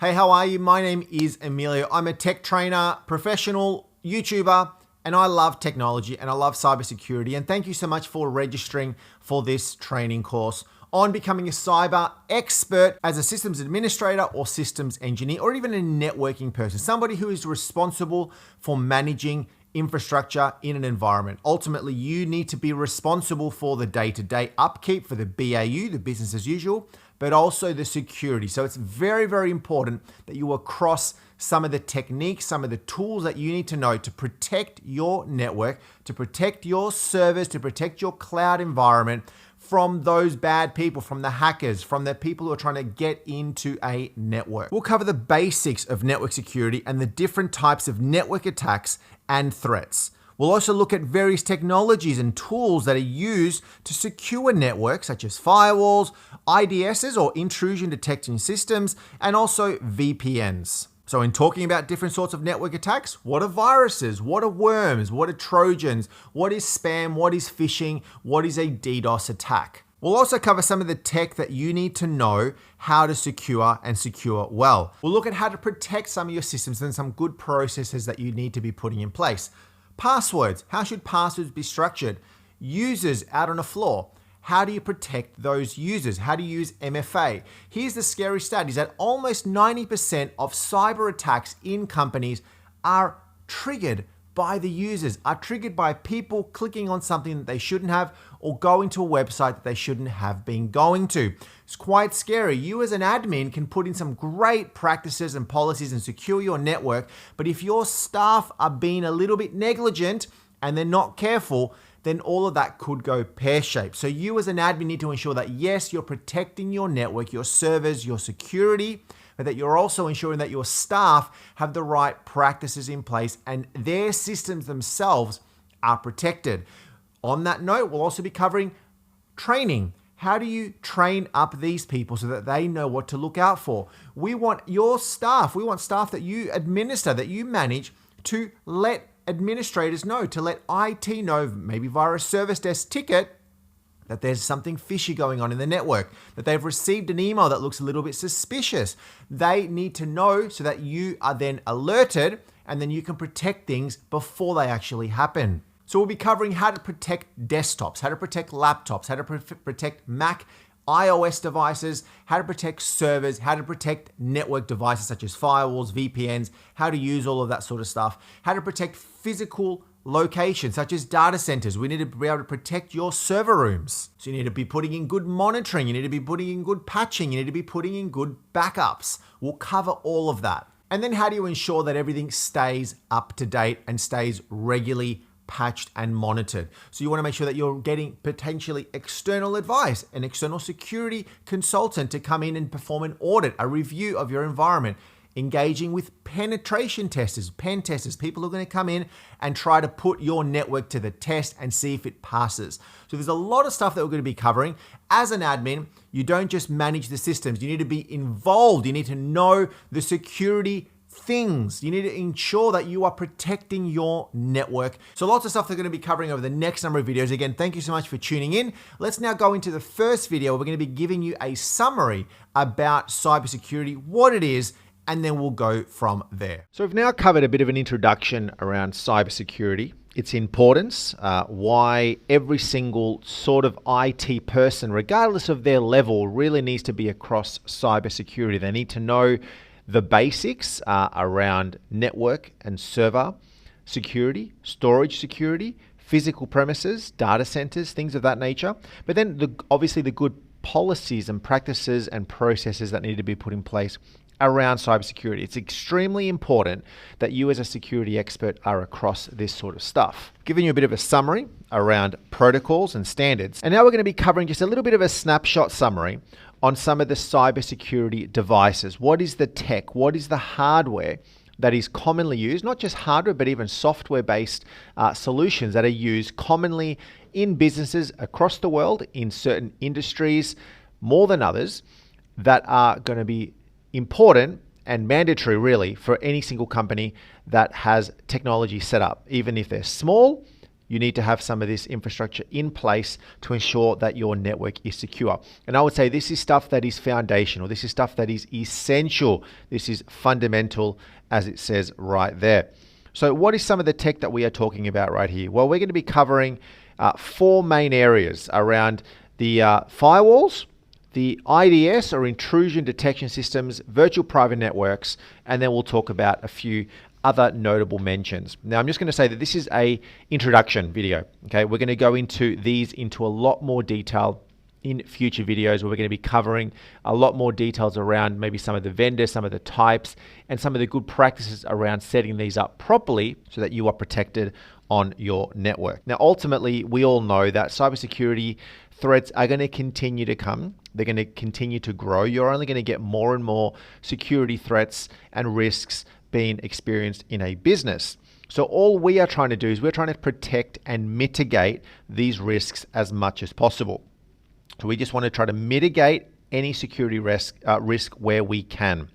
Hey, how are you? My name is Emilio. I'm a tech trainer, professional YouTuber, and I love technology and I love cybersecurity. And thank you so much for registering for this training course on becoming a cyber expert as a systems administrator or systems engineer, or even a networking person, somebody who is responsible for managing infrastructure in an environment. Ultimately, you need to be responsible for the day-to-day upkeep, for the BAU, the business as usual, but also the security. So it's very, very important that you across some of the techniques, some of the tools that you need to know to protect your network, to protect your servers, to protect your cloud environment from those bad people, from the hackers, from the people who are trying to get into a network. We'll cover the basics of network security and the different types of network attacks and threats. We'll also look at various technologies and tools that are used to secure networks, such as firewalls, IDSs or intrusion detection systems, and also VPNs. So in talking about different sorts of network attacks, what are viruses? What are worms? What are Trojans? What is spam? What is phishing? What is a DDoS attack? We'll also cover some of the tech that you need to know how to secure and secure well. We'll look at how to protect some of your systems and some good processes that you need to be putting in place. Passwords. How should passwords be structured? Users out on a floor. How do you protect those users? How do you use MFA? Here's the scary stat is that almost 90% of cyber attacks in companies are triggered by the users, are triggered by people clicking on something that they shouldn't have or going to a website that they shouldn't have been going to. It's quite scary. You as an admin can put in some great practices and policies and secure your network, but if your staff are being a little bit negligent and they're not careful, then all of that could go pear-shaped. So you as an admin need to ensure that yes, you're protecting your network, your servers, your security, but that you're also ensuring that your staff have the right practices in place and their systems themselves are protected. On that note, we'll also be covering training. How do you train up these people so that they know what to look out for? We want your staff, we want staff that you administer, that you manage, to let administrators know, to let IT know, maybe via a service desk ticket, that there's something fishy going on in the network, that they've received an email that looks a little bit suspicious. They need to know so that you are then alerted and then you can protect things before they actually happen. So we'll be covering how to protect desktops, how to protect laptops, how to protect Mac, iOS devices, how to protect servers, how to protect network devices such as firewalls, VPNs, how to use all of that sort of stuff, how to protect physical locations such as data centers. We need to be able to protect your server rooms. So you need to be putting in good monitoring, you need to be putting in good patching, you need to be putting in good backups. We'll cover all of that. And then how do you ensure that everything stays up to date and stays regularly patched and monitored? So you want to make sure that you're getting potentially external advice, an external security consultant to come in and perform an audit, a review of your environment, engaging with penetration testers, pen testers, people who are going to come in and try to put your network to the test and see if it passes. So there's a lot of stuff that we're going to be covering. As an admin, you don't just manage the systems. You need to be involved. You need to know the security things. You need to ensure that you are protecting your network. So lots of stuff they're going to be covering over the next number of videos. Again, thank you so much for tuning in. Let's now go into the first video. We're going to be giving you a summary about cybersecurity, what it is, and then we'll go from there. So we've now covered a bit of an introduction around cybersecurity, its importance, why every single sort of IT person, regardless of their level, really needs to be across cybersecurity. They need to know the basics around network and server security, storage security, physical premises, data centers, things of that nature. But then obviously the good policies and practices and processes that need to be put in place around cybersecurity. It's extremely important that you as a security expert are across this sort of stuff. Giving you a bit of a summary around protocols and standards. And now we're going to be covering just a little bit of a snapshot summary on some of the cybersecurity devices. What is the tech? What is the hardware that is commonly used? Not just hardware, but even software-based solutions that are used commonly in businesses across the world, in certain industries, more than others, that are going to be important and mandatory really for any single company that has technology set up. Even if they're small, you need to have some of this infrastructure in place to ensure that your network is secure. And I would say this is stuff that is foundational. This is stuff that is essential. This is fundamental, as it says right there. So what is some of the tech that we are talking about right here? Well, we're going to be covering 4 main areas around the firewalls, the IDS or intrusion detection systems, virtual private networks, and then we'll talk about a few other notable mentions. Now, I'm just going to say that this is a introduction video. Okay, we're going to go into these into a lot more detail in future videos, where we're going to be covering a lot more details around maybe some of the vendors, some of the types, and some of the good practices around setting these up properly so that you are protected on your network. Now, ultimately, we all know that cybersecurity threats are going to continue to come. They're going to continue to grow. You're only going to get more and more security threats and risks being experienced in a business. So all we are trying to do is we're trying to protect and mitigate these risks as much as possible. So we just want to try to mitigate any security risk where we can.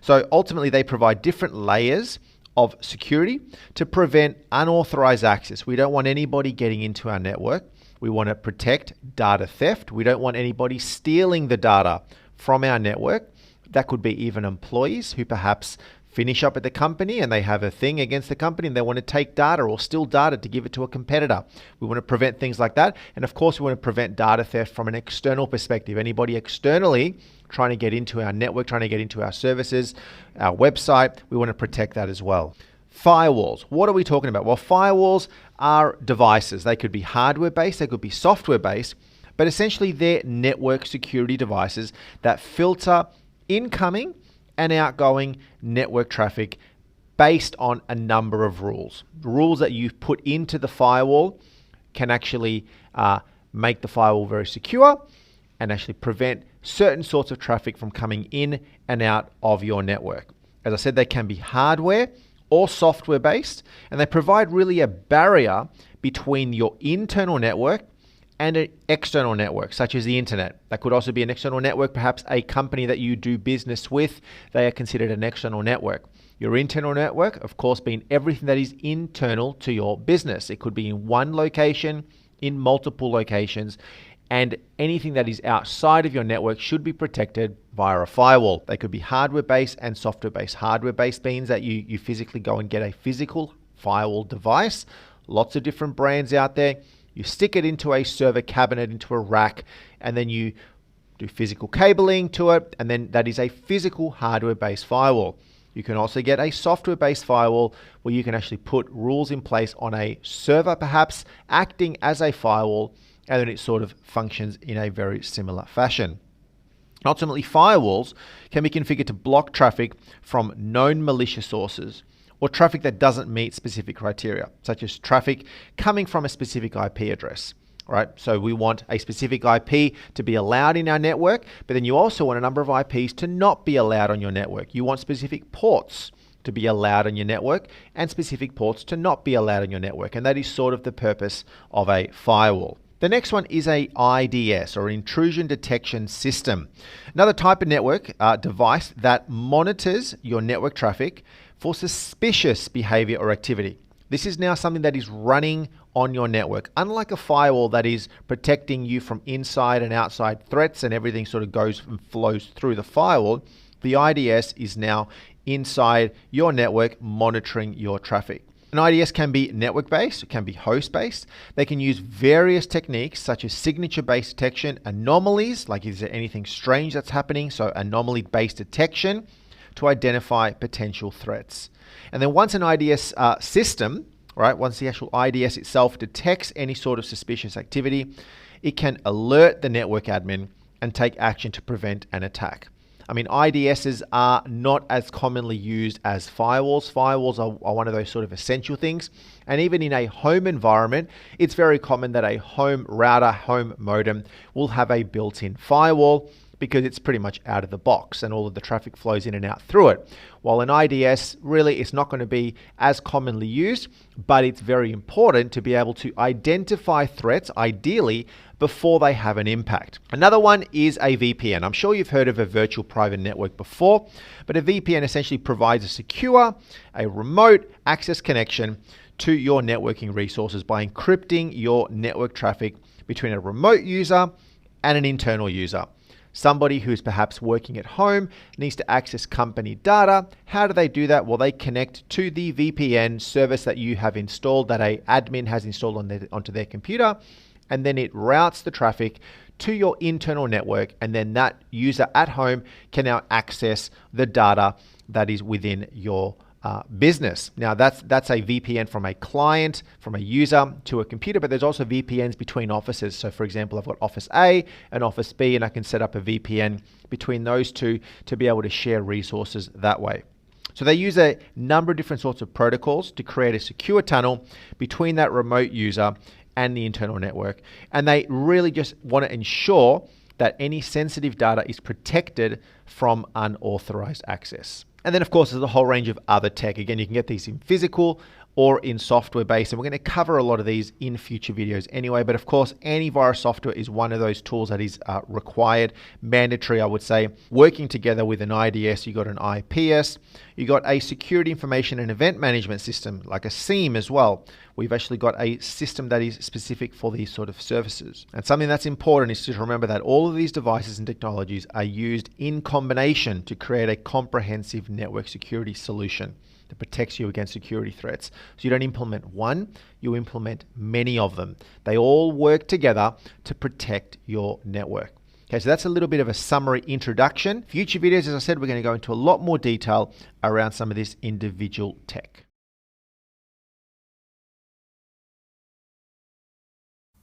So ultimately, they provide different layers of security to prevent unauthorized access. We don't want anybody getting into our network. We want to protect data theft. We don't want anybody stealing the data from our network. That could be even employees who perhaps finish up at the company and they have a thing against the company and they want to take data or steal data to give it to a competitor. We want to prevent things like that. And of course, we want to prevent data theft from an external perspective. Anybody externally trying to get into our network, trying to get into our services, our website, we want to protect that as well. Firewalls. What are we talking about? Well, firewalls are devices. They could be hardware-based, they could be software-based, but essentially they're network security devices that filter incoming and outgoing network traffic based on a number of rules. The rules that you put into the firewall can actually make the firewall very secure and actually prevent certain sorts of traffic from coming in and out of your network. As I said, they can be hardware or software based, and they provide really a barrier between your internal network and an external network, such as the internet. That could also be an external network, perhaps a company that you do business with. They are considered an external network. Your internal network, of course, being everything that is internal to your business. It could be in one location, in multiple locations, and anything that is outside of your network should be protected via a firewall. They could be hardware-based and software-based. Hardware-based means that you physically go and get a physical firewall device. Lots of different brands out there. You stick it into a server cabinet, into a rack, and then you do physical cabling to it, and then that is a physical hardware-based firewall. You can also get a software-based firewall where you can actually put rules in place on a server, perhaps acting as a firewall, and then it sort of functions in a very similar fashion. Ultimately, firewalls can be configured to block traffic from known malicious sources or traffic that doesn't meet specific criteria, such as traffic coming from a specific IP address. Right? So we want a specific IP to be allowed in our network, but then you also want a number of IPs to not be allowed on your network. You want specific ports to be allowed on your network and specific ports to not be allowed on your network. And that is sort of the purpose of a firewall. The next one is a IDS, or intrusion detection system. Another type of network device that monitors your network traffic for suspicious behavior or activity. This is now something that is running on your network. Unlike a firewall that is protecting you from inside and outside threats and everything sort of goes and flows through the firewall, the IDS is now inside your network monitoring your traffic. An IDS can be network-based, it can be host-based. They can use various techniques such as signature-based detection, anomalies, like is there anything strange that's happening, so anomaly-based detection to identify potential threats. And then once an IDS system, right, once the actual IDS itself detects any sort of suspicious activity, it can alert the network admin and take action to prevent an attack. I mean, IDSs are not as commonly used as firewalls. Firewalls are one of those sort of essential things. And even in a home environment, it's very common that a home router, home modem will have a built-in firewall because it's pretty much out of the box and all of the traffic flows in and out through it. While an IDS, really, it's not going to be as commonly used, but it's very important to be able to identify threats, ideally, before they have an impact. Another one is a VPN. I'm sure you've heard of a virtual private network before, but a VPN essentially provides a secure, a remote access connection to your networking resources by encrypting your network traffic between a remote user and an internal user. Somebody who's perhaps working at home needs to access company data. How do they do that? Well, they connect to the VPN service that you have installed, that an admin has installed onto their computer, and then it routes the traffic to your internal network, and then that user at home can now access the data that is within your business. Now that's a VPN from a client, from a user to a computer, but there's also VPNs between offices. So for example, I've got Office A and Office B, and I can set up a VPN between those two to be able to share resources that way. So they use a number of different sorts of protocols to create a secure tunnel between that remote user and the internal network. And they really just want to ensure that any sensitive data is protected from unauthorized access. And then, of course, there's a whole range of other tech. Again, you can get these in physical or in software based, and we're going to cover a lot of these in future videos anyway. But of course, antivirus software is one of those tools that is required, mandatory, I would say. Working together with an IDS, you got an IPS, you got a security information and event management system, like a SIEM as well. We've actually got a system that is specific for these sort of services. And something that's important is to remember that all of these devices and technologies are used in combination to create a comprehensive network security solution that protects you against security threats. So you don't implement one, you implement many of them. They all work together to protect your network. Okay, so that's a little bit of a summary introduction. Future videos, as I said, we're going to go into a lot more detail around some of this individual tech.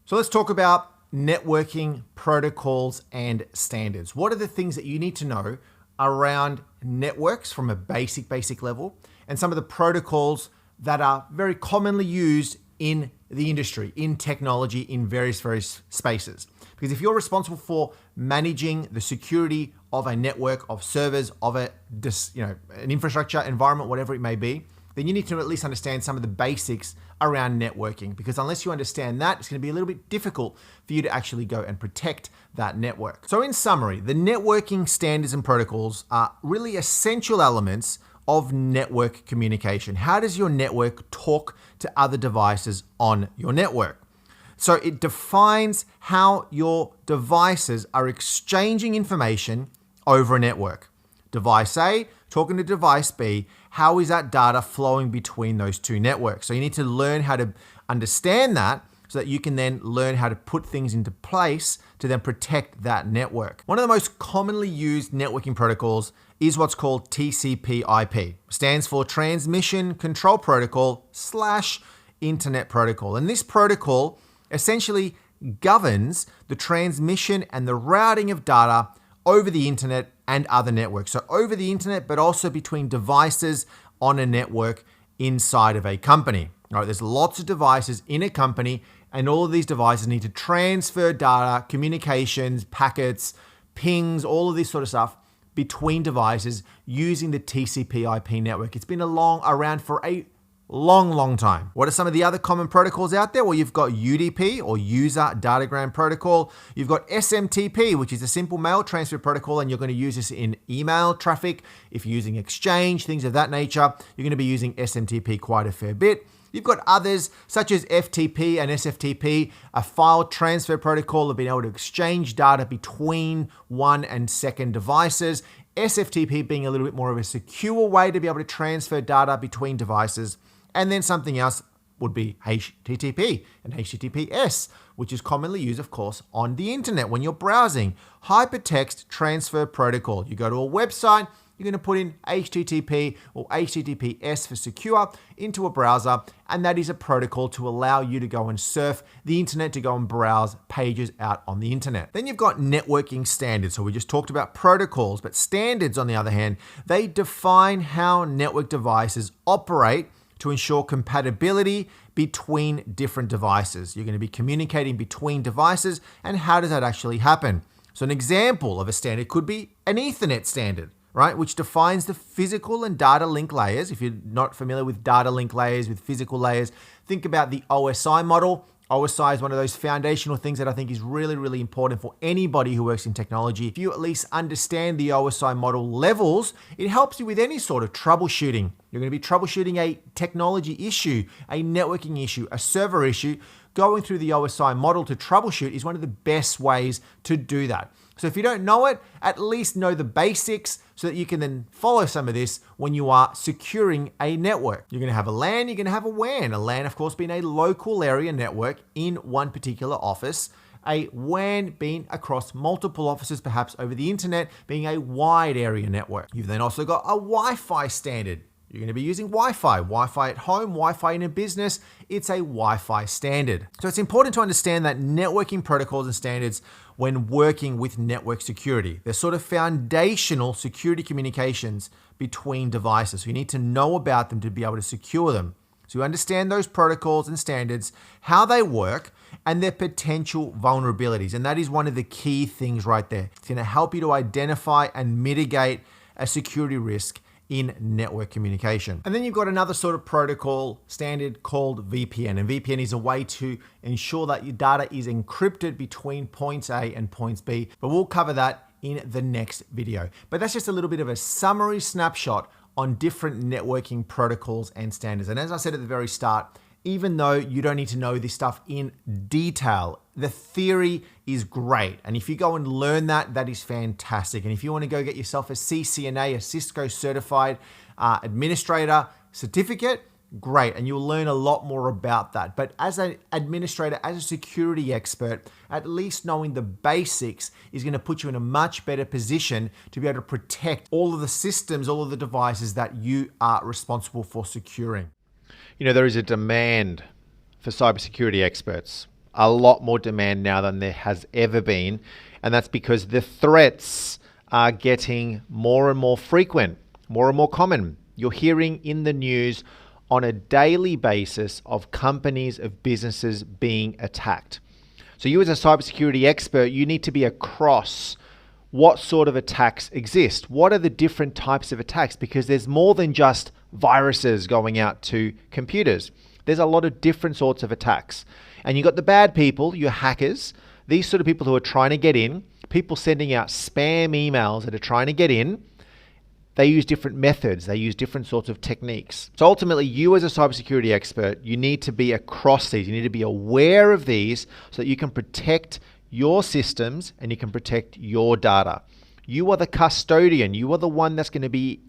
So let's talk about networking protocols and standards. What are the things that you need to know around networks from a basic level, and some of the protocols that are very commonly used in the industry, in technology, in various spaces. Because if you're responsible for managing the security of a network, of servers, of an infrastructure, environment, whatever it may be, then you need to at least understand some of the basics around networking, because unless you understand that, it's going to be a little bit difficult for you to actually go and protect that network. So in summary, the networking standards and protocols are really essential elements of network communication. How does your network talk to other devices on your network? So it defines how your devices are exchanging information over a network. Device A talking to device B, how is that data flowing between those two networks? So you need to learn how to understand that so that you can then learn how to put things into place to then protect that network. One of the most commonly used networking protocols is what's called TCP/IP. Stands for Transmission Control Protocol / Internet Protocol. And this protocol essentially governs the transmission and the routing of data over the internet and other networks. So over the internet, but also between devices on a network inside of a company. All right, there's lots of devices in a company, and all of these devices need to transfer data, communications, packets, pings, all of this sort of stuff between devices using the TCP/IP network. It's been around for a long time. What are some of the other common protocols out there? Well, you've got UDP, or User Datagram Protocol. You've got SMTP, which is a simple mail transfer protocol, and you're going to use this in email traffic. If you're using Exchange, things of that nature, you're going to be using SMTP quite a fair bit. You've got others such as FTP and SFTP, a file transfer protocol of being able to exchange data between one and second devices. SFTP being a little bit more of a secure way to be able to transfer data between devices. And then something else would be HTTP and HTTPS, which is commonly used, of course, on the internet when you're browsing. Hypertext Transfer Protocol. You go to a website, you're going to put in HTTP or HTTPS for secure into a browser, and that is a protocol to allow you to go and surf the internet, to go and browse pages out on the internet. Then you've got networking standards. So we just talked about protocols, but standards, on the other hand, they define how network devices operate to ensure compatibility between different devices. You're going to be communicating between devices, and how does that actually happen? So an example of a standard could be an Ethernet standard, right? Which defines the physical and data link layers. If you're not familiar with data link layers, with physical layers, think about the OSI model. OSI is one of those foundational things that I think is really, really important for anybody who works in technology. If you at least understand the OSI model levels, it helps you with any sort of troubleshooting. You're going to be troubleshooting a technology issue, a networking issue, a server issue. Going through the OSI model to troubleshoot is one of the best ways to do that. So if you don't know it, at least know the basics so that you can then follow some of this when you are securing a network. You're going to have a LAN, you're going to have a WAN. A LAN, of course, being a local area network in one particular office. A WAN being across multiple offices, perhaps over the internet, being a wide area network. You've then also got a Wi-Fi standard. You're going to be using Wi-Fi at home, Wi-Fi in a business. It's a Wi-Fi standard. So it's important to understand that networking protocols and standards when working with network security. They're sort of foundational security communications between devices. So you need to know about them to be able to secure them. So you understand those protocols and standards, how they work, and their potential vulnerabilities. And that is one of the key things right there. It's going to help you to identify and mitigate a security risk in network communication. And then you've got another sort of protocol standard called VPN. And VPN is a way to ensure that your data is encrypted between points A and points B. But we'll cover that in the next video. But that's just a little bit of a summary snapshot on different networking protocols and standards. And as I said at the very start, even though you don't need to know this stuff in detail, the theory is great. And if you go and learn that, that is fantastic. And if you want to go get yourself a CCNA, a Cisco certified administrator certificate, great. And you'll learn a lot more about that. But as an administrator, as a security expert, at least knowing the basics is going to put you in a much better position to be able to protect all of the systems, all of the devices that you are responsible for securing. You know, there is a demand for cybersecurity experts, a lot more demand now than there has ever been. And that's because the threats are getting more and more frequent, more and more common. You're hearing in the news on a daily basis of companies, of businesses being attacked. So you as a cybersecurity expert, you need to be across what sort of attacks exist. What are the different types of attacks? Because there's more than just viruses going out to computers. There's a lot of different sorts of attacks. And you've got the bad people, your hackers, these sort of people who are trying to get in, people sending out spam emails that are trying to get in. They use different methods. They use different sorts of techniques. So ultimately, you as a cybersecurity expert, you need to be across these. You need to be aware of these so that you can protect your systems and you can protect your data. You are the custodian. You are the one that's going to be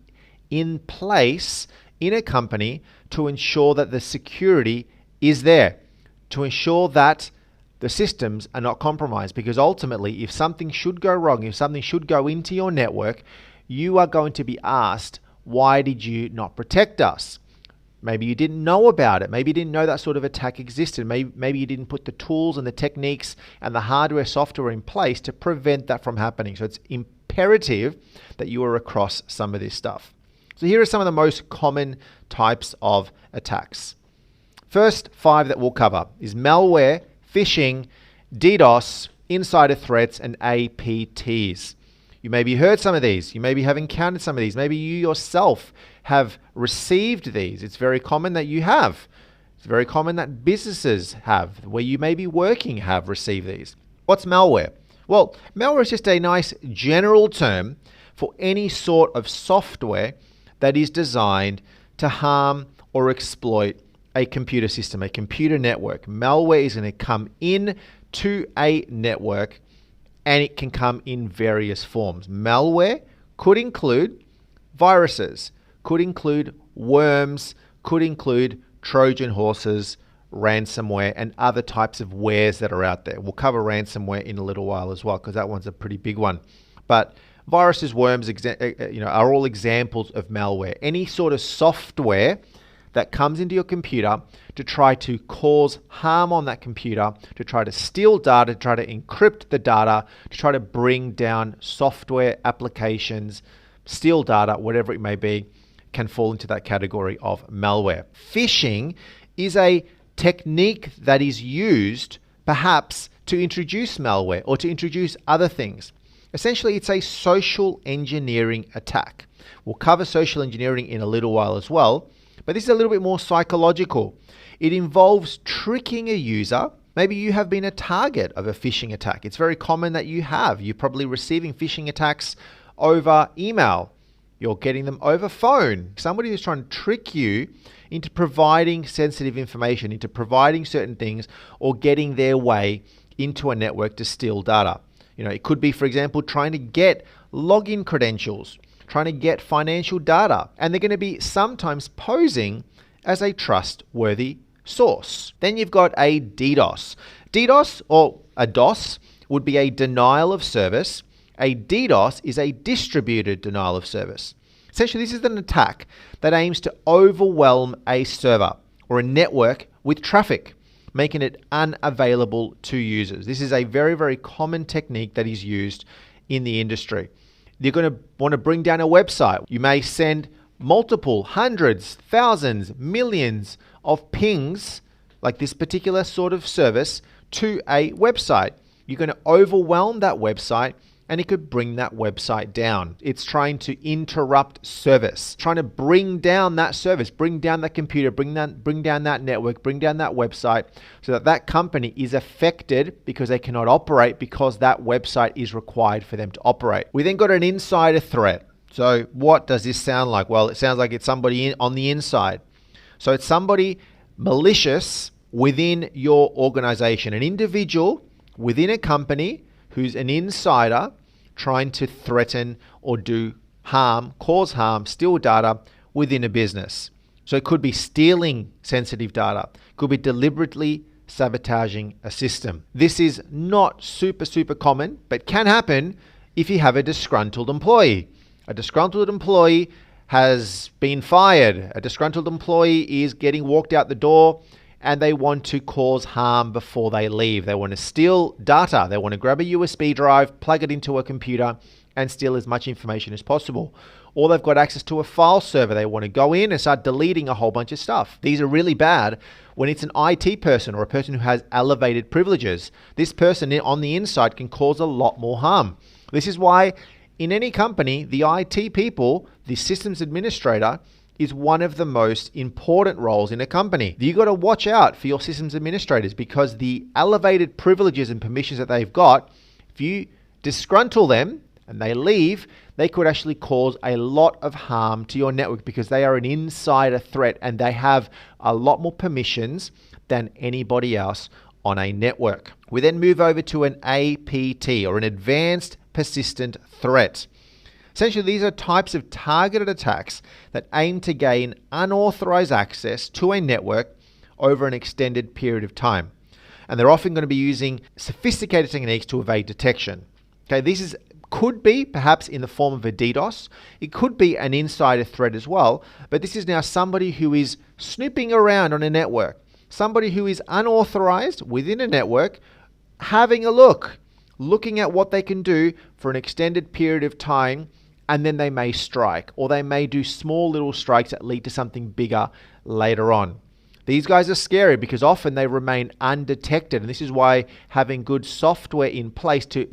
in place in a company to ensure that the security is there, to ensure that the systems are not compromised. Because ultimately, if something should go wrong, if something should go into your network, you are going to be asked, why did you not protect us? Maybe you didn't know about it. Maybe you didn't know that sort of attack existed. Maybe you didn't put the tools and the techniques and the hardware, software in place to prevent that from happening. So it's imperative that you are across some of this stuff. So here are some of the most common types of attacks. First 5 that we'll cover is malware, phishing, DDoS, insider threats, and APTs. You maybe heard some of these. You maybe have encountered some of these. Maybe you yourself have received these. It's very common that you have. It's very common that businesses have, where you may be working, have received these. What's malware? Well, malware is just a nice general term for any sort of software that is designed to harm or exploit a computer system, a computer network. Malware is going to come in to a network, and it can come in various forms. Malware could include viruses, could include worms, could include Trojan horses, ransomware, and other types of wares that are out there. We'll cover ransomware in a little while as well, because that one's a pretty big one. But viruses, worms, are all examples of malware. Any sort of software that comes into your computer to try to cause harm on that computer, to try to steal data, to try to encrypt the data, to try to bring down software applications, steal data, whatever it may be, can fall into that category of malware. Phishing is a technique that is used perhaps to introduce malware or to introduce other things. Essentially, it's a social engineering attack. We'll cover social engineering in a little while as well, but this is a little bit more psychological. It involves tricking a user, Maybe you have been a target of a phishing attack. It's very common that you have. You're probably receiving phishing attacks over email. You're getting them over phone. Somebody who's trying to trick you into providing sensitive information, into providing certain things, or getting their way into a network to steal data. It could be, for example, trying to get login credentials, trying to get financial data, and they're going to be sometimes posing as a trustworthy source. Then you've got a DDoS. DDoS, or a DOS, would be a denial of service. A DDoS is a distributed denial of service. Essentially, this is an attack that aims to overwhelm a server or a network with traffic, making it unavailable to users. This is a very, very common technique that is used in the industry. You're going to want to bring down a website. You may send multiple hundreds, thousands, millions of pings, like this particular sort of service, to a website. You're going to overwhelm that website, and it could bring that website down. It's trying to interrupt service, trying to bring down that service, bring down that computer, bring down that network, bring down that website, so that that company is affected because they cannot operate, because that website is required for them to operate. We then got an insider threat. So what does this sound like? Well, it sounds like it's somebody on the inside. So it's somebody malicious within your organization, an individual within a company who's an insider trying to threaten or do harm, cause harm, steal data within a business. So it could be stealing sensitive data, could be deliberately sabotaging a system. This is not super common, but can happen if you have a disgruntled employee. A disgruntled employee has been fired. A disgruntled employee is getting walked out the door, and they want to cause harm before they leave. They want to steal data. They want to grab a USB drive, plug it into a computer, and steal as much information as possible. Or they've got access to a file server. They want to go in and start deleting a whole bunch of stuff. These are really bad when it's an IT person or a person who has elevated privileges. This person on the inside can cause a lot more harm. This is why in any company, the IT people, the systems administrator, is one of the most important roles in a company. You got to watch out for your systems administrators, because the elevated privileges and permissions that they've got, if you disgruntle them and they leave, they could actually cause a lot of harm to your network, because they are an insider threat and they have a lot more permissions than anybody else on a network. We then move over to an APT, or an advanced persistent threat. Essentially, these are types of targeted attacks that aim to gain unauthorized access to a network over an extended period of time. And they're often going to be using sophisticated techniques to evade detection. Okay, could be perhaps in the form of a DDoS. It could be an insider threat as well, but this is now somebody who is snooping around on a network, somebody who is unauthorized within a network, having a looking at what they can do for an extended period of time, and then they may strike, or they may do small little strikes that lead to something bigger later on. These guys are scary because often they remain undetected, and this is why having good software in place to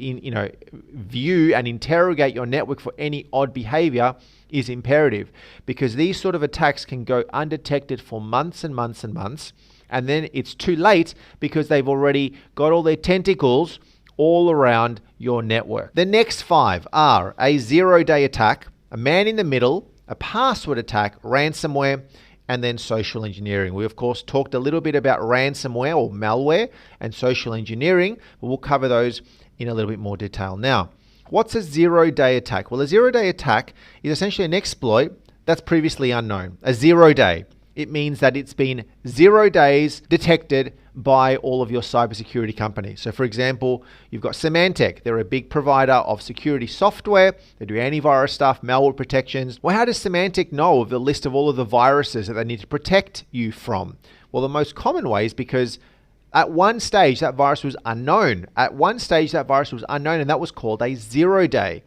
view and interrogate your network for any odd behavior is imperative, because these sort of attacks can go undetected for months and months and months, and then it's too late because they've already got all their tentacles all around your network. The next 5 are a zero-day attack, a man in the middle, a password attack, ransomware, and then social engineering. We, of course, talked a little bit about ransomware or malware and social engineering, but we'll cover those in a little bit more detail now. What's a zero-day attack? Well, a zero-day attack is essentially an exploit that's previously unknown. A 0 day. It means that it's been 0 days detected by all of your cybersecurity companies. So for example, you've got Symantec. They're a big provider of security software. They do antivirus stuff, malware protections. Well, how does Symantec know of the list of all of the viruses that they need to protect you from? Well, the most common way is because at one stage that virus was unknown. And that was called a 0 day.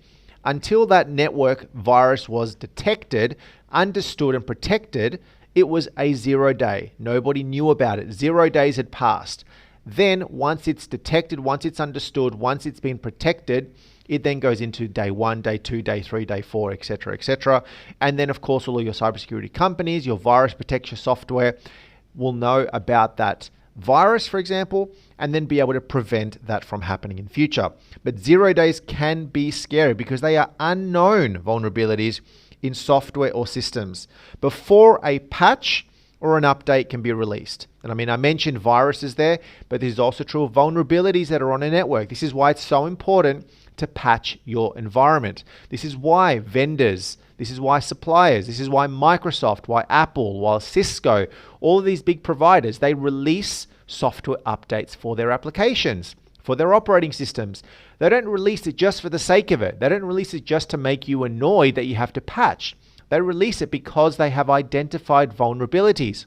Until that network virus was detected, understood, and protected, it was a 0 day. Nobody knew about it. 0 days had passed. Then once it's detected, once it's understood, once it's been protected, it then goes into day 1, day 2, day 3, day 4, etc., etc. And then, of course, all of your cybersecurity companies, your virus protection software will know about that virus, for example, and then be able to prevent that from happening in future. But 0 days can be scary because they are unknown vulnerabilities in software or systems before a patch or an update can be released. And I mean, I mentioned viruses there, but this is also true of vulnerabilities that are on a network. This is why it's so important to patch your environment. This is why vendors, this is why suppliers, this is why Microsoft, why Apple, why Cisco, all of these big providers, they release software updates for their applications, for their operating systems. They don't release it just for the sake of it. They don't release it just to make you annoyed that you have to patch. They release it because they have identified vulnerabilities.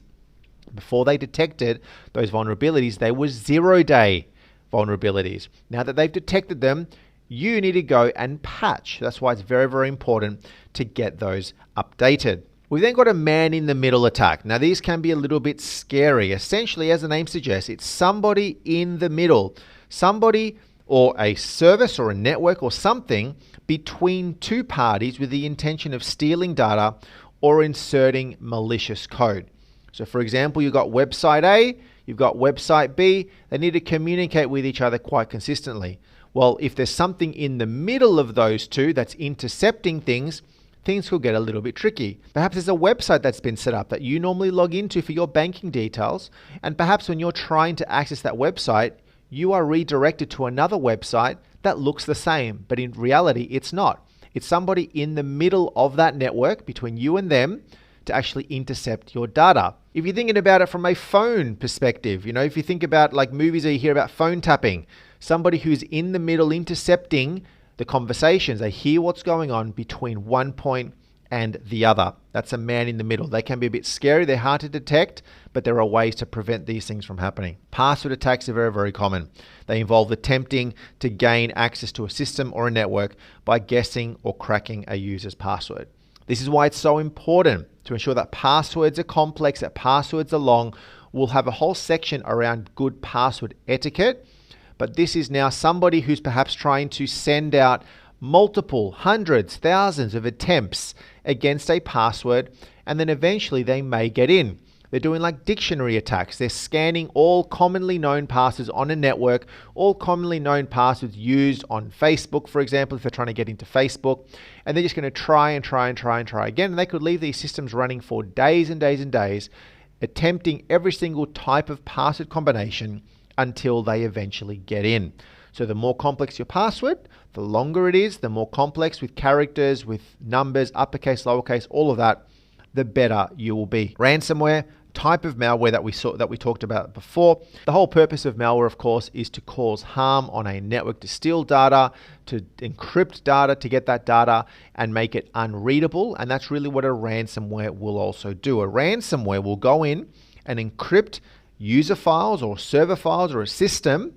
Before they detected those vulnerabilities, they were 0 day vulnerabilities. Now that they've detected them, you need to go and patch. That's why it's very, very important to get those updated. We've then got a man-in-the-middle attack. Now, these can be a little bit scary. Essentially, as the name suggests, it's somebody in the middle. Somebody or a service or a network or something between two parties with the intention of stealing data or inserting malicious code. So, for example, you've got website A, you've got website B. They need to communicate with each other quite consistently. Well, if there's something in the middle of those two that's intercepting things, things could get a little bit tricky. Perhaps there's a website that's been set up that you normally log into for your banking details, and perhaps when you're trying to access that website, you are redirected to another website that looks the same, but in reality, it's not. It's somebody in the middle of that network between you and them to actually intercept your data. If you're thinking about it from a phone perspective, if you think about like movies that you hear about phone tapping, somebody who's in the middle intercepting the conversations. They hear what's going on between one point and the other. That's a man in the middle. They can be a bit scary. They're hard to detect, but there are ways to prevent these things from happening. Password attacks are very, very common. They involve attempting to gain access to a system or a network by guessing or cracking a user's password. This is why it's so important to ensure that passwords are complex, that passwords are long. We'll have a whole section around good password etiquette. But this is now somebody who's perhaps trying to send out multiple hundreds, thousands of attempts against a password, and then eventually they may get in. They're doing like dictionary attacks. They're scanning all commonly known passwords on a network, all commonly known passwords used on Facebook, for example, if they're trying to get into Facebook, and they're just going to try again. And they could leave these systems running for days and days and days, attempting every single type of password combination until they eventually get in. So the more complex your password, the longer it is, the more complex with characters, with numbers, uppercase, lowercase, all of that, the better you will be. Ransomware, type of malware that we talked about before. The whole purpose of malware, of course, is to cause harm on a network, to steal data, to encrypt data, to get that data and make it unreadable. And that's really what a ransomware will also do. A ransomware will go in and encrypt user files or server files or a system,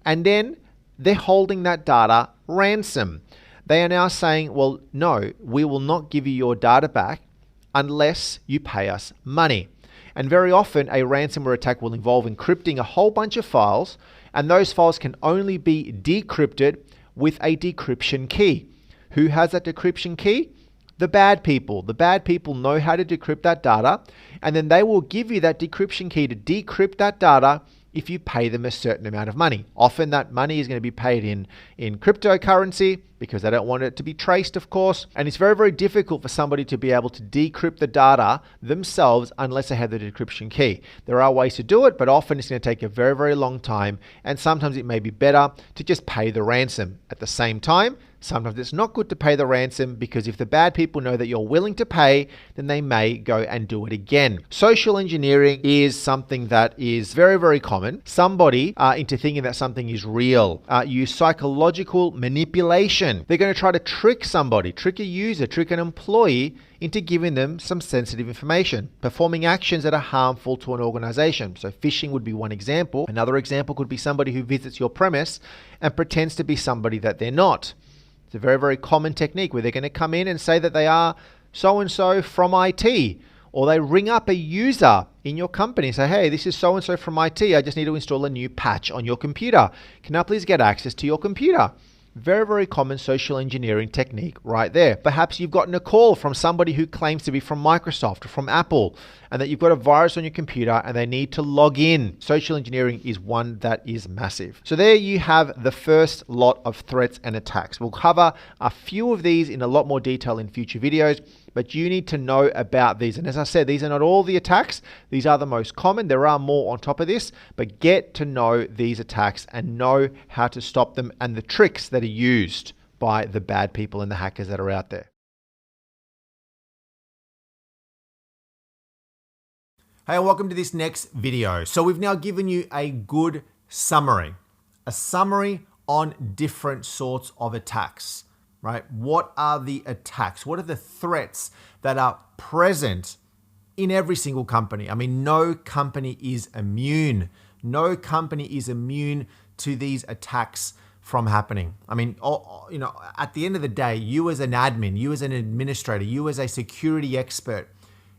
and then they're holding that data ransom. They are now saying, well, no, we will not give you your data back unless you pay us money. And very often a ransomware attack will involve encrypting a whole bunch of files, and those files can only be decrypted with a decryption key. Who has that decryption key? The bad people. The bad people know how to decrypt that data, and then they will give you that decryption key to decrypt that data if you pay them a certain amount of money. Often that money is going to be paid in cryptocurrency because they don't want it to be traced, of course. And it's very, very difficult for somebody to be able to decrypt the data themselves unless they have the decryption key. There are ways to do it, but often it's going to take a very, very long time. And sometimes it may be better to just pay the ransom. At the same time, sometimes it's not good to pay the ransom because if the bad people know that you're willing to pay, then they may go and do it again. Social engineering is something that is very, very common. Somebody into thinking that something is real. Use psychological manipulation. They're going to try to trick somebody, trick a user, trick an employee into giving them some sensitive information, performing actions that are harmful to an organization. So phishing would be one example. Another example could be somebody who visits your premise and pretends to be somebody that they're not. It's a very, very common technique where they're going to come in and say that they are so-and-so from IT, or they ring up a user in your company and say, hey, this is so-and-so from IT. I just need to install a new patch on your computer. Can I please get access to your computer? Very, very common social engineering technique right there. Perhaps you've gotten a call from somebody who claims to be from Microsoft or from Apple, and that you've got a virus on your computer and they need to log in. Social engineering is one that is massive. So there you have the first lot of threats and attacks. We'll cover a few of these in a lot more detail in future videos, but you need to know about these. And as I said, these are not all the attacks. These are the most common. There are more on top of this, but get to know these attacks and know how to stop them and the tricks that are used by the bad people and the hackers that are out there. Hey, and welcome to this next video. So we've now given you a good summary, a summary on different sorts of attacks, right? What are the attacks? What are the threats that are present in every single company? I mean, no company is immune. No company is immune to these attacks from happening. I mean, at the end of the day, you as an admin, you as an administrator, you as a security expert,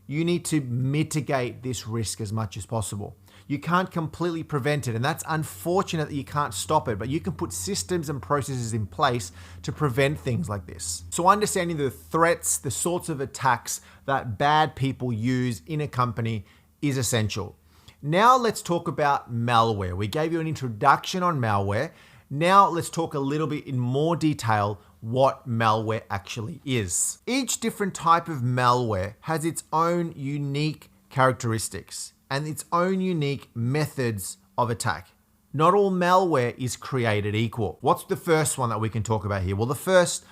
you need to mitigate this risk as much as possible. You can't completely prevent it, and that's unfortunate that you can't stop it, but you can put systems and processes in place to prevent things like this. So understanding the threats, the sorts of attacks that bad people use in a company is essential. Now let's talk about malware. We gave you an introduction on malware. Now let's talk a little bit in more detail what malware actually is. Each different type of malware has its own unique characteristics and its own unique methods of attack. Not all malware is created equal. What's the first one that we can talk about here? Well, the first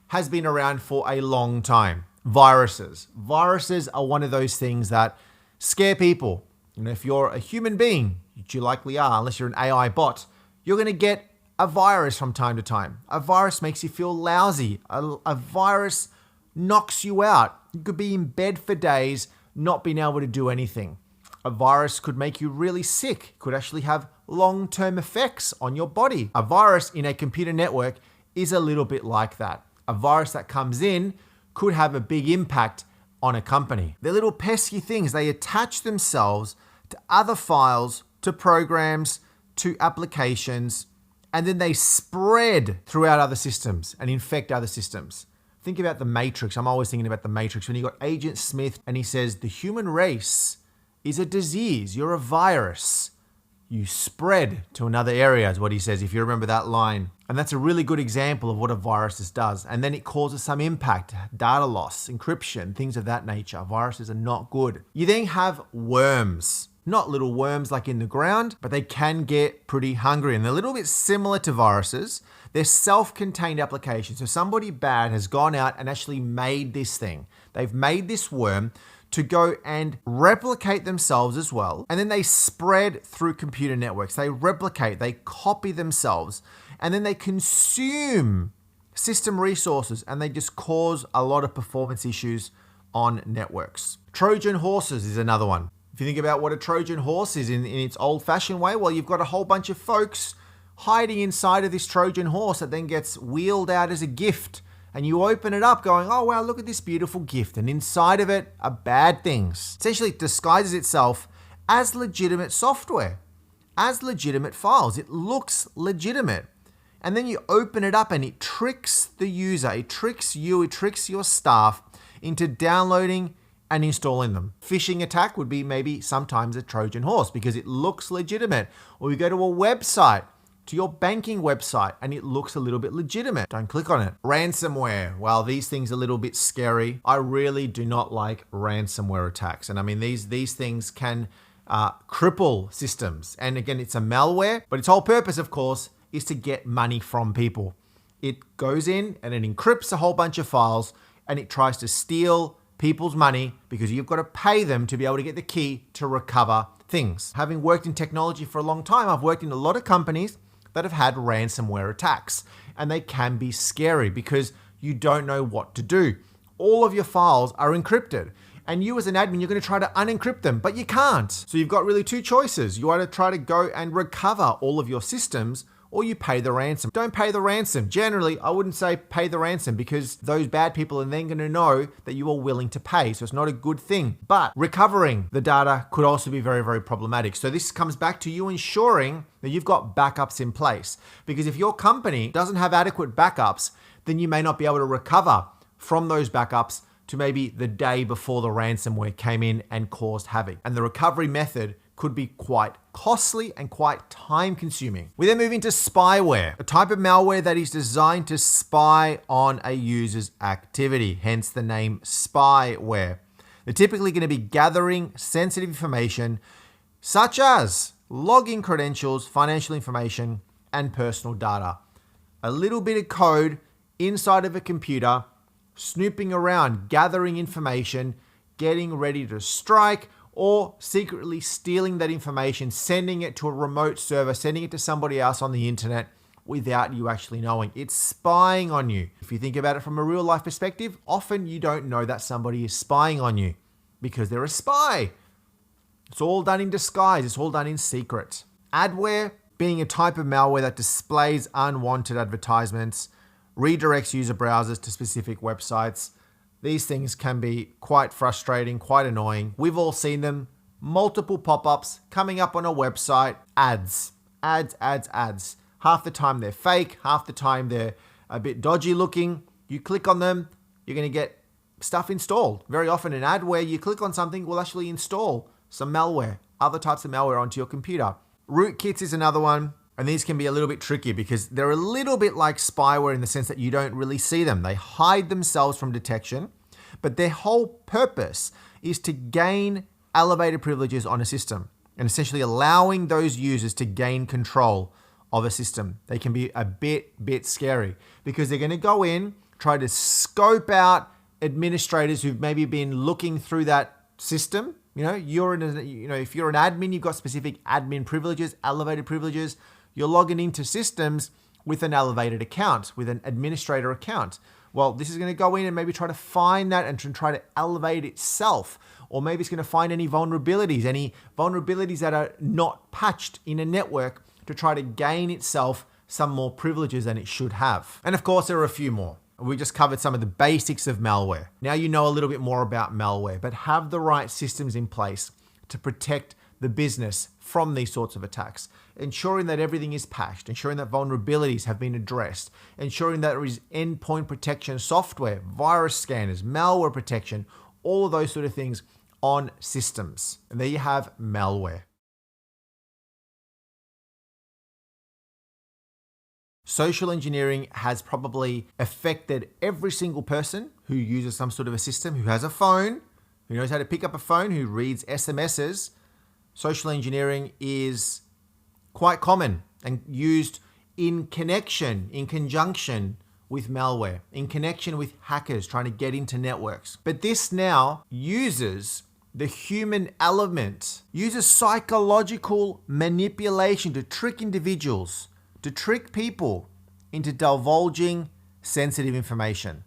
has been around for a long time. Viruses. Viruses are one of those things that scare people. If you're a human being, which you likely are, unless you're an AI bot, you're going to get a virus from time to time. A virus makes you feel lousy. A virus knocks you out. You could be in bed for days, not being able to do anything. A virus could make you really sick, could actually have long-term effects on your body. A virus in a computer network is a little bit like that. A virus that comes in could have a big impact on a company. They're little pesky things. They attach themselves to other files, to programs, to applications, and then they spread throughout other systems and infect other systems. Think about the Matrix. I'm always thinking about the Matrix. When you got Agent Smith and he says, the human race is a disease. You're a virus. You spread to another area is what he says, if you remember that line. And that's a really good example of what a virus does. And then it causes some impact, data loss, encryption, things of that nature. Viruses are not good. You then have worms. Not little worms like in the ground, but they can get pretty hungry. And they're a little bit similar to viruses. They're self-contained applications. So somebody bad has gone out and actually made this thing. They've made this worm to go and replicate themselves as well. And then they spread through computer networks. They replicate, they copy themselves, and then they consume system resources and they just cause a lot of performance issues on networks. Trojan horses is another one. If you think about what a Trojan horse is in its old-fashioned way, well, you've got a whole bunch of folks hiding inside of this Trojan horse that then gets wheeled out as a gift. And you open it up going, oh, wow, look at this beautiful gift. And inside of it are bad things. Essentially, it disguises itself as legitimate software, as legitimate files. It looks legitimate. And then you open it up and it tricks the user. It tricks you, it tricks your staff into downloading and installing them. Phishing attack would be maybe sometimes a Trojan horse because it looks legitimate. Or you go to a website, to your banking website, and it looks a little bit legitimate. Don't click on it. Ransomware. Well, these things are a little bit scary. I really do not like ransomware attacks. And I mean, these things can cripple systems. And again, it's a malware, but its whole purpose, of course, is to get money from people. It goes in and it encrypts a whole bunch of files and it tries to steal people's money because you've got to pay them to be able to get the key to recover things. Having worked in technology for a long time, I've worked in a lot of companies that have had ransomware attacks, and they can be scary because you don't know what to do. All of your files are encrypted, and you as an admin, you're going to try to unencrypt them, but you can't. So you've got really two choices. You either try to go and recover all of your systems, or you pay the ransom. Don't pay the ransom. Generally, I wouldn't say pay the ransom because those bad people are then going to know that you are willing to pay. So it's not a good thing. But recovering the data could also be very, very problematic. So this comes back to you ensuring that you've got backups in place. Because if your company doesn't have adequate backups, then you may not be able to recover from those backups to maybe the day before the ransomware came in and caused havoc. And the recovery method could be quite costly and quite time consuming. We then move into spyware, a type of malware that is designed to spy on a user's activity, hence the name spyware. They're typically going to be gathering sensitive information such as login credentials, financial information, and personal data. A little bit of code inside of a computer, snooping around, gathering information, getting ready to strike, or secretly stealing that information, sending it to a remote server, sending it to somebody else on the internet without you actually knowing. It's spying on you. If you think about it from a real life perspective, often you don't know that somebody is spying on you because they're a spy. It's all done in disguise. It's all done in secret. Adware being a type of malware that displays unwanted advertisements, redirects user browsers to specific websites. These things can be quite frustrating, quite annoying. We've all seen them. Multiple pop-ups coming up on a website. Ads. Half the time they're fake. Half the time they're a bit dodgy looking. You click on them, you're going to get stuff installed. Very often an ad where you click on something will actually install some malware, other types of malware onto your computer. Rootkits is another one. And these can be a little bit tricky because they're a little bit like spyware in the sense that you don't really see them. They hide themselves from detection, but their whole purpose is to gain elevated privileges on a system and essentially allowing those users to gain control of a system. They can be a bit scary because they're going to go in, try to scope out administrators who've maybe been looking through that system. If you're an admin, you've got specific admin privileges, elevated privileges. You're logging into systems with an elevated account, with an administrator account. Well, this is going to go in and maybe try to find that and try to elevate itself. Or maybe it's going to find any vulnerabilities that are not patched in a network to try to gain itself some more privileges than it should have. And of course, there are a few more. We just covered some of the basics of malware. Now you know a little bit more about malware, but have the right systems in place to protect the business from these sorts of attacks, ensuring that everything is patched, ensuring that vulnerabilities have been addressed, ensuring that there is endpoint protection software, virus scanners, malware protection, all of those sort of things on systems. And there you have malware. Social engineering has probably affected every single person who uses some sort of a system, who has a phone, who knows how to pick up a phone, who reads SMSs. Social engineering is quite common and used in conjunction with malware, in connection with hackers trying to get into networks. But this now uses the human element, uses psychological manipulation to trick individuals, to trick people into divulging sensitive information,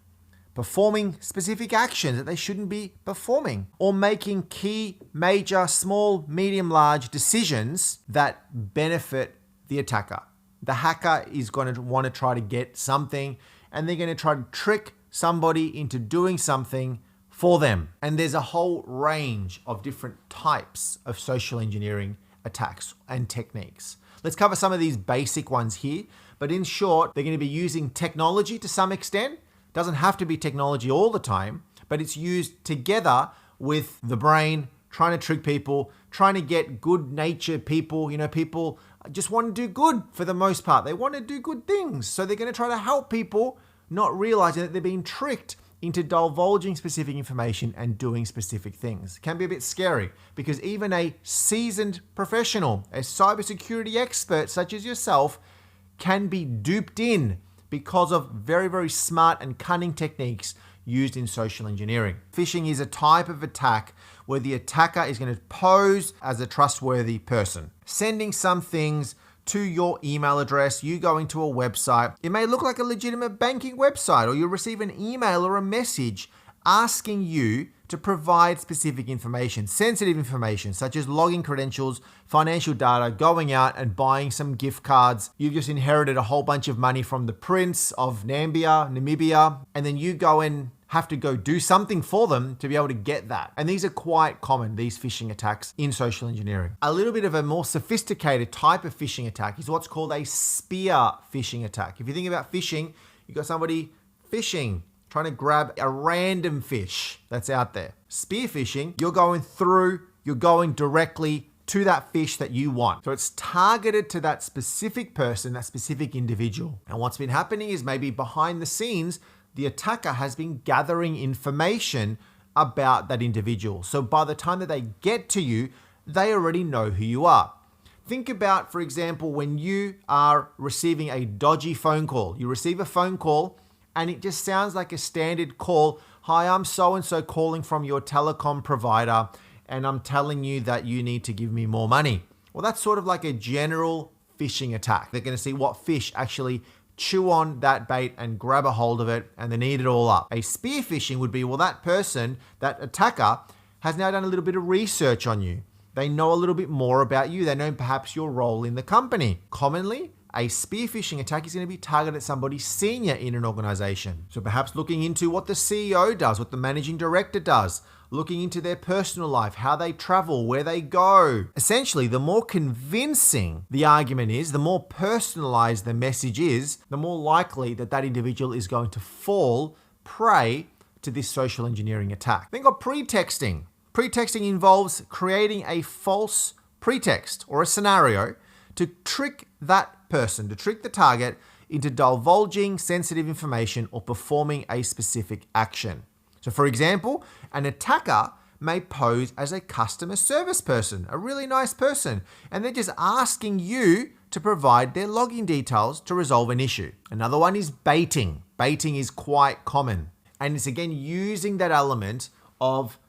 performing specific actions that they shouldn't be performing, or making key, major, small, medium, large decisions that benefit the attacker. The hacker is going to want to try to get something, and they're going to try to trick somebody into doing something for them. And there's a whole range of different types of social engineering attacks and techniques. Let's cover some of these basic ones here, but in short, they're going to be using technology to some extent. Doesn't have to be technology all the time, but it's used together with the brain, trying to trick people, trying to get good-natured people. People just want to do good for the most part. They want to do good things. So they're going to try to help people, not realizing that they're being tricked into divulging specific information and doing specific things. It can be a bit scary because even a seasoned professional, a cybersecurity expert such as yourself, can be duped in because of very, very smart and cunning techniques used in social engineering. Phishing is a type of attack where the attacker is going to pose as a trustworthy person, sending some things to your email address, you going to a website. It may look like a legitimate banking website, or you'll receive an email or a message asking you to provide specific information, sensitive information, such as login credentials, financial data, going out and buying some gift cards. You've just inherited a whole bunch of money from the Prince of Namibia, and then you go and have to go do something for them to be able to get that. And these are quite common, these phishing attacks in social engineering. A little bit of a more sophisticated type of phishing attack is what's called a spear phishing attack. If you think about phishing, you've got somebody fishing, trying to grab a random fish that's out there. Spear phishing, you're going directly to that fish that you want. So it's targeted to that specific person, that specific individual. And what's been happening is maybe behind the scenes, the attacker has been gathering information about that individual. So by the time that they get to you, they already know who you are. Think about, for example, when you are receiving a dodgy phone call. You receive a phone call and it just sounds like a standard call. Hi, I'm so-and-so calling from your telecom provider and I'm telling you that you need to give me more money. Well, that's sort of like a general phishing attack. They're going to see what fish actually chew on that bait and grab a hold of it and then eat it all up. A spear phishing would be, well, that person, that attacker, has now done a little bit of research on you. They know a little bit more about you. They know perhaps your role in the company. Commonly, a spear phishing attack is going to be targeted at somebody senior in an organization. So perhaps looking into what the CEO does, what the managing director does, looking into their personal life, how they travel, where they go. Essentially, the more convincing the argument is, the more personalized the message is, the more likely that that individual is going to fall prey to this social engineering attack. Think of pretexting. Pretexting involves creating a false pretext or a scenario to trick that person, to trick the target into divulging sensitive information or performing a specific action. So for example, an attacker may pose as a customer service person, a really nice person, and they're just asking you to provide their login details to resolve an issue. Another one is baiting. Baiting is quite common. And it's again using that element of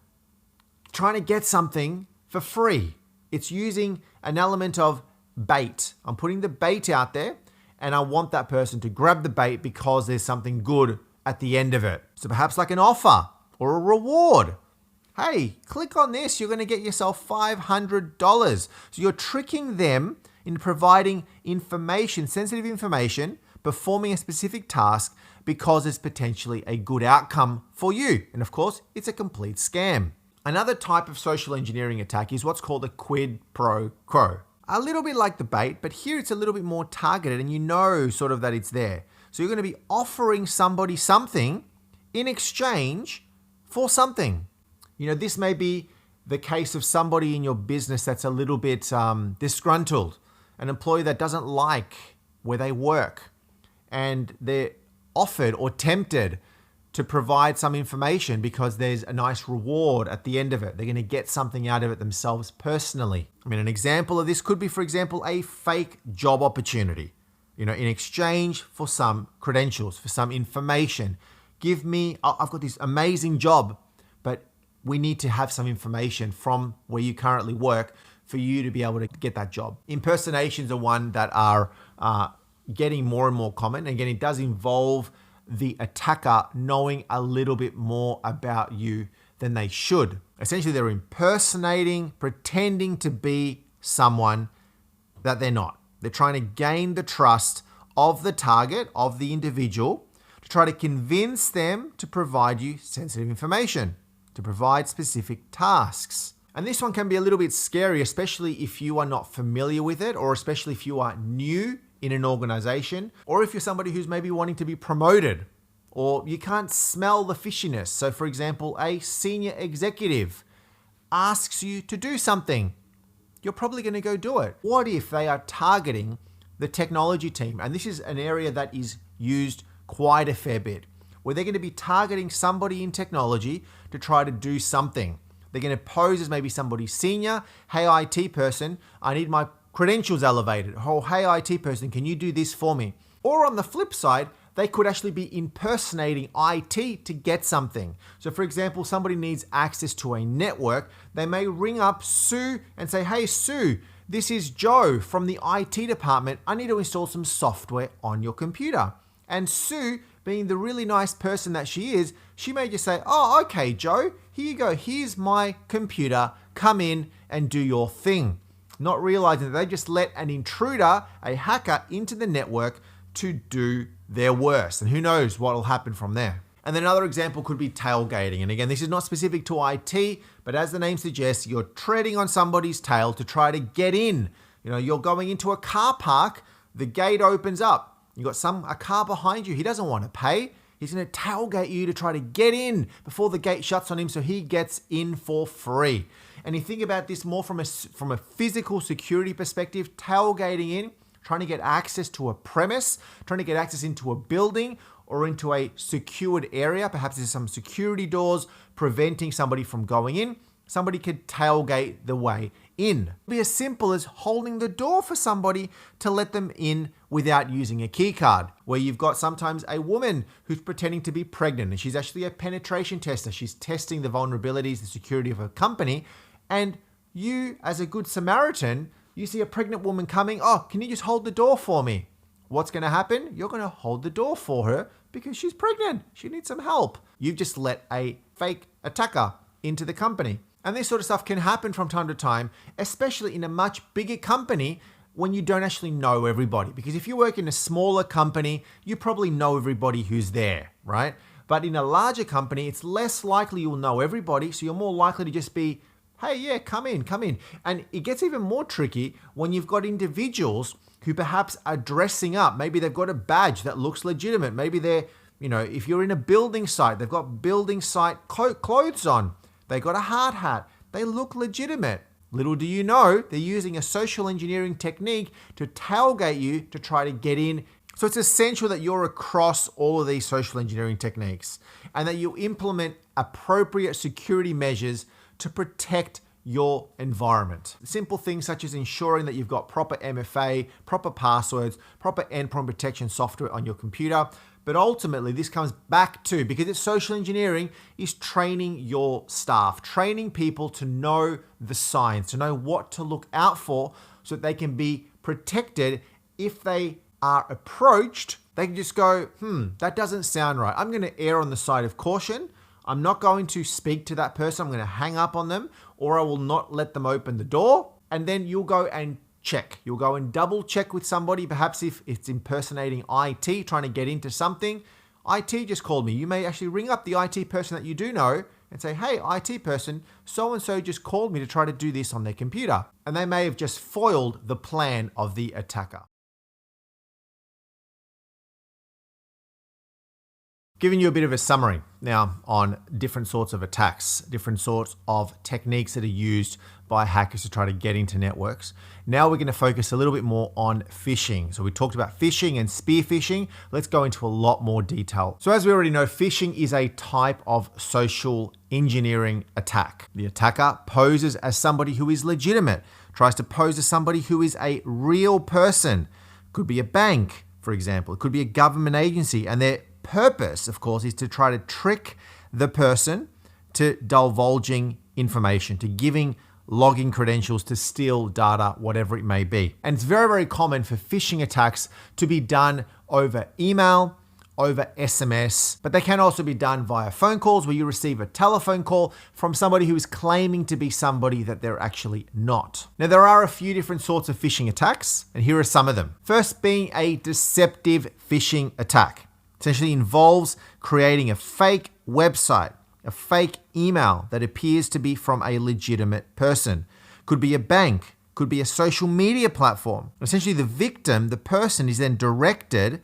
trying to get something for free. It's using an element of bait. I'm putting the bait out there and I want that person to grab the bait because there's something good at the end of it. So perhaps like an offer or a reward. Hey, click on this, you're going to get yourself $500. So you're tricking them into providing information, sensitive information, performing a specific task because it's potentially a good outcome for you. And of course, it's a complete scam. Another type of social engineering attack is what's called a quid pro quo. A little bit like the bait, but here it's a little bit more targeted and you know sort of that it's there. So you're going to be offering somebody something in exchange for something. You know, this may be the case of somebody in your business that's a little bit disgruntled, an employee that doesn't like where they work, and they're offered or tempted to provide some information because there's a nice reward at the end of it. They're going to get something out of it themselves personally. I mean, an example of this could be, for example, a fake job opportunity. You know, in exchange for some credentials, for some information. Give me, I've got this amazing job, but we need to have some information from where you currently work for you to be able to get that job. Impersonations are one that are getting more and more common. Again, it does involve the attacker knowing a little bit more about you than they should. Essentially, they're impersonating, pretending to be someone that they're not. They're trying to gain the trust of the target, of the individual, to try to convince them to provide you sensitive information, to provide specific tasks. And this one can be a little bit scary, especially if you are not familiar with it, or especially if you are new in an organization, or if you're somebody who's maybe wanting to be promoted, or you can't smell the fishiness. So for example, a senior executive asks you to do something. You're probably going to go do it. What if they are targeting the technology team? And this is an area that is used quite a fair bit, where they're going to be targeting somebody in technology to try to do something. They're going to pose as maybe somebody senior. Hey, IT person, I need my credentials elevated. Oh, hey, IT person, can you do this for me? Or on the flip side, they could actually be impersonating IT to get something. So for example, somebody needs access to a network. They may ring up Sue and say, hey, Sue, this is Joe from the IT department. I need to install some software on your computer. And Sue being the really nice person that she is, she may just say, oh, okay, Joe, here you go. Here's my computer. Come in and do your thing. Not realizing that they just let an intruder, a hacker, into the network to do their worst. And who knows what will happen from there. And then another example could be tailgating. And again, this is not specific to IT, but as the name suggests, you're treading on somebody's tail to try to get in. You're going into a car park, the gate opens up. You've got a car behind you. He doesn't want to pay. He's going to tailgate you to try to get in before the gate shuts on him so he gets in for free. And you think about this more from a physical security perspective, tailgating in, trying to get access to a premise, trying to get access into a building or into a secured area. Perhaps there's some security doors preventing somebody from going in. Somebody could tailgate the way in. It could be as simple as holding the door for somebody to let them in without using a key card, where you've got sometimes a woman who's pretending to be pregnant and she's actually a penetration tester. She's testing the vulnerabilities, the security of her company. And you, as a good Samaritan, you see a pregnant woman coming. Oh, can you just hold the door for me? What's going to happen? You're going to hold the door for her because she's pregnant. She needs some help. You've just let a fake attacker into the company. And this sort of stuff can happen from time to time, especially in a much bigger company when you don't actually know everybody. Because if you work in a smaller company, you probably know everybody who's there, right? But in a larger company, it's less likely you'll know everybody. So you're more likely to just be, hey, yeah, come in. And it gets even more tricky when you've got individuals who perhaps are dressing up. Maybe they've got a badge that looks legitimate. Maybe they're, if you're in a building site, they've got building site clothes on. They got a hard hat. They look legitimate. Little do you know, they're using a social engineering technique to tailgate you to try to get in. So it's essential that you're across all of these social engineering techniques and that you implement appropriate security measures to protect your environment. Simple things such as ensuring that you've got proper MFA, proper passwords, proper endpoint protection software on your computer. But ultimately, this comes back to, because it's social engineering, is training your staff, training people to know the signs, to know what to look out for so that they can be protected. If they are approached, they can just go, that doesn't sound right. I'm going to err on the side of caution. I'm not going to speak to that person. I'm going to hang up on them, or I will not let them open the door. And then you'll go and check. You'll go and double check with somebody, perhaps if it's impersonating IT, trying to get into something. IT just called me. You may actually ring up the IT person that you do know and say, hey, IT person, so-and-so just called me to try to do this on their computer. And they may have just foiled the plan of the attacker. Giving you a bit of a summary now on different sorts of attacks, different sorts of techniques that are used by hackers to try to get into networks. Now we're going to focus a little bit more on phishing. So we talked about phishing and spear phishing. Let's go into a lot more detail. So as we already know, phishing is a type of social engineering attack. The attacker poses as somebody who is legitimate, tries to pose as somebody who is a real person. Could be a bank, for example. It could be a government agency, and their purpose, of course, is to try to trick the person to divulging information, to giving login credentials, to steal data, whatever it may be. And it's very, very common for phishing attacks to be done over email, over SMS, but they can also be done via phone calls where you receive a telephone call from somebody who is claiming to be somebody that they're actually not. Now, there are a few different sorts of phishing attacks, and here are some of them. First being a deceptive phishing attack. Essentially involves creating a fake website, a fake email that appears to be from a legitimate person. Could be a bank, could be a social media platform. Essentially, the victim, the person, is then directed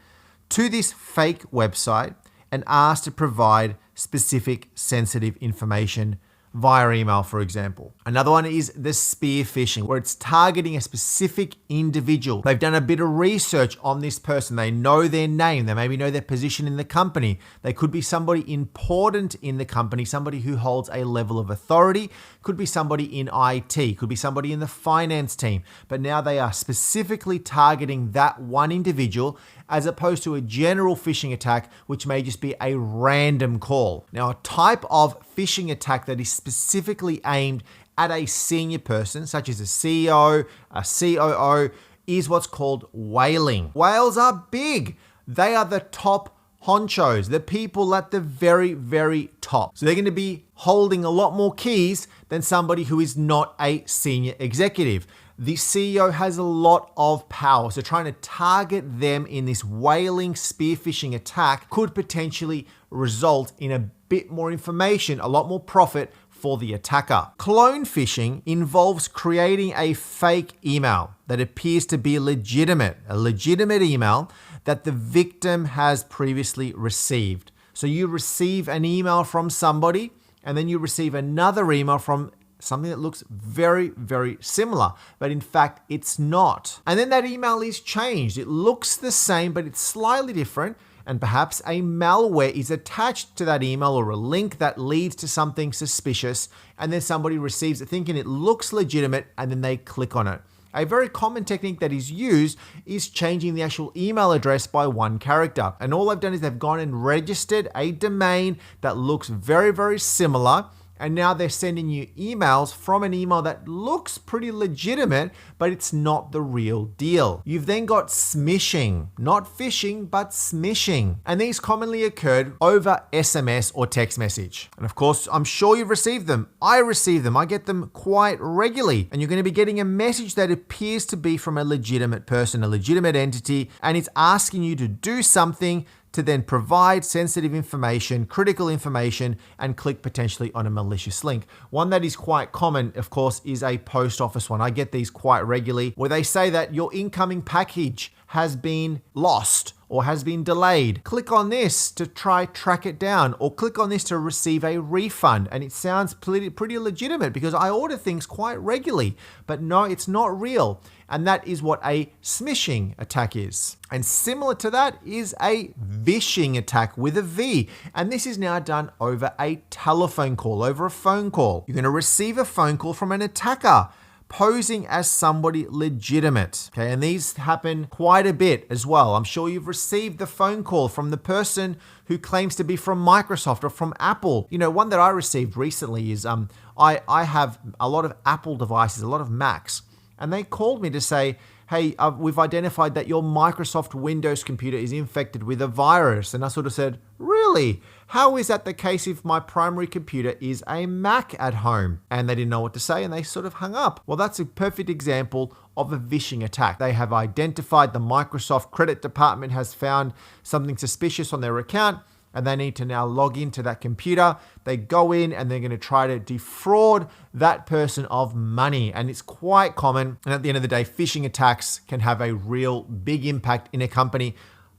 to this fake website and asked to provide specific sensitive information via email, for example. Another one is the spear phishing, where it's targeting a specific individual. They've done a bit of research on this person. They know their name. They maybe know their position in the company. They could be somebody important in the company, somebody who holds a level of authority. Could be somebody in IT, could be somebody in the finance team. But now they are specifically targeting that one individual as opposed to a general phishing attack, which may just be a random call. Now, a type of phishing attack that is specifically aimed at a senior person, such as a CEO, a COO, is what's called whaling. Whales are big. They are the top honchos, the people at the very, very top. So they're going to be holding a lot more keys than somebody who is not a senior executive. The CEO has a lot of power. So trying to target them in this whaling spearfishing attack could potentially result in a bit more information, a lot more profit for the attacker. Clone phishing involves creating a fake email that appears to be legitimate, a legitimate email that the victim has previously received. So you receive an email from somebody, and then you receive another email from something that looks very, very similar, but in fact, it's not. And then that email is changed. It looks the same, but it's slightly different. And perhaps a malware is attached to that email or a link that leads to something suspicious. And then somebody receives it thinking it looks legitimate, and then they click on it. A very common technique that is used is changing the actual email address by one character. And all they've done is they've gone and registered a domain that looks very, very similar. And now they're sending you emails from an email that looks pretty legitimate, but it's not the real deal. You've then got smishing, not phishing, but smishing. And these commonly occurred over SMS or text message. And of course, I'm sure you've received them. I receive them. I get them quite regularly. And you're going to be getting a message that appears to be from a legitimate person, a legitimate entity, and it's asking you to do something to then provide sensitive information, critical information, and click potentially on a malicious link. One that is quite common, of course, is a post office one. I get these quite regularly where they say that your incoming package has been lost or has been delayed. Click on this to try track it down, or click on this to receive a refund. And it sounds pretty legitimate because I order things quite regularly, but no, it's not real. And that is what a smishing attack is. And similar to that is a vishing attack with a V. And this is now done over a telephone call, over a phone call. You're going to receive a phone call from an attacker posing as somebody legitimate. Okay, and these happen quite a bit as well. I'm sure you've received the phone call from the person who claims to be from Microsoft or from Apple. You know, one that I received recently is I have a lot of Apple devices, a lot of Macs. And they called me to say, hey, we've identified that your Microsoft Windows computer is infected with a virus. And I sort of said, really? How is that the case if my primary computer is a Mac at home? And they didn't know what to say, and they sort of hung up. Well, that's a perfect example of a phishing attack. They have identified, the Microsoft credit department has found something suspicious on their account, and they need to now log into that computer. They go in and they're going to try to defraud that person of money. And it's quite common. And at the end of the day, phishing attacks can have a real big impact in a company.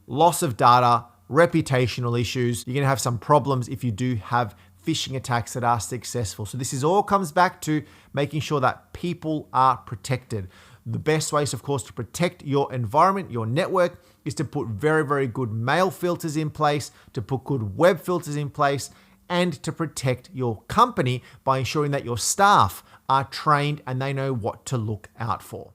Loss of data, reputational issues. You're going to have some problems if you do have phishing attacks that are successful. So this is all comes back to making sure that people are protected. The best ways, of course, to protect your environment, your network, is to put very, very good mail filters in place, to put good web filters in place, and to protect your company by ensuring that your staff are trained and they know what to look out for.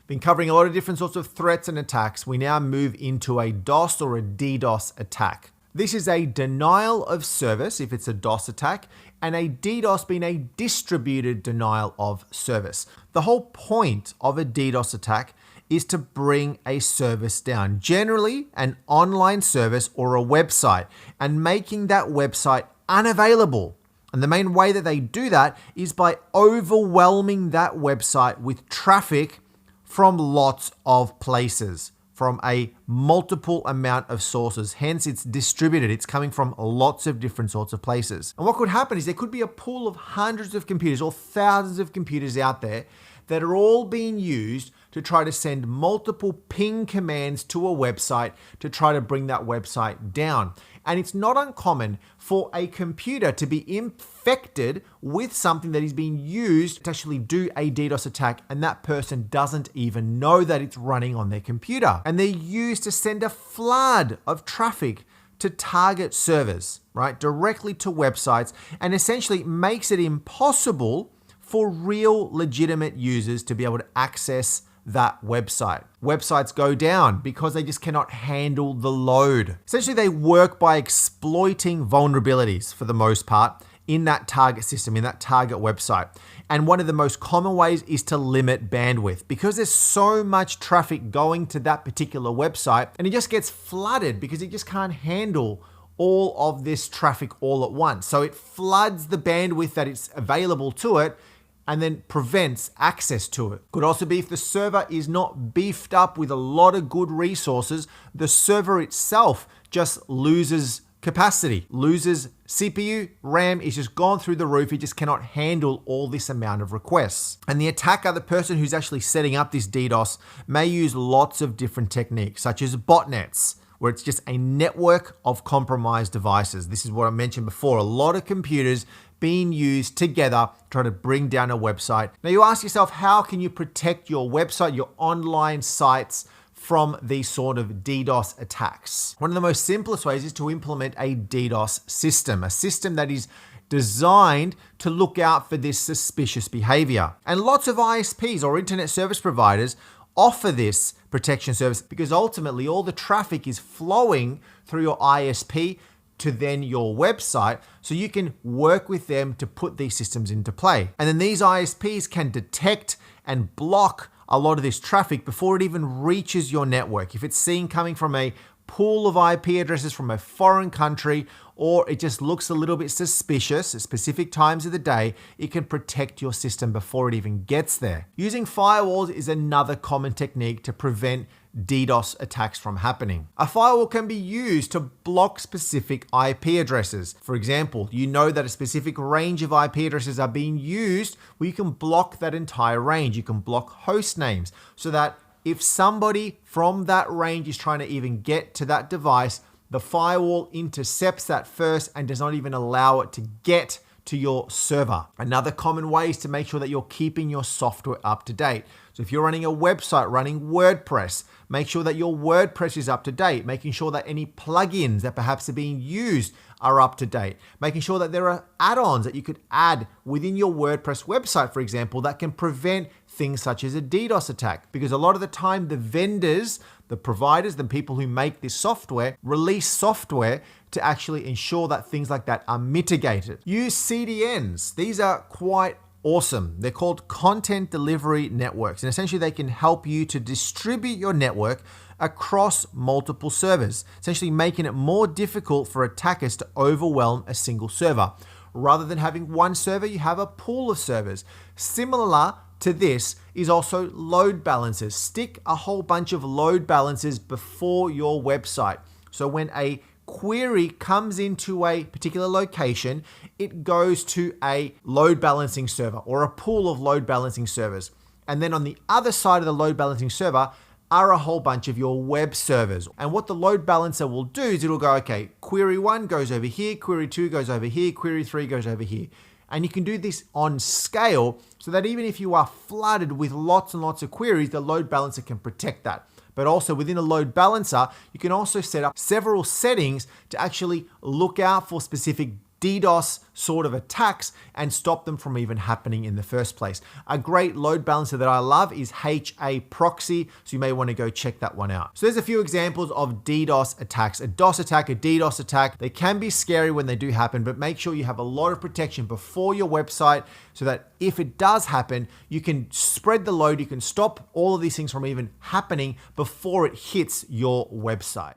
Been covering a lot of different sorts of threats and attacks. We now move into a DOS or a DDoS attack. This is a denial of service if it's a DOS attack, and a DDoS being a distributed denial of service. The whole point of a DDoS attack is to bring a service down, generally an online service or a website, and making that website unavailable. And the main way that they do that is by overwhelming that website with traffic from lots of places, from a multiple amount of sources. Hence, it's distributed. It's coming from lots of different sorts of places. And what could happen is there could be a pool of hundreds of computers or thousands of computers out there that are all being used to try to send multiple ping commands to a website to try to bring that website down. And it's not uncommon for a computer to be infected with something that is being used to actually do a DDoS attack, and that person doesn't even know that it's running on their computer. And they're used to send a flood of traffic to target servers, right, directly to websites, and essentially makes it impossible for real legitimate users to be able to access that website. Websites go down because they just cannot handle the load. Essentially, they work by exploiting vulnerabilities for the most part in that target system, in that target website. And one of the most common ways is to limit bandwidth because there's so much traffic going to that particular website and it just gets flooded because it just can't handle all of this traffic all at once. So it floods the bandwidth that is available to it and then prevents access to it. Could also be if the server is not beefed up with a lot of good resources, the server itself just loses capacity, loses CPU, RAM is just gone through the roof. It just cannot handle all this amount of requests. And the attacker, the person who's actually setting up this DDoS, may use lots of different techniques, such as botnets, where it's just a network of compromised devices. This is what I mentioned before, a lot of computers being used together to try to bring down a website. Now you ask yourself, how can you protect your website, your online sites from these sort of DDoS attacks? One of the most simplest ways is to implement a DDoS system, a system that is designed to look out for this suspicious behavior. And lots of ISPs or internet service providers offer this protection service because ultimately all the traffic is flowing through your ISP to then your website, so you can work with them to put these systems into play. And then these ISPs can detect and block a lot of this traffic before it even reaches your network. If it's seen coming from a pool of IP addresses from a foreign country, or it just looks a little bit suspicious at specific times of the day, it can protect your system before it even gets there. Using firewalls is another common technique to prevent DDoS attacks from happening. A firewall can be used to block specific IP addresses. For example, you know that a specific range of IP addresses are being used, well, you can block that entire range. You can block host names so that if somebody from that range is trying to even get to that device, the firewall intercepts that first and does not even allow it to get to your server. Another common way is to make sure that you're keeping your software up to date. So if you're running a website, running WordPress, make sure that your WordPress is up to date, making sure that any plugins that perhaps are being used are up to date, making sure that there are add-ons that you could add within your WordPress website, for example, that can prevent things such as a DDoS attack. Because a lot of the time, the vendors, the providers, the people who make this software release software to actually ensure that things like that are mitigated. Use CDNs. These are quite awesome. They're called content delivery networks, and essentially they can help you to distribute your network across multiple servers, essentially making it more difficult for attackers to overwhelm a single server. Rather than having one server, you have a pool of servers. Similar to this is also load balancers. Stick a whole bunch of load balancers before your website. So when a query comes into a particular location, it goes to a load balancing server or a pool of load balancing servers. And then on the other side of the load balancing server are a whole bunch of your web servers. And what the load balancer will do is it'll go, okay, query 1 goes over here, query 2 goes over here, query 3 goes over here. And you can do this on scale so that even if you are flooded with lots and lots of queries, the load balancer can protect that. But also within a load balancer, you can also set up several settings to actually look out for specific DDoS sort of attacks and stop them from even happening in the first place. A great load balancer that I love is HA Proxy, so you may want to go check that one out. So there's a few examples of DDoS attacks. A DOS attack, a DDoS attack. They can be scary when they do happen, but make sure you have a lot of protection before your website so that if it does happen, you can spread the load, you can stop all of these things from even happening before it hits your website.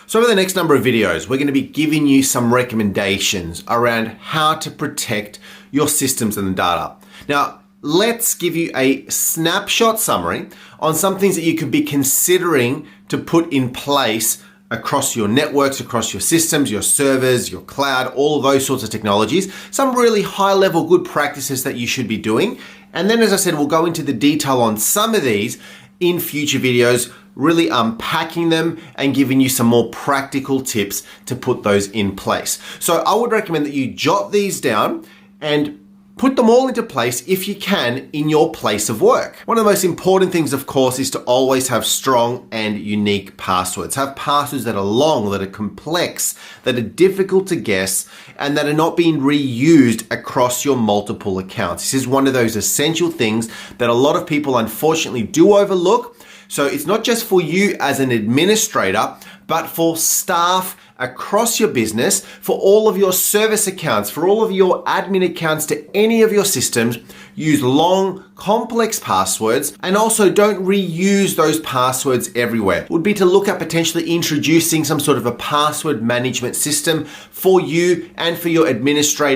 So over the next number of videos, we're going to be giving you some recommendations around how to protect your systems and the data. Now, let's give you a snapshot summary on some things that you could be considering to put in place across your networks, across your systems, your servers, your cloud, all of those sorts of technologies. Some really high-level good practices that you should be doing. And then, as I said, we'll go into the detail on some of these in future videos, really unpacking them and giving you some more practical tips to put those in place. So I would recommend that you jot these down and put them all into place if you can in your place of work. One of the most important things, of course, is to always have strong and unique passwords. Have passwords that are long, that are complex, that are difficult to guess, and that are not being reused across your multiple accounts. This is one of those essential things that a lot of people unfortunately do overlook. So it's not just for you as an administrator, but for staff across your business for all of your service accounts, for all of your admin accounts to any of your systems. Use long, complex passwords, and also don't reuse those passwords everywhere. It would be to look at potentially introducing some sort of a password management system for you and for your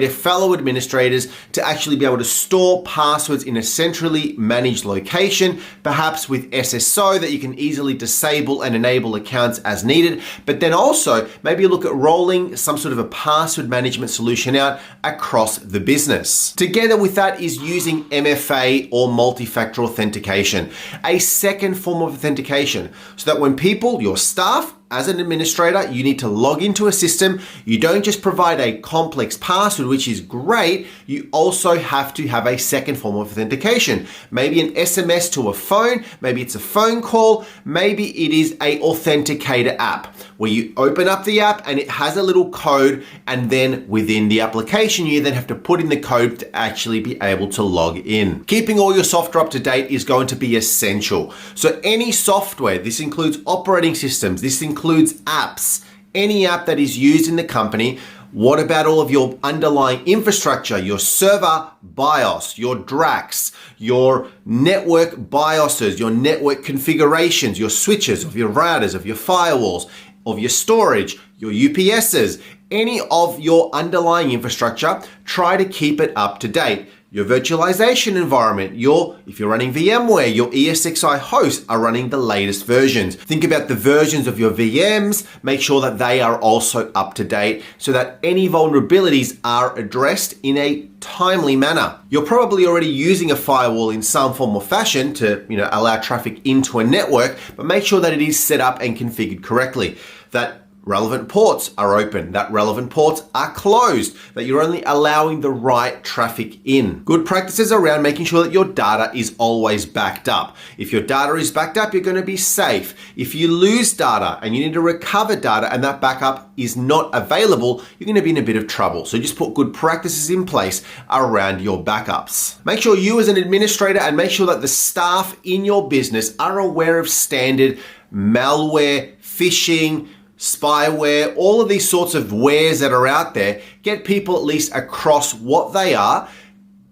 fellow administrators to actually be able to store passwords in a centrally managed location, perhaps with SSO that you can easily disable and enable accounts as needed. But then also maybe look at rolling some sort of a password management solution out across the business. Together with that is using MFA or multi-factor authentication, a second form of authentication, so that when people, your staff, as an administrator, you need to log into a system. You don't just provide a complex password, which is great. You also have to have a second form of authentication. Maybe an SMS to a phone, maybe it's a phone call, maybe it is a authenticator app where you open up the app and it has a little code, and then within the application, you then have to put in the code to actually be able to log in. Keeping all your software up to date is going to be essential. So any software, this includes operating systems, this includes apps, any app that is used in the company. What about all of your underlying infrastructure, your server BIOS, your DRAX, your network BIOSes, your network configurations, your switches, of your routers, of your firewalls, of your storage, your UPSs, any of your underlying infrastructure, try to keep it up to date. Your virtualization environment, if you're running VMware, your ESXi hosts are running the latest versions. Think about the versions of your VMs, make sure that they are also up to date so that any vulnerabilities are addressed in a timely manner. You're probably already using a firewall in some form or fashion to, allow traffic into a network, but make sure that it is set up and configured correctly. That relevant ports are open, that relevant ports are closed, that you're only allowing the right traffic in. Good practices around making sure that your data is always backed up. If your data is backed up, you're going to be safe. If you lose data and you need to recover data and that backup is not available, you're going to be in a bit of trouble. So just put good practices in place around your backups. Make sure you as an administrator and make sure that the staff in your business are aware of standard malware, phishing, spyware, all of these sorts of wares that are out there. Get people at least across what they are,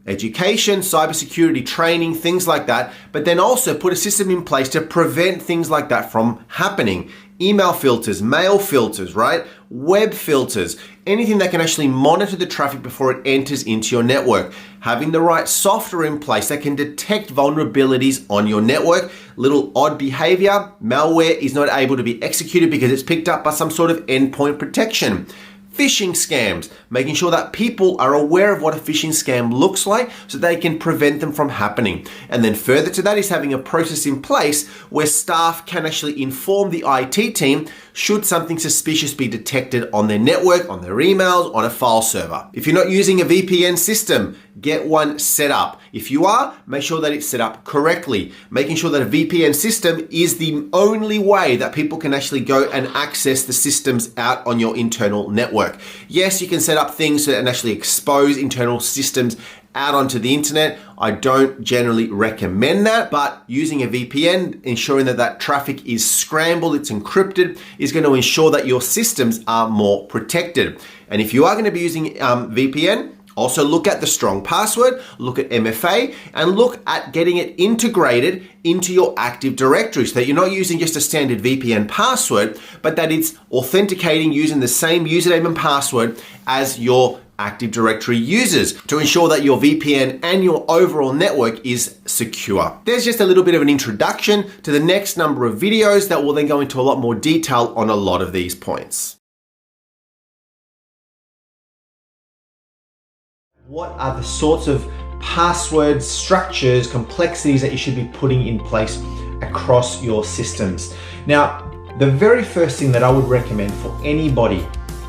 education, cybersecurity training, things like that, but then also put a system in place to prevent things like that from happening. Email filters, mail filters, right? Web filters, anything that can actually monitor the traffic before it enters into your network. Having the right software in place that can detect vulnerabilities on your network. Little odd behavior, malware is not able to be executed because it's picked up by some sort of endpoint protection. Phishing scams, making sure that people are aware of what a phishing scam looks like so they can prevent them from happening. And then further to that is having a process in place where staff can actually inform the IT team should something suspicious be detected on their network, on their emails, on a file server. If you're not using a VPN system, get one set up. If you are, make sure that it's set up correctly. Making sure that a VPN system is the only way that people can actually go and access the systems out on your internal network. Yes, you can set up things and actually expose internal systems out onto the internet. I don't generally recommend that, but using a VPN, ensuring that that traffic is scrambled, it's encrypted, is going to ensure that your systems are more protected. And if you are going to be using VPN, also look at the strong password, look at MFA, and look at getting it integrated into your Active Directory so that you're not using just a standard VPN password, but that it's authenticating using the same username and password as your Active Directory users to ensure that your VPN and your overall network is secure. There's just a little bit of an introduction to the next number of videos that will then go into a lot more detail on a lot of these points. What are the sorts of passwords, structures, complexities that you should be putting in place across your systems? Now, the very first thing that I would recommend for anybody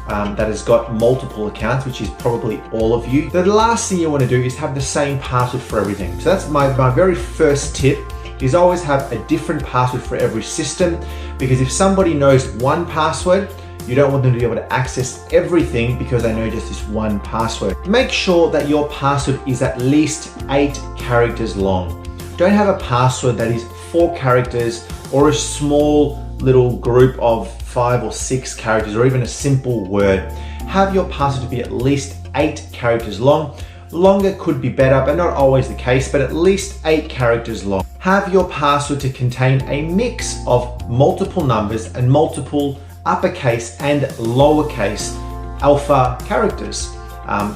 that has got multiple accounts, which is probably all of you, the last thing you want to do is have the same password for everything. So that's my very first tip, is always have a different password for every system, because if somebody knows one password, you don't want them to be able to access everything because they know just this one password. Make sure that your password is at least 8 characters long. Don't have a password that is 4 characters or a small little group of 5 or 6 characters, or even a simple word. Have your password to be at least 8 characters long. Longer could be better, but not always the case, but at least 8 characters long. Have your password to contain a mix of multiple numbers and multiple uppercase and lowercase alpha characters.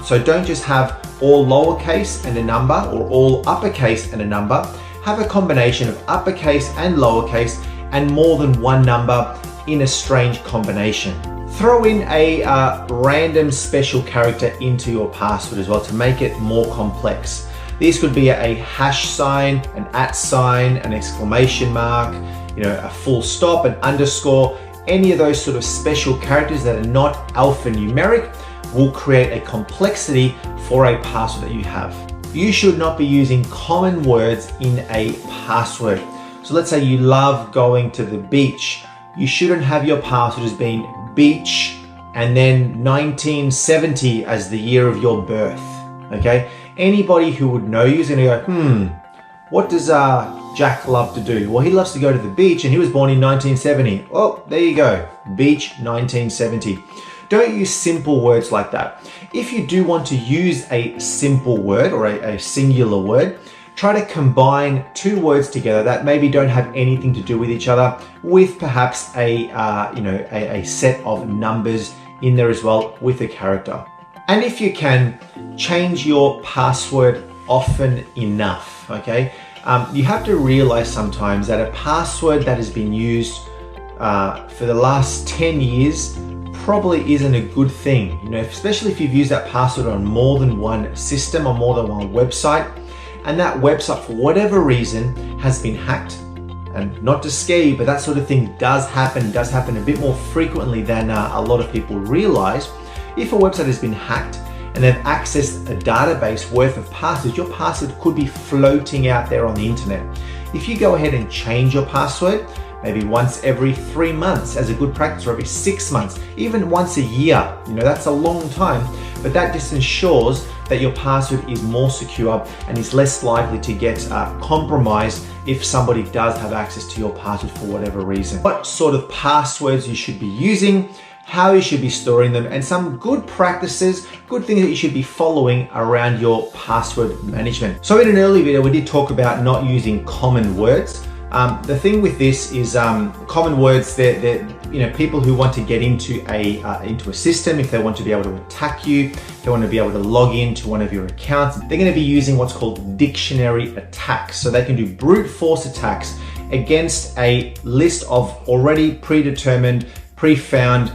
So don't just have all lowercase and a number, or all uppercase and a number. Have a combination of uppercase and lowercase and more than one number in a strange combination. Throw in a random special character into your password as well to make it more complex. These could be a hash sign, an @ sign, an exclamation mark, a full stop, an underscore. Any of those sort of special characters that are not alphanumeric will create a complexity for a password that you have. You should not be using common words in a password. So let's say you love going to the beach. You shouldn't have your password as being beach and then 1970 as the year of your birth, okay? Anybody who would know you is gonna go, what does Jack love to do? Well, he loves to go to the beach and he was born in 1970. Oh, there you go, beach 1970. Don't use simple words like that. If you do want to use a simple word or a singular word, try to combine 2 words together that maybe don't have anything to do with each other, with perhaps a set of numbers in there as well with a character. And if you can, change your password often enough, okay? You have to realize sometimes that a password that has been used for the last 10 years probably isn't a good thing, especially if you've used that password on more than one system or more than one website, and that website for whatever reason has been hacked. And not to scare you, but that sort of thing does happen a bit more frequently than a lot of people realize. If a website has been hacked and they've accessed a database worth of passwords, your password could be floating out there on the internet. If you go ahead and change your password, maybe once every 3 months as a good practice, or every 6 months, even once a year, that's a long time, but that just ensures that your password is more secure and is less likely to get compromised if somebody does have access to your password for whatever reason. What sort of passwords you should be using, how you should be storing them, and some good practices, good things that you should be following around your password management. So in an earlier video, we did talk about not using common words. The thing with this is common words, they're people who want to get into a system, if they want to be able to attack you, if they want to be able to log into one of your accounts, they're going to be using what's called dictionary attacks. So they can do brute force attacks against a list of already predetermined, pre-found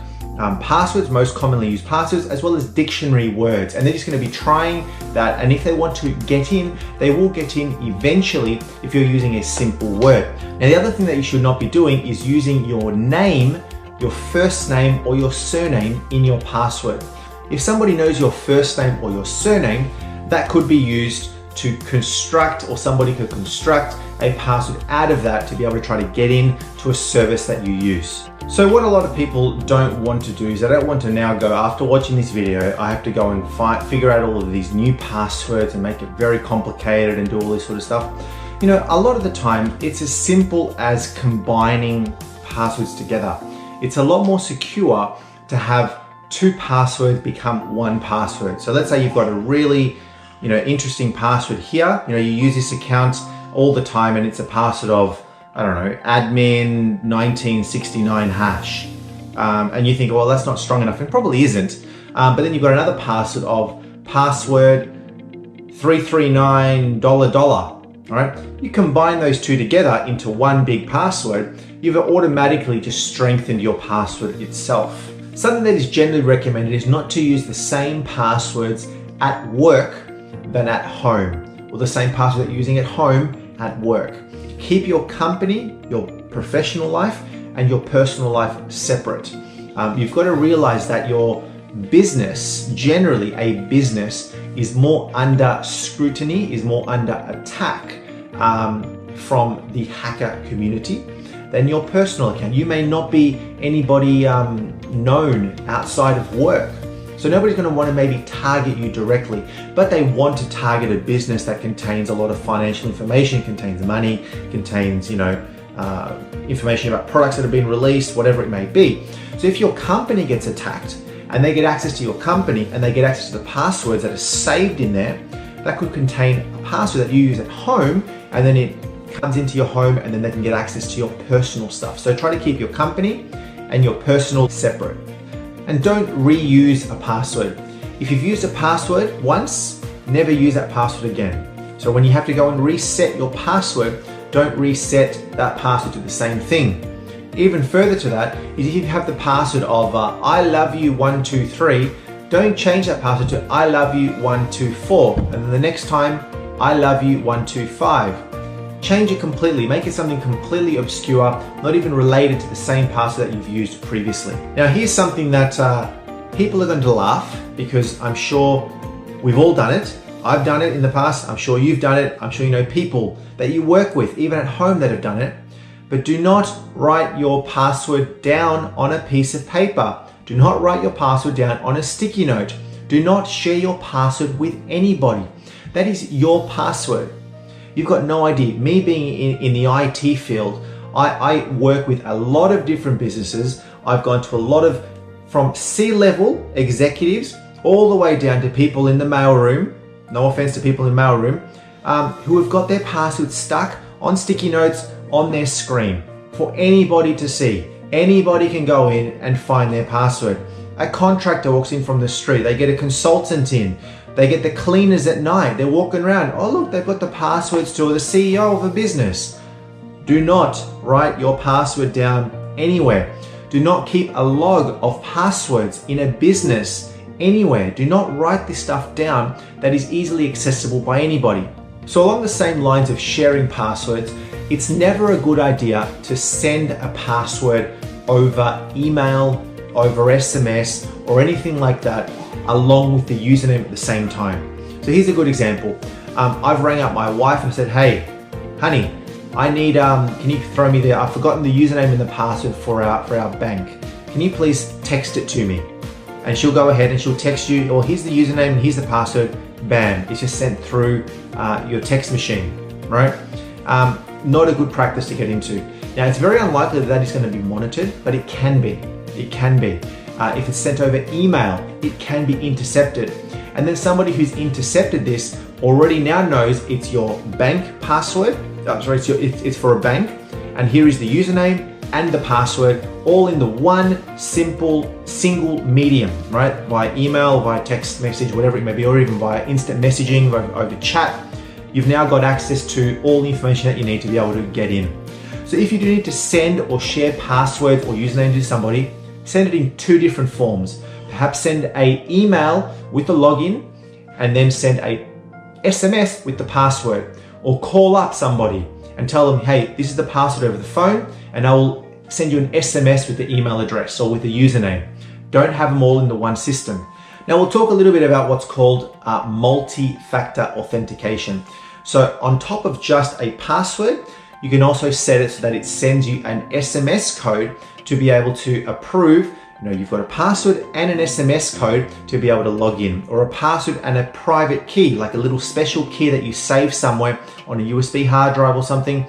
passwords, most commonly used passwords, as well as dictionary words. And they're just going to be trying that. And if they want to get in, they will get in eventually if you're using a simple word. Now, the other thing that you should not be doing is using your name, your first name, or your surname in your password. If somebody knows your first name or your surname, that could be used to construct, or somebody could construct a password out of that to be able to try to get in to a service that you use. So what a lot of people don't want to do is they don't want to now go, after watching this video, I have to go and figure out all of these new passwords and make it very complicated and do all this sort of stuff. A lot of the time it's as simple as combining passwords together. It's a lot more secure to have 2 passwords become 1 password. So let's say you've got a really interesting password here. You use this account all the time and it's a password of, I don't know, admin 1969 hash. And you think, well, that's not strong enough. It probably isn't. But then you've got another password of password 339 $. All right. You combine those 2 together into 1 big password, you've automatically just strengthened your password itself. Something that is generally recommended is not to use the same passwords at work than at home, or the same password that you're using at home at work. Keep your company, your professional life, and your personal life separate. You've got to realize that your business, generally a business, is more under scrutiny, is more under attack from the hacker community than your personal account. You may not be anybody known outside of work. So nobody's going to want to maybe target you directly, but they want to target a business that contains a lot of financial information, contains money, contains, information about products that have been released, whatever it may be. So if your company gets attacked and they get access to your company and they get access to the passwords that are saved in there, that could contain a password that you use at home, and then it comes into your home, and then they can get access to your personal stuff. So try to keep your company and your personal separate. And don't reuse a password. If you've used a password once, never use that password again. So when you have to go and reset your password, don't reset that password to the same thing. Even further to that is if you have the password of I love you 123, don't change that password to I love you 124, and then the next time I love you 125. Change it completely, make it something completely obscure, not even related to the same password that you've used previously. Now here's something that people are going to laugh, because I'm sure we've all done it. I've done it in the past, I'm sure you've done it, I'm sure you know people that you work with, even at home, that have done it. But do not write your password down on a piece of paper. Do not write your password down on a sticky note. Do not share your password with anybody. That is your password. You've got no idea. Me being in the IT field, I work with a lot of different businesses. I've gone to a lot of, from C-level executives all the way down to people in the mailroom, no offense to people in the mailroom, who have got their passwords stuck on sticky notes on their screen for anybody to see. Anybody can go in and find their password. A contractor walks in from the street, they get a consultant in, they get the cleaners at night, they're walking around, oh look, they've got the passwords to the CEO of a business. Do not write your password down anywhere. Do not keep a log of passwords in a business anywhere. Do not write this stuff down that is easily accessible by anybody. So along the same lines of sharing passwords, it's never a good idea to send a password over email, over SMS, or anything like that, along with the username at the same time. So here's a good example. I've rang up my wife and said, hey, honey, I need, can you throw me there? I've forgotten the username and the password for our bank. Can you please text it to me? And she'll go ahead and she'll text you, or here's the username and here's the password, bam, it's just sent through your text machine, right? Not a good practice to get into. Now, it's very unlikely that is going to be monitored, but it can be. It can be. If it's sent over email, it can be intercepted. And then somebody who's intercepted this already now knows it's your bank password. It's for a bank. And here is the username and the password, all in the one simple, single medium, right? Via email, via text message, whatever it may be, or even via instant messaging, over chat. You've now got access to all the information that you need to be able to get in. So if you do need to send or share passwords or usernames to somebody, send it in two different forms. Perhaps send an email with the login and then send a SMS with the password, or call up somebody and tell them, hey, this is the password over the phone, and I will send you an SMS with the email address or with the username. Don't have them all in the one system. Now we'll talk a little bit about what's called multi-factor authentication. So on top of just a password, you can also set it so that it sends you an SMS code to be able to approve. You know, you've got a password and an SMS code to be able to log in, or a password and a private key, like a little special key that you save somewhere on a USB hard drive or something.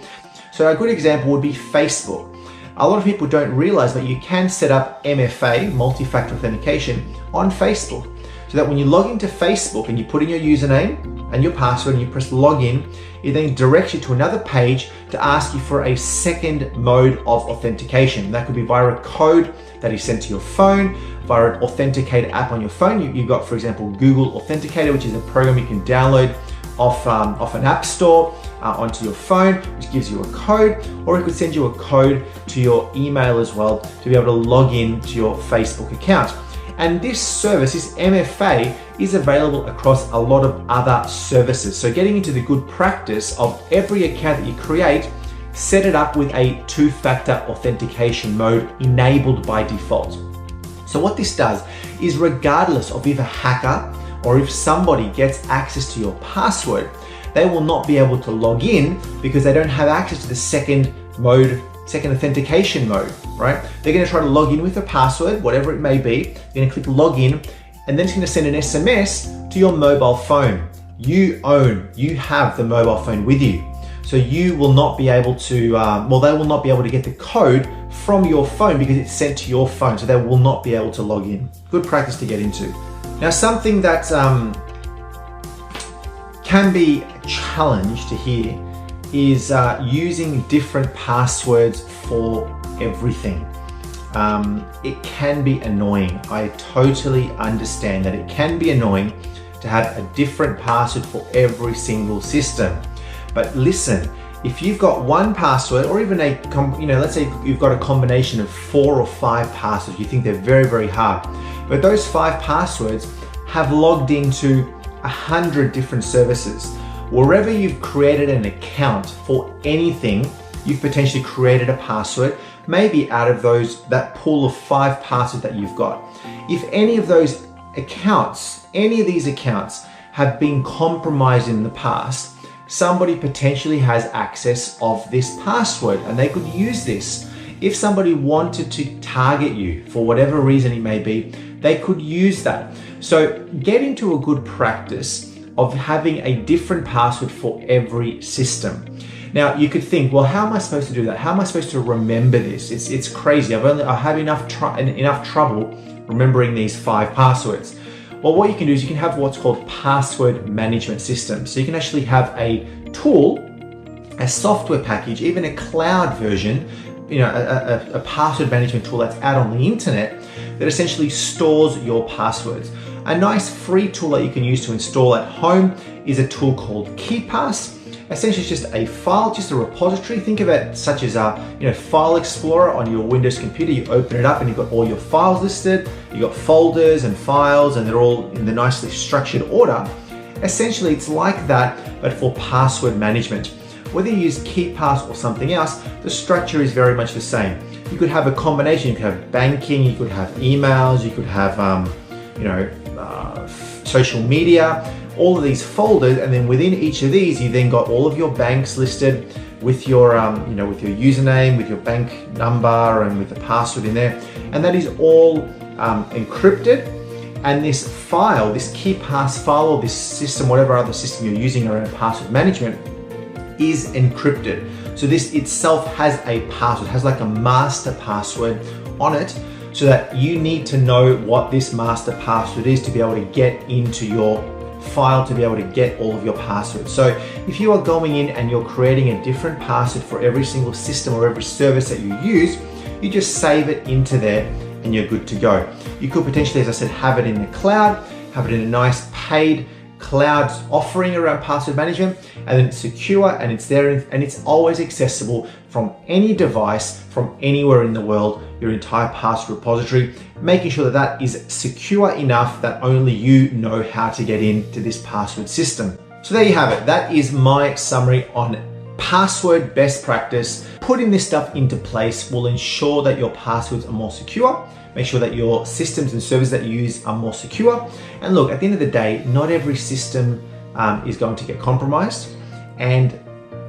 So a good example would be Facebook. A lot of people don't realize that you can set up MFA, multi-factor authentication, on Facebook. So that when you log into Facebook and you put in your username and your password and you press login, it then directs you to another page to ask you for a second mode of authentication. That could be via a code that is sent to your phone, via an authenticator app on your phone. You've got, for example, Google Authenticator, which is a program you can download off an app store onto your phone, which gives you a code, or it could send you a code to your email as well to be able to log in to your Facebook account. And this service, this MFA, is available across a lot of other services. So getting into the good practice of every account that you create, set it up with a two-factor authentication mode enabled by default. So what this does is, regardless of if a hacker or if somebody gets access to your password, they will not be able to log in because they don't have access to the second authentication mode, right? They're going to try to log in with a password, whatever it may be. They're going to click login, and then it's going to send an SMS to your mobile phone. You have the mobile phone with you. So you will not be able to, they will not be able to get the code from your phone because it's sent to your phone. So they will not be able to log in. Good practice to get into. Now, something that can be a challenge to hear is using different passwords for everything. It can be annoying. I totally understand that it can be annoying to have a different password for every single system. But listen, if you've got one password or even let's say you've got a combination of 4 or 5 passwords, you think they're very, very hard, but those 5 passwords have logged into 100 different services. Wherever you've created an account for anything, you've potentially created a password, maybe out of that pool of 5 passwords that you've got. If any of those accounts, any of these accounts have been compromised in the past, somebody potentially has access of this password and they could use this. If somebody wanted to target you for whatever reason it may be, they could use that. So get into a good practice of having a different password for every system. Now you could think, well, how am I supposed to do that? How am I supposed to remember this? It's crazy. I have enough trouble remembering these 5 passwords. Well, what you can do is you can have what's called password management system. So you can actually have a tool, a software package, even a cloud version, a password management tool that's out on the internet that essentially stores your passwords. A nice free tool that you can use to install at home is a tool called KeePass. Essentially, it's just a file, just a repository. Think of it such as a File Explorer on your Windows computer. You open it up and you've got all your files listed. You've got folders and files, and they're all in the nicely structured order. Essentially, it's like that, but for password management. Whether you use KeePass or something else, the structure is very much the same. You could have a combination. You could have banking, you could have emails, you could have social media, all of these folders, and then within each of these, you then got all of your banks listed with your, with your username, with your bank number, and with the password in there, and that is all encrypted. And this file, this KeePass file, or this system, whatever other system you're using around password management, is encrypted. So this itself has a password, has like a master password on it, so that you need to know what this master password is to be able to get into your file, to be able to get all of your passwords. So if you are going in and you're creating a different password for every single system or every service that you use, you just save it into there and you're good to go. You could potentially, as I said, have it in the cloud, have it in a nice paid cloud offering around password management, and then it's secure and it's there and it's always accessible from any device, from anywhere in the world, your entire password repository, making sure that that is secure enough that only you know how to get into this password system. So there you have it. That is my summary on password best practice. Putting this stuff into place will ensure that your passwords are more secure. Make sure that your systems and services that you use are more secure. And look, at the end of the day, not every system is going to get compromised. And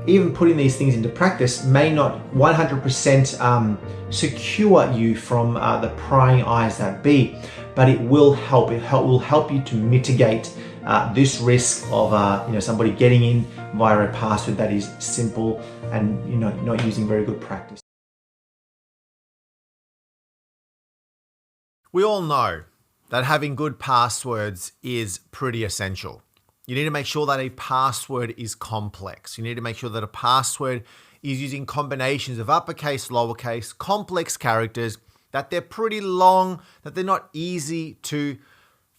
even putting these things into practice may not 100% secure you from the prying eyes that be, but it will help. It will help you to mitigate this risk of somebody getting in via a password that is simple and not using very good practice. We all know that having good passwords is pretty essential. You need to make sure that a password is complex. You need to make sure that a password is using combinations of uppercase, lowercase, complex characters, that they're pretty long, that they're not easy to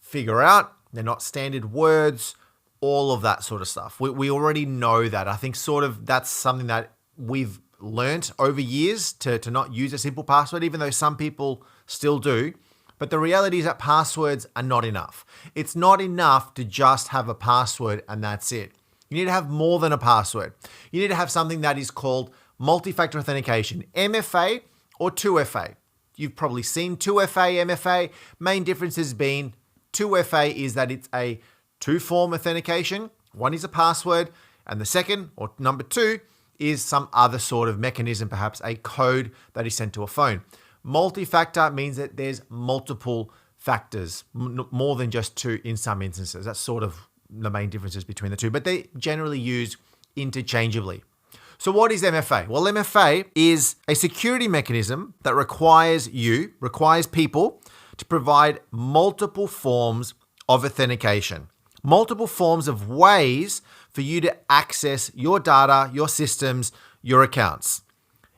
figure out, they're not standard words, all of that sort of stuff. We already know that. I think that's something that we've learnt over years to not use a simple password, even though some people still do. But the reality is that passwords are not enough. It's not enough to just have a password and that's it. You need to have more than a password. You need to have something that is called multi-factor authentication, MFA or 2FA. You've probably seen 2FA, MFA. Main differences being 2FA is that it's a 2-form authentication. One is a password, and the second, or number 2, is some other sort of mechanism, perhaps a code that is sent to a phone. Multi-factor means that there's multiple factors, more than just 2 in some instances. That's sort of the main differences between the two, but they generally use interchangeably. So what is MFA? Well, MFA is a security mechanism that requires people to provide multiple forms of authentication, multiple forms of ways for you to access your data, your systems, your accounts.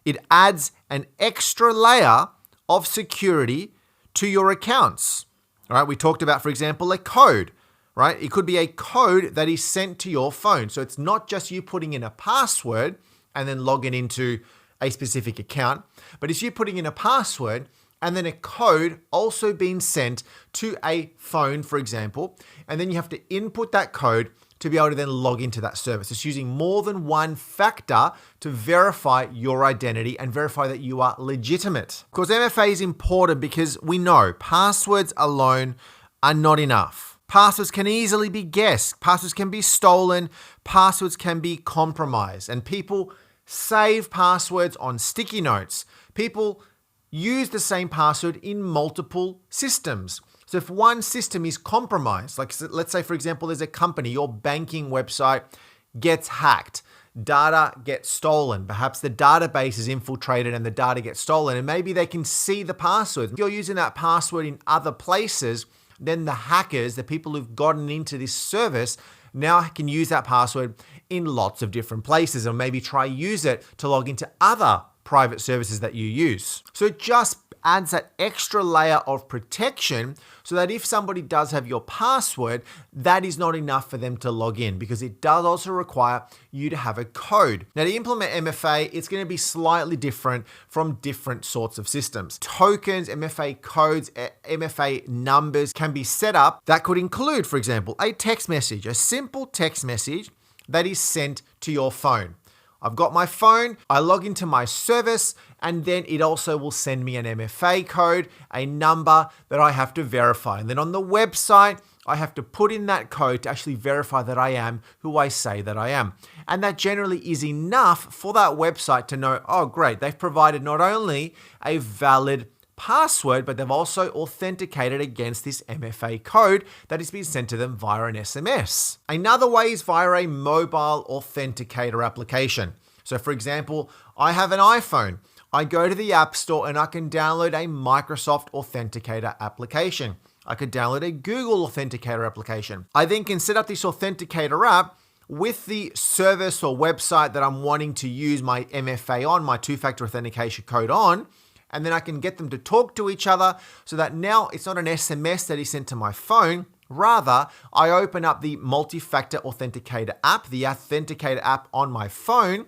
It adds an extra layer of security to your accounts. All right, we talked about, for example, a code, right? It could be a code that is sent to your phone. So it's not just you putting in a password and then logging into a specific account, but it's you putting in a password and then a code also being sent to a phone, for example, and then you have to input that code to be able to then log into that service. It's using more than one factor to verify your identity and verify that you are legitimate. Of course, MFA is important because we know passwords alone are not enough. Passwords can easily be guessed. Passwords can be stolen. Passwords can be compromised. And people save passwords on sticky notes. People use the same password in multiple systems. So if one system is compromised, like let's say, for example, there's a company, your banking website gets hacked, data gets stolen, perhaps the database is infiltrated and the data gets stolen, and maybe they can see the password. If you're using that password in other places, then the hackers, the people who've gotten into this service, now can use that password in lots of different places, or maybe try use it to log into other private services that you use. So it just adds that extra layer of protection so that if somebody does have your password, that is not enough for them to log in, because it does also require you to have a code. Now, to implement MFA, it's going to be slightly different from different sorts of systems. Tokens, MFA codes, MFA numbers can be set up. That could include, for example, a text message, a simple text message that is sent to your phone. I've got my phone, I log into my service, and then it also will send me an MFA code, a number that I have to verify. And then on the website, I have to put in that code to actually verify that I am who I say that I am. And that generally is enough for that website to know, oh, great, they've provided not only a valid password, but they've also authenticated against this MFA code that is being sent to them via an SMS. Another way is via a mobile authenticator application. So for example, I have an iPhone. I go to the App Store and I can download a Microsoft Authenticator application. I could download a Google Authenticator application. I then can set up this Authenticator app with the service or website that I'm wanting to use my MFA on, my two-factor authentication code on, and then I can get them to talk to each other so that now it's not an SMS that is sent to my phone. Rather, I open up the multi-factor authenticator app, the authenticator app on my phone,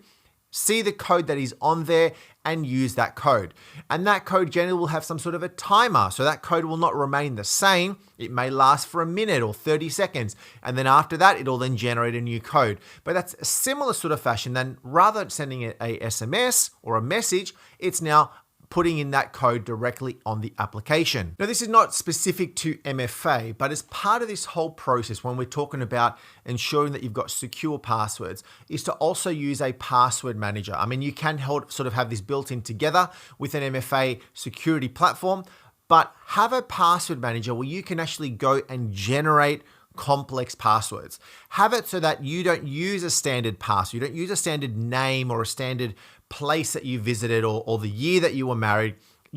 see the code that is on there and use that code. And that code generally will have some sort of a timer. So that code will not remain the same. It may last for a minute or 30 seconds. And then after that, it'll then generate a new code. But that's a similar sort of fashion. Then rather than sending a SMS or a message, it's now putting in that code directly on the application. Now, this is not specific to MFA, but as part of this whole process, when we're talking about ensuring that you've got secure passwords, is to also use a password manager. I mean, you can sort of have this built in together with an MFA security platform, but have a password manager where you can actually go and generate complex passwords. Have it so that you don't use a standard password, you don't use a standard name or a standard place that you visited or the year that you were married.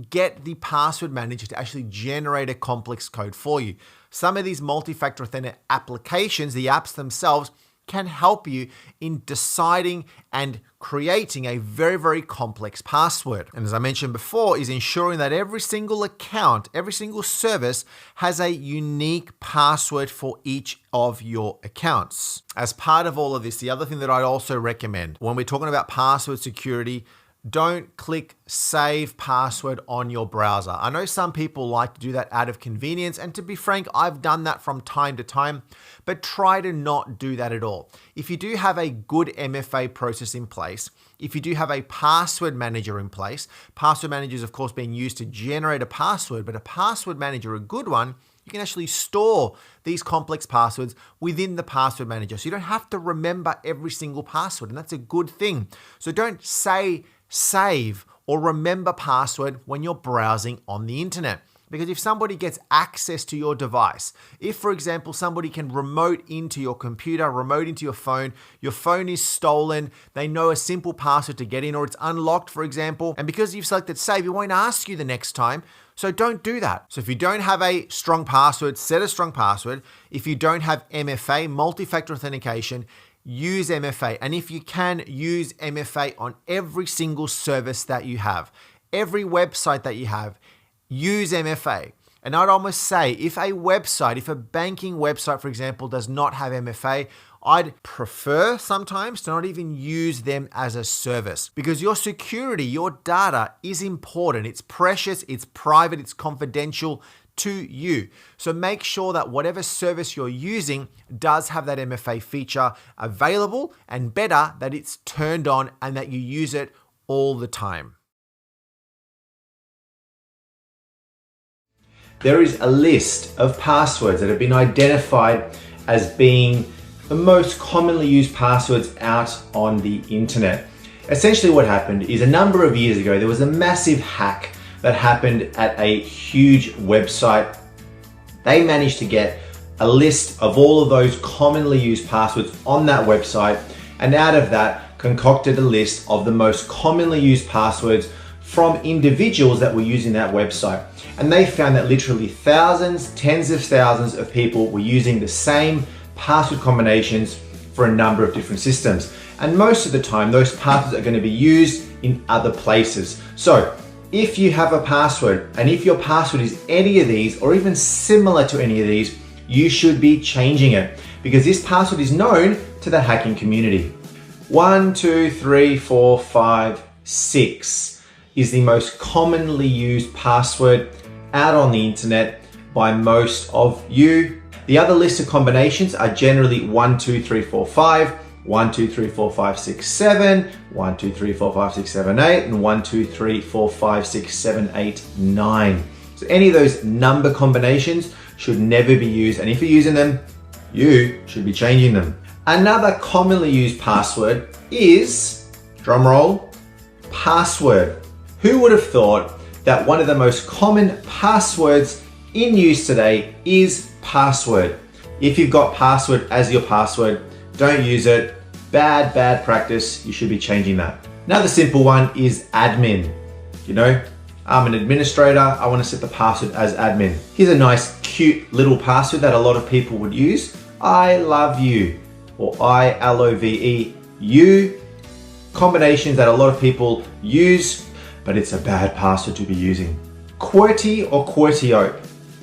Get the password manager to actually generate a complex code for you. Some of these multi-factor authentication applications, the apps themselves, can help you in deciding and creating a very, very complex password. And as I mentioned before, is ensuring that every single account, every single service has a unique password for each of your accounts. As part of all of this, the other thing that I'd also recommend when we're talking about password security, don't click save password on your browser. I know some people like to do that out of convenience, and to be frank, I've done that from time to time, but try to not do that at all. If you do have a good MFA process in place, if you do have a password manager in place, password manager is of course being used to generate a password, but a password manager, a good one, you can actually store these complex passwords within the password manager. So you don't have to remember every single password, and that's a good thing. So don't say save or remember password when you're browsing on the internet. Because if somebody gets access to your device, if, for example, somebody can remote into your computer, remote into your phone is stolen, they know a simple password to get in, or it's unlocked, for example, and because you've selected save, it won't ask you the next time. So don't do that. So if you don't have a strong password, set a strong password. If you don't have MFA, multi-factor authentication, use MFA. And if you can, use MFA on every single service that you have. Every website that you have, use MFA. And I'd almost say if a banking website, for example, does not have MFA, I'd prefer sometimes to not even use them as a service, because your security, your data is important. It's precious, it's private, it's confidential to you. So make sure that whatever service you're using does have that MFA feature available, and better that it's turned on and that you use it all the time. There is a list of passwords that have been identified as being the most commonly used passwords out on the internet. Essentially what happened is a number of years ago, there was a massive hack that happened at a huge website. They managed to get a list of all of those commonly used passwords on that website, and out of that concocted a list of the most commonly used passwords from individuals that were using that website. And they found that literally thousands, tens of thousands of people were using the same password combinations for a number of different systems. And most of the time, those passwords are going to be used in other places. So if you have a password, and if your password is any of these or even similar to any of these, you should be changing it, because this password is known to the hacking community. 1, 2, 3, 4, 5, 6 is the most commonly used password out on the internet by most of you. The other list of combinations are generally 1, 2, 3, 4, 5, 1, 2, 3, 4, 5, 6, 7, 1, 2, 3, 4, 5, 6, 7, 8, and 1, 2, 3, 4, 5, 6, 7, 8, 9. So any of those number combinations should never be used, and if you're using them, you should be changing them. Another commonly used password is, drumroll, password. Who would have thought that one of the most common passwords in use today is password? If you've got password as your password, don't use it. Bad practice. You should be changing that. Another simple one is admin. You know, I'm an administrator. I want to set the password as admin. Here's a nice, cute little password that a lot of people would use. I love you, or ILOVE you. Combinations that a lot of people use, but it's a bad password to be using. QWERTY or QWERTY.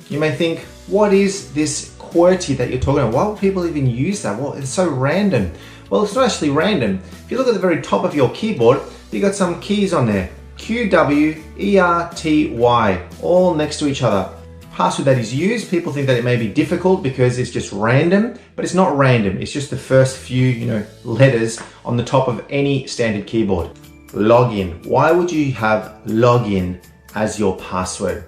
You may think, what is this QWERTY that you're talking about? Why would people even use that? Well, it's so random. Well, it's not actually random. If you look at the very top of your keyboard, you got some keys on there. QWERTY, all next to each other. Password that is used, people think that it may be difficult because it's just random, but it's not random. It's just the first few, letters on the top of any standard keyboard. Login. Why would you have login as your password?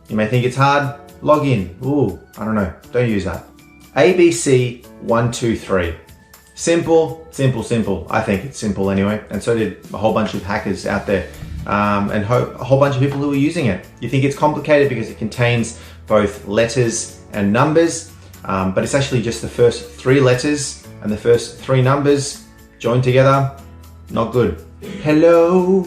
You may think it's hard. Login. Ooh, I don't know. Don't use that. ABC123. Simple. I think it's simple anyway. And so did a whole bunch of hackers out there, and a whole bunch of people who are using it. You think it's complicated because it contains both letters and numbers, but it's actually just the first 3 letters and the first 3 numbers joined together. Not good. Hello.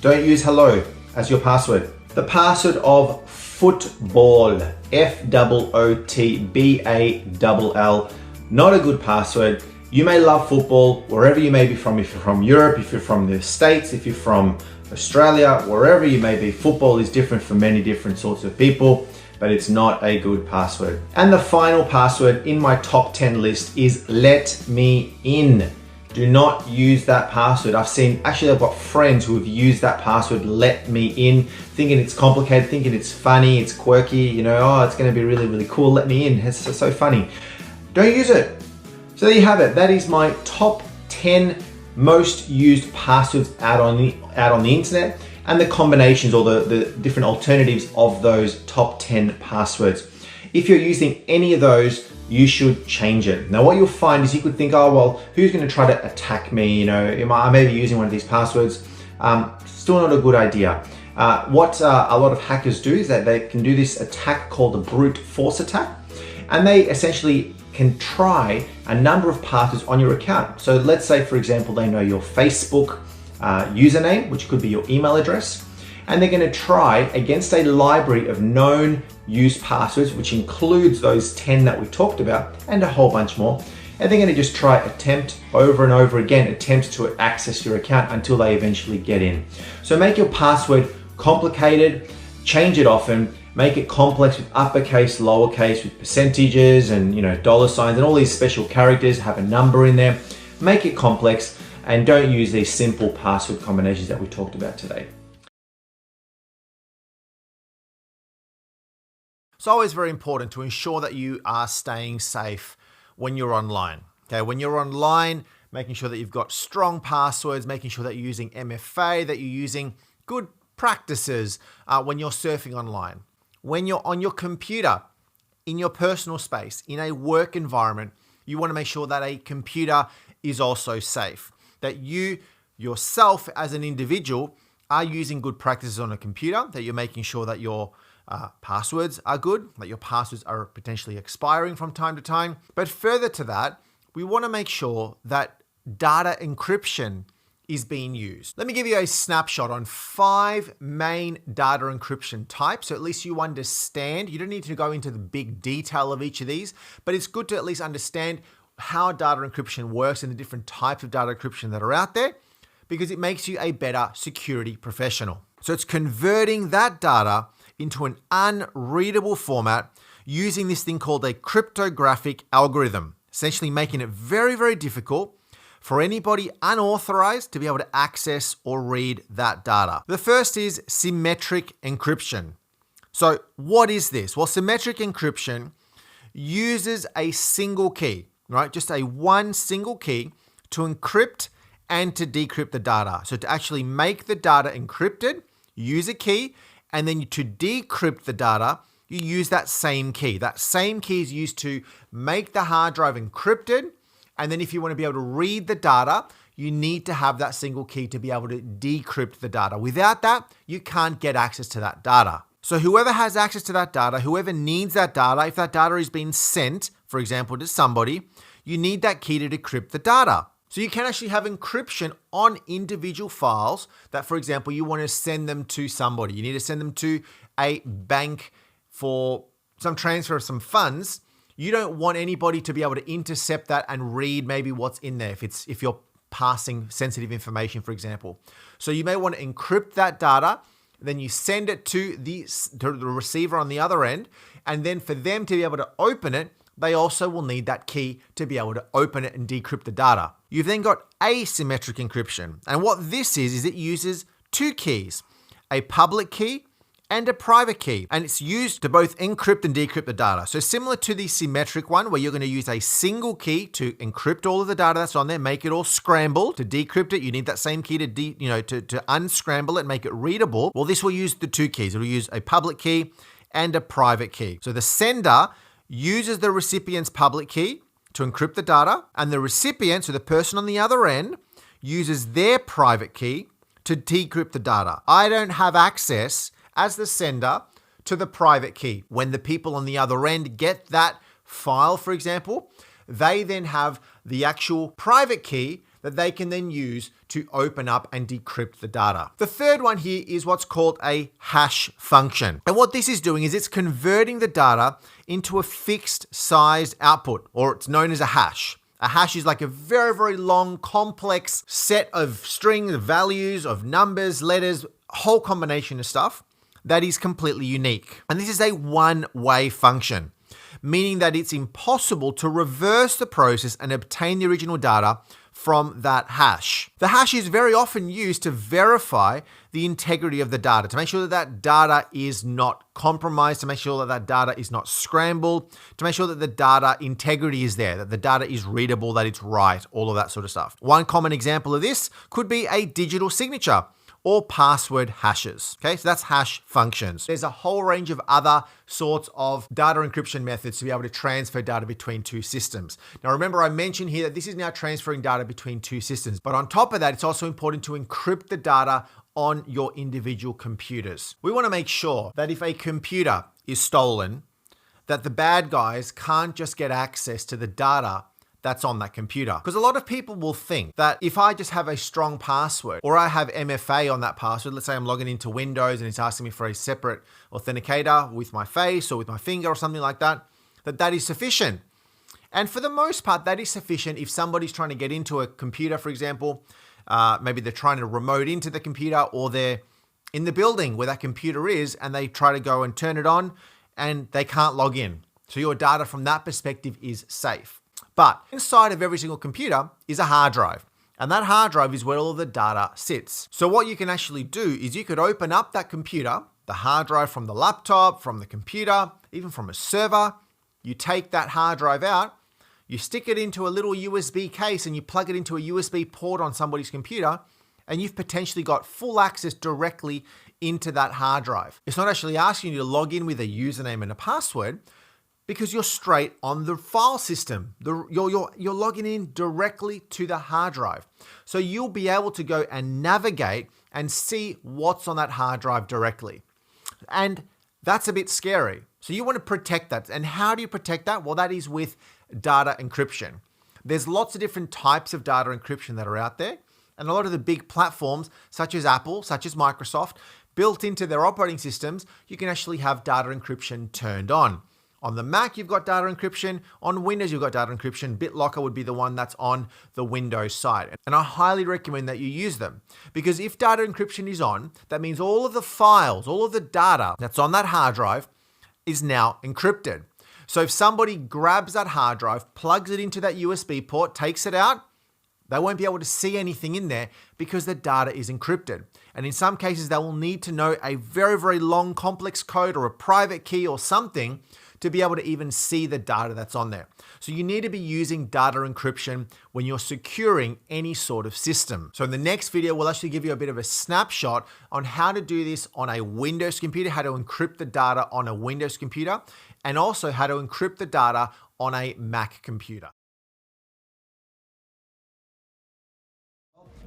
Don't use hello as your password. The password of football, FOOTBALL, not a good password. You may love football wherever you may be from. If you're from Europe, if you're from the States, if you're from Australia, wherever you may be, football is different for many different sorts of people, but it's not a good password. And the final password in my top 10 list is let me in. Do not use that password. I've got friends who have used that password, let me in, thinking it's complicated, thinking it's funny, it's quirky, oh, it's gonna be really, really cool, let me in, it's so funny. Don't use it. So there you have it. That is my top 10 most used passwords out on the internet, and the combinations or the different alternatives of those top 10 passwords. If you're using any of those, you should change it. Now what you'll find is you could think, oh well, who's going to try to attack me? I may be using one of these passwords. still not a good idea. What a lot of hackers do is that they can do this attack called the brute force attack, and they essentially can try a number of passwords on your account. So let's say, for example, they know your Facebook username, which could be your email address, and they're going to try against a library of known used passwords, which includes those 10 that we talked about and a whole bunch more. And they're going to just try attempt over and over again, attempt to access your account until they eventually get in. So make your password complicated, change it often, make it complex with uppercase, lowercase, with percentages and dollar signs and all these special characters, have a number in there. Make it complex and don't use these simple password combinations that we talked about today. It's always very important to ensure that you are staying safe when you're online. Okay, when you're online, making sure that you've got strong passwords, making sure that you're using MFA, that you're using good practices when you're surfing online. When you're on your computer, in your personal space, in a work environment, you want to make sure that a computer is also safe. That you yourself as an individual are using good practices on a computer, that you're making sure that your passwords are good, that your passwords are potentially expiring from time to time. But further to that, we want to make sure that data encryption is being used. Let me give you a snapshot on 5 main data encryption types, so at least you understand. You don't need to go into the big detail of each of these, but it's good to at least understand how data encryption works and the different types of data encryption that are out there, because it makes you a better security professional. So it's converting that data into an unreadable format using this thing called a cryptographic algorithm, essentially making it very, very difficult for anybody unauthorized to be able to access or read that data. The first is symmetric encryption. So what is this? Well, symmetric encryption uses a single key, right? Just a one single key to encrypt and to decrypt the data. So to actually make the data encrypted, use a key, and then to decrypt the data, you use that same key. That same key is used to make the hard drive encrypted. And then if you want to be able to read the data, you need to have that single key to be able to decrypt the data. Without that, you can't get access to that data. So whoever has access to that data, whoever needs that data, if that data is being sent, for example, to somebody, you need that key to decrypt the data. So you can actually have encryption on individual files that, for example, you want to send them to somebody. You need to send them to a bank for some transfer of some funds. You don't want anybody to be able to intercept that and read maybe what's in there if you're passing sensitive information, for example. So you may want to encrypt that data, then you send it to the receiver on the other end, and then for them to be able to open it, they also will need that key to be able to open it and decrypt the data. You've then got asymmetric encryption. And what this is it uses 2 keys, a public key and a private key. And it's used to both encrypt and decrypt the data. So similar to the symmetric one, where you're going to use a single key to encrypt all of the data that's on there, make it all scrambled. To decrypt it, you need that same key to unscramble it, make it readable. Well, this will use the 2 keys. It will use a public key and a private key. So the sender uses the recipient's public key to encrypt the data, and the recipient, so the person on the other end, uses their private key to decrypt the data. I don't have access as the sender to the private key. When the people on the other end get that file, for example, they then have the actual private key that they can then use to open up and decrypt the data. The third one here is what's called a hash function. And what this is doing is it's converting the data into a fixed sized output, or it's known as a hash. A hash is like a very, very long, complex set of strings, of values, of numbers, letters, whole combination of stuff that is completely unique. And this is a one-way function, meaning that it's impossible to reverse the process and obtain the original data from that hash. The hash is very often used to verify the integrity of the data, to make sure that that data is not compromised, to make sure that that data is not scrambled, to make sure that the data integrity is there, that the data is readable, that it's right, all of that sort of stuff. One common example of this could be a digital signature or password hashes. Okay, so that's hash functions. There's a whole range of other sorts of data encryption methods to be able to transfer data between 2 systems. Now, remember I mentioned here that this is now transferring data between 2 systems, but on top of that, it's also important to encrypt the data on your individual computers. We want to make sure that if a computer is stolen, that the bad guys can't just get access to the data that's on that computer. Because a lot of people will think that if I just have a strong password or I have MFA on that password, let's say I'm logging into Windows and it's asking me for a separate authenticator with my face or with my finger or something like that, that is sufficient. And for the most part, that is sufficient if somebody's trying to get into a computer, for example. Maybe they're trying to remote into the computer, or they're in the building where that computer is and they try to go and turn it on and they can't log in. So your data from that perspective is safe. But inside of every single computer is a hard drive. And that hard drive is where all of the data sits. So what you can actually do is you could open up that computer, the hard drive from the laptop, from the computer, even from a server. You take that hard drive out, you stick it into a little USB case and you plug it into a USB port on somebody's computer, and you've potentially got full access directly into that hard drive. It's not actually asking you to log in with a username and a password because you're straight on the file system. You're logging in directly to the hard drive. So you'll be able to go and navigate and see what's on that hard drive directly. And that's a bit scary. So you want to protect that. And how do you protect that? Well, that is with data encryption. There's lots of different types of data encryption that are out there. And a lot of the big platforms, such as Apple, such as Microsoft, built into their operating systems, you can actually have data encryption turned on. On the Mac, you've got data encryption. On Windows, you've got data encryption. BitLocker would be the one that's on the Windows side. And I highly recommend that you use them, because if data encryption is on, that means all of the files, all of the data that's on that hard drive is now encrypted. So if somebody grabs that hard drive, plugs it into that USB port, takes it out, they won't be able to see anything in there because the data is encrypted. And in some cases, they will need to know a very, very long complex code or a private key or something to be able to even see the data that's on there. So you need to be using data encryption when you're securing any sort of system. So in the next video, we'll actually give you a bit of a snapshot on how to do this on a Windows computer, how to encrypt the data on a Windows computer, and also how to encrypt the data on a Mac computer.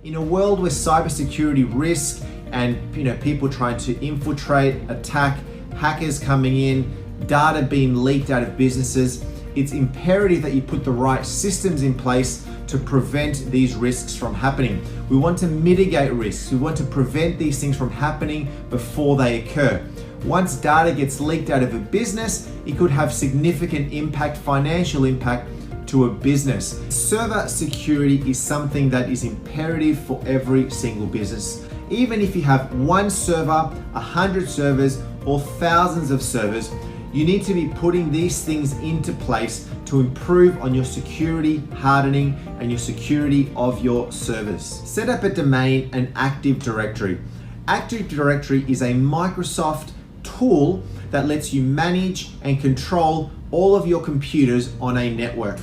In a world where cybersecurity risk and people trying to infiltrate, attack, hackers coming in, data being leaked out of businesses, it's imperative that you put the right systems in place to prevent these risks from happening. We want to mitigate risks. We want to prevent these things from happening before they occur. Once data gets leaked out of a business, it could have significant impact, financial impact to a business. Server security is something that is imperative for every single business. Even if you have one server, 100 servers, or thousands of servers, you need to be putting these things into place to improve on your security hardening and your security of your servers. Set up a domain and Active Directory. Active Directory is a Microsoft tool that lets you manage and control all of your computers on a network.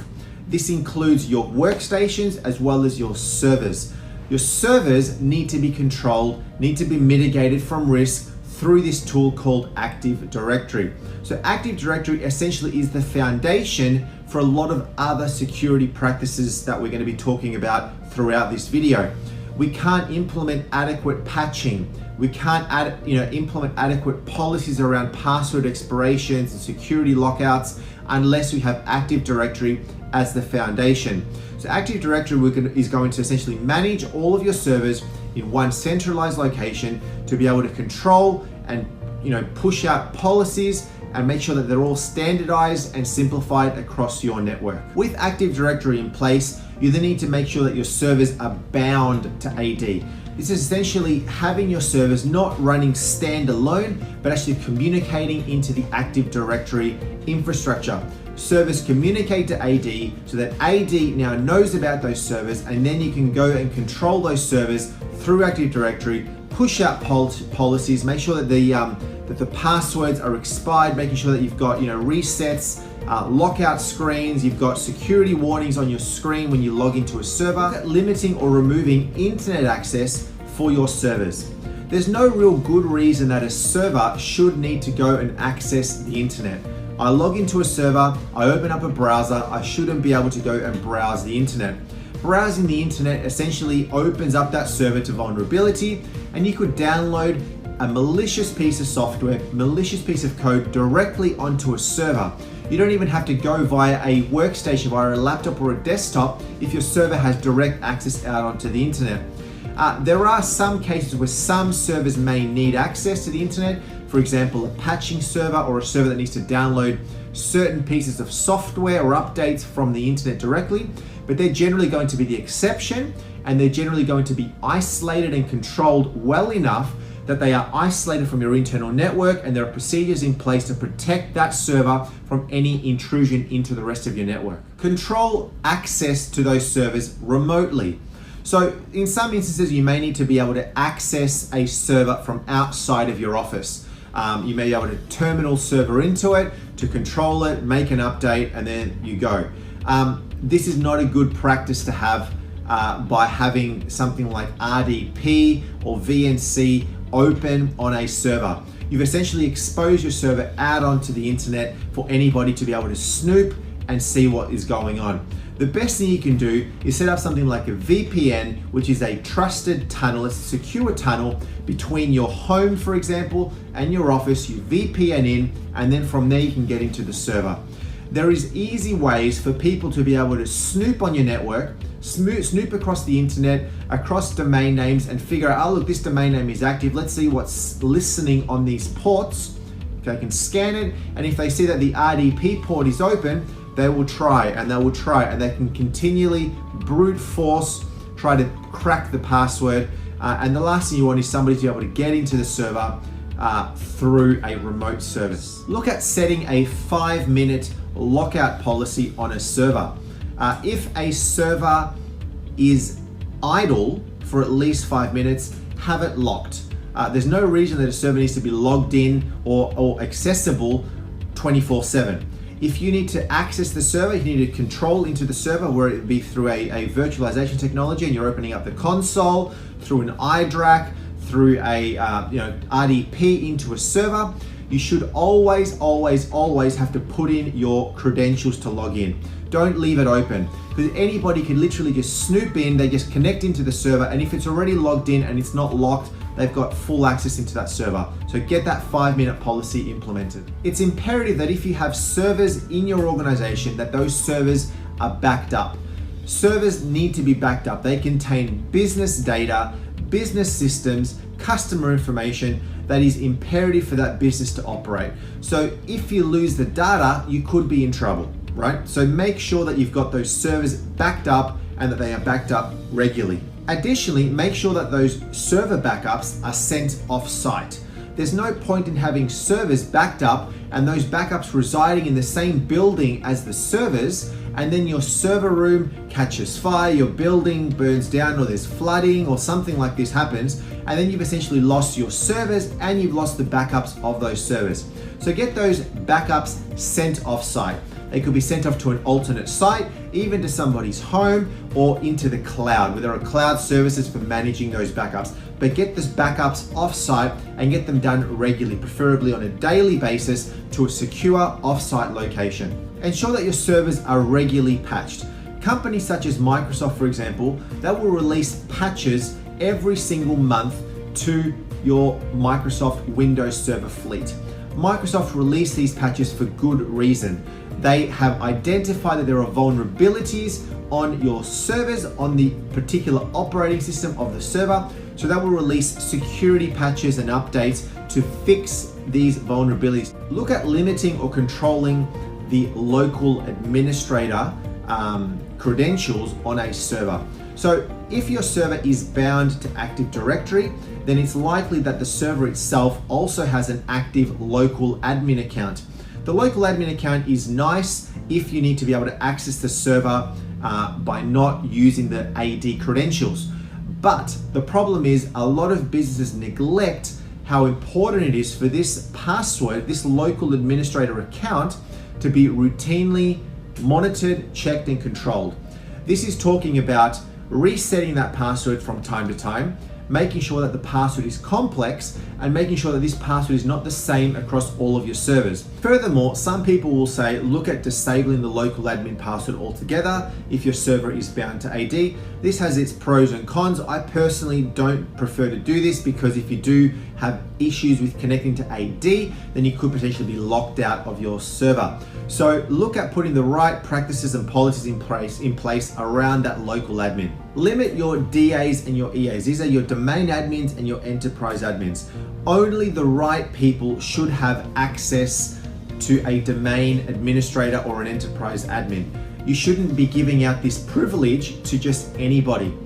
This includes your workstations as well as your servers. Your servers need to be controlled, need to be mitigated from risk through this tool called Active Directory. So Active Directory essentially is the foundation for a lot of other security practices that we're going to be talking about throughout this video. We can't implement adequate patching. We can't implement adequate policies around password expirations and security lockouts unless we have Active Directory as the foundation. So Active Directory is going to essentially manage all of your servers in one centralized location to be able to control and push out policies and make sure that they're all standardized and simplified across your network. With Active Directory in place, you then need to make sure that your servers are bound to AD. This is essentially having your servers not running standalone, but actually communicating into the Active Directory infrastructure. Servers communicate to AD so that AD now knows about those servers, and then you can go and control those servers through Active Directory, push out policies, make sure that the passwords are expired, making sure that you've got resets, lockout screens, you've got security warnings on your screen when you log into a server, limiting or removing internet access for your servers. There's no real good reason that a server should need to go and access the internet. I log into a server, I open up a browser, I shouldn't be able to go and browse the internet. Browsing the internet essentially opens up that server to vulnerability, and you could download a malicious piece of software, malicious piece of code directly onto a server. You don't even have to go via a workstation, via a laptop or a desktop if your server has direct access out onto the internet. There are some cases where some servers may need access to the internet. For example, a patching server or a server that needs to download certain pieces of software or updates from the internet directly, but they're generally going to be the exception, and they're generally going to be isolated and controlled well enough that they are isolated from your internal network, and there are procedures in place to protect that server from any intrusion into the rest of your network. Control access to those servers remotely. So in some instances, you may need to be able to access a server from outside of your office. You may be able to terminal server into it to control it, make an update, and then you go. This is not a good practice to have by having something like RDP or VNC open on a server. You've essentially exposed your server out onto the internet for anybody to be able to snoop and see what is going on. The best thing you can do is set up something like a VPN, which is a trusted tunnel. It's a secure tunnel between your home, for example, and your office. You VPN in, and then from there you can get into the server. There is easy ways for people to be able to snoop on your network, snoop across the internet, across domain names, and figure out, oh look, this domain name is active. Let's see what's listening on these ports. They can scan it, and if they see that the RDP port is open, they will try, and they can continually brute force, try to crack the password. And the last thing you want is somebody to be able to get into the server through a remote service. Look at setting a 5-minute lockout policy on a server. If a server is idle for at least 5 minutes, have it locked. There's no reason that a server needs to be logged in or accessible 24/7. If you need to access the server, you need to control into the server, where it be through a virtualization technology, and you're opening up the console through an iDRAC, through a RDP into a server. You should always have to put in your credentials to log in. Don't leave it open, because anybody can literally just snoop in. They just connect into the server, and if it's already logged in and it's not locked, they've got full access into that server. So get that 5-minute policy implemented. It's imperative that if you have servers in your organization, that those servers are backed up. Servers need to be backed up. They contain business data, business systems, customer information that is imperative for that business to operate. So if you lose the data, you could be in trouble, right? So make sure that you've got those servers backed up and that they are backed up regularly. Additionally, make sure that those server backups are sent off-site. There's no point in having servers backed up and those backups residing in the same building as the servers, and then your server room catches fire, your building burns down, or there's flooding or something like this happens, and then you've essentially lost your servers and you've lost the backups of those servers. So get those backups sent off-site. They could be sent off to an alternate site, even to somebody's home, or into the cloud, where there are cloud services for managing those backups. But get those backups off-site and get them done regularly, preferably on a daily basis, to a secure off-site location. Ensure that your servers are regularly patched. Companies such as Microsoft, for example, that will release patches every single month to your Microsoft Windows Server fleet. Microsoft release these patches for good reason. They have identified that there are vulnerabilities on your servers, on the particular operating system of the server. So that will release security patches and updates to fix these vulnerabilities. Look at limiting or controlling the local administrator credentials on a server. So if your server is bound to Active Directory, then it's likely that the server itself also has an active local admin account. The local admin account is nice if you need to be able to access the server by not using the AD credentials. But the problem is a lot of businesses neglect how important it is for this password, this local administrator account, to be routinely monitored, checked, and controlled. This is talking about resetting that password from time to time, making sure that the password is complex and making sure that this password is not the same across all of your servers. Furthermore, some people will say, look at disabling the local admin password altogether if your server is bound to AD. This has its pros and cons. I personally don't prefer to do this because if you do have issues with connecting to AD, then you could potentially be locked out of your server. So look at putting the right practices and policies in place around that local admin. Limit your DAs and your EAs. These are your domain admins and your enterprise admins. Only the right people should have access to a domain administrator or an enterprise admin. You shouldn't be giving out this privilege to just anybody.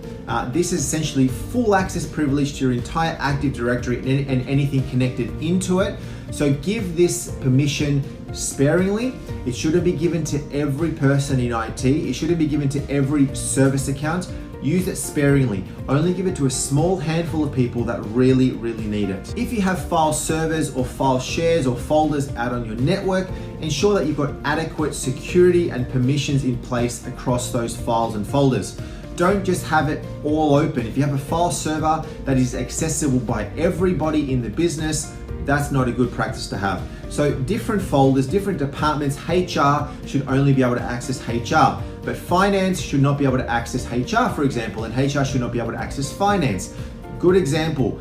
This is essentially full access privilege to your entire Active Directory and anything connected into it. So give this permission sparingly. It shouldn't be given to every person in IT. It shouldn't be given to every service account. Use it sparingly. Only give it to a small handful of people that really need it. If you have file servers or file shares or folders out on your network, ensure that you've got adequate security and permissions in place across those files and folders. Don't just have it all open. If you have a file server that is accessible by everybody in the business, that's not a good practice to have. So different folders, different departments, HR should only be able to access HR, but finance should not be able to access HR, for example, and HR should not be able to access finance. Good example,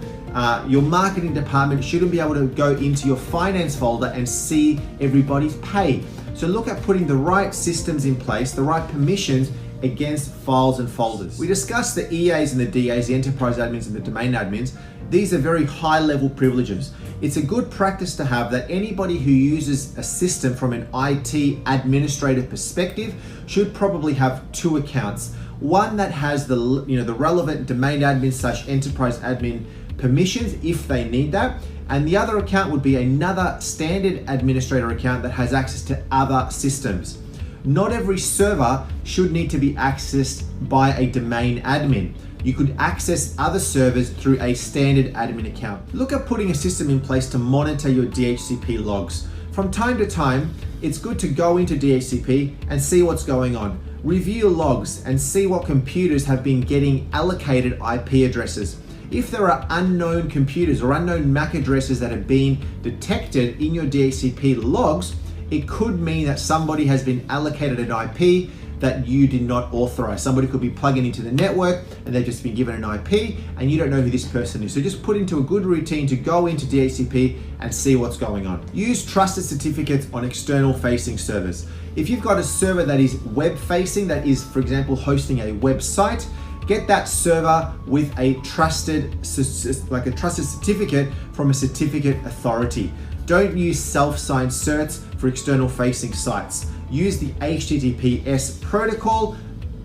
your marketing department shouldn't be able to go into your finance folder and see everybody's pay. So look at putting the right systems in place, the right permissions against files and folders. We discussed the EAs and the DAs, the enterprise admins and the domain admins. These are very high level privileges. It's a good practice to have that anybody who uses a system from an IT administrative perspective should probably have two accounts. One that has the relevant domain admin / enterprise admin permissions if they need that. And the other account would be another standard administrator account that has access to other systems. Not every server should need to be accessed by a domain admin. You could access other servers through a standard admin account. Look at putting a system in place to monitor your DHCP logs. From time to time, it's good to go into DHCP and see what's going on. Review logs and see what computers have been getting allocated IP addresses. If there are unknown computers or unknown MAC addresses that have been detected in your DHCP logs, it could mean that somebody has been allocated an IP that you did not authorize. Somebody could be plugging into the network and they've just been given an IP and you don't know who this person is. So just put into a good routine to go into DHCP and see what's going on. Use trusted certificates on external facing servers. If you've got a server that is web facing, that is, for example, hosting a website, get that server with a trusted certificate from a certificate authority. Don't use self-signed certs for external facing sites. Use the HTTPS protocol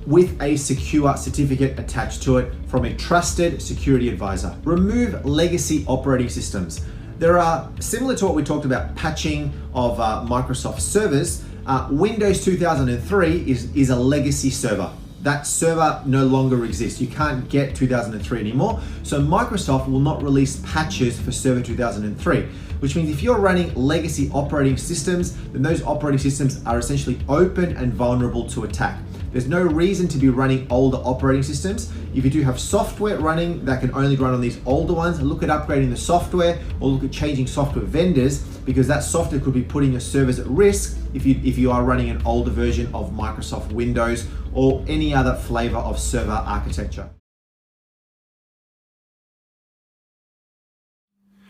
with a secure certificate attached to it from a trusted security advisor. Remove legacy operating systems. There are, similar to what we talked about, patching of Microsoft servers, Windows 2003 is a legacy server. That server no longer exists. You can't get 2003 anymore. So Microsoft will not release patches for Server 2003, which means if you're running legacy operating systems, then those operating systems are essentially open and vulnerable to attack. There's no reason to be running older operating systems. If you do have software running that can only run on these older ones, look at upgrading the software or look at changing software vendors, because that software could be putting your servers at risk if you are running an older version of Microsoft Windows or any other flavor of server architecture.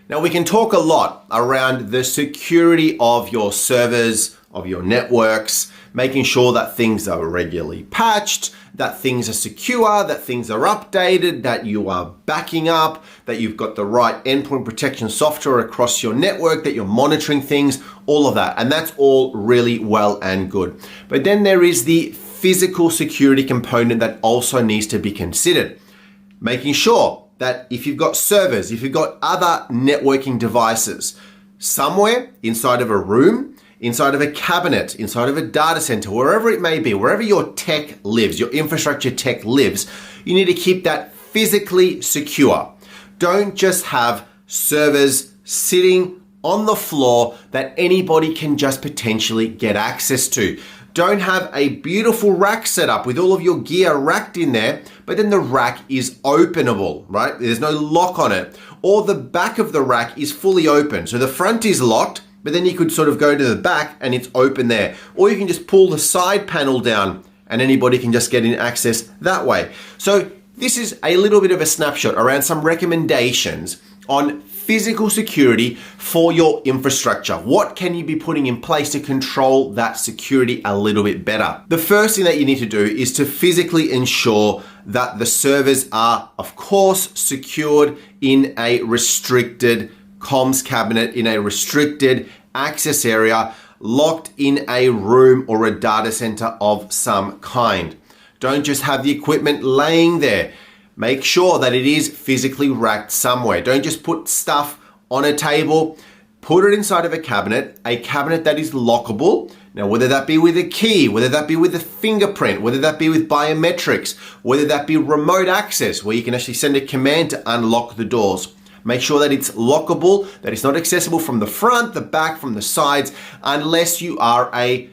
Now we can talk a lot around the security of your servers, of your networks, making sure that things are regularly patched, that things are secure, that things are updated, that you are backing up, that you've got the right endpoint protection software across your network, that you're monitoring things, all of that. And that's all really well and good. But then there is the physical security component that also needs to be considered. Making sure that if you've got servers, if you've got other networking devices, somewhere inside of a room, inside of a cabinet, inside of a data center, wherever it may be, wherever your tech lives, your infrastructure tech lives, you need to keep that physically secure. Don't just have servers sitting on the floor that anybody can just potentially get access to. Don't have a beautiful rack set up with all of your gear racked in there, but then the rack is openable, right? There's no lock on it. Or the back of the rack is fully open. So the front is locked, but then you could sort of go to the back and it's open there. Or you can just pull the side panel down and anybody can just get in access that way. So this is a little bit of a snapshot around some recommendations on physical security for your infrastructure. What can you be putting in place to control that security a little bit better? The first thing that you need to do is to physically ensure that the servers are, of course, secured in a restricted comms cabinet, in a restricted access area, locked in a room or a data center of some kind. Don't just have the equipment laying there. Make sure that it is physically racked somewhere. Don't just put stuff on a table. Put it inside of a cabinet that is lockable. Now, whether that be with a key, whether that be with a fingerprint, whether that be with biometrics, whether that be remote access, where you can actually send a command to unlock the doors. Make sure that it's lockable, that it's not accessible from the front, the back, from the sides, unless you are a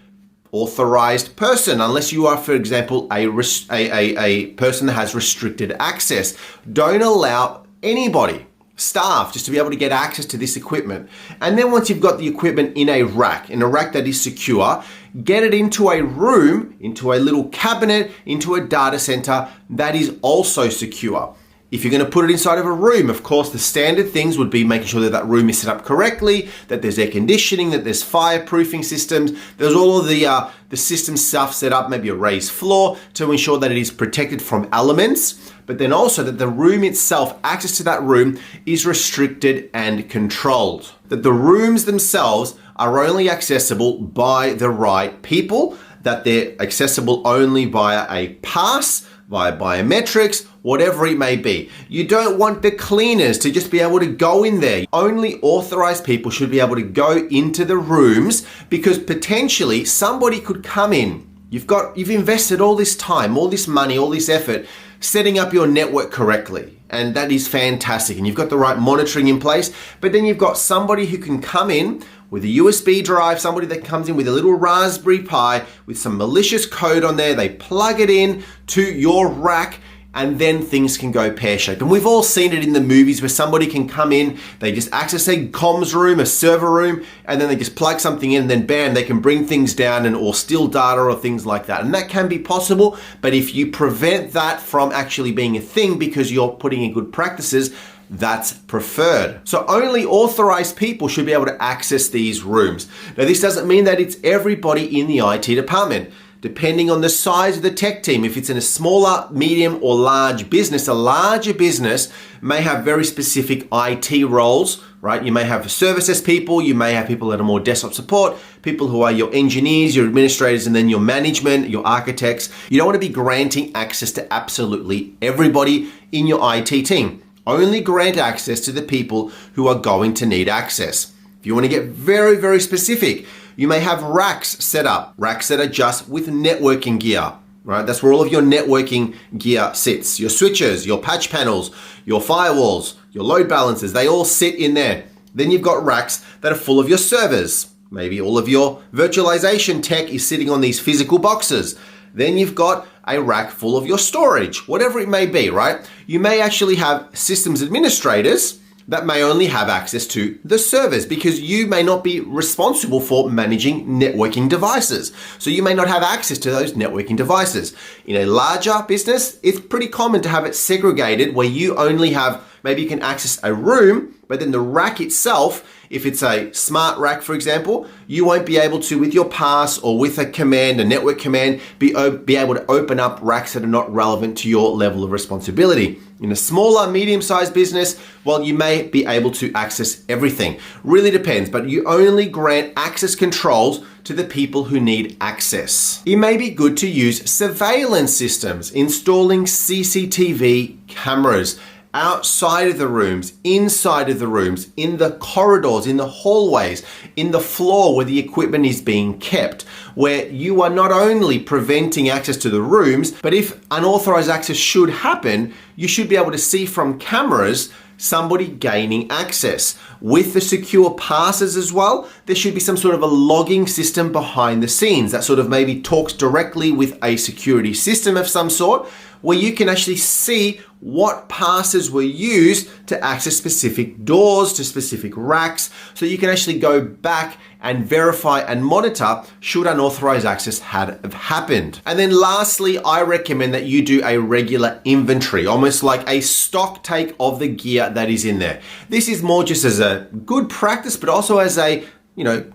authorized person, unless you are, for example, a person that has restricted access. Don't allow anybody, staff, just to be able to get access to this equipment. And then once you've got the equipment in a rack that is secure, get it into a room, into a little cabinet, into a data center that is also secure. If you're going to put it inside of a room, of course, the standard things would be making sure that that room is set up correctly, that there's air conditioning, that there's fireproofing systems, there's all of the system stuff set up, maybe a raised floor to ensure that it is protected from elements, but then also that the room itself, access to that room is restricted and controlled. That the rooms themselves are only accessible by the right people, that they're accessible only via a pass, via biometrics, whatever it may be. You don't want the cleaners to just be able to go in there. Only authorized people should be able to go into the rooms because potentially somebody could come in. You've invested all this time, all this money, all this effort setting up your network correctly. And that is fantastic. And you've got the right monitoring in place, but then you've got somebody who can come in with a USB drive, somebody that comes in with a little Raspberry Pi with some malicious code on there. They plug it in to your rack and then things can go pear-shaped. And we've all seen it in the movies where somebody can come in, they just access a comms room, a server room, and then they just plug something in and then bam, they can bring things down or steal data or things like that. And that can be possible, but if you prevent that from actually being a thing because you're putting in good practices, that's preferred. So only authorized people should be able to access these rooms. Now, this doesn't mean that it's everybody in the IT department. Depending on the size of the tech team, if it's in a smaller, medium, or large business, a larger business may have very specific IT roles, right? You may have services people, you may have people that are more desktop support, people who are your engineers, your administrators, and then your management, your architects. You don't want to be granting access to absolutely everybody in your IT team. Only grant access to the people who are going to need access. If you want to get very, very specific, you may have racks set up, racks that are just with networking gear, right? That's where all of your networking gear sits. Your switches, your patch panels, your firewalls, your load balancers, they all sit in there. Then you've got racks that are full of your servers. Maybe all of your virtualization tech is sitting on these physical boxes. Then you've got a rack full of your storage, whatever it may be, right? You may actually have systems administrators that may only have access to the servers because you may not be responsible for managing networking devices. So you may not have access to those networking devices. In a larger business, it's pretty common to have it segregated where you only have, maybe you can access a room, but then the rack itself, if it's a smart rack, for example, you won't be able to, with your pass or with a command, a network command, be able to open up racks that are not relevant to your level of responsibility. In a smaller, medium-sized business, well, you may be able to access everything. Really depends, but you only grant access controls to the people who need access. It may be good to use surveillance systems, installing CCTV cameras outside of the rooms, inside of the rooms, in the corridors, in the hallways, in the floor where the equipment is being kept, where you are not only preventing access to the rooms, but if unauthorized access should happen, you should be able to see from cameras somebody gaining access. With the secure passes as well, there should be some sort of a logging system behind the scenes that sort of maybe talks directly with a security system of some sort, where you can actually see what passes were used to access specific doors, to specific racks, so you can actually go back and verify and monitor should unauthorized access have happened. And then lastly, I recommend that you do a regular inventory, almost like a stock take of the gear that is in there. This is more just as a good practice, but also as a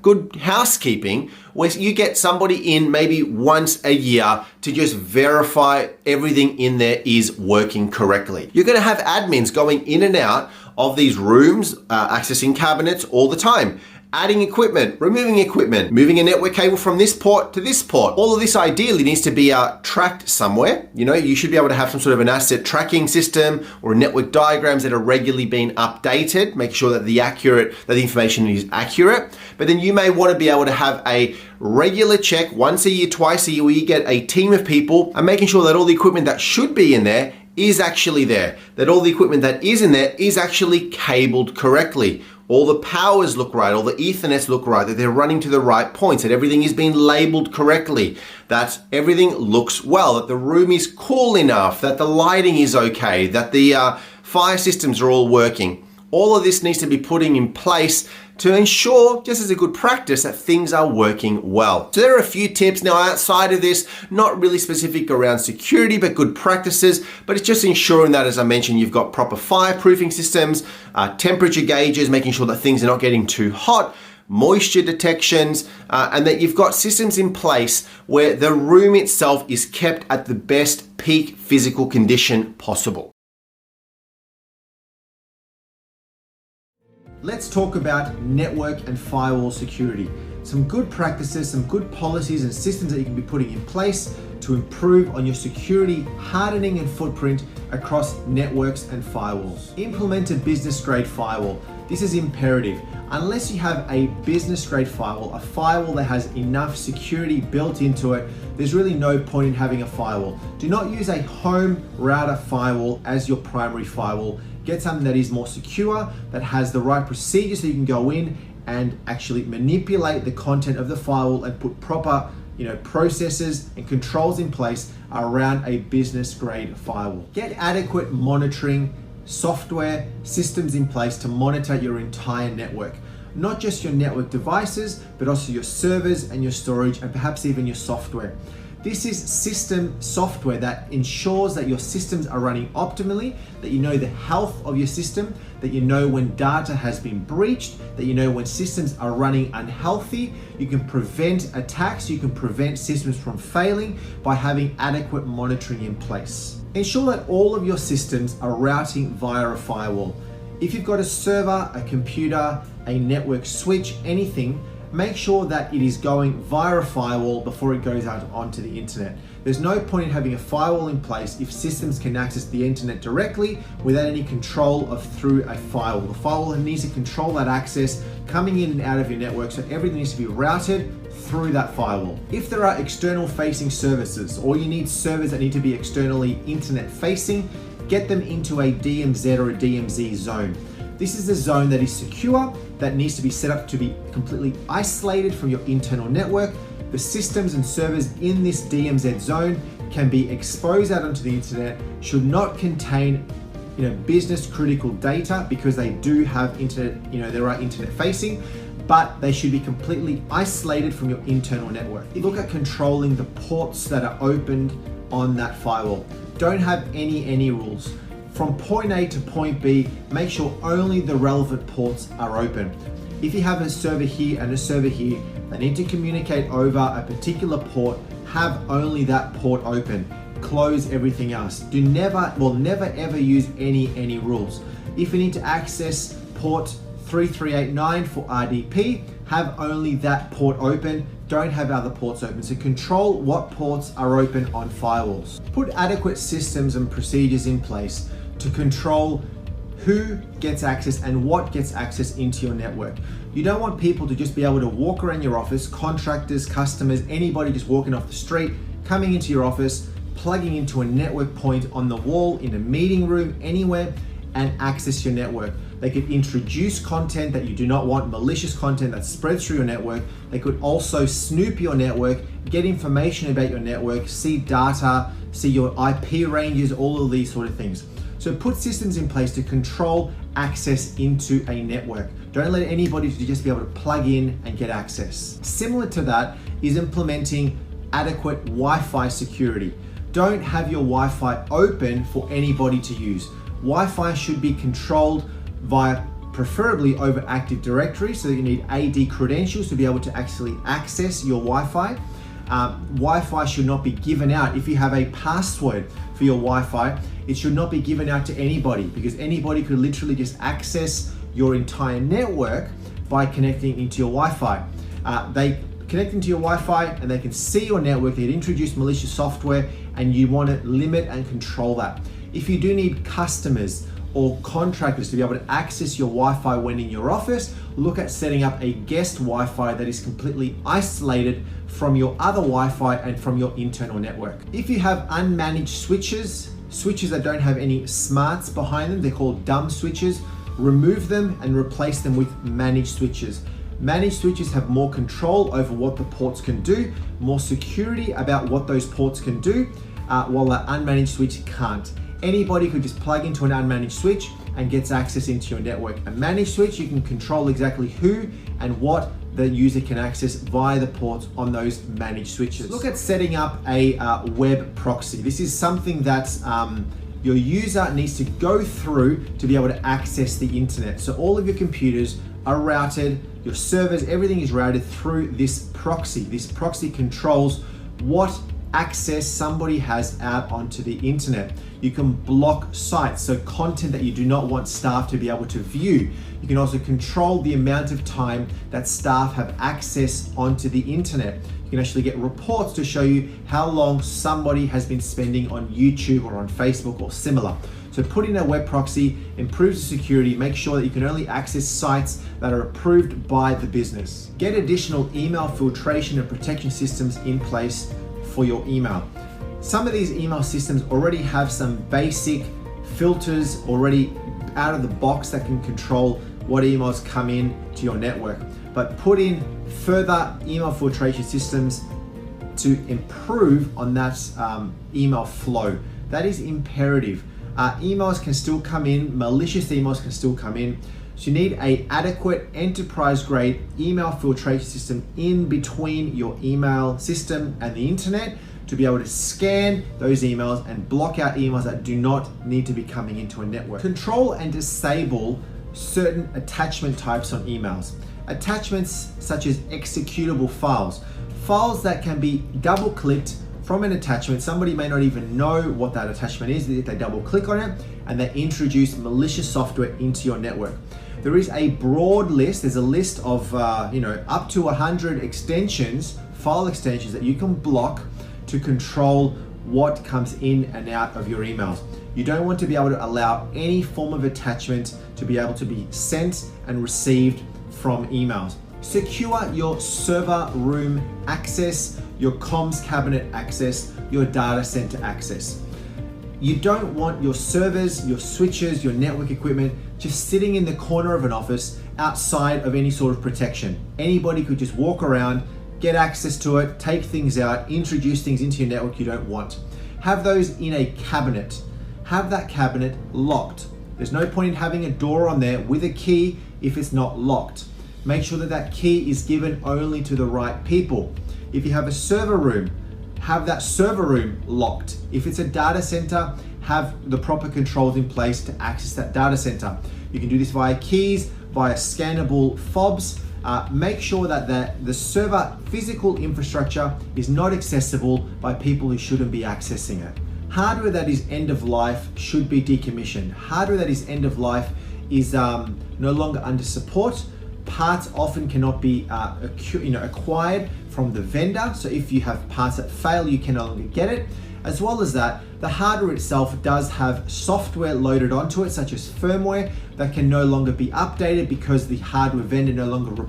good housekeeping, where you get somebody in maybe once a year to just verify everything in there is working correctly. You're going to have admins going in and out of these rooms, accessing cabinets all the time, adding equipment, removing equipment, moving a network cable from this port to this port. All of this ideally needs to be tracked somewhere. You should be able to have some sort of an asset tracking system or network diagrams that are regularly being updated, make sure that the information is accurate. But then you may want to be able to have a regular check once a year, twice a year, where you get a team of people and making sure that all the equipment that should be in there is actually there, that all the equipment that is in there is actually cabled correctly. All the powers look right, all the Ethernets look right, that they're running to the right points, that everything is being labeled correctly, that everything looks well, that the room is cool enough, that the lighting is okay, that the fire systems are all working. All of this needs to be put in place to ensure, just as a good practice, that things are working well. So there are a few tips now outside of this, not really specific around security, but good practices. But it's just ensuring that, as I mentioned, you've got proper fireproofing systems, temperature gauges, making sure that things are not getting too hot, moisture detections, and that you've got systems in place where the room itself is kept at the best peak physical condition possible. Let's talk about network and firewall security. Some good practices, some good policies and systems that you can be putting in place to improve on your security hardening and footprint across networks and firewalls. Implement a business grade firewall. This is imperative. Unless you have a business grade firewall, a firewall that has enough security built into it, there's really no point in having a firewall. Do not use a home router firewall as your primary firewall. Get something that is more secure, that has the right procedures so you can go in and actually manipulate the content of the firewall and put proper processes and controls in place around a business grade firewall. Get adequate monitoring software systems in place to monitor your entire network. Not just your network devices, but also your servers and your storage and perhaps even your software. This is system software that ensures that your systems are running optimally, that you know the health of your system, that you know when data has been breached, that you know when systems are running unhealthy. You can prevent attacks, you can prevent systems from failing by having adequate monitoring in place. Ensure that all of your systems are routing via a firewall. If you've got a server, a computer, a network switch, anything, make sure that it is going via a firewall before it goes out onto the internet. There's no point in having a firewall in place if systems can access the internet directly without any control through a firewall. The firewall needs to control that access coming in and out of your network, so everything needs to be routed through that firewall. If there are external facing services, or you need servers that need to be externally internet facing, get them into a DMZ or a DMZ zone. This is the zone that is secure, that needs to be set up to be completely isolated from your internal network. The systems and servers in this DMZ zone can be exposed out onto the internet, should not contain business critical data because they do have internet, they are internet facing, but they should be completely isolated from your internal network. Look at controlling the ports that are opened on that firewall. Don't have any rules. From point A to point B, make sure only the relevant ports are open. If you have a server here and a server here, they need to communicate over a particular port, have only that port open. Close everything else. Never ever use any rules. If you need to access port 3389 for RDP, have only that port open. Don't have other ports open. So control what ports are open on firewalls. Put adequate systems and procedures in place to control who gets access and what gets access into your network. You don't want people to just be able to walk around your office, contractors, customers, anybody just walking off the street, coming into your office, plugging into a network point on the wall, in a meeting room, anywhere, and access your network. They could introduce content that you do not want, malicious content that spreads through your network. They could also snoop your network, get information about your network, see data, see your IP ranges, all of these sort of things. So put systems in place to control access into a network. Don't let anybody just be able to plug in and get access. Similar to that is implementing adequate Wi-Fi security. Don't have your Wi-Fi open for anybody to use. Wi-Fi should be controlled via preferably over Active Directory, so that you need AD credentials to be able to actually access your Wi-Fi. Wi-Fi should not be given out. If you have a password for your Wi-Fi, it should not be given out to anybody, because anybody could literally just access your entire network by connecting into your Wi-Fi. They connect into your Wi-Fi and they can see your network. They introduce malicious software, and you want to limit and control that. If you do need customers or contractors to be able to access your Wi-Fi when in your office, look at setting up a guest Wi-Fi that is completely isolated from your other Wi-Fi and from your internal network. If you have unmanaged switches that don't have any smarts behind them, they're called dumb switches, remove them and replace them with managed switches. Managed switches have more control over what the ports can do, more security about what those ports can do, while that unmanaged switch can't. Anybody could just plug into an unmanaged switch and gets access into your network. A managed switch, you can control exactly who and what the user can access via the ports on those managed switches. Look at setting up a web proxy. This is something that your user needs to go through to be able to access the internet. So all of your computers are routed, your servers, everything is routed through this proxy. This proxy controls what access somebody has out onto the internet. You can block sites, so content that you do not want staff to be able to view. You can also control the amount of time that staff have access onto the internet. You can actually get reports to show you how long somebody has been spending on YouTube or on Facebook or similar. So putting a web proxy improves the security, make sure that you can only access sites that are approved by the business. Get additional email filtration and protection systems in place for your email. Some of these email systems already have some basic filters already out of the box that can control what emails come in to your network. But put in further email filtration systems to improve on that email flow. That is imperative. Emails can still come in, malicious emails can still come in. So you need an adequate enterprise-grade email filtration system in between your email system and the internet to be able to scan those emails and block out emails that do not need to be coming into a network. Control and disable certain attachment types on emails. Attachments such as executable files. Files that can be double-clicked from an attachment. Somebody may not even know what that attachment is. They double click on it and they introduce malicious software into your network. There is a broad list. There's a list of up to 100 extensions, file extensions that you can block to control what comes in and out of your emails. You don't want to be able to allow any form of attachment to be able to be sent and received from emails. Secure your server room access, your comms cabinet access, your data center access. You don't want your servers, your switches, your network equipment just sitting in the corner of an office outside of any sort of protection. Anybody could just walk around, get access to it, take things out, introduce things into your network you don't want. Have those in a cabinet. Have that cabinet locked. There's no point in having a door on there with a key if it's not locked. Make sure that that key is given only to the right people. If you have a server room, have that server room locked. If it's a data center, have the proper controls in place to access that data center. You can do this via keys, via scannable fobs. Make sure that the server physical infrastructure is not accessible by people who shouldn't be accessing it. Hardware that is end of life should be decommissioned. Hardware that is end of life is no longer under support. Parts often cannot be acquired from the vendor. So if you have parts that fail, you can no longer get it. As well as that, the hardware itself does have software loaded onto it, such as firmware, that can no longer be updated because the hardware vendor no longer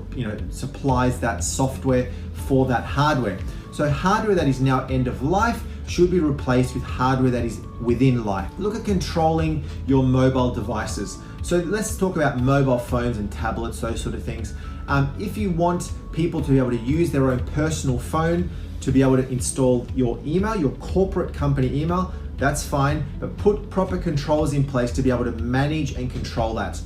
supplies that software for that hardware. So hardware that is now end of life should be replaced with hardware that is within life. Look at controlling your mobile devices. So let's talk about mobile phones and tablets, those sort of things. If you want people to be able to use their own personal phone to be able to install your email, your corporate company email, that's fine, but put proper controls in place to be able to manage and control that.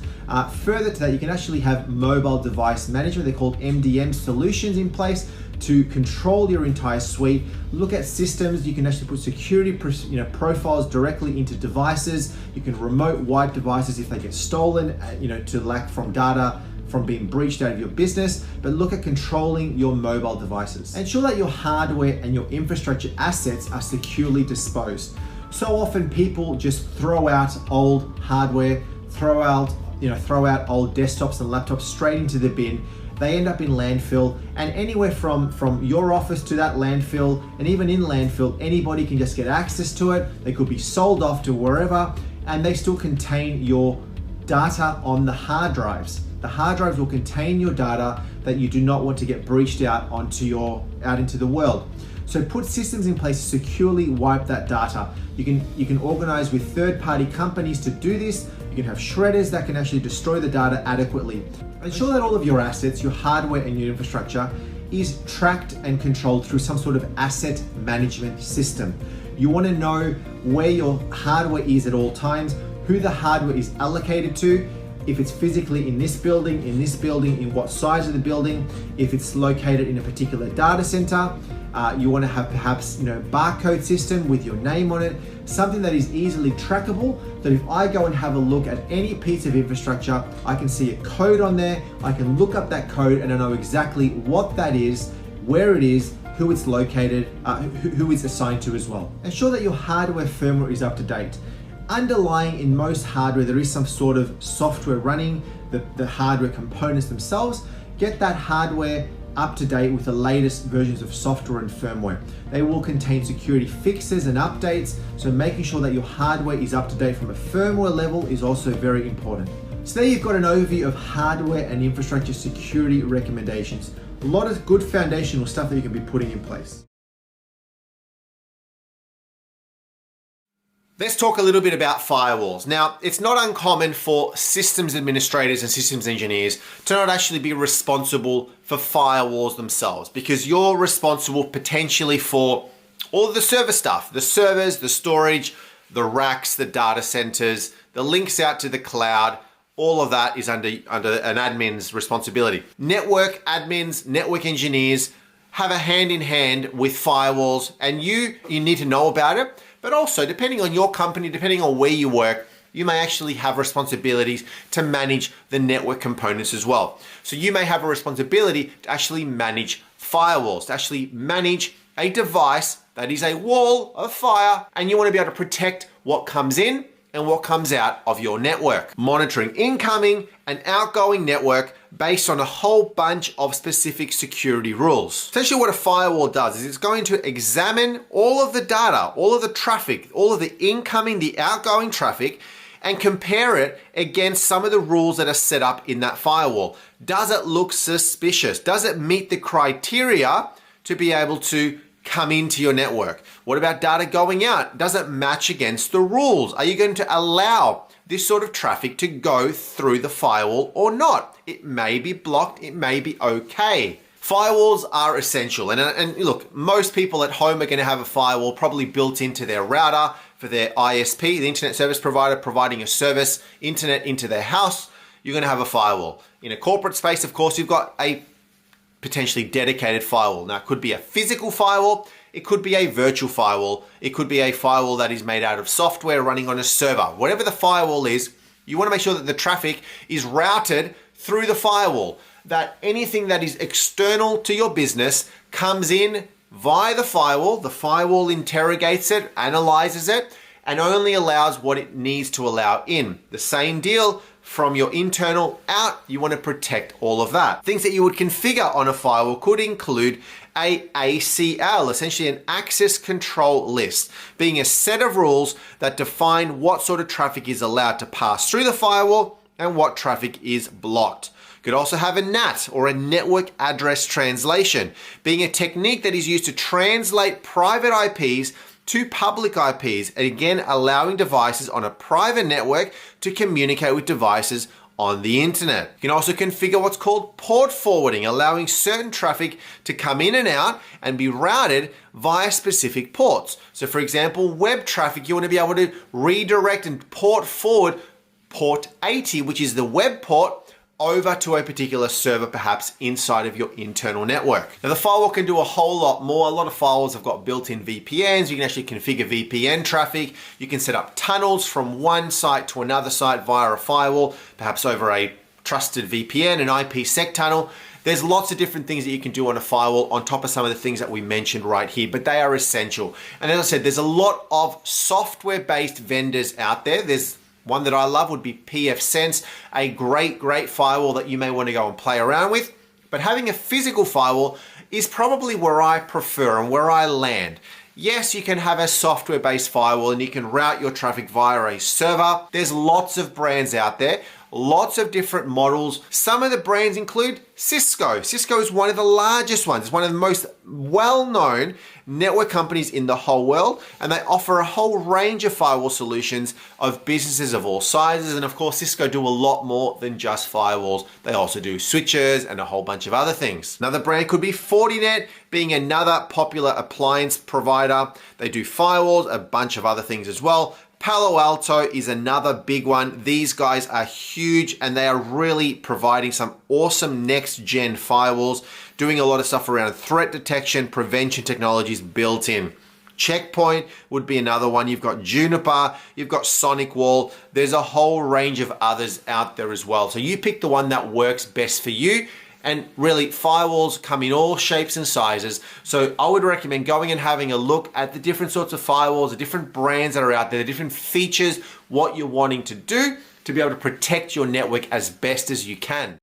Further to that, you can actually have mobile device management. They're called MDM solutions in place to control your entire suite. Look at systems. You can actually put security profiles directly into devices. You can remote wipe devices if they get stolen, to lack from data from being breached out of your business. But look at controlling your mobile devices. Ensure that your hardware and your infrastructure assets are securely disposed. So often people just throw out old hardware, throw out old desktops and laptops straight into the bin. They end up in landfill, and anywhere from your office to that landfill, and even in landfill, anybody can just get access to it. They could be sold off to wherever, and they still contain your data on the hard drives. The hard drives will contain your data that you do not want to get breached out into the world. So put systems in place to securely wipe that data. You can organize with third-party companies to do this. You can have shredders that can actually destroy the data adequately. Ensure that all of your assets, your hardware and your infrastructure is tracked and controlled through some sort of asset management system. You want to know where your hardware is at all times, who the hardware is allocated to, if it's physically in building, in what size of the building, if it's located in a particular data center. You want to have perhaps barcode system with your name on it, something that is easily trackable, that if I go and have a look at any piece of infrastructure, I can see a code on there, I can look up that code and I know exactly what that is, where it is, who it's located, who it's assigned to as well. Ensure that your hardware firmware is up to date. Underlying in most hardware, there is some sort of software running the hardware components themselves. Get that hardware up to date with the latest versions of software and firmware. They will contain security fixes and updates, so making sure that your hardware is up to date from a firmware level is also very important. So there you've got an overview of hardware and infrastructure security recommendations. A lot of good foundational stuff that you can be putting in place. Let's talk a little bit about firewalls. Now, it's not uncommon for systems administrators and systems engineers to not actually be responsible for firewalls themselves, because you're responsible potentially for all of the server stuff, the servers, the storage, the racks, the data centers, the links out to the cloud. All of that is under an admin's responsibility. Network admins, network engineers have a hand in hand with firewalls, and you need to know about it. But also, depending on your company, depending on where you work, you may actually have responsibilities to manage the network components as well. So you may have a responsibility to actually manage firewalls, to actually manage a device that is a wall of fire, and you want to be able to protect what comes in and what comes out of your network. Monitoring incoming and outgoing network based on a whole bunch of specific security rules. Essentially what a firewall does is it's going to examine all of the data, all of the traffic, all of the incoming, the outgoing traffic, and compare it against some of the rules that are set up in that firewall. Does it look suspicious? Does it meet the criteria to be able to come into your network? What about data going out? Does it match against the rules? Are you going to allow this sort of traffic to go through the firewall or not? It may be blocked, it may be okay. Firewalls are essential. And look, most people at home are going to have a firewall probably built into their router for their ISP, the internet service provider providing a service, internet into their house. You're going to have a firewall. In a corporate space, of course, you've got a potentially dedicated firewall. Now, it could be a physical firewall, it could be a virtual firewall, it could be a firewall that is made out of software running on a server. Whatever the firewall is, you want to make sure that the traffic is routed through the firewall, that anything that is external to your business comes in via the firewall interrogates it, analyzes it, and only allows what it needs to allow in. The same deal from your internal out, you want to protect all of that. Things that you would configure on a firewall could include a ACL, essentially an access control list, being a set of rules that define what sort of traffic is allowed to pass through the firewall and what traffic is blocked. You could also have a NAT, or a network address translation, being a technique that is used to translate private IPs to public IPs, again allowing devices on a private network to communicate with devices on the internet. You can also configure what's called port forwarding, allowing certain traffic to come in and out and be routed via specific ports. So for example, web traffic, you want to be able to redirect and port forward port 80, which is the web port, over to a particular server, perhaps inside of your internal network. Now the firewall can do a whole lot more. A lot of firewalls have got built-in VPNs. You can actually configure VPN traffic. You can set up tunnels from one site to another site via a firewall, perhaps over a trusted VPN, an IPsec tunnel. There's lots of different things that you can do on a firewall on top of some of the things that we mentioned right here, but they are essential. And as I said, there's a lot of software-based vendors out there. There's one that I love would be pfSense, a great firewall that you may want to go and play around with. But having a physical firewall is probably where I prefer and where I land. Yes, you can have a software-based firewall and you can route your traffic via a server. There's lots of brands out there, lots of different models. Some of the brands include Cisco. Cisco is one of the largest ones. It's one of the most well-known network companies in the whole world, and they offer a whole range of firewall solutions of businesses of all sizes. And of course, Cisco do a lot more than just firewalls. They also do switches and a whole bunch of other things. Another brand could be Fortinet, being another popular appliance provider. They do firewalls, a bunch of other things as well. Palo Alto is another big one. These guys are huge and they are really providing some awesome next-gen firewalls, doing a lot of stuff around threat detection, prevention technologies built in. Checkpoint would be another one. You've got Juniper, you've got SonicWall. There's a whole range of others out there as well. So you pick the one that works best for you. And really, firewalls come in all shapes and sizes. So I would recommend going and having a look at the different sorts of firewalls, the different brands that are out there, the different features, what you're wanting to do to be able to protect your network as best as you can.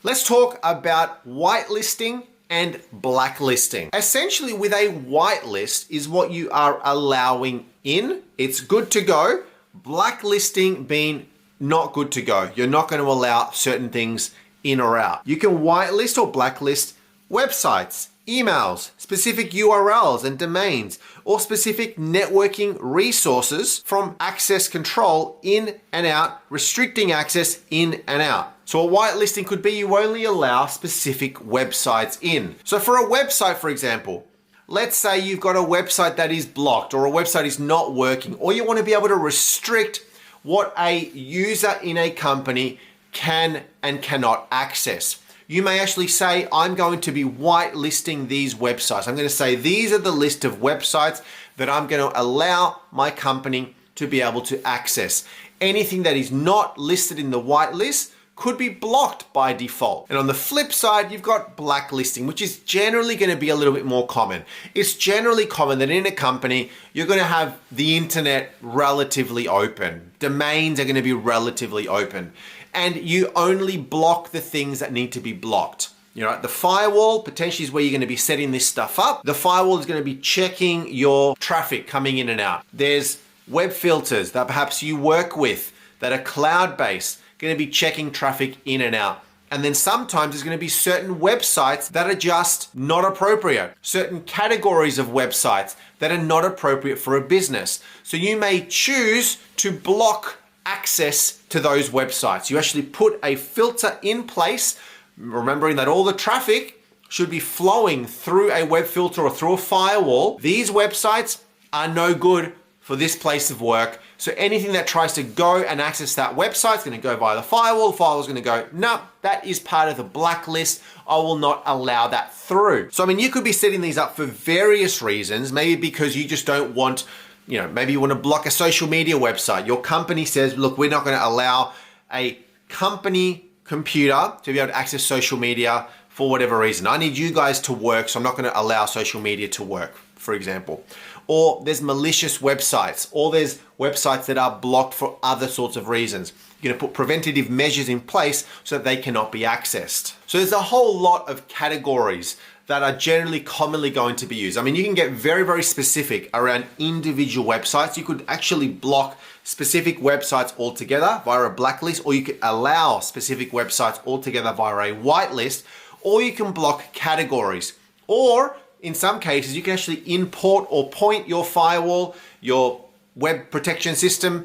Let's talk about whitelisting and blacklisting. Essentially, with a whitelist is what you are allowing in. It's good to go. Blacklisting being not good to go. You're not going to allow certain things in or out. You can whitelist or blacklist websites, emails, specific URLs and domains, or specific networking resources from access control in and out, restricting access in and out. So a whitelisting could be you only allow specific websites in. So for a website, for example, let's say you've got a website that is blocked or a website is not working, or you want to be able to restrict what a user in a company can and cannot access. You may actually say, I'm going to be whitelisting these websites. I'm going to say, these are the list of websites that I'm going to allow my company to be able to access. Anything that is not listed in the whitelist could be blocked by default. And on the flip side, you've got blacklisting, which is generally going to be a little bit more common. It's generally common that in a company, you're going to have the internet relatively open. Domains are going to be relatively open. And you only block the things that need to be blocked. You know, the firewall potentially is where you're going to be setting this stuff up. The firewall is going to be checking your traffic coming in and out. There's web filters that perhaps you work with that are cloud-based, going to be checking traffic in and out. And then sometimes there's going to be certain websites that are just not appropriate, certain categories of websites that are not appropriate for a business. So you may choose to block access to those websites. You actually put a filter in place, remembering that all the traffic should be flowing through a web filter or through a firewall. These websites are no good for this place of work. So anything that tries to go and access that website is going to go via the firewall. The firewall is going to go, no, that is part of the blacklist. I will not allow that through. So, I mean, you could be setting these up for various reasons, maybe because you just don't want, you know, maybe you want to block a social media website. Your company says, look, we're not going to allow a company computer to be able to access social media for whatever reason. I need you guys to work, so I'm not going to allow social media to work, for example. Or there's malicious websites, or there's websites that are blocked for other sorts of reasons. You're going to put preventative measures in place so that they cannot be accessed. So there's a whole lot of categories that are generally commonly going to be used. I mean, you can get very, very specific around individual websites. You could actually block specific websites altogether via a blacklist, or you could allow specific websites altogether via a whitelist, or you can block categories. Or in some cases, you can actually import or point your firewall, your web protection system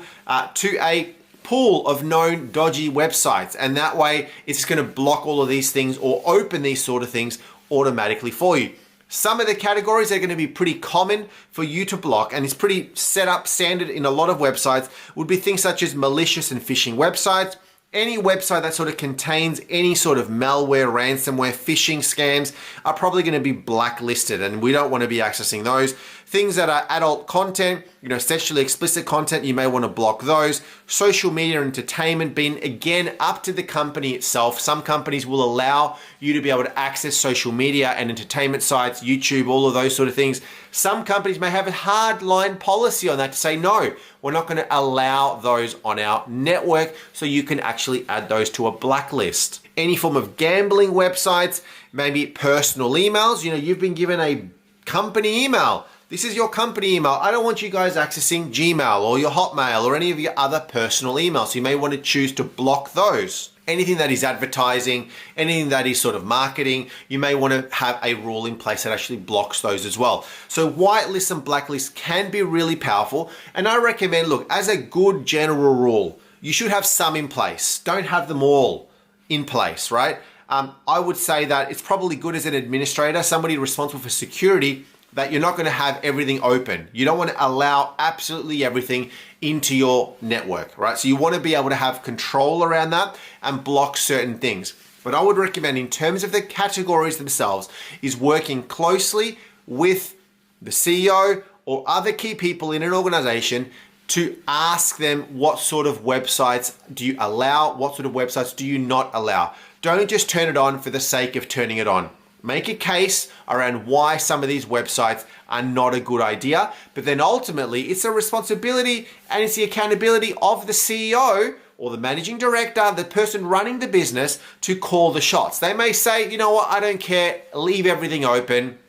to a pool of known dodgy websites. And that way it's just going to block all of these things or open these sort of things automatically for you. Some of the categories that are going to be pretty common for you to block, and it's pretty set up standard in a lot of websites, would be things such as malicious and phishing websites. Any website that sort of contains any sort of malware, ransomware, phishing scams are probably going to be blacklisted, and we don't want to be accessing those. Things that are adult content, sexually explicit content, you may want to block those. Social media entertainment being, again, up to the company itself. Some companies will allow you to be able to access social media and entertainment sites, YouTube, all of those sort of things. Some companies may have a hard line policy on that to say, no, we're not going to allow those on our network, so you can actually add those to a blacklist. Any form of gambling websites, maybe personal emails. You've been given a company email. This is your company email. I don't want you guys accessing Gmail or your Hotmail or any of your other personal emails. So you may want to choose to block those. Anything that is advertising, anything that is sort of marketing, you may want to have a rule in place that actually blocks those as well. So whitelist and blacklist can be really powerful. And I recommend, look, as a good general rule, you should have some in place. Don't have them all in place, right? I would say that it's probably good as an administrator, somebody responsible for security, that you're not going to have everything open. You don't want to allow absolutely everything into your network, right? So you want to be able to have control around that and block certain things. But I would recommend, in terms of the categories themselves, is working closely with the CEO or other key people in an organization to ask them what sort of websites do you allow, what sort of websites do you not allow. Don't just turn it on for the sake of turning it on. Make a case around why some of these websites are not a good idea, but then ultimately it's the responsibility and it's the accountability of the CEO or the managing director, the person running the business, to call the shots. They may say, you know what, I don't care, leave everything open,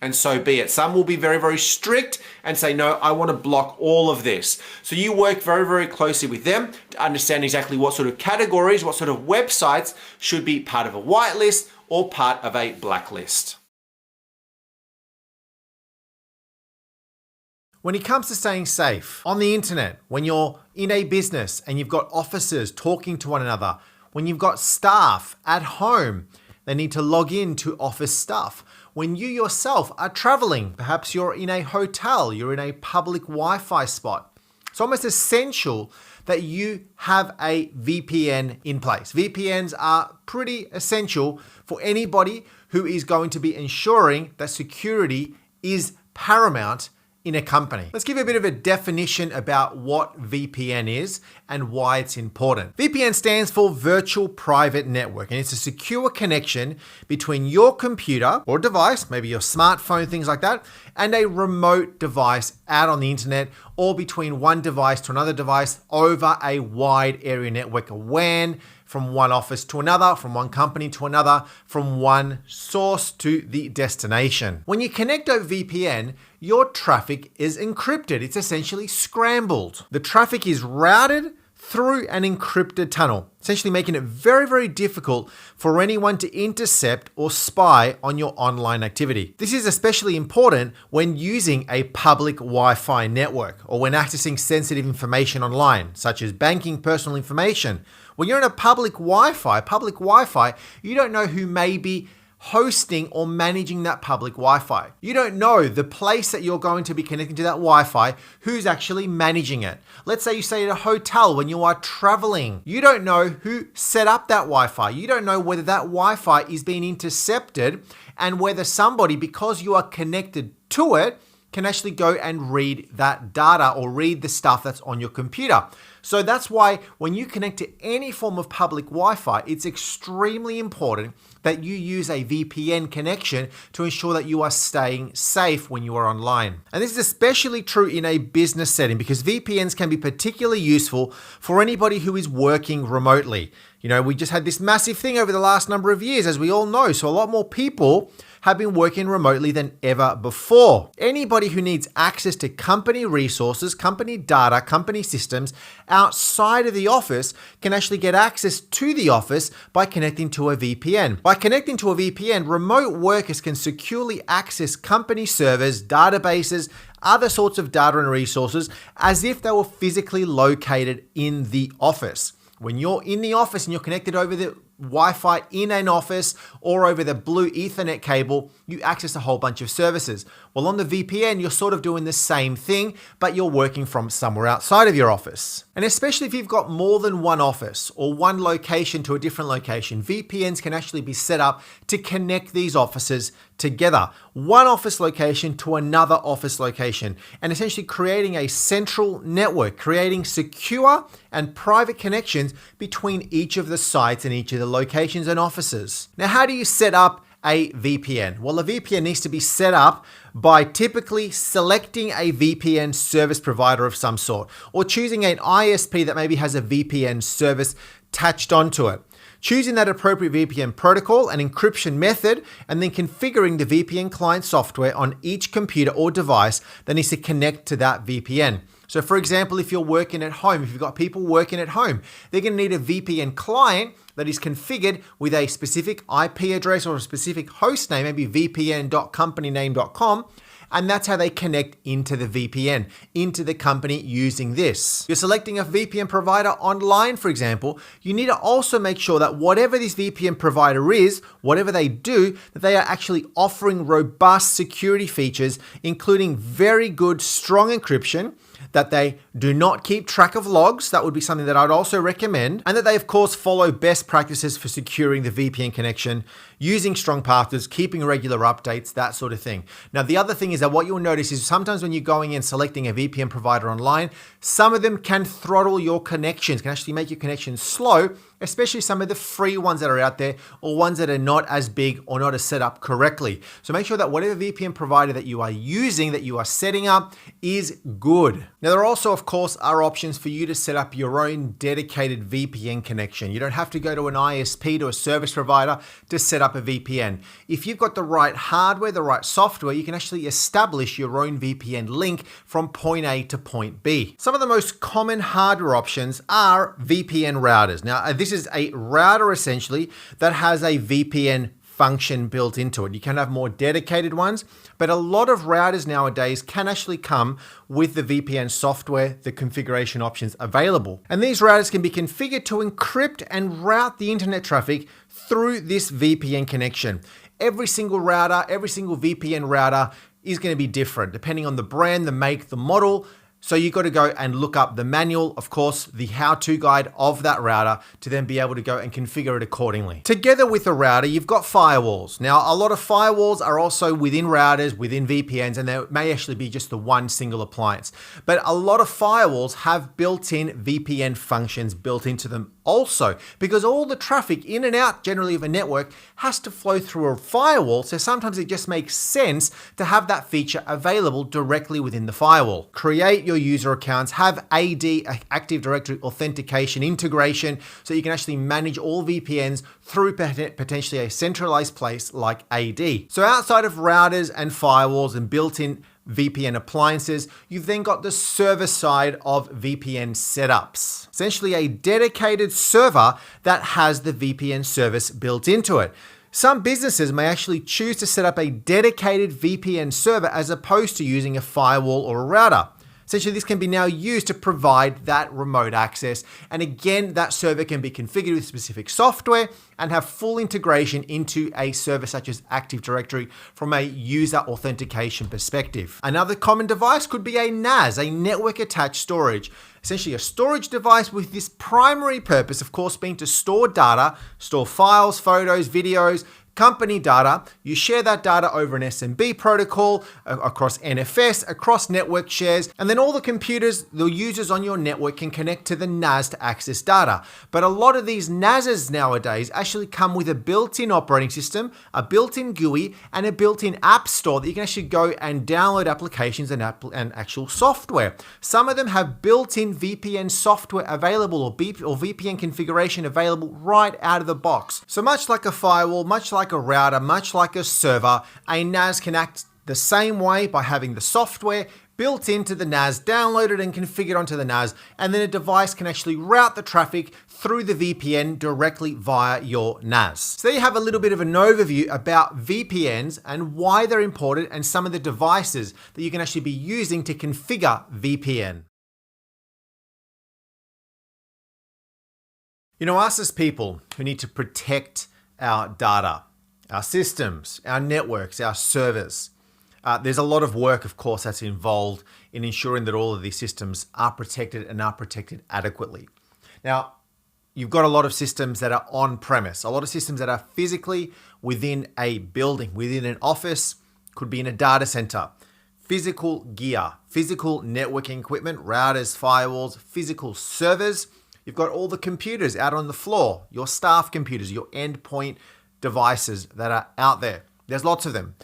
and so be it. Some will be very, very strict and say, no, I want to block all of this. So you work very, very closely with them to understand exactly what sort of categories, what sort of websites should be part of a whitelist or part of a blacklist. When it comes to staying safe on the internet, when you're in a business and you've got officers talking to one another, when you've got staff at home, they need to log in to office stuff. When you yourself are traveling, perhaps you're in a hotel, you're in a public Wi-Fi spot. It's almost essential that you have a VPN in place. VPNs are pretty essential for anybody who is going to be ensuring that security is paramount in a company. Let's give a bit of a definition about what VPN is and why it's important. VPN stands for Virtual Private Network, and it's a secure connection between your computer or device, maybe your smartphone, things like that, and a remote device out on the internet, or between one device to another device over a wide area network, a WAN, from one office to another, from one company to another, from one source to the destination. When you connect over VPN, your traffic is encrypted. It's essentially scrambled. The traffic is routed through an encrypted tunnel, essentially making it very, very difficult for anyone to intercept or spy on your online activity. This is especially important when using a public Wi-Fi network or when accessing sensitive information online, such as banking, personal information. When you're in a public Wi-Fi, you don't know who may be hosting or managing that public Wi-Fi. You don't know the place that you're going to be connecting to that Wi-Fi, who's actually managing it. Let's say you stay at a hotel when you are traveling. You don't know who set up that Wi-Fi. You don't know whether that Wi-Fi is being intercepted and whether somebody, because you are connected to it, can actually go and read that data or read the stuff that's on your computer. So that's why when you connect to any form of public Wi-Fi, it's extremely important that you use a VPN connection to ensure that you are staying safe when you are online. And this is especially true in a business setting because VPNs can be particularly useful for anybody who is working remotely. We just had this massive thing over the last number of years, as we all know. So a lot more people have been working remotely than ever before. Anybody who needs access to company resources, company data, company systems outside of the office can actually get access to the office by connecting to a VPN. By connecting to a VPN, remote workers can securely access company servers, databases, other sorts of data and resources as if they were physically located in the office. When you're in the office and you're connected over the Wi-Fi in an office or over the blue Ethernet cable, you access a whole bunch of services. Well, on the VPN, you're sort of doing the same thing, but you're working from somewhere outside of your office. And especially if you've got more than one office or one location to a different location, VPNs can actually be set up to connect these offices together. One office location to another office location, and essentially creating a central network, creating secure and private connections between each of the sites and each of the locations and offices. Now, how do you set up a VPN? Well, a VPN needs to be set up by typically selecting a VPN service provider of some sort, or choosing an ISP that maybe has a VPN service attached onto it. Choosing that appropriate VPN protocol and encryption method, and then configuring the VPN client software on each computer or device that needs to connect to that VPN. So for example, if you're working at home, if you've got people working at home, they're going to need a VPN client that is configured with a specific IP address or a specific host name, maybe vpn.companyname.com. And that's how they connect into the VPN, into the company using this. You're selecting a VPN provider online, for example. You need to also make sure that whatever this VPN provider is, whatever they do, that they are actually offering robust security features, including very good, strong encryption, that they do not keep track of logs. That would be something that I'd also recommend. And that they, of course, follow best practices for securing the VPN connection, using strong passwords, keeping regular updates, that sort of thing. Now, the other thing is that what you'll notice is sometimes when you're going in selecting a VPN provider online, some of them can throttle your connections, can actually make your connections slow, especially some of the free ones that are out there or ones that are not as big or not as set up correctly. So make sure that whatever VPN provider that you are using, that you are setting up, is good. Now, there also, of course, are options for you to set up your own dedicated VPN connection. You don't have to go to an ISP, to a service provider, to set up a VPN. If you've got the right hardware, the right software, you can actually establish your own VPN link from point A to point B. Some of the most common hardware options are VPN routers. Now, this is a router essentially that has a VPN function built into it. You can have more dedicated ones, but a lot of routers nowadays can actually come with the VPN software, the configuration options available. And these routers can be configured to encrypt and route the internet traffic through this VPN connection. Every single router, every single VPN router is going to be different depending on the brand, the make, the model. So you've got to go and look up the manual, of course, the how-to guide of that router to then be able to go and configure it accordingly. Together with the router, you've got firewalls. Now, a lot of firewalls are also within routers, within VPNs, and there may actually be just the one single appliance. But a lot of firewalls have built-in VPN functions built into them also, because all the traffic in and out generally of a network has to flow through a firewall. So sometimes it just makes sense to have that feature available directly within the firewall. Create your user accounts, have AD, Active Directory authentication integration, so you can actually manage all VPNs through potentially a centralized place like AD. So outside of routers and firewalls and built-in VPN appliances, you've then got the server side of VPN setups. Essentially a dedicated server that has the VPN service built into it. Some businesses may actually choose to set up a dedicated VPN server as opposed to using a firewall or a router. Essentially, this can be now used to provide that remote access. And again, that server can be configured with specific software and have full integration into a service such as Active Directory from a user authentication perspective. Another common device could be a NAS, a network attached storage. Essentially a storage device with this primary purpose, of course, being to store data, store files, photos, videos, company data. You share that data over an SMB protocol, across NFS, across network shares, and then all the computers, the users on your network can connect to the NAS to access data. But a lot of these NASs nowadays actually come with a built-in operating system, a built-in GUI, and a built-in app store that you can actually go and download applications and actual software. Some of them have built-in VPN software available or VPN configuration available right out of the box. So much like a firewall, much like a router, much like a server, a NAS can act the same way by having the software built into the NAS, downloaded and configured onto the NAS, and then a device can actually route the traffic through the VPN directly via your NAS. So there you have a little bit of an overview about VPNs and why they're important and some of the devices that you can actually be using to configure VPN. You know, us as people who need to protect our data, our systems, our networks, our servers, there's a lot of work, of course, that's involved in ensuring that all of these systems are protected and are protected adequately. Now, you've got a lot of systems that are on-premise, a lot of systems that are physically within a building, within an office, could be in a data center. Physical gear, physical networking equipment, routers, firewalls, physical servers. You've got all the computers out on the floor, your staff computers, your endpoint devices that are out there. There's lots of them.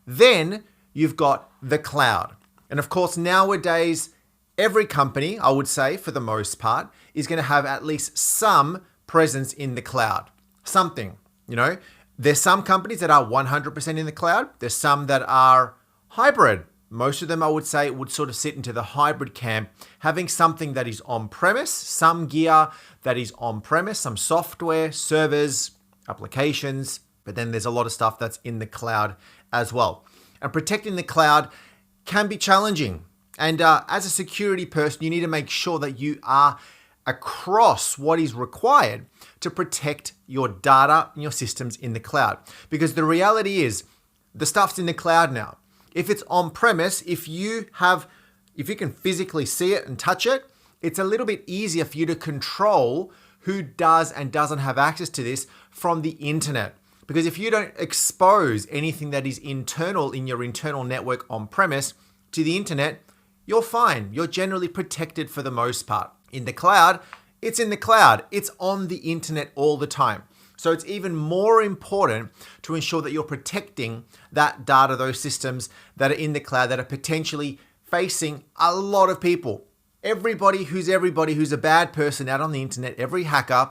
Then you've got the cloud. And of course, nowadays, every company, I would say for the most part, is going to have at least some presence in the cloud. Something, you know. There's some companies that are 100% in the cloud. There's some that are hybrid. Most of them, I would say, would sort of sit into the hybrid camp, having something that is on-premise, some gear that is on-premise, some software, servers, applications, but then there's a lot of stuff that's in the cloud as well. And protecting the cloud can be challenging. And as a security person, you need to make sure that you are across what is required to protect your data and your systems in the cloud. Because the reality is, the stuff's in the cloud now. If it's on-premise, if you can physically see it and touch it, it's a little bit easier for you to control who does and doesn't have access to this from the internet. Because if you don't expose anything that is internal in your internal network on-premise to the internet, you're fine. You're generally protected for the most part. In the cloud, it's in the cloud. It's on the internet all the time. So it's even more important to ensure that you're protecting that data, those systems that are in the cloud that are potentially facing a lot of people. Everybody who's a bad person out on the internet, every hacker,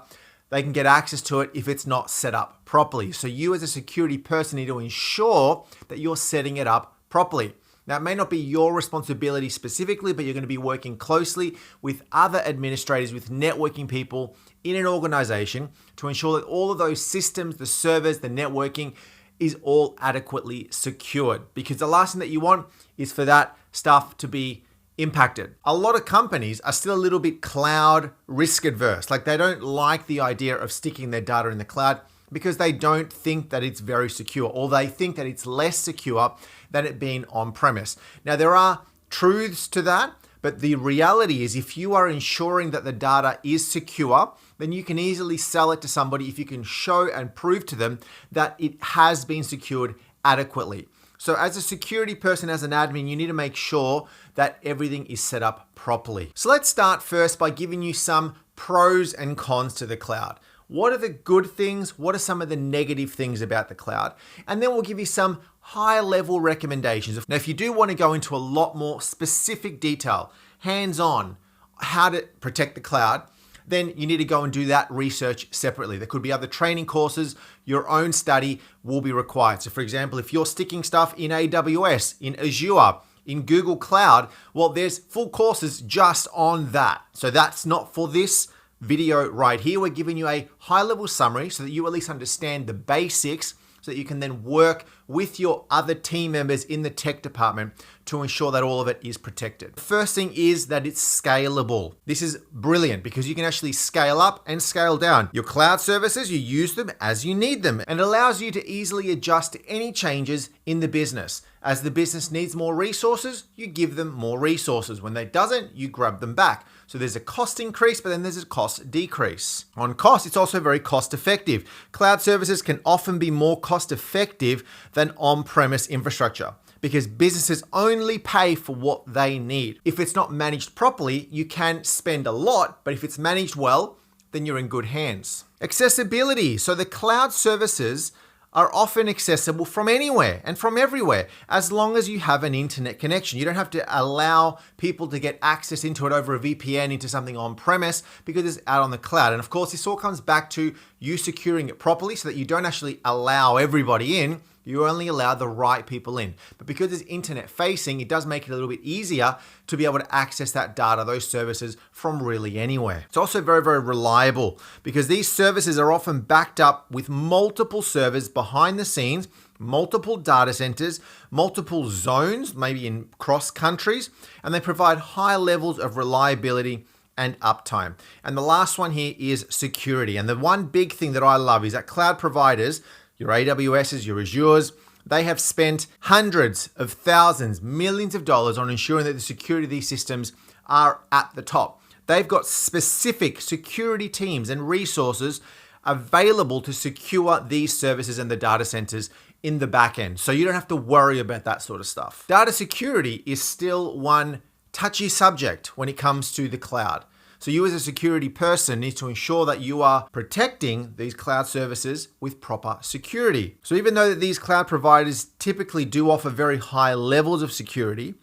they can get access to it if it's not set up properly. So you as a security person need to ensure that you're setting it up properly. Now, it may not be your responsibility specifically, but you're going to be working closely with other administrators, with networking people in an organization to ensure that all of those systems, the servers, the networking is all adequately secured. Because the last thing that you want is for that stuff to be impacted. A lot of companies are still a little bit cloud risk adverse. Like they don't like the idea of sticking their data in the cloud because they don't think that it's very secure, or they think that it's less secure than it being on-premise. Now, there are truths to that, but the reality is if you are ensuring that the data is secure, then you can easily sell it to somebody if you can show and prove to them that it has been secured adequately. So as a security person, as an admin, you need to make sure that everything is set up properly. So let's start first by giving you some pros and cons to the cloud. What are the good things? What are some of the negative things about the cloud? And then we'll give you some high-level recommendations. Now, if you do want to go into a lot more specific detail, hands-on, how to protect the cloud, then you need to go and do that research separately. There could be other training courses. Your own study will be required. So for example, if you're sticking stuff in AWS, in Azure, in Google Cloud, well, there's full courses just on that. So that's not for this video right here. We're giving you a high-level summary so that you at least understand the basics so that you can then work with your other team members in the tech department to ensure that all of it is protected. The first thing is that it's scalable. This is brilliant because you can actually scale up and scale down. Your cloud services, you use them as you need them, and it allows you to easily adjust to any changes in the business. As the business needs more resources, you give them more resources. When they doesn't, you grab them back. So there's a cost increase, but then there's a cost decrease. On cost, it's also very cost effective. Cloud services can often be more cost effective than on-premise infrastructure because businesses only pay for what they need. If it's not managed properly, you can spend a lot, but if it's managed well, then you're in good hands. Accessibility. So the cloud services are often accessible from anywhere and from everywhere, as long as you have an internet connection. You don't have to allow people to get access into it over a VPN into something on premise because it's out on the cloud. And of course, this all comes back to you securing it properly so that you don't actually allow everybody in. You only allow the right people in. But because it's internet facing, it does make it a little bit easier to be able to access that data, those services from really anywhere. It's also very, very reliable because these services are often backed up with multiple servers behind the scenes, multiple data centers, multiple zones, maybe in cross countries, and they provide high levels of reliability and uptime. And the last one here is security. And the one big thing that I love is that cloud providers, your AWSs, your Azures, they have spent hundreds of thousands, millions of dollars on ensuring that the security of these systems are at the top. They've got specific security teams and resources available to secure these services and the data centers in the back end. So you don't have to worry about that sort of stuff. Data security is still one touchy subject when it comes to the cloud. So you as a security person need to ensure that you are protecting these cloud services with proper security. So even though that these cloud providers typically do offer very high levels of security,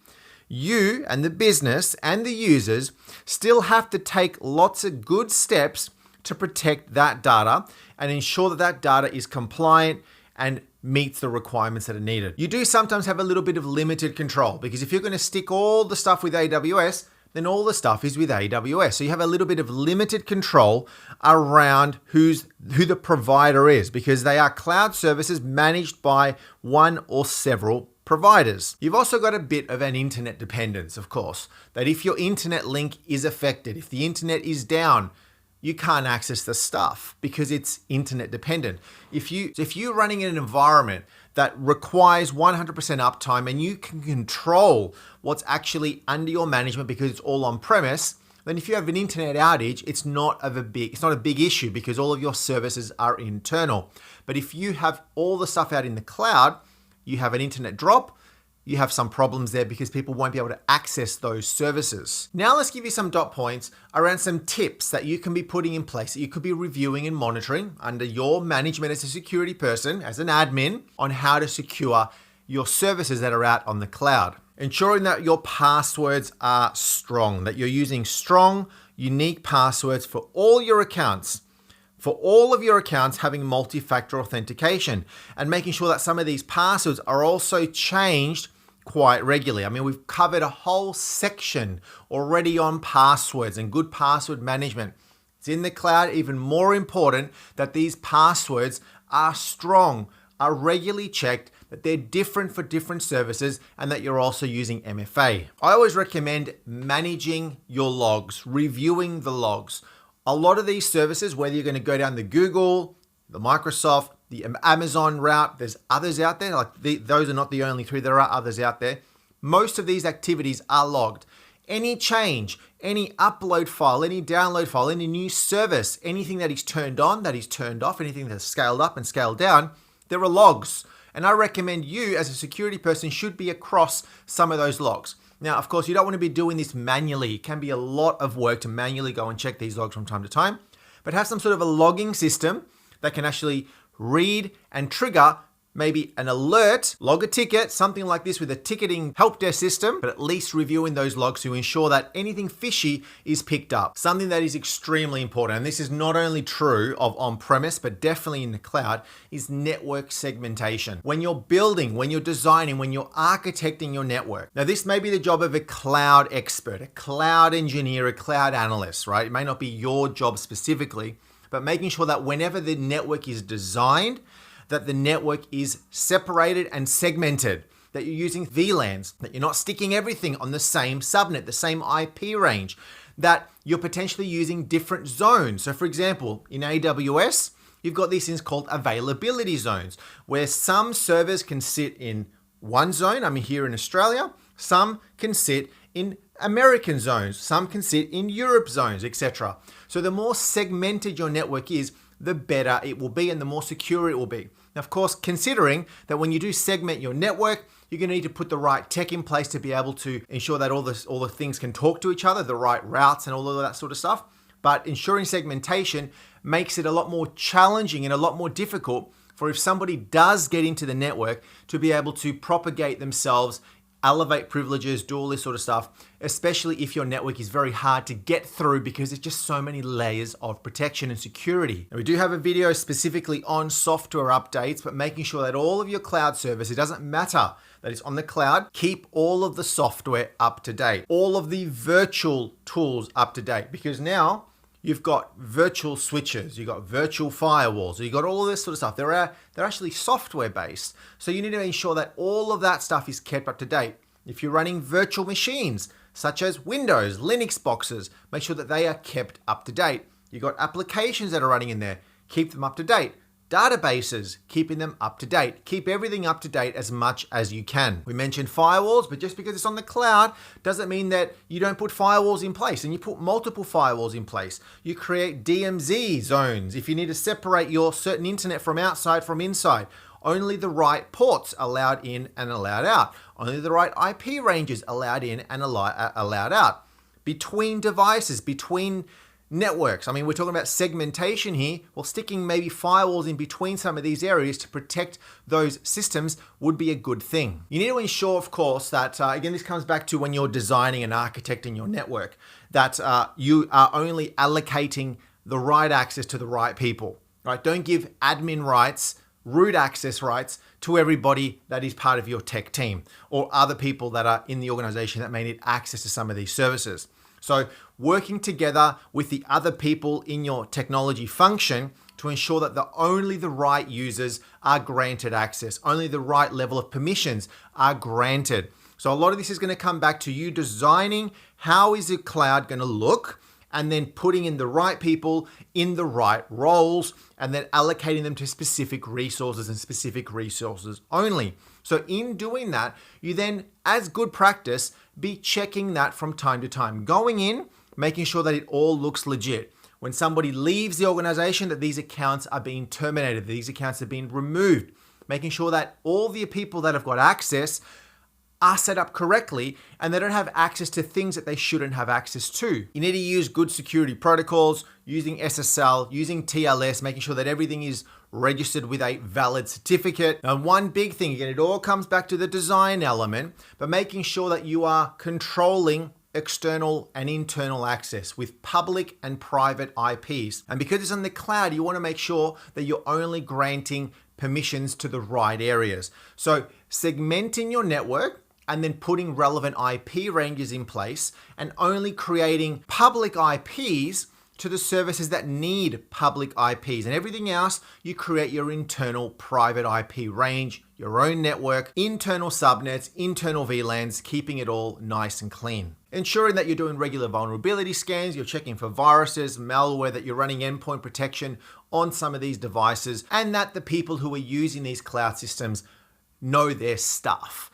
you and the business and the users still have to take lots of good steps to protect that data and ensure that that data is compliant and meets the requirements that are needed. You do sometimes have a little bit of limited control because if you're going to stick all the stuff with AWS, then all the stuff is with AWS. So you have a little bit of limited control around who the provider is because they are cloud services managed by one or several providers. You've also got a bit of an internet dependence, of course, that if your internet link is affected, if the internet is down, you can't access the stuff because it's internet dependent. If you're running in an environment that requires 100% uptime and you can control what's actually under your management because it's all on premise, then if you have an internet outage, it's not a big issue because all of your services are internal. But if you have all the stuff out in the cloud, you have an internet drop, you have some problems there because people won't be able to access those services. Now let's give you some dot points around some tips that you can be putting in place that you could be reviewing and monitoring under your management as a security person, as an admin, on how to secure your services that are out on the cloud. Ensuring that your passwords are strong, that you're using strong, unique passwords for all your accounts. For all of your accounts having multi-factor authentication and making sure that some of these passwords are also changed quite regularly. I mean, we've covered a whole section already on passwords and good password management. It's in the cloud, even more important that these passwords are strong, are regularly checked, that they're different for different services, and that you're also using MFA. I always recommend managing your logs, reviewing the logs. A lot of these services, whether you're going to go down the Google, the Microsoft, the Amazon route, there's others out there. Those are not the only three. There are others out there. Most of these activities are logged. Any change, any upload file, any download file, any new service, anything that is turned on, that is turned off, anything that's scaled up and scaled down, there are logs. And I recommend you as a security person should be across some of those logs. Now, of course, you don't want to be doing this manually. It can be a lot of work to manually go and check these logs from time to time, but have some sort of a logging system that can actually read and trigger maybe an alert, log a ticket, something like this with a ticketing help desk system, but at least reviewing those logs to ensure that anything fishy is picked up. Something that is extremely important, and this is not only true of on-premise, but definitely in the cloud, is network segmentation. When you're building, when you're designing, when you're architecting your network. Now, this may be the job of a cloud expert, a cloud engineer, a cloud analyst, right? It may not be your job specifically, but making sure that whenever the network is designed, that the network is separated and segmented, that you're using VLANs, that you're not sticking everything on the same subnet, the same IP range, that you're potentially using different zones. So for example, in AWS, you've got these things called availability zones, where some servers can sit in one zone, I'm here in Australia, some can sit in American zones, some can sit in Europe zones, etc. So the more segmented your network is, the better it will be and the more secure it will be. Now, of course, considering that when you do segment your network, you're going to need to put the right tech in place to be able to ensure that all the things can talk to each other, the right routes and all of that sort of stuff. But ensuring segmentation makes it a lot more challenging and a lot more difficult for if somebody does get into the network to be able to propagate themselves, elevate privileges, do all this sort of stuff, especially if your network is very hard to get through because there's just so many layers of protection and security. Now, we do have a video specifically on software updates, but making sure that all of your cloud service, it doesn't matter that it's on the cloud, keep all of the software up to date, all of the virtual tools up to date, because now you've got virtual switches, you've got virtual firewalls, you've got all of this sort of stuff. They're actually software based. So you need to ensure that all of that stuff is kept up to date. If you're running virtual machines, such as Windows, Linux boxes, make sure that they are kept up to date. You've got applications that are running in there, keep them up to date. Databases, keeping them up to date. Keep everything up to date as much as you can. We mentioned firewalls, but just because it's on the cloud doesn't mean that you don't put firewalls in place, and you put multiple firewalls in place. You create DMZ zones. If you need to separate your certain internet from outside from inside, only the right ports allowed in and allowed out. Only the right IP ranges allowed in and allowed out. Between devices, between networks. I mean, we're talking about segmentation here. Well, sticking maybe firewalls in between some of these areas to protect those systems would be a good thing. You need to ensure, of course, that, again, this comes back to when you're designing and architecting your network, that you are only allocating the right access to the right people, right? Don't give admin rights, root access rights to everybody that is part of your tech team or other people that are in the organization that may need access to some of these services. So working together with the other people in your technology function to ensure that only the right users are granted access, only the right level of permissions are granted. So a lot of this is going to come back to you designing how is the cloud going to look, and then putting in the right people in the right roles, and then allocating them to specific resources and specific resources only. So in doing that, you then, as good practice, be checking that from time to time. Going in, making sure that it all looks legit. When somebody leaves the organization, that these accounts are being terminated, these accounts are being removed. Making sure that all the people that have got access are set up correctly and they don't have access to things that they shouldn't have access to. You need to use good security protocols, using SSL, using TLS, making sure that everything is registered with a valid certificate. Now, one big thing, again, it all comes back to the design element, but making sure that you are controlling external and internal access with public and private IPs. And because it's on the cloud, you want to make sure that you're only granting permissions to the right areas. So segmenting your network and then putting relevant IP ranges in place and only creating public IPs to the services that need public IPs, and everything else, you create your internal private IP range, your own network, internal subnets, internal VLANs, keeping it all nice and clean. Ensuring that you're doing regular vulnerability scans, you're checking for viruses, malware, that you're running endpoint protection on some of these devices, and that the people who are using these cloud systems know their stuff.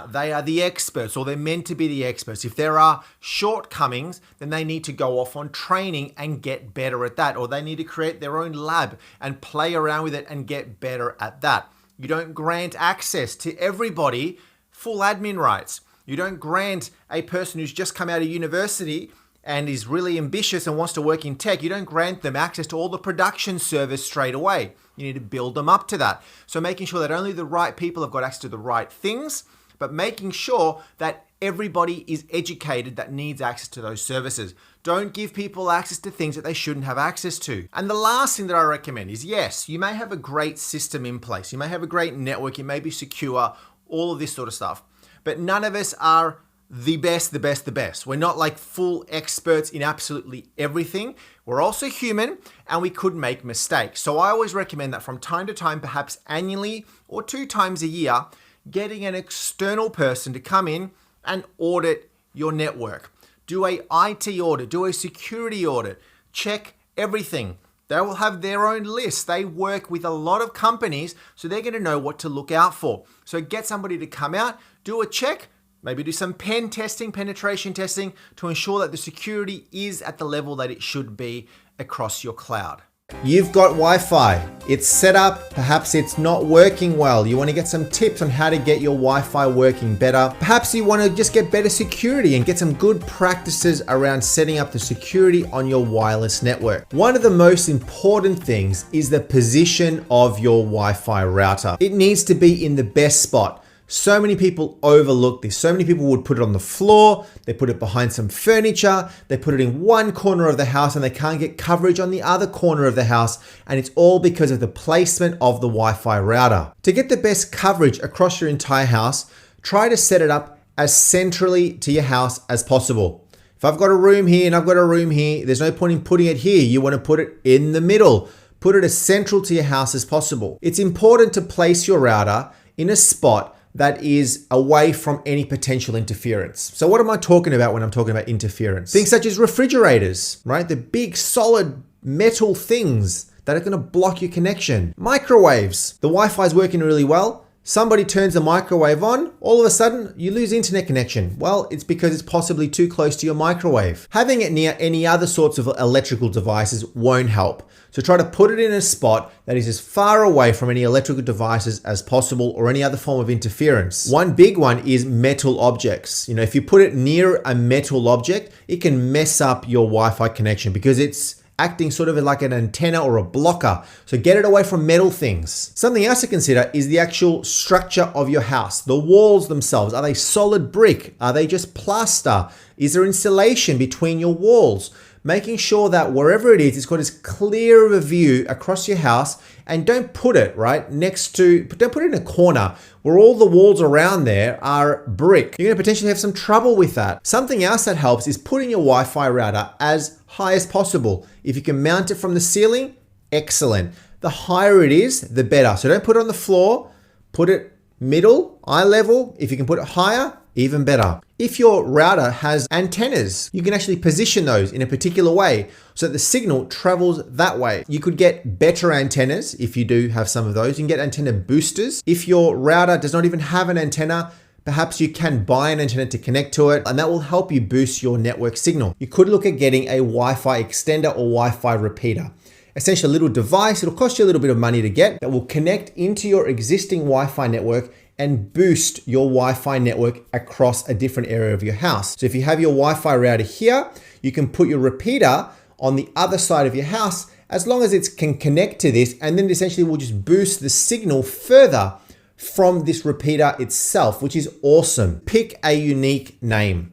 They are the experts, or they're meant to be the experts. If there are shortcomings, then they need to go off on training and get better at that, or they need to create their own lab and play around with it and get better at that. You don't grant access to everybody full admin rights. You don't grant a person who's just come out of university and is really ambitious and wants to work in tech, you don't grant them access to all the production servers straight away. You need to build them up to that. So making sure that only the right people have got access to the right things, but making sure that everybody is educated that needs access to those services. Don't give people access to things that they shouldn't have access to. And the last thing that I recommend is, yes, you may have a great system in place. You may have a great network. It may be secure, all of this sort of stuff. But none of us are the best, the best, the best. We're not like full experts in absolutely everything. We're also human and we could make mistakes. So I always recommend that from time to time, perhaps annually or 2 times a year, getting an external person to come in and audit your network. Do a IT audit, do a security audit, check everything. They will have their own list. They work with a lot of companies, so they're going to know what to look out for. So get somebody to come out, do a check, maybe do some pen testing, penetration testing to ensure that the security is at the level that it should be across your cloud. You've got Wi-Fi. It's set up. Perhaps it's not working well. You want to get some tips on how to get your Wi-Fi working better. Perhaps you want to just get better security and get some good practices around setting up the security on your wireless network. One of the most important things is the position of your Wi-Fi router. It needs to be in the best spot. So many people overlook this. So many people would put it on the floor, they put it behind some furniture, they put it in one corner of the house and they can't get coverage on the other corner of the house. And it's all because of the placement of the Wi-Fi router. To get the best coverage across your entire house, try to set it up as centrally to your house as possible. If I've got a room here and I've got a room here, there's no point in putting it here. You want to put it in the middle. Put it as central to your house as possible. It's important to place your router in a spot that is away from any potential interference. So what am I talking about when I'm talking about interference? Things such as refrigerators, right? The big solid metal things that are gonna block your connection. Microwaves. The Wi-Fi is working really well. Somebody turns the microwave on, all of a sudden you lose internet connection. Well, it's because it's possibly too close to your microwave. Having it near any other sorts of electrical devices won't help. So try to put it in a spot that is as far away from any electrical devices as possible or any other form of interference. One big one is metal objects. If you put it near a metal object, it can mess up your Wi-Fi connection because it's acting sort of like an antenna or a blocker. So get it away from metal things. Something else to consider is the actual structure of your house. The walls themselves, are they solid brick? Are they just plaster? Is there insulation between your walls? Making sure that wherever it is, it's got as clear of a view across your house, and don't put it right next to, don't put it in a corner where all the walls around there are brick. You're gonna potentially have some trouble with that. Something else that helps is putting your Wi-Fi router as high as possible. If you can mount it from the ceiling, excellent. The higher it is, the better. So don't put it on the floor, put it middle, eye level. If you can put it higher, even better. If your router has antennas, you can actually position those in a particular way so that the signal travels that way. You could get better antennas if you do have some of those. You can get antenna boosters. If your router does not even have an antenna, perhaps you can buy an antenna to connect to it, and that will help you boost your network signal. You could look at getting a Wi-Fi extender or Wi-Fi repeater. Essentially a little device, it'll cost you a little bit of money to get, that will connect into your existing Wi-Fi network and boost your Wi-Fi network across a different area of your house. So if you have your Wi-Fi router here, you can put your repeater on the other side of your house as long as it can connect to this, and then it essentially will just boost the signal further from this repeater itself, which is awesome. Pick a unique name.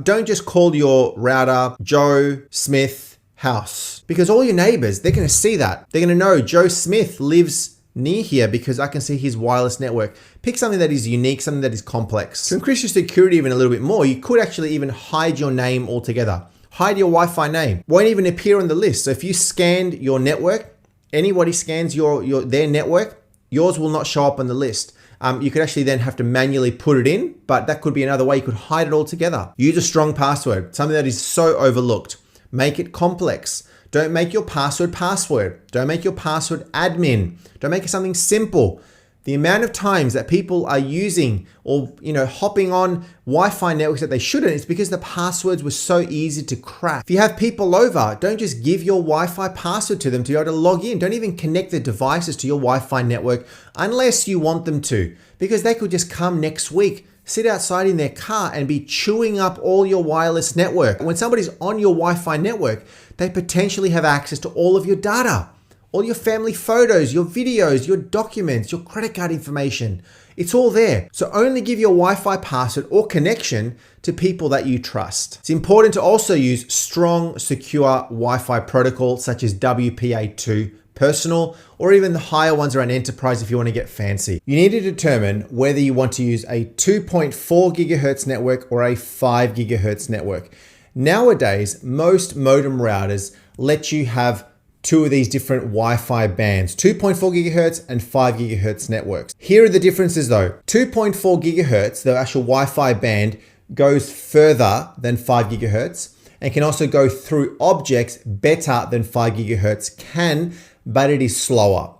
Don't just call your router Joe Smith House, because all your neighbors, they're gonna see that. They're gonna know Joe Smith lives near here because I can see his wireless network. Pick something that is unique, something that is complex. To increase your security even a little bit more, you could actually even hide your name altogether. Hide your Wi-Fi name. Won't even appear on the list. So if you scanned your network, anybody scans their network, yours will not show up on the list. You could actually then have to manually put it in, but that could be another way you could hide it altogether. Use a strong password, something that is so overlooked. Make it complex. Don't make your password. Don't make your password admin. Don't make it something simple. The amount of times that people are using or hopping on Wi-Fi networks that they shouldn't, it's because the passwords were so easy to crack. If you have people over, don't just give your Wi-Fi password to them to be able to log in. Don't even connect the devices to your Wi-Fi network unless you want them to, because they could just come next week, sit outside in their car and be chewing up all your wireless network. When somebody's on your Wi-Fi network, they potentially have access to all of your data, all your family photos, your videos, your documents, your credit card information. It's all there. So only give your Wi-Fi password or connection to people that you trust. It's important to also use strong, secure Wi-Fi protocols such as WPA2 personal, or even the higher ones around enterprise if you want to get fancy. You need to determine whether you want to use a 2.4 gigahertz network or a 5 gigahertz network. Nowadays, most modem routers let you have two of these different Wi-Fi bands, 2.4 gigahertz and 5 gigahertz networks. Here are the differences though. 2.4 gigahertz, the actual Wi-Fi band, goes further than 5 gigahertz and can also go through objects better than 5 gigahertz can, but it is slower.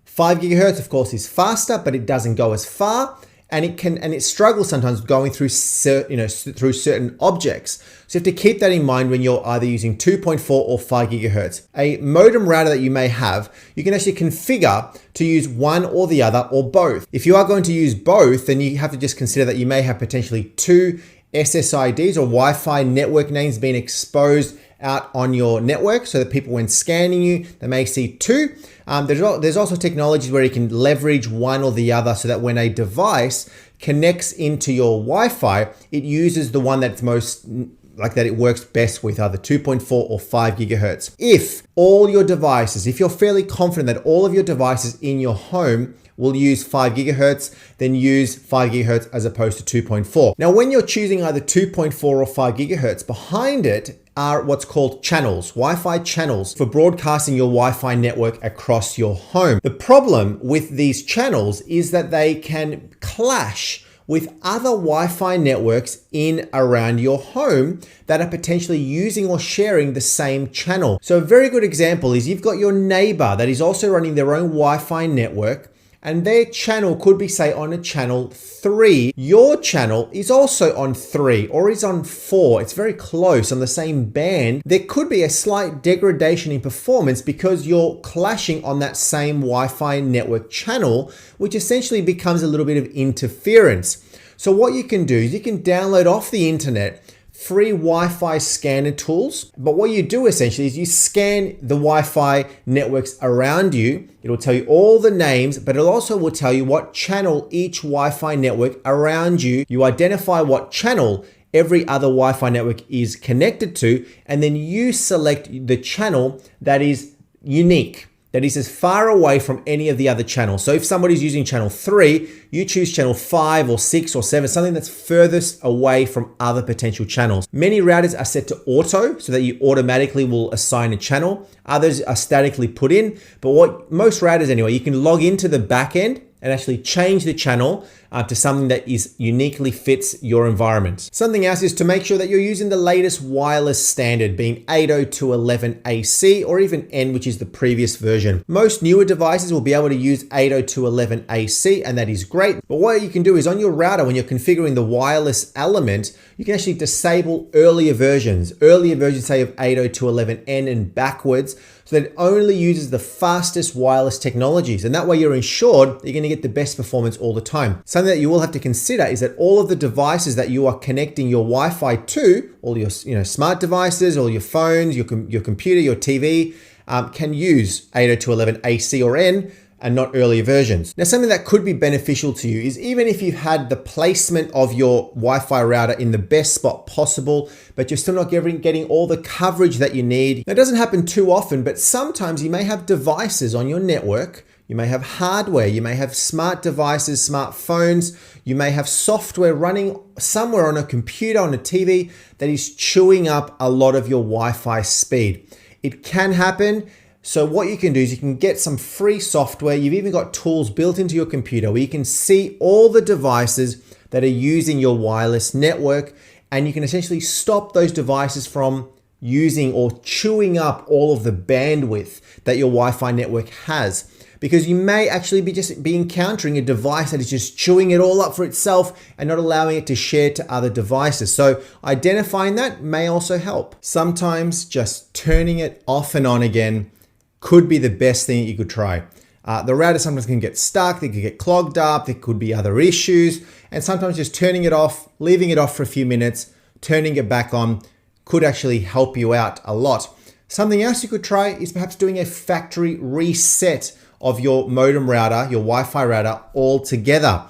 5 gigahertz, of course, is faster, but it doesn't go as far, and it struggles sometimes going through through certain objects. So you have to keep that in mind when you're either using 2.4 or 5 gigahertz. A modem router that you may have, you can actually configure to use one or the other or both. If you are going to use both, then you have to just consider that you may have potentially two SSIDs or Wi-Fi network names being exposed out on your network so that people, when scanning you, they may see two. There's also technologies where you can leverage one or the other so that when a device connects into your Wi-Fi, it uses the one that's most like that it works best with, either 2.4 or 5 gigahertz. If you're fairly confident that all of your devices in your home will use 5 gigahertz, then use 5 gigahertz as opposed to 2.4. Now, when you're choosing either 2.4 or 5 gigahertz, behind it are what's called channels, Wi-Fi channels for broadcasting your Wi-Fi network across your home. The problem with these channels is that they can clash with other Wi-Fi networks in around your home that are potentially using or sharing the same channel. So a very good example is you've got your neighbor that is also running their own Wi-Fi network, and their channel could be, say, on a channel 3. Your channel is also on 3 or is on 4. It's very close on the same band. There could be a slight degradation in performance because you're clashing on that same Wi-Fi network channel, which essentially becomes a little bit of interference. So what you can do is you can download off the internet free Wi-Fi scanner tools. But what you do essentially is you scan the Wi-Fi networks around you. It'll tell you all the names, but it also will tell you what channel each Wi-Fi network around you. You identify what channel every other Wi-Fi network is connected to, and then you select the channel that is unique, that is as far away from any of the other channels. So if somebody's using channel 3, you choose channel 5 or 6 or 7, something that's furthest away from other potential channels. Many routers are set to auto so that you automatically will assign a channel. Others are statically put in, but what most routers anyway, you can log into the back end and actually change the channel to something that is uniquely fits your environment. Something else is to make sure that you're using the latest wireless standard, being 802.11ac or even N, which is the previous version. Most newer devices will be able to use 802.11ac, and that is great. But what you can do is on your router, when you're configuring the wireless element, you can actually disable earlier versions say of 802.11n and backwards, so that it only uses the fastest wireless technologies. And that way you're ensured that you're going to get the best performance all the time. Something that you will have to consider is that all of the devices that you are connecting your Wi-Fi to, all your smart devices, all your phones, your computer, your TV, can use 802.11ac or N, and not earlier versions. Now, something that could be beneficial to you is even if you've had the placement of your Wi-Fi router in the best spot possible, but you're still not getting all the coverage that you need. Now, it doesn't happen too often, but sometimes you may have devices on your network. You may have hardware, you may have smart devices, smartphones, you may have software running somewhere on a computer, on a TV that is chewing up a lot of your Wi-Fi speed. It can happen. So what you can do is you can get some free software. You've even got tools built into your computer where you can see all the devices that are using your wireless network, and you can essentially stop those devices from using or chewing up all of the bandwidth that your Wi-Fi network has. Because you may actually be encountering a device that is just chewing it all up for itself and not allowing it to share to other devices. So identifying that may also help. Sometimes just turning it off and on again could be the best thing that you could try. The router sometimes can get stuck, they could get clogged up, there could be other issues, and sometimes just turning it off, leaving it off for a few minutes, turning it back on could actually help you out a lot. Something else you could try is perhaps doing a factory reset of your modem router, your Wi-Fi router altogether.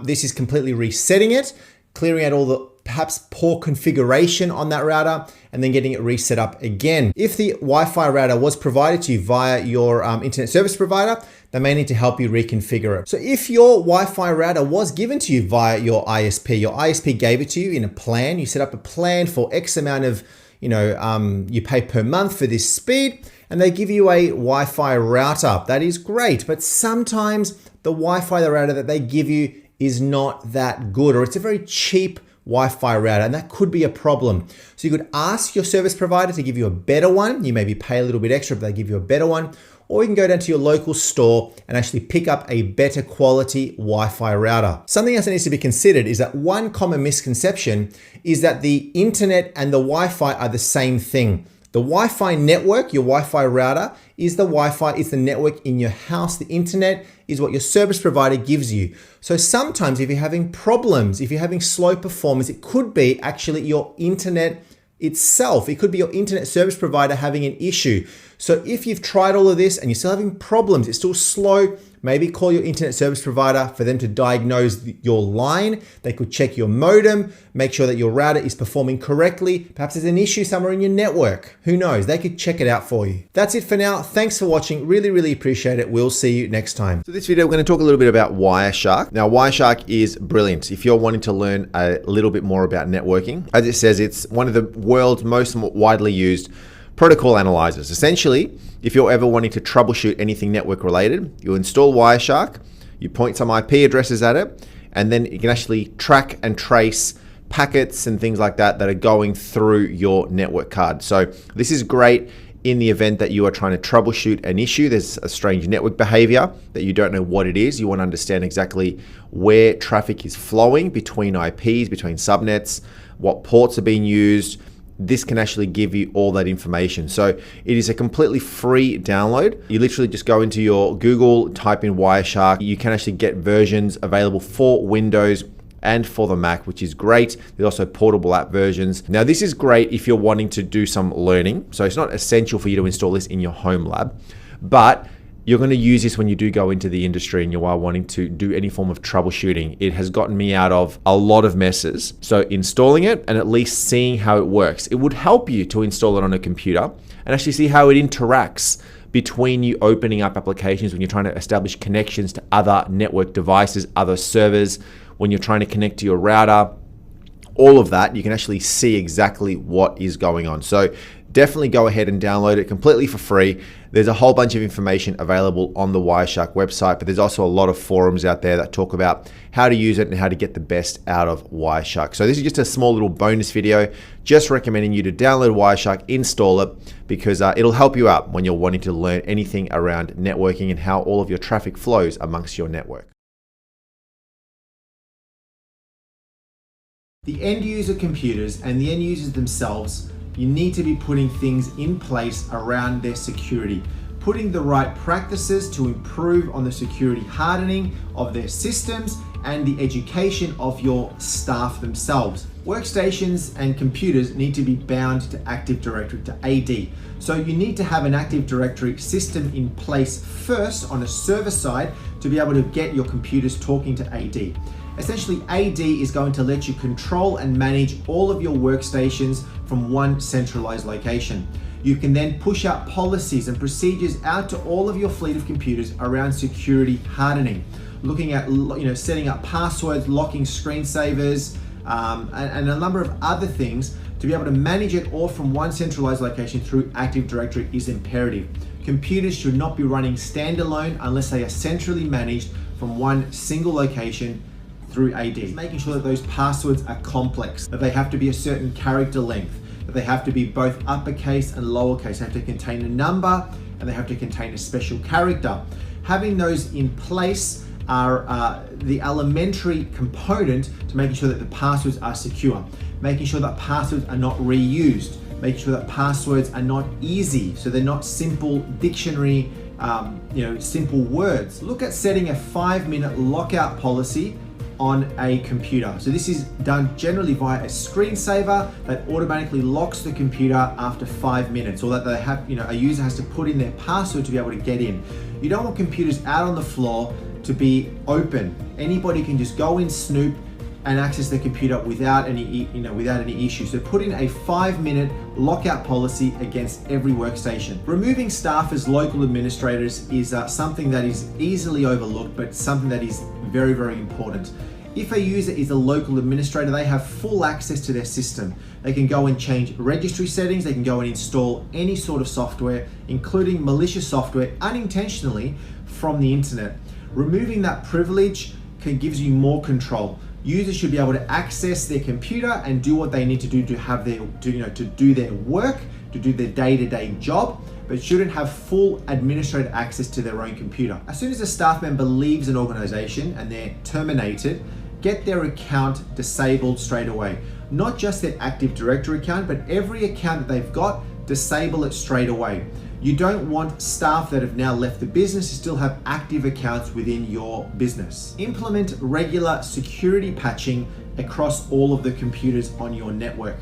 This is completely resetting it, clearing out all the perhaps poor configuration on that router, and then getting it reset up again. If the Wi-Fi router was provided to you via your internet service provider, they may need to help you reconfigure it. So if your Wi-Fi router was given to you via your ISP gave it to you in a plan, you set up a plan for X amount of, you pay per month for this speed, and they give you a Wi-Fi router. That is great, but sometimes the Wi-Fi router that they give you is not that good, or it's a very cheap Wi-Fi router, and that could be a problem. So you could ask your service provider to give you a better one. You maybe pay a little bit extra, but they give you a better one. Or you can go down to your local store and actually pick up a better quality Wi-Fi router. Something else that needs to be considered is that one common misconception is that the internet and the Wi-Fi are the same thing. The Wi-Fi network, your Wi-Fi router, is the Wi-Fi, is the network in your house. The internet is what your service provider gives you. So sometimes if you're having problems, if you're having slow performance, it could be actually your internet itself. It could be your internet service provider having an issue. So if you've tried all of this and you're still having problems, it's still slow, maybe call your internet service provider for them to diagnose your line. They could check your modem, make sure that your router is performing correctly. Perhaps there's an issue somewhere in your network. Who knows? They could check it out for you. That's it for now. Thanks for watching. Really, really appreciate it. We'll see you next time. So this video, we're going to talk a little bit about Wireshark. Now, Wireshark is brilliant if you're wanting to learn a little bit more about networking. As it says, it's one of the world's most widely used protocol analyzers. Essentially, if you're ever wanting to troubleshoot anything network related, you install Wireshark, you point some IP addresses at it, and then you can actually track and trace packets and things like that that are going through your network card. So this is great in the event that you are trying to troubleshoot an issue. There's a strange network behavior that you don't know what it is. You want to understand exactly where traffic is flowing between IPs, between subnets, what ports are being used. This can actually give you all that information. So it is a completely free download. You literally just go into your Google, type in Wireshark. You can actually get versions available for Windows and for the Mac, which is great. There's also portable app versions. Now, this is great if you're wanting to do some learning. So it's not essential for you to install this in your home lab, but you're going to use this when you do go into the industry and you are wanting to do any form of troubleshooting. It has gotten me out of a lot of messes. So installing it and at least seeing how it works, it would help you to install it on a computer and actually see how it interacts between you opening up applications when you're trying to establish connections to other network devices, other servers, when you're trying to connect to your router. All of that, you can actually see exactly what is going on. So definitely go ahead and download it completely for free. There's a whole bunch of information available on the Wireshark website, but there's also a lot of forums out there that talk about how to use it and how to get the best out of Wireshark. So this is just a small little bonus video, just recommending you to download Wireshark, install it, because it'll help you out when you're wanting to learn anything around networking and how all of your traffic flows amongst your network. The end user computers and the end users themselves, you need to be putting things in place around their security, putting the right practices to improve on the security hardening of their systems and the education of your staff themselves. Workstations and computers need to be bound to Active Directory, to AD. So you need to have an Active Directory system in place first on a server side to be able to get your computers talking to AD. Essentially, AD is going to let you control and manage all of your workstations from one centralized location. You can then push out policies and procedures out to all of your fleet of computers around security hardening, looking at setting up passwords, locking screensavers, and a number of other things to be able to manage it all from one centralized location through Active Directory is imperative. Computers should not be running standalone unless they are centrally managed from one single location through AD. Making sure that those passwords are complex, that they have to be a certain character length, that they have to be both uppercase and lowercase, they have to contain a number and they have to contain a special character. Having those in place are the elementary component to making sure that the passwords are secure, making sure that passwords are not reused, making sure that passwords are not easy, so they're not simple dictionary, simple words. Look at setting a 5-minute lockout policy on a computer. So this is done generally via a screensaver that automatically locks the computer after 5 minutes, or that they have, a user has to put in their password to be able to get in. You don't want computers out on the floor to be open. Anybody can just go in, snoop, and access the computer without any issues. So put in a 5-minute lockout policy against every workstation. Removing staff as local administrators is something that is easily overlooked, but something that is very, very important. If a user is a local administrator, they have full access to their system. They can go and change registry settings, they can go and install any sort of software, including malicious software, unintentionally from the internet. Removing that privilege gives you more control. Users should be able to access their computer and do what they need to do to have to do their work, to do their day-to-day job, but shouldn't have full administrative access to their own computer. As soon as a staff member leaves an organization and they're terminated, get their account disabled straight away. Not just their Active Directory account, but every account that they've got, disable it straight away. You don't want staff that have now left the business to still have active accounts within your business. Implement regular security patching across all of the computers on your network.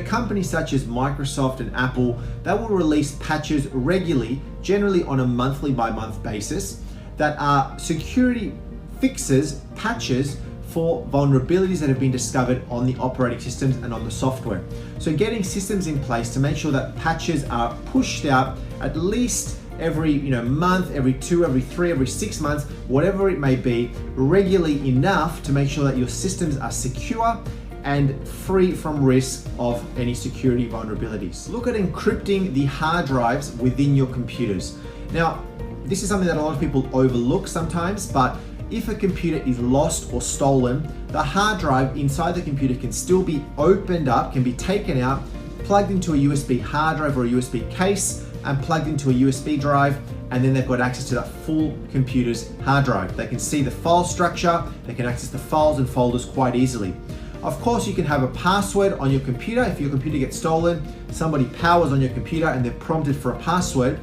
Companies such as Microsoft and Apple, they will release patches regularly, generally on a monthly by month basis, that are security fixes, patches for vulnerabilities that have been discovered on the operating systems and on the software. So getting systems in place to make sure that patches are pushed out at least every month, every 2, every 3, every 6 months, whatever it may be, regularly enough to make sure that your systems are secure and free from risk of any security vulnerabilities. Look at encrypting the hard drives within your computers. Now, this is something that a lot of people overlook sometimes, but if a computer is lost or stolen, the hard drive inside the computer can still be opened up, can be taken out, plugged into a USB hard drive or a USB case, and plugged into a USB drive, and then they've got access to that full computer's hard drive. They can see the file structure, they can access the files and folders quite easily. Of course, you can have a password on your computer. If your computer gets stolen, somebody powers on your computer and they're prompted for a password,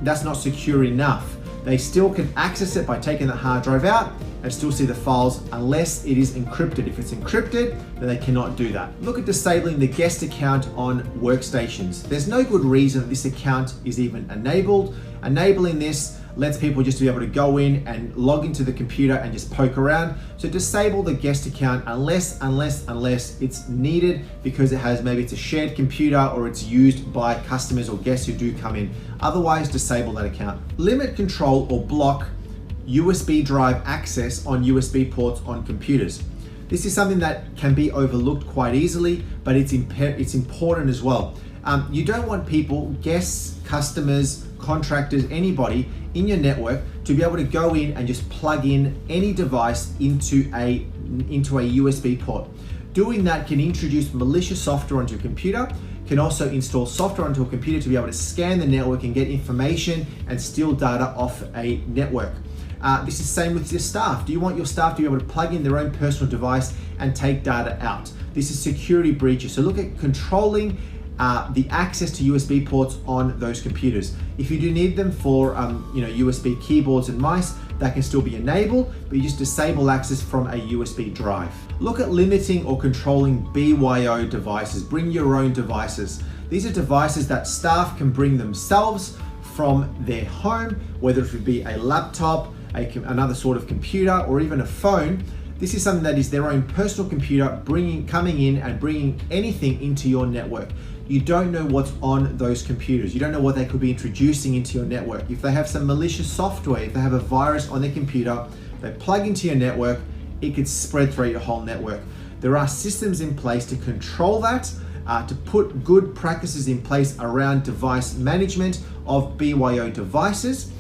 that's not secure enough. They still can access it by taking the hard drive out and still see the files unless it is encrypted. If it's encrypted, then they cannot do that. Look at disabling the guest account on workstations. There's no good reason that this account is even enabled. Enabling this lets people just be able to go in and log into the computer and just poke around. So disable the guest account unless it's needed, because maybe it's a shared computer or it's used by customers or guests who do come in. Otherwise, disable that account. Limit, control, or block USB drive access on USB ports on computers. This is something that can be overlooked quite easily, but it's important as well. You don't want people, guests, customers, contractors, anybody in your network to be able to go in and just plug in any device into a USB port. Doing that can introduce malicious software onto your computer, can also install software onto a computer to be able to scan the network and get information and steal data off a network. This is the same with your staff. Do you want your staff to be able to plug in their own personal device and take data out? This is security breaches. So look at controlling the access to USB ports on those computers. If you do need them for USB keyboards and mice, that can still be enabled, but you just disable access from a USB drive. Look at limiting or controlling BYO devices. Bring your own devices. These are devices that staff can bring themselves from their home, whether it would be a laptop, another sort of computer, or even a phone. This is something that is their own personal computer, coming in and bringing anything into your network. You don't know what's on those computers. You don't know what they could be introducing into your network. If they have some malicious software, if they have a virus on their computer, they plug into your network, it could spread throughout your whole network. There are systems in place to control that, to put good practices in place around device management of BYO devices.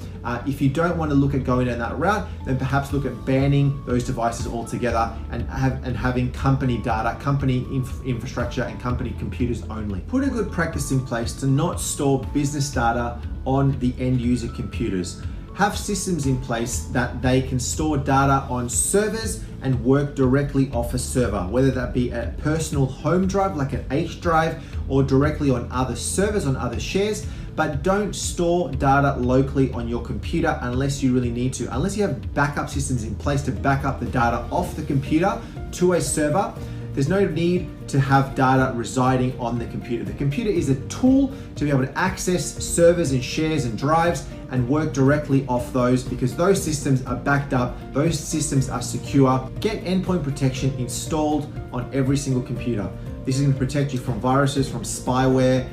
If you don't want to look at going down that route, then perhaps look at banning those devices altogether and having company data, company infrastructure, and company computers only. Put a good practice in place to not store business data on the end user computers. Have systems in place that they can store data on servers and work directly off a server, whether that be a personal home drive like an H drive or directly on other servers, on other shares. But don't store data locally on your computer unless you really need to. Unless you have backup systems in place to back up the data off the computer to a server, there's no need to have data residing on the computer. The computer is a tool to be able to access servers and shares and drives and work directly off those, because those systems are backed up, those systems are secure. Get endpoint protection installed on every single computer. This is going to protect you from viruses, from spyware,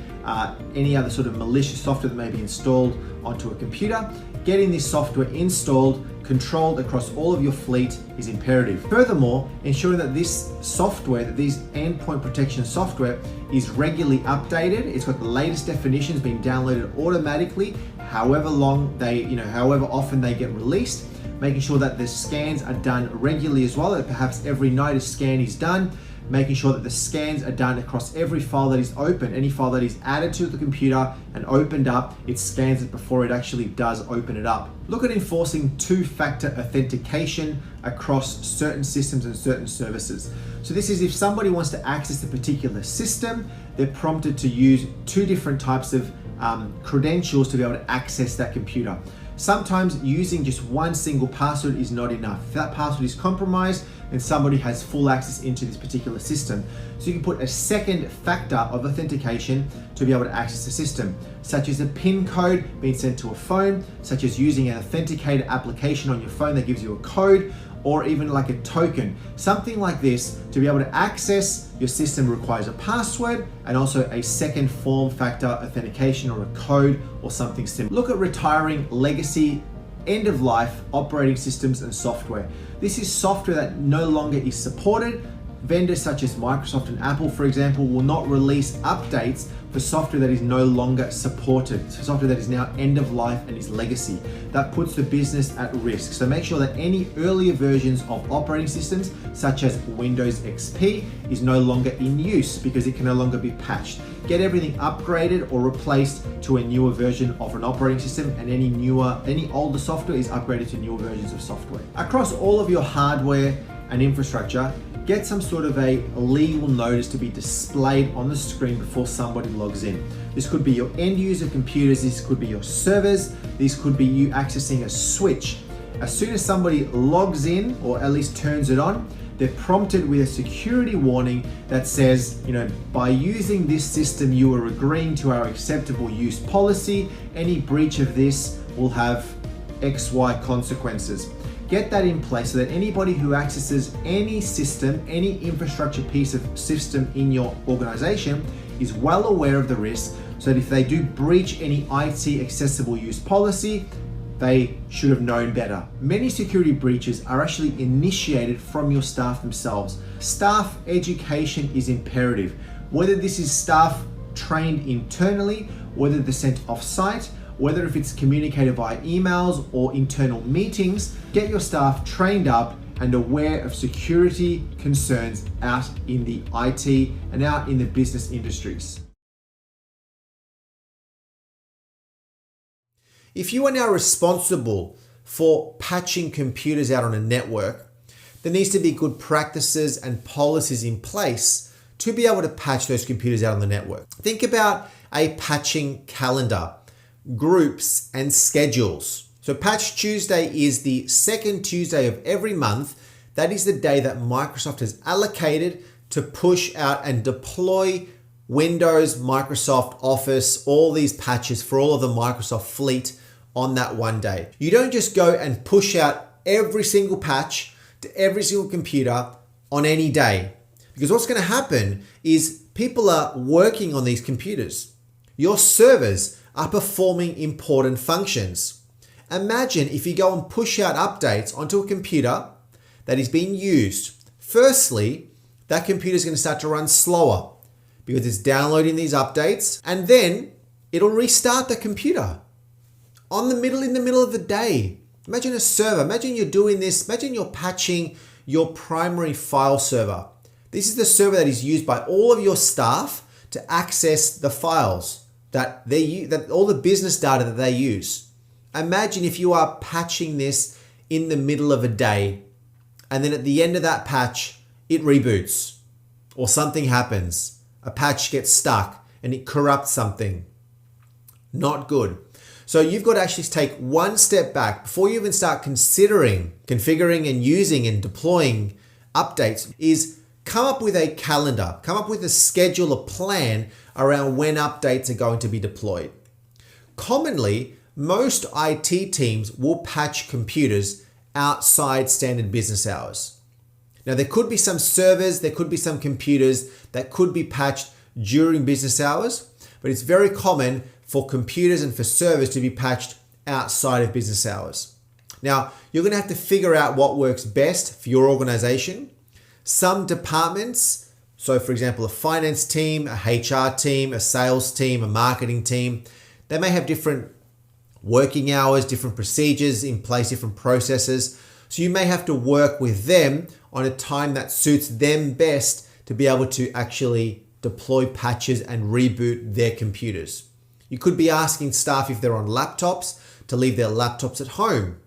any other sort of malicious software that may be installed onto a computer. Getting this software installed, controlled across all of your fleet is imperative. Furthermore, ensuring that this software, that these endpoint protection software is regularly updated. It's got the latest definitions being downloaded automatically, however often they get released. Making sure that the scans are done regularly as well, that perhaps every night a scan is done. Making sure that the scans are done across every file that is open. Any file that is added to the computer and opened up, it scans it before it actually does open it up. Look at enforcing two-factor authentication across certain systems and certain services. So this is if somebody wants to access a particular system, they're prompted to use two different types of credentials to be able to access that computer. Sometimes using just one single password is not enough. If that password is compromised, then somebody has full access into this particular system. So you can put a second factor of authentication to be able to access the system, such as a PIN code being sent to a phone, such as using an authenticated application on your phone that gives you a code, or even like a token. Something like this to be able to access your system requires a password and also a second form factor authentication or a code or something similar. Look at retiring legacy end of life operating systems and software. This is software that no longer is supported. Vendors such as Microsoft and Apple, for example, will not release updates for software that is no longer supported, so software that is now end of life and is legacy. That puts the business at risk. So make sure that any earlier versions of operating systems, such as Windows XP, is no longer in use because it can no longer be patched. Get everything upgraded or replaced to a newer version of an operating system, and any older software is upgraded to newer versions of software. Across all of your hardware and infrastructure, get some sort of a legal notice to be displayed on the screen before somebody logs in. This could be your end user computers, this could be your servers, this could be you accessing a switch. As soon as somebody logs in, or at least turns it on, they're prompted with a security warning that says, by using this system, you are agreeing to our acceptable use policy. Any breach of this will have XY consequences. Get that in place so that anybody who accesses any system, any infrastructure piece of system in your organization is well aware of the risk, so that if they do breach any IT accessible use policy, they should have known better. Many security breaches are actually initiated from your staff themselves. Staff education is imperative. Whether this is staff trained internally, whether they're sent off-site, whether if it's communicated via emails or internal meetings, get your staff trained up and aware of security concerns out in the IT and out in the business industries. If you are now responsible for patching computers out on a network, there needs to be good practices and policies in place to be able to patch those computers out on the network. Think about a patching calendar, groups and schedules. So Patch Tuesday is the second Tuesday of every month. That is the day that Microsoft has allocated to push out and deploy Windows, Microsoft Office, all these patches for all of the Microsoft fleet on that one day. You don't just go and push out every single patch to every single computer on any day, because what's going to happen is people are working on these computers. Your servers are performing important functions. Imagine if you go and push out updates onto a computer that is being used. Firstly, that computer is going to start to run slower because it's downloading these updates, and then it'll restart the computer in the middle of the day. Imagine a server. Imagine you're doing this. Imagine you're patching your primary file server. This is the server that is used by all of your staff to access the files that all the business data that they use. Imagine if you are patching this in the middle of a day, and then at the end of that patch, it reboots or something happens. A patch gets stuck and it corrupts something. Not good. So you've got to actually take one step back before you even start considering configuring and using and deploying updates. Is come up with a calendar, come up with a schedule, a plan around when updates are going to be deployed. Commonly, most IT teams will patch computers outside standard business hours. Now, there could be some servers, there could be some computers that could be patched during business hours, but it's very common for computers and for servers to be patched outside of business hours. Now, you're going to have to figure out what works best for your organization. Some departments, so for example, a finance team, a HR team, a sales team, a marketing team, they may have different working hours, different procedures in place, different processes. So you may have to work with them on a time that suits them best to be able to actually deploy patches and reboot their computers. You could be asking staff if they're on laptops to leave their laptops at home.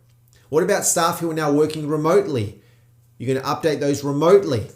What about staff who are now working remotely? You're going to update those remotely.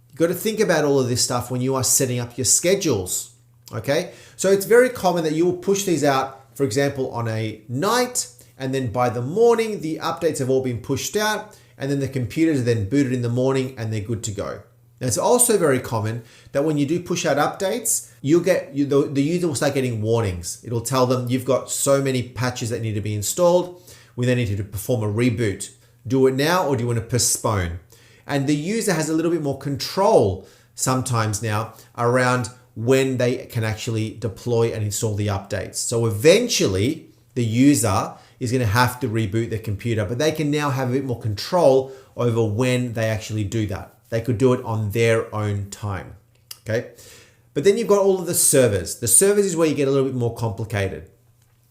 You've got to think about all of this stuff when you are setting up your schedules. Okay, so it's very common that you will push these out, for example, on a night, and then by the morning, the updates have all been pushed out, and then the computers are then booted in the morning and they're good to go. Now, it's also very common that when you do push out updates, the user will start getting warnings. It'll tell them you've got so many patches that need to be installed. We then need to perform a reboot. Do it now, or do you want to postpone? And the user has a little bit more control sometimes now around when they can actually deploy and install the updates. So eventually the user is going to have to reboot their computer, but they can now have a bit more control over when they actually do that. They could do it on their own time. Okay. But then you've got all of the servers. The servers is where you get a little bit more complicated.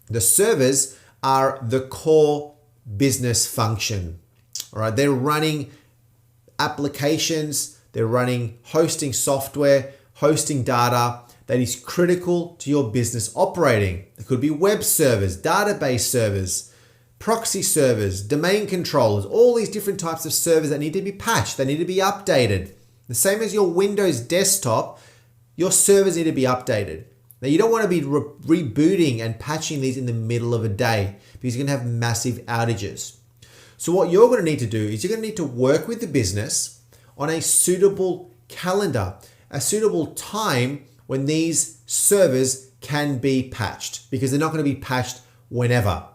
The servers are the core business function. All right. They're running applications, they're running hosting software, hosting data that is critical to your business operating. It could be web servers, database servers, proxy servers, domain controllers, all these different types of servers that need to be patched, they need to be updated. The same as your Windows desktop, your servers need to be updated. Now, you don't want to be rebooting and patching these in the middle of a day because you're going to have massive outages. So what you're going to need to do is you're going to need to work with the business on a suitable calendar, a suitable time when these servers can be patched, because they're not going to be patched whenever.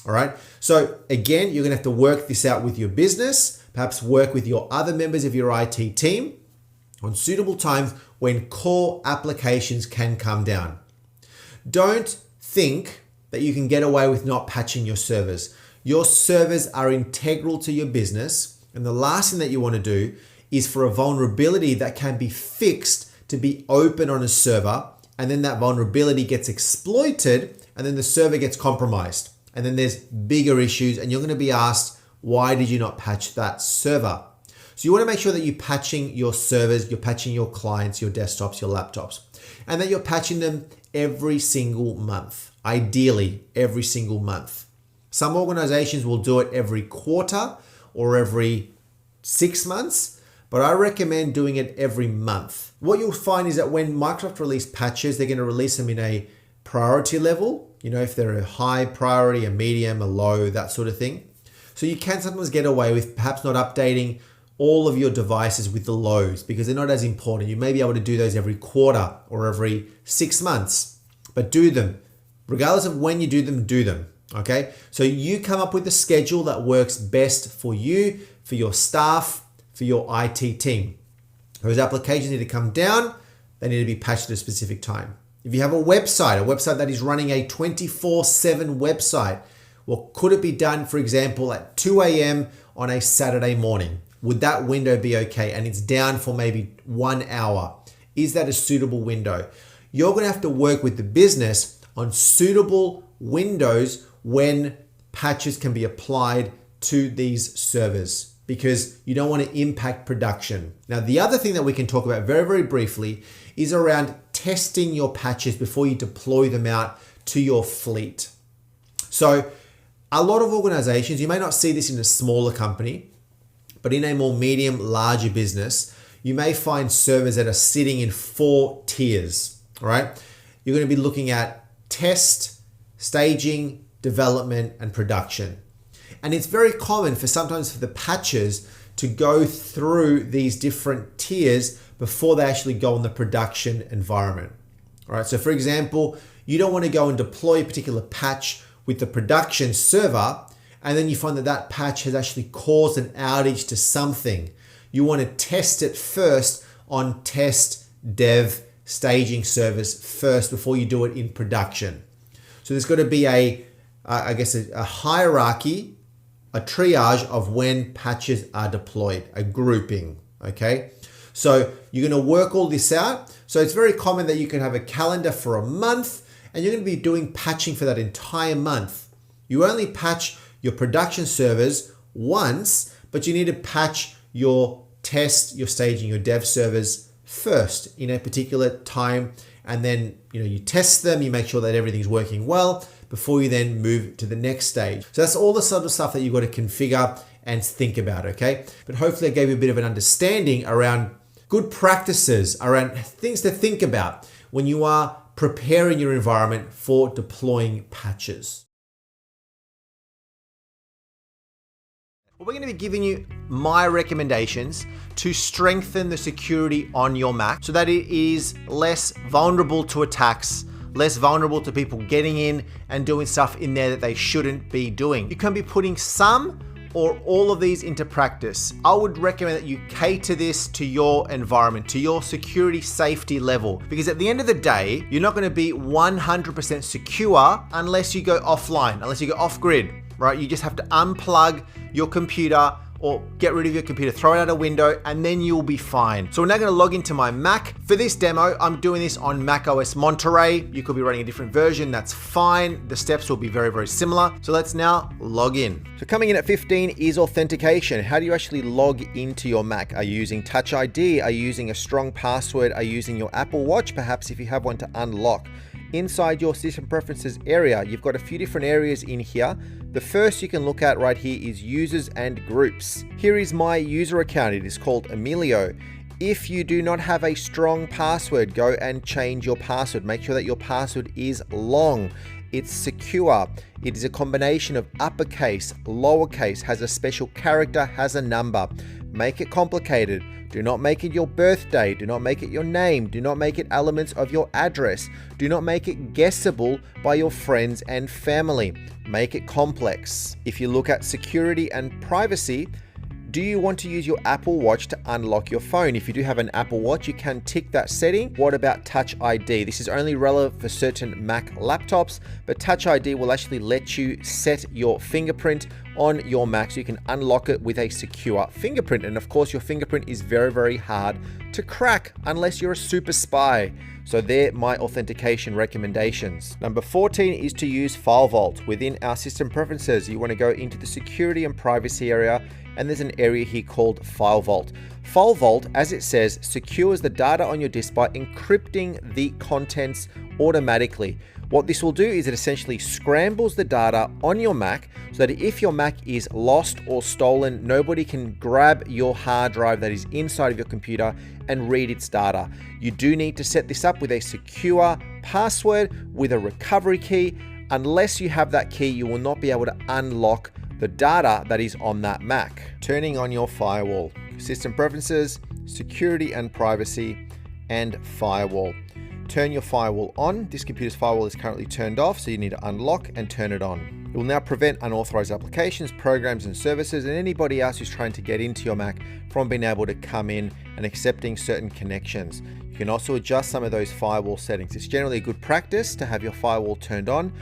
All right. So again, you're going to have to work this out with your business, perhaps work with your other members of your IT team on suitable times when core applications can come down. Don't think that you can get away with not patching your servers. Your servers are integral to your business, and the last thing that you want to do is for a vulnerability that can be fixed to be open on a server, and then that vulnerability gets exploited, and then the server gets compromised. And then there's bigger issues, and you're going to be asked, why did you not patch that server? So you want to make sure that you're patching your servers, you're patching your clients, your desktops, your laptops, and that you're patching them every single month, ideally every single month. Some organizations will do it every quarter or every 6 months, but I recommend doing it every month. What you'll find is that when Microsoft release patches, they're going to release them in a priority level. You know, if they're a high priority, a medium, a low, that sort of thing. So you can sometimes get away with perhaps not updating all of your devices with the lows because they're not as important. You may be able to do those every quarter or every 6 months, but do them. Regardless of when you do them, do them. Okay. So you come up with a schedule that works best for you, for your staff, for your IT team. Those applications need to come down. They need to be patched at a specific time. If you have a website that is running a 24/7 website, well, could it be done, for example, at 2 a.m. on a Saturday morning? Would that window be okay? And it's down for maybe 1 hour. Is that a suitable window? You're going to have to work with the business on suitable windows when patches can be applied to these servers, because you don't want to impact production. Now, the other thing that we can talk about very, very briefly is around testing your patches before you deploy them out to your fleet. So a lot of organizations, you may not see this in a smaller company, but in a more medium, larger business, you may find servers that are sitting in 4 tiers, all right? You're going to be looking at test, staging, development, and production. And it's very common sometimes for the patches to go through these different tiers before they actually go in the production environment. All right. So for example, you don't want to go and deploy a particular patch with the production server, and then you find that that patch has actually caused an outage to something. You want to test it first on test, dev, staging servers first before you do it in production. So there's got to be a hierarchy, a triage of when patches are deployed, a grouping, okay? So you're going to work all this out. So it's very common that you can have a calendar for a month and you're going to be doing patching for that entire month. You only patch your production servers once, but you need to patch your test, your staging, your dev servers first in a particular time. And then, you test them, you make sure that everything's working well before you then move to the next stage. So that's all the sort of stuff that you've got to configure and think about, okay? But hopefully I gave you a bit of an understanding around good practices, around things to think about when you are preparing your environment for deploying patches. Well, we're going to be giving you my recommendations to strengthen the security on your Mac so that it is less vulnerable to attacks, less vulnerable to people getting in and doing stuff in there that they shouldn't be doing. You can be putting some or all of these into practice. I would recommend that you cater this to your environment, to your security safety level, because at the end of the day, you're not going to be 100% secure unless you go offline, unless you go off grid, right? You just have to unplug your computer or get rid of your computer, throw it out a window, and then you'll be fine. So we're now gonna log into my Mac. For this demo, I'm doing this on Mac OS Monterey. You could be running a different version, that's fine. The steps will be very, very similar. So let's now log in. So coming in at 15 is authentication. How do you actually log into your Mac? Are you using Touch ID? Are you using a strong password? Are you using your Apple Watch, perhaps if you have one to unlock? Inside your system preferences area, you've got a few different areas in here. The first you can look at right here is users and groups. Here is my user account. It is called Emilio. If you do not have a strong password, go and change your password. Make sure that your password is long. It's secure. It is a combination of uppercase, lowercase, has a special character, has a number. Make it complicated. Do not make it your birthday. Do not make it your name. Do not make it elements of your address. Do not make it guessable by your friends and family. Make it complex. If you look at security and privacy, do you want to use your Apple Watch to unlock your phone? If you do have an Apple Watch, you can tick that setting. What about Touch ID? This is only relevant for certain Mac laptops, but Touch ID will actually let you set your fingerprint on your Mac so you can unlock it with a secure fingerprint. And of course, your fingerprint is very, very hard to crack unless you're a super spy. So they're my authentication recommendations. Number 14 is to use File Vault. Within our system preferences, you want to go into the security and privacy area, and there's an area here called File Vault. File Vault, as it says, secures the data on your disk by encrypting the contents automatically. What this will do is it essentially scrambles the data on your Mac so that if your Mac is lost or stolen, nobody can grab your hard drive that is inside of your computer and read its data. You do need to set this up with a secure password with a recovery key. Unless you have that key, you will not be able to unlock the data that is on that Mac. Turning on your firewall. System preferences, security and privacy, and firewall. Turn your firewall on. This computer's firewall is currently turned off, so you need to unlock and turn it on. It will now prevent unauthorized applications, programs, and services, and anybody else who's trying to get into your Mac from being able to come in and accepting certain connections. You can also adjust some of those firewall settings. It's generally a good practice to have your firewall turned on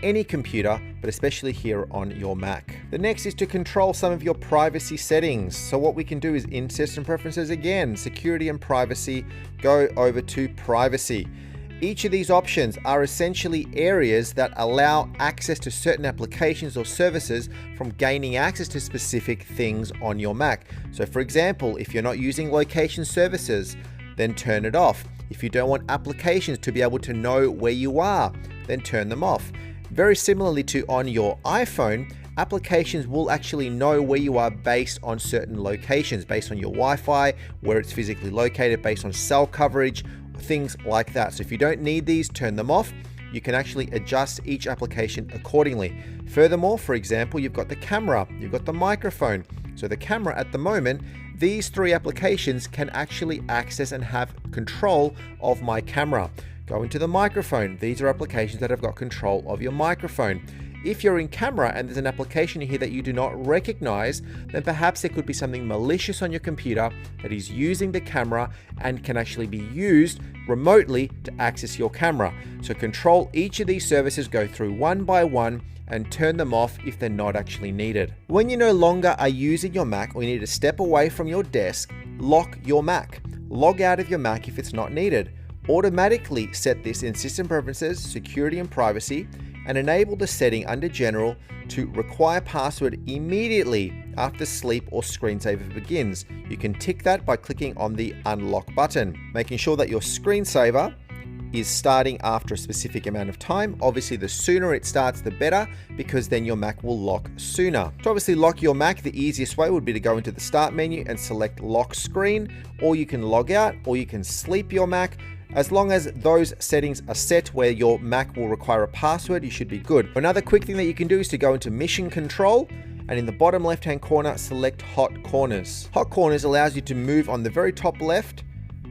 any computer, but especially here on your Mac. The next is to control some of your privacy settings. So what we can do is in system preferences again, security and privacy, go over to privacy. Each of these options are essentially areas that allow access to certain applications or services from gaining access to specific things on your Mac. So for example, if you're not using location services, then turn it off. If you don't want applications to be able to know where you are, then turn them off. Very similarly to on your iPhone, applications will actually know where you are based on certain locations, based on your Wi-Fi, where it's physically located, based on cell coverage, things like that. So if you don't need these, turn them off. You can actually adjust each application accordingly. Furthermore, for example, you've got the camera, you've got the microphone. So the camera at the moment, these three applications can actually access and have control of my camera. Go into the microphone. These are applications that have got control of your microphone. If you're in camera and there's an application here that you do not recognize, then perhaps there could be something malicious on your computer that is using the camera and can actually be used remotely to access your camera. So control each of these services, go through one by one, and turn them off if they're not actually needed. When you no longer are using your Mac or you need to step away from your desk, lock your Mac. Log out of your Mac if it's not needed. Automatically set this in System Preferences, Security and Privacy, and enable the setting under General to require password immediately after sleep or screensaver begins. You can tick that by clicking on the Unlock button, making sure that your screensaver is starting after a specific amount of time. Obviously, the sooner it starts, the better, because then your Mac will lock sooner. To obviously lock your Mac, the easiest way would be to go into the Start menu and select Lock Screen, or you can log out, or you can sleep your Mac. As long as those settings are set where your Mac will require a password, you should be good. Another quick thing that you can do is to go into Mission Control, and in the bottom left-hand corner, select Hot Corners. Hot Corners allows you to move on the very top left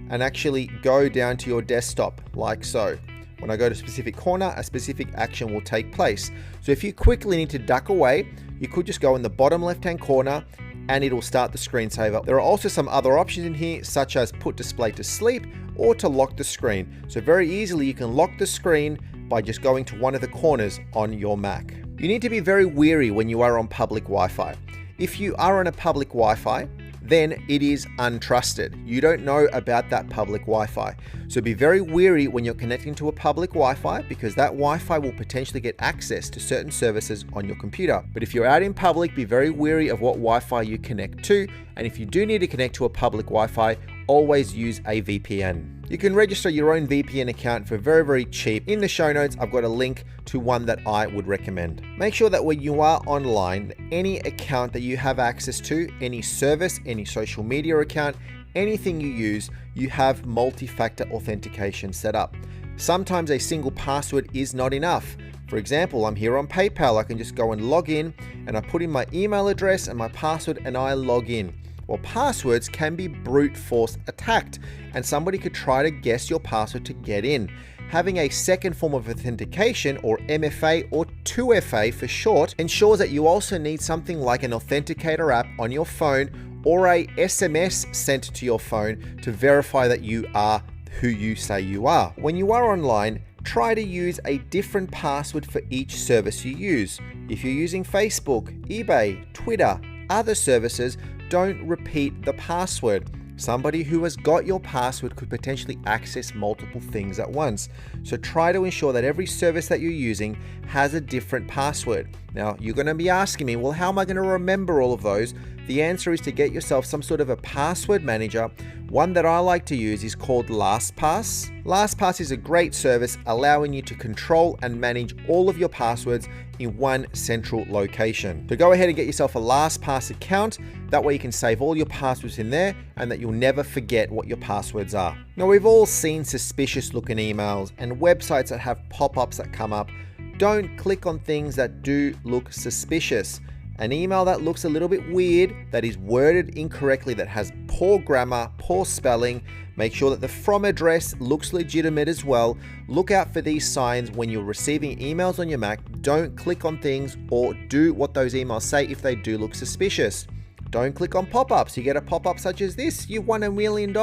and actually go down to your desktop, like so. When I go to a specific corner, a specific action will take place. So if you quickly need to duck away, you could just go in the bottom left-hand corner and it'll start the screensaver. There are also some other options in here, such as put display to sleep or to lock the screen. So very easily you can lock the screen by just going to one of the corners on your Mac. You need to be very wary when you are on public Wi-Fi. If you are on a public Wi-Fi, then it is untrusted. You don't know about that public Wi-Fi. So be very wary when you're connecting to a public Wi-Fi, because that Wi-Fi will potentially get access to certain services on your computer. But if you're out in public, be very wary of what Wi-Fi you connect to. And if you do need to connect to a public Wi-Fi, always use a VPN. You can register your own VPN account for very, very cheap. In the show notes, I've got a link to one that I would recommend. Make sure that when you are online, any account that you have access to, any service, any social media account, anything you use, you have multi-factor authentication set up. Sometimes a single password is not enough. For example, I'm here on PayPal. I can just go and log in, and I put in my email address and my password, and I log in. Well, passwords can be brute force attacked, and somebody could try to guess your password to get in. Having a second form of authentication, or MFA or 2FA for short, ensures that you also need something like an authenticator app on your phone or a SMS sent to your phone to verify that you are who you say you are. When you are online, try to use a different password for each service you use. If you're using Facebook, eBay, Twitter, other services, don't repeat the password. Somebody who has got your password could potentially access multiple things at once. So try to ensure that every service that you're using has a different password. Now, you're going to be asking me, well, how am I going to remember all of those? The answer is to get yourself some sort of a password manager. One that I like to use is called LastPass. LastPass is a great service allowing you to control and manage all of your passwords in one central location. So go ahead and get yourself a LastPass account. That way you can save all your passwords in there and that you'll never forget what your passwords are. Now, we've all seen suspicious looking emails and websites that have pop-ups that come up. Don't click on things that do look suspicious. An email that looks a little bit weird, that is worded incorrectly, that has poor grammar, poor spelling, make sure that the from address looks legitimate as well. Look out for these signs when you're receiving emails on your Mac. Don't click on things or do what those emails say if they do look suspicious. Don't click on pop-ups. You get a pop-up such as this, you've won $1 million.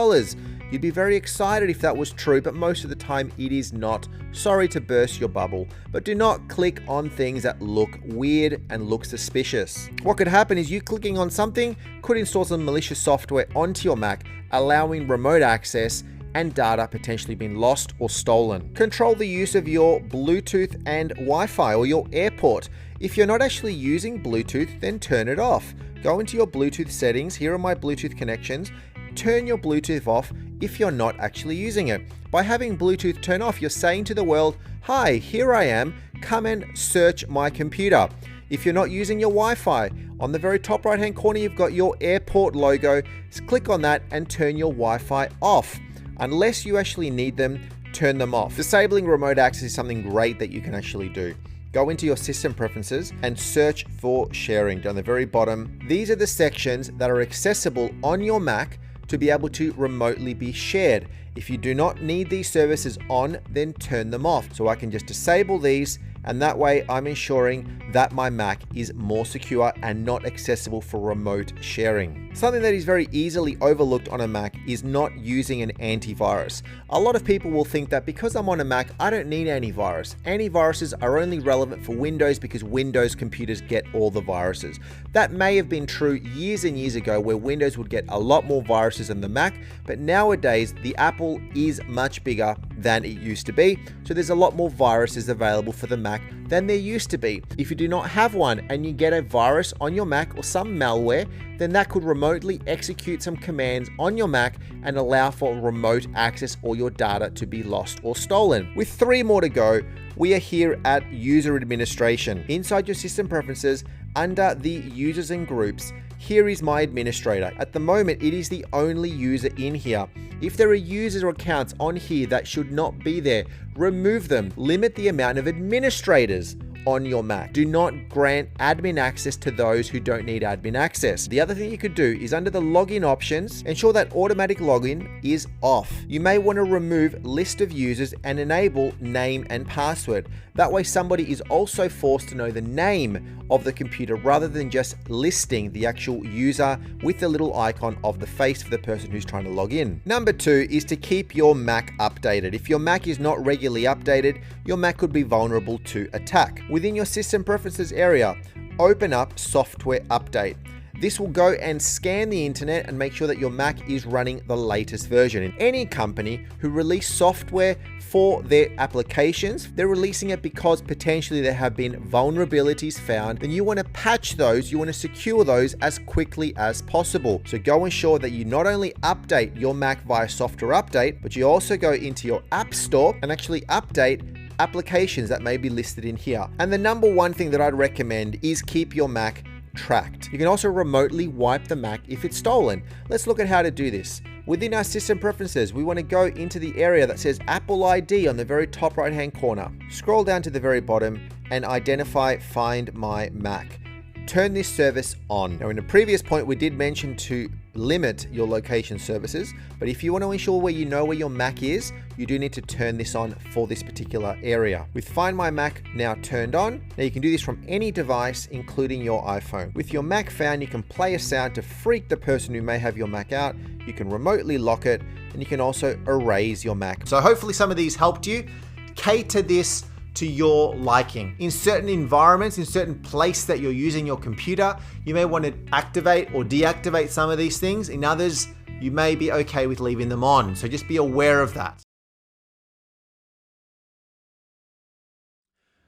You'd be very excited if that was true, but most of the time it is not. Sorry to burst your bubble, but do not click on things that look weird and look suspicious. What could happen is you clicking on something could install some malicious software onto your Mac, allowing remote access and data potentially being lost or stolen. Control the use of your Bluetooth and Wi-Fi or your airport. If you're not actually using Bluetooth, then turn it off. Go into your Bluetooth settings. Here are my Bluetooth connections. Turn your Bluetooth off if you're not actually using it. By having Bluetooth turn off, you're saying to the world, hi, here I am, come and search my computer. If you're not using your Wi-Fi, on the very top right hand corner, you've got your airport logo. Just click on that and turn your Wi-Fi off. Unless you actually need them, turn them off. Disabling remote access is something great that you can actually do. Go into your system preferences and search for sharing down the very bottom. These are the sections that are accessible on your Mac to be able to remotely be shared. If you do not need these services on, then turn them off. So I can just disable these And that way I'm ensuring that my Mac is more secure and not accessible for remote sharing. Something that is very easily overlooked on a Mac is not using an antivirus. A lot of people will think that because I'm on a Mac, I don't need antivirus. Antiviruses are only relevant for Windows because Windows computers get all the viruses. That may have been true years and years ago where Windows would get a lot more viruses than the Mac, but nowadays the Apple is much bigger than it used to be, so there's a lot more viruses available for the Mac than there used to be. If you do not have one and you get a virus on your Mac or some malware, then that could remotely execute some commands on your Mac and allow for remote access or your data to be lost or stolen. With 3 more to go, we are here at User Administration. Inside your system preferences, under the users and groups, here is my administrator. At the moment, it is the only user in here. If there are users or accounts on here that should not be there, remove them. Limit the amount of administrators on your Mac. Do not grant admin access to those who don't need admin access. The other thing you could do is under the login options, ensure that automatic login is off. You may want to remove list of users and enable name and password. That way somebody is also forced to know the name of the computer rather than just listing the actual user with the little icon of the face for the person who's trying to log in. Number 2 is to keep your Mac updated. If your Mac is not regularly updated, your Mac could be vulnerable to attack. Within your system preferences area, open up software update. This will go and scan the internet and make sure that your Mac is running the latest version. In any company who release software for their applications, they're releasing it because potentially there have been vulnerabilities found, and you want to patch those, you want to secure those as quickly as possible. So go ensure that you not only update your Mac via software update, but you also go into your App Store and actually update applications that may be listed in here. And the number 1 thing that I'd recommend is keep your Mac tracked. You can also remotely wipe the Mac if it's stolen. Let's look at how to do this. Within our system preferences, we want to go into the area that says Apple ID on the very top right hand corner. Scroll down to the very bottom and identify Find My Mac. Turn this service on. Now in the previous point, we did mention to limit your location services, but if you want to ensure where you know where your Mac is, you do need to turn this on for this particular area. With Find My Mac now turned on, now you can do this from any device, including your iPhone. With your Mac found, you can play a sound to freak the person who may have your Mac out. You can remotely lock it, and you can also erase your Mac. So hopefully some of these helped you. Cater this to your liking. In certain environments, in certain place that you're using your computer, you may want to activate or deactivate some of these things. In others, you may be okay with leaving them on. So just be aware of that.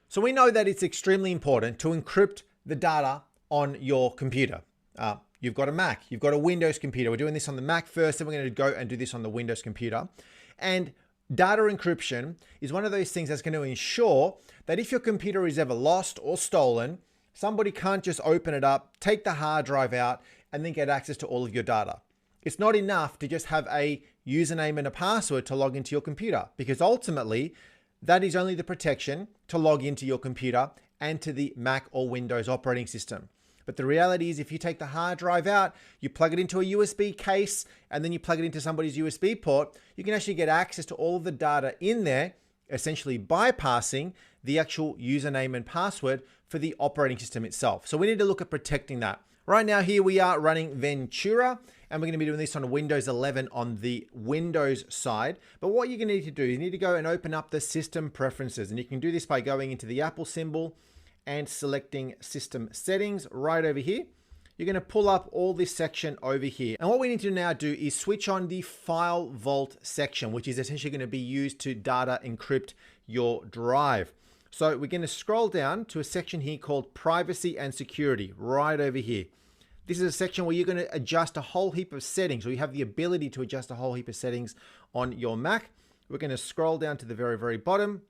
So we know that it's extremely important to encrypt the data on your computer. You've got a Mac, you've got a Windows computer. We're doing this on the Mac first, then we're going to go and do this on the Windows computer. And data encryption is one of those things that's going to ensure that if your computer is ever lost or stolen, somebody can't just open it up, take the hard drive out, and then get access to all of your data. It's not enough to just have a username and a password to log into your computer, because ultimately that is only the protection to log into your computer and to the Mac or Windows operating system. But the reality is if you take the hard drive out, you plug it into a USB case, and then you plug it into somebody's USB port, you can actually get access to all of the data in there, essentially bypassing the actual username and password for the operating system itself. So we need to look at protecting that. Right now here we are running Ventura, and we're going to be doing this on Windows 11 on the Windows side. But what you're going to need to do is you need to go and open up the system preferences, and you can do this by going into the Apple symbol and selecting system settings right over here. You're going to pull up all this section over here. And what we need to now do is switch on the file vault section, which is essentially going to be used to data encrypt your drive. So we're going to scroll down to a section here called privacy and security right over here. This is a section where you're going to adjust a whole heap of settings, or you have the ability to adjust a whole heap of settings on your Mac. We're going to scroll down to the very, very bottom,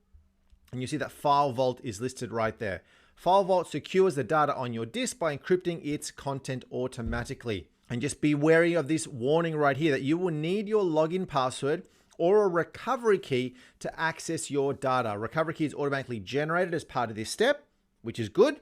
and you see that file vault is listed right there. File Vault secures the data on your disk by encrypting its content automatically. And just be wary of this warning right here that you will need your login password or a recovery key to access your data. Recovery key is automatically generated as part of this step, which is good.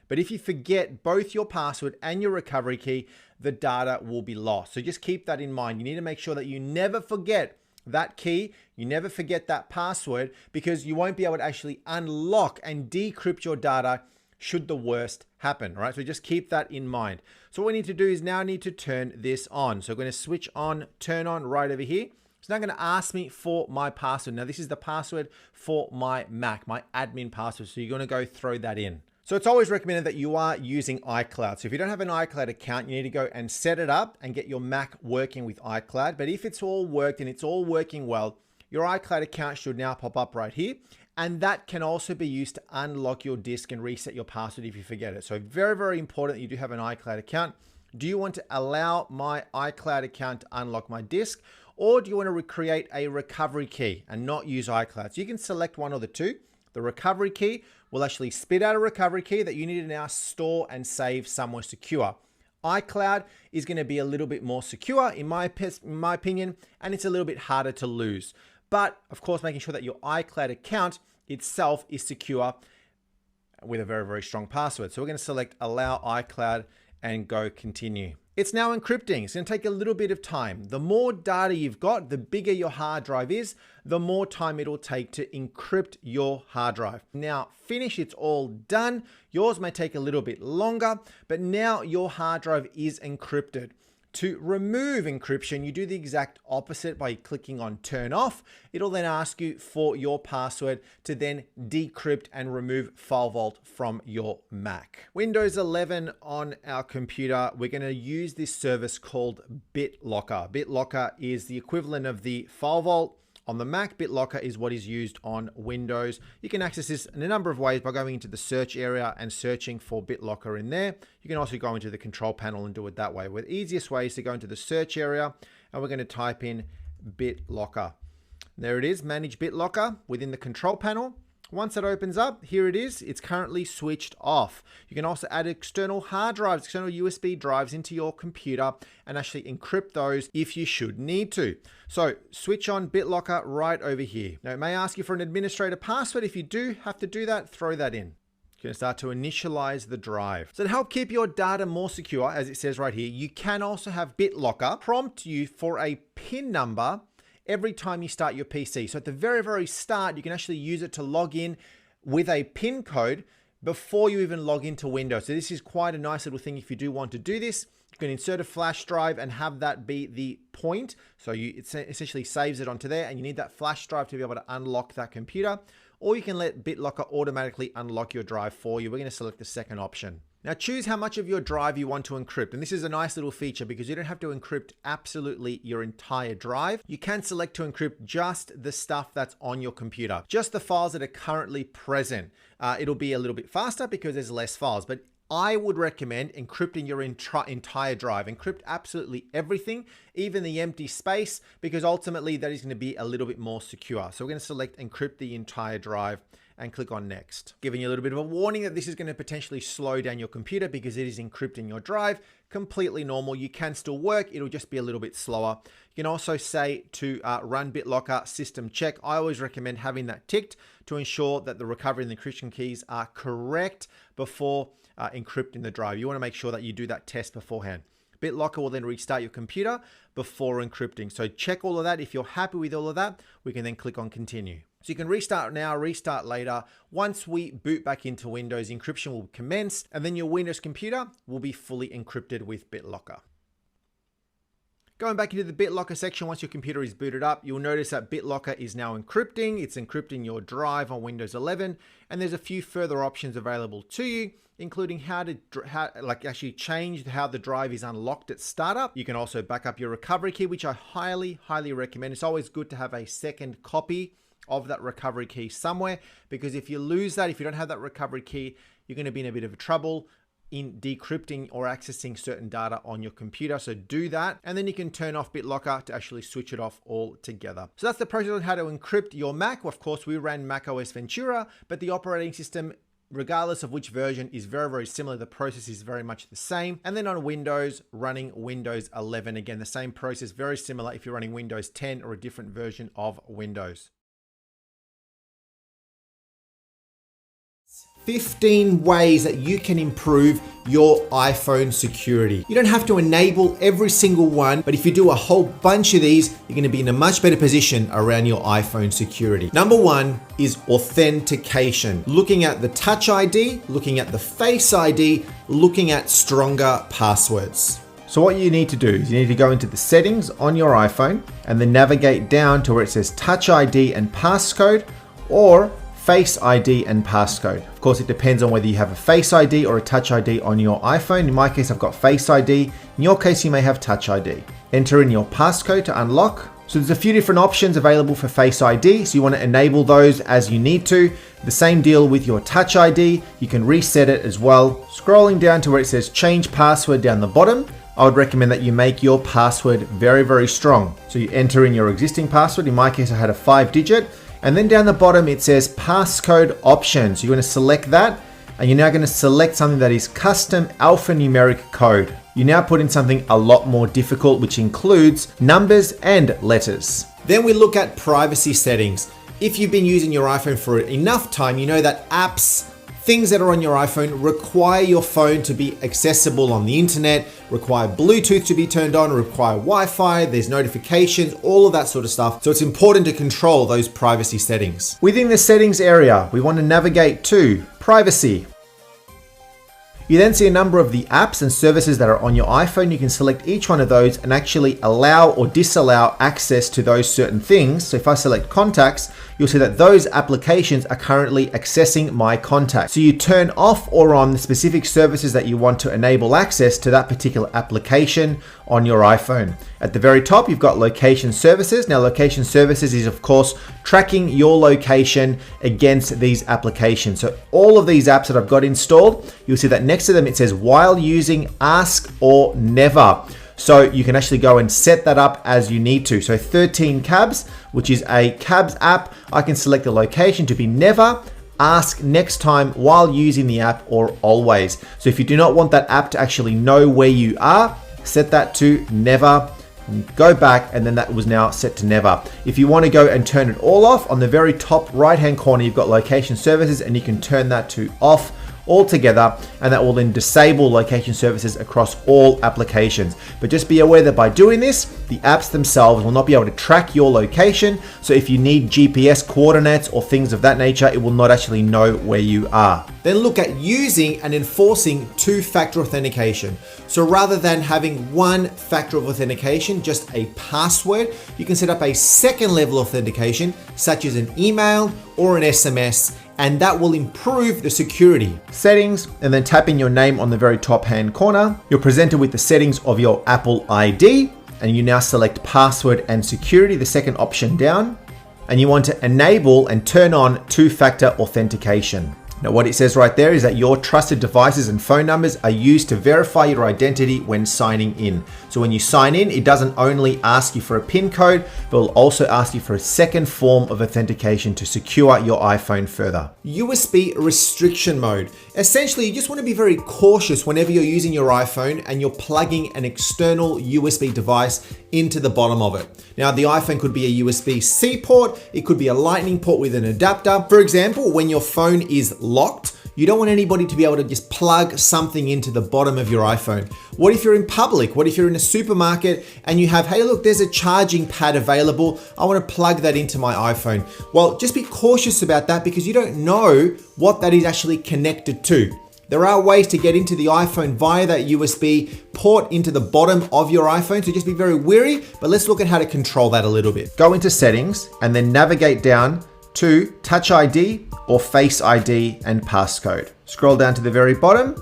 But if you forget both your password and your recovery key, the data will be lost. So just keep that in mind. You need to make sure that you never forget that key. You never forget that password because you won't be able to actually unlock and decrypt your data should the worst happen, right? So just keep that in mind. So what we need to do is now need to turn this on. So we're going to switch on, turn on right over here. It's now going to ask me for my password. Now this is the password for my Mac, my admin password. So you're going to go throw that in. So it's always recommended that you are using iCloud. So if you don't have an iCloud account, you need to go and set it up and get your Mac working with iCloud. But if it's all worked and it's all working well, your iCloud account should now pop up right here. And that can also be used to unlock your disk and reset your password if you forget it. So very, very important that you do have an iCloud account. Do you want to allow my iCloud account to unlock my disk? Or do you want to recreate a recovery key and not use iCloud? So you can select one or the two. The recovery key will actually spit out a recovery key that you need to now store and save somewhere secure. iCloud is going to be a little bit more secure in my opinion, and it's a little bit harder to lose. But of course, making sure that your iCloud account itself is secure with a very, very strong password. So we're going to select allow iCloud and go continue. It's now encrypting. It's going to take a little bit of time. The more data you've got, the bigger your hard drive is, the more time it'll take to encrypt your hard drive. Now, finish, it's all done. Yours may take a little bit longer, but now your hard drive is encrypted. To remove encryption, you do the exact opposite by clicking on turn off. It'll then ask you for your password to then decrypt and remove file vault from your Mac. Windows 11 on our computer, we're going to use this service called BitLocker. BitLocker is the equivalent of the file vault. On the Mac, BitLocker is what is used on Windows. You can access this in a number of ways by going into the search area and searching for BitLocker in there. You can also go into the control panel and do it that way. Well, the easiest way is to go into the search area and we're going to type in BitLocker. There it is, manage BitLocker within the control panel. Once it opens up, here it is. It's currently switched off. You can also add external hard drives, external USB drives into your computer and actually encrypt those if you should need to. So switch on BitLocker right over here. Now it may ask you for an administrator password. If you do have to do that, throw that in. You're going to start to initialize the drive. So to help keep your data more secure, as it says right here, you can also have BitLocker prompt you for a PIN number every time you start your PC. So at the very, very start, you can actually use it to log in with a PIN code before you even log into Windows. So this is quite a nice little thing if you do want to do this. You can insert a flash drive and have that be the point. So it essentially saves it onto there and you need that flash drive to be able to unlock that computer. Or you can let BitLocker automatically unlock your drive for you. We're going to select the second option. Now choose how much of your drive you want to encrypt. And this is a nice little feature because you don't have to encrypt absolutely your entire drive. You can select to encrypt just the stuff that's on your computer, just the files that are currently present. It'll be a little bit faster because there's less files, but I would recommend encrypting your entire drive. Encrypt absolutely everything, even the empty space, because ultimately that is going to be a little bit more secure. So we're going to select encrypt the entire drive and click on next. Giving you a little bit of a warning that this is going to potentially slow down your computer because it is encrypting your drive. Completely normal. You can still work. It'll just be a little bit slower. You can also say to run BitLocker system check. I always recommend having that ticked to ensure that the recovery and the encryption keys are correct before encrypting the drive. You want to make sure that you do that test beforehand. BitLocker will then restart your computer before encrypting. So check all of that. If you're happy with all of that, we can then click on continue. So you can restart now, restart later. Once we boot back into Windows, encryption will commence and then your Windows computer will be fully encrypted with BitLocker. Going back into the BitLocker section, once your computer is booted up, you'll notice that BitLocker is now encrypting. It's encrypting your drive on Windows 11, and there's a few further options available to you, including how to actually change how the drive is unlocked at startup. You can also back up your recovery key, which I highly recommend. It's always good to have a second copy of that recovery key somewhere, because if you lose that, if you don't have that recovery key, you're going to be in a bit of trouble in decrypting or accessing certain data on your computer. So do that, and then you can turn off BitLocker to actually switch it off altogether. So that's the process on how to encrypt your Mac. Of course, we ran macOS Ventura, but the operating system, regardless of which version, is very similar. The process is very much the same. And then on Windows, running Windows 11, again, the same process, very similar if you're running Windows 10 or a different version of Windows. 15 ways that you can improve your iPhone security. You don't have to enable every single one, but if you do a whole bunch of these, you're gonna be in a much better position around your iPhone security. Number one is authentication. Looking at the Touch ID, looking at the Face ID, looking at stronger passwords. So what you need to do is you need to go into the settings on your iPhone and then navigate down to where it says Touch ID and passcode or Face ID and passcode. Of course, it depends on whether you have a Face ID or a Touch ID on your iPhone. In my case, I've got Face ID. In your case, you may have Touch ID. Enter in your passcode to unlock. So there's a few different options available for Face ID. So you want to enable those as you need to. The same deal with your Touch ID. You can reset it as well. Scrolling down to where it says change password down the bottom, I would recommend that you make your password very, very strong. So you enter in your existing password. In my case, I had a 5-digit. And then down the bottom, it says passcode options. You're going to select that, and you're now going to select something that is custom alphanumeric code. You now put in something a lot more difficult, which includes numbers and letters. Then we look at privacy settings. If you've been using your iPhone for enough time, you know that apps, things that are on your iPhone require your phone to be accessible on the internet, require Bluetooth to be turned on, require Wi-Fi, there's notifications, all of that sort of stuff. So it's important to control those privacy settings. Within the settings area, we want to navigate to privacy. You then see a number of the apps and services that are on your iPhone. You can select each one of those and actually allow or disallow access to those certain things. So if I select contacts, you'll see that those applications are currently accessing my contacts. So you turn off or on the specific services that you want to enable access to that particular application on your iPhone. At the very top, you've got location services. Now, location services is of course tracking your location against these applications. So all of these apps that I've got installed, you'll see that next to them, it says while using ask or never. So you can actually go and set that up as you need to. So 13 cabs, which is a cabs app, I can select the location to be never, ask next time while using the app, or always. So if you do not want that app to actually know where you are, set that to never, go back, and then that was now set to never. If you want to go and turn it all off, on the very top right hand corner, you've got location services, and you can turn that to off altogether, and that will then disable location services across all applications. But just be aware that by doing this, the apps themselves will not be able to track your location. So if you need GPS coordinates or things of that nature, it will not actually know where you are. Then look at using and enforcing two-factor authentication. So rather than having one factor of authentication, just a password, you can set up a second level authentication, such as an email or an SMS, and that will improve the security. Settings, and then tap in your name on the very top hand corner. You're presented with the settings of your Apple ID, and you now select password and security, the second option down, and you want to enable and turn on two-factor authentication. Now what it says right there is that your trusted devices and phone numbers are used to verify your identity when signing in. So when you sign in, it doesn't only ask you for a PIN code, but will also ask you for a second form of authentication to secure your iPhone further. USB restriction mode. Essentially, you just want to be very cautious whenever you're using your iPhone and you're plugging an external USB device into the bottom of it. Now, the iPhone could be a USB-C port, it could be a lightning port with an adapter. For example, when your phone is locked, you don't want anybody to be able to just plug something into the bottom of your iPhone. What if you're in public? What if you're in a supermarket and you have, hey, look, there's a charging pad available. I want to plug that into my iPhone. Well, just be cautious about that because you don't know what that is actually connected to. There are ways to get into the iPhone via that USB port into the bottom of your iPhone, so just be very wary, but let's look at how to control that a little bit. Go into settings and then navigate down to Touch ID or Face ID and passcode. Scroll down to the very bottom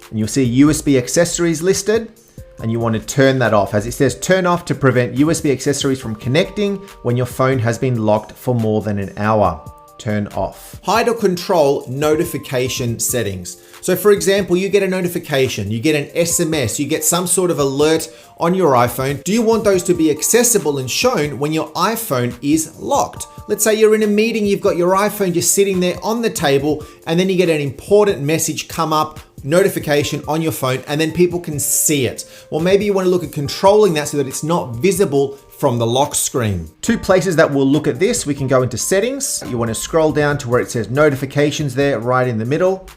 and you'll see USB accessories listed, and you want to turn that off. As it says, turn off to prevent USB accessories from connecting when your phone has been locked for more than an hour. Turn off. Hide or control notification settings. So for example, you get a notification, you get an SMS, you get some sort of alert on your iPhone. Do you want those to be accessible and shown when your iPhone is locked? Let's say you're in a meeting, you've got your iPhone just sitting there on the table, and then you get an important message come up notification on your phone and then people can see it. Or maybe you want to look at controlling that so that it's not visible from the lock screen. Two places that we'll look at this, we can go into settings. You want to scroll down to where it says notifications there, right in the middle.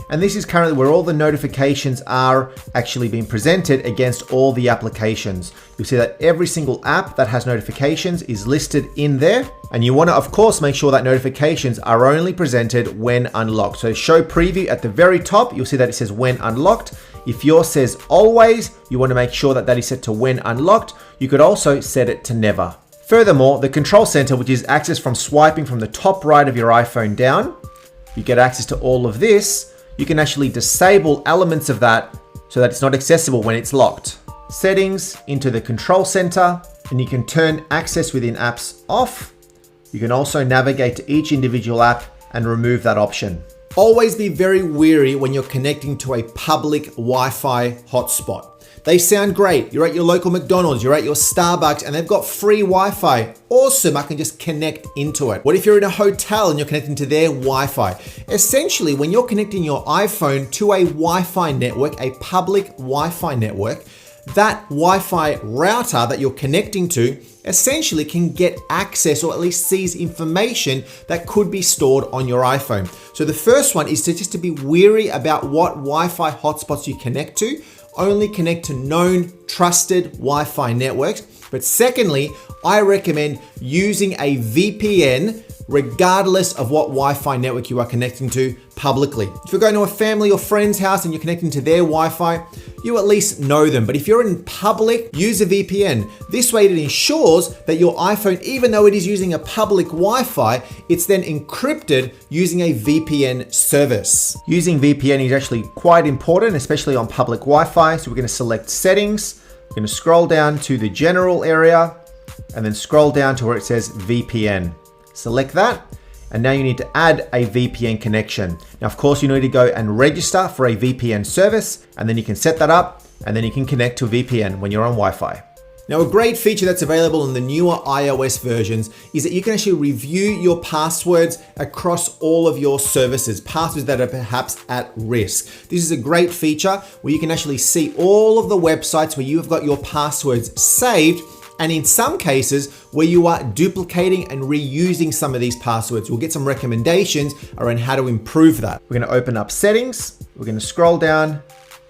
And this is currently where all the notifications are actually being presented against all the applications. You'll see that every single app that has notifications is listed in there. And you want to, of course, make sure that notifications are only presented when unlocked. So show preview at the very top, you'll see that it says when unlocked. If yours says always, you want to make sure that that is set to when unlocked. You could also set it to never. Furthermore, the control center, which is access from swiping from the top right of your iPhone down, you get access to all of this. You can actually disable elements of that so that it's not accessible when it's locked. Settings into the control center, and you can turn access within apps off. You can also navigate to each individual app and remove that option. Always be very wary when you're connecting to a public Wi-Fi hotspot. They sound great. You're at your local McDonald's, you're at your Starbucks, and they've got free Wi-Fi. Awesome, I can just connect into it. What if you're in a hotel and you're connecting to their Wi-Fi? Essentially, when you're connecting your iPhone to a Wi-Fi network, a public Wi-Fi network, that Wi-Fi router that you're connecting to essentially can get access or at least sees information that could be stored on your iPhone. So the first one is to be wary about what Wi-Fi hotspots you connect to. Only connect to known, trusted Wi-Fi networks. But secondly, I recommend using a VPN regardless of what Wi-Fi network you are connecting to publicly. If you're going to a family or friend's house and you're connecting to their Wi-Fi, you at least know them. But if you're in public, use a VPN. This way it ensures that your iPhone, even though it is using a public Wi-Fi, it's then encrypted using a VPN service. Using VPN is actually quite important, especially on public Wi-Fi. So we're going to select settings. We're going to scroll down to the general area and then scroll down to where it says VPN. Select that, and now you need to add a VPN connection. Now, of course, you need to go and register for a VPN service, and then you can set that up, and then you can connect to a VPN when you're on Wi-Fi. Now, a great feature that's available in the newer iOS versions is that you can actually review your passwords across all of your services, passwords that are perhaps at risk. This is a great feature where you can actually see all of the websites where you have got your passwords saved, and in some cases where you are duplicating and reusing some of these passwords. We'll get some recommendations around how to improve that. We're going to open up settings. We're going to scroll down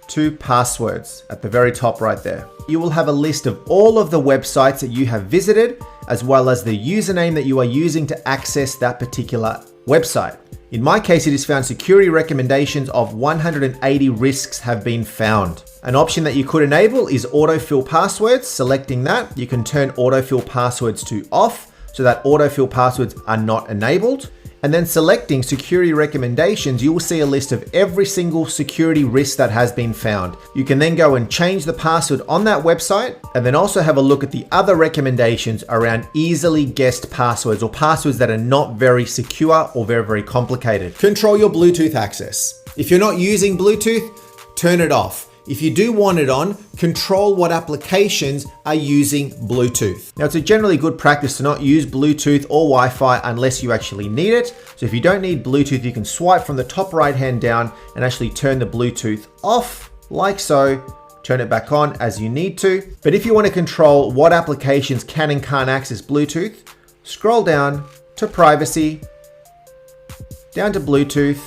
to passwords at the very top right there. You will have a list of all of the websites that you have visited, as well as the username that you are using to access that particular website. In my case, it is found security recommendations of 180 risks have been found. An option that you could enable is autofill passwords. Selecting that, you can turn autofill passwords to off so that autofill passwords are not enabled. And then selecting security recommendations, you will see a list of every single security risk that has been found. You can then go and change the password on that website, and then also have a look at the other recommendations around easily guessed passwords or passwords that are not very secure or very complicated. Control your Bluetooth access. If you're not using Bluetooth, turn it off. If you do want it on, control what applications are using Bluetooth. Now, it's a generally good practice to not use Bluetooth or Wi-Fi unless you actually need it. So if you don't need Bluetooth, you can swipe from the top right hand down and actually turn the Bluetooth off, like so. Turn it back on as you need to. But if you want to control what applications can and can't access Bluetooth, scroll down to privacy, down to Bluetooth,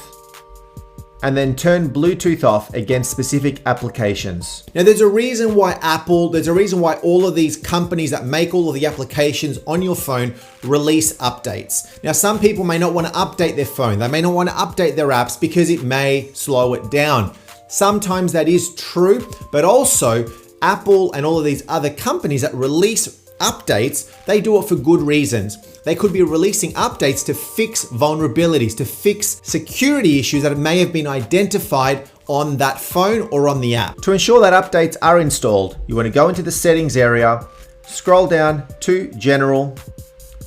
and then turn Bluetooth off against specific applications. Now, there's a reason why all of these companies that make all of the applications on your phone release updates. Now, some people may not want to update their phone. They may not want to update their apps because it may slow it down. Sometimes that is true, but also Apple and all of these other companies that release updates, they do it for good reasons. They could be releasing updates to fix vulnerabilities, to fix security issues that may have been identified on that phone or on the app. To ensure that updates are installed, you want to go into the settings area, scroll down to general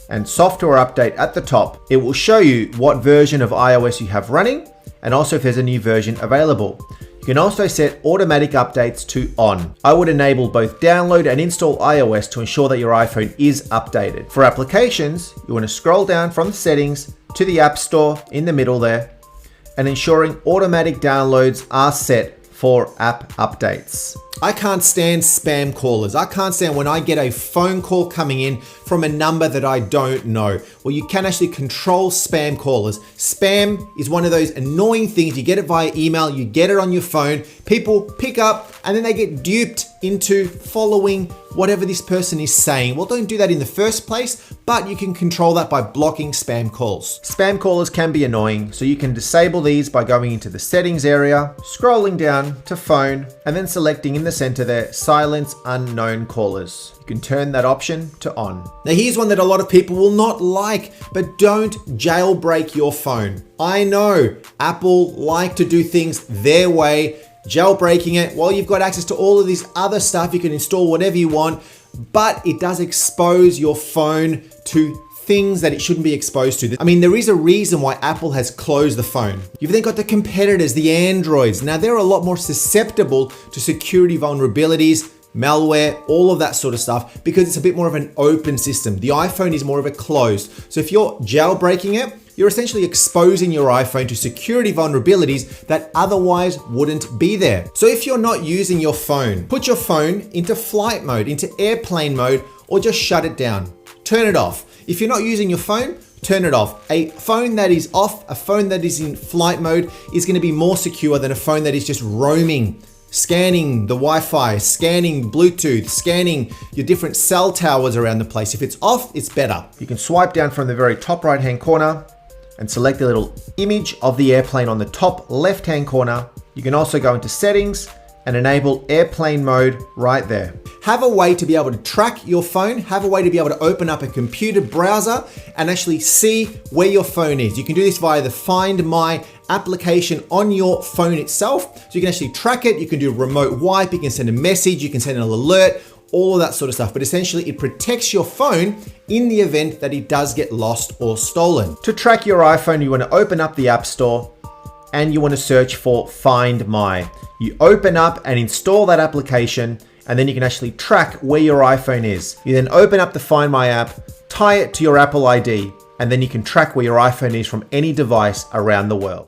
and software update at the top. It will show you what version of iOS you have running and also if there's a new version available. You can also set automatic updates to on. I would enable both download and install iOS to ensure that your iPhone is updated. For applications, you want to scroll down from the settings to the App Store in the middle there, and ensuring automatic downloads are set for app updates. I can't stand spam callers. I can't stand when I get a phone call coming in from a number that I don't know. Well, you can actually control spam callers. Spam is one of those annoying things. You get it via email, you get it on your phone, people pick up and then they get duped into following whatever this person is saying. Well, don't do that in the first place, but you can control that by blocking spam calls. Spam callers can be annoying, so you can disable these by going into the settings area, scrolling down to phone, and then selecting in the center there, silence unknown callers. You can turn that option to on. Now here's one that a lot of people will not like, but don't jailbreak your phone. I know Apple like to do things their way, jailbreaking it. Well, you've got access to all of this other stuff. You can install whatever you want, but it does expose your phone to things that it shouldn't be exposed to. I mean, there is a reason why Apple has closed the phone. You've then got the competitors, the Androids. Now they're a lot more susceptible to security vulnerabilities, malware, all of that sort of stuff, because it's a bit more of an open system. The iPhone is more of a closed. So if you're jailbreaking it, you're essentially exposing your iPhone to security vulnerabilities that otherwise wouldn't be there. So if you're not using your phone, put your phone into flight mode, into airplane mode, or just shut it down. Turn it off. If you're not using your phone, turn it off. A phone that is off, a phone that is in flight mode is going to be more secure than a phone that is just roaming, scanning the Wi-Fi, scanning Bluetooth, scanning your different cell towers around the place. If it's off, it's better. You can swipe down from the very top right-hand corner and select the little image of the airplane on the top left-hand corner. You can also go into settings and enable airplane mode right there. Have a way to be able to track your phone, have a way to be able to open up a computer browser and actually see where your phone is. You can do this via the Find My application on your phone itself. So you can actually track it, you can do remote wipe, you can send a message, you can send an alert, all of that sort of stuff. But essentially it protects your phone in the event that it does get lost or stolen. To track your iPhone, you want to open up the App Store and you want to search for Find My. You open up and install that application, and then you can actually track where your iPhone is. You then open up the Find My app, tie it to your Apple ID, and then you can track where your iPhone is from any device around the world.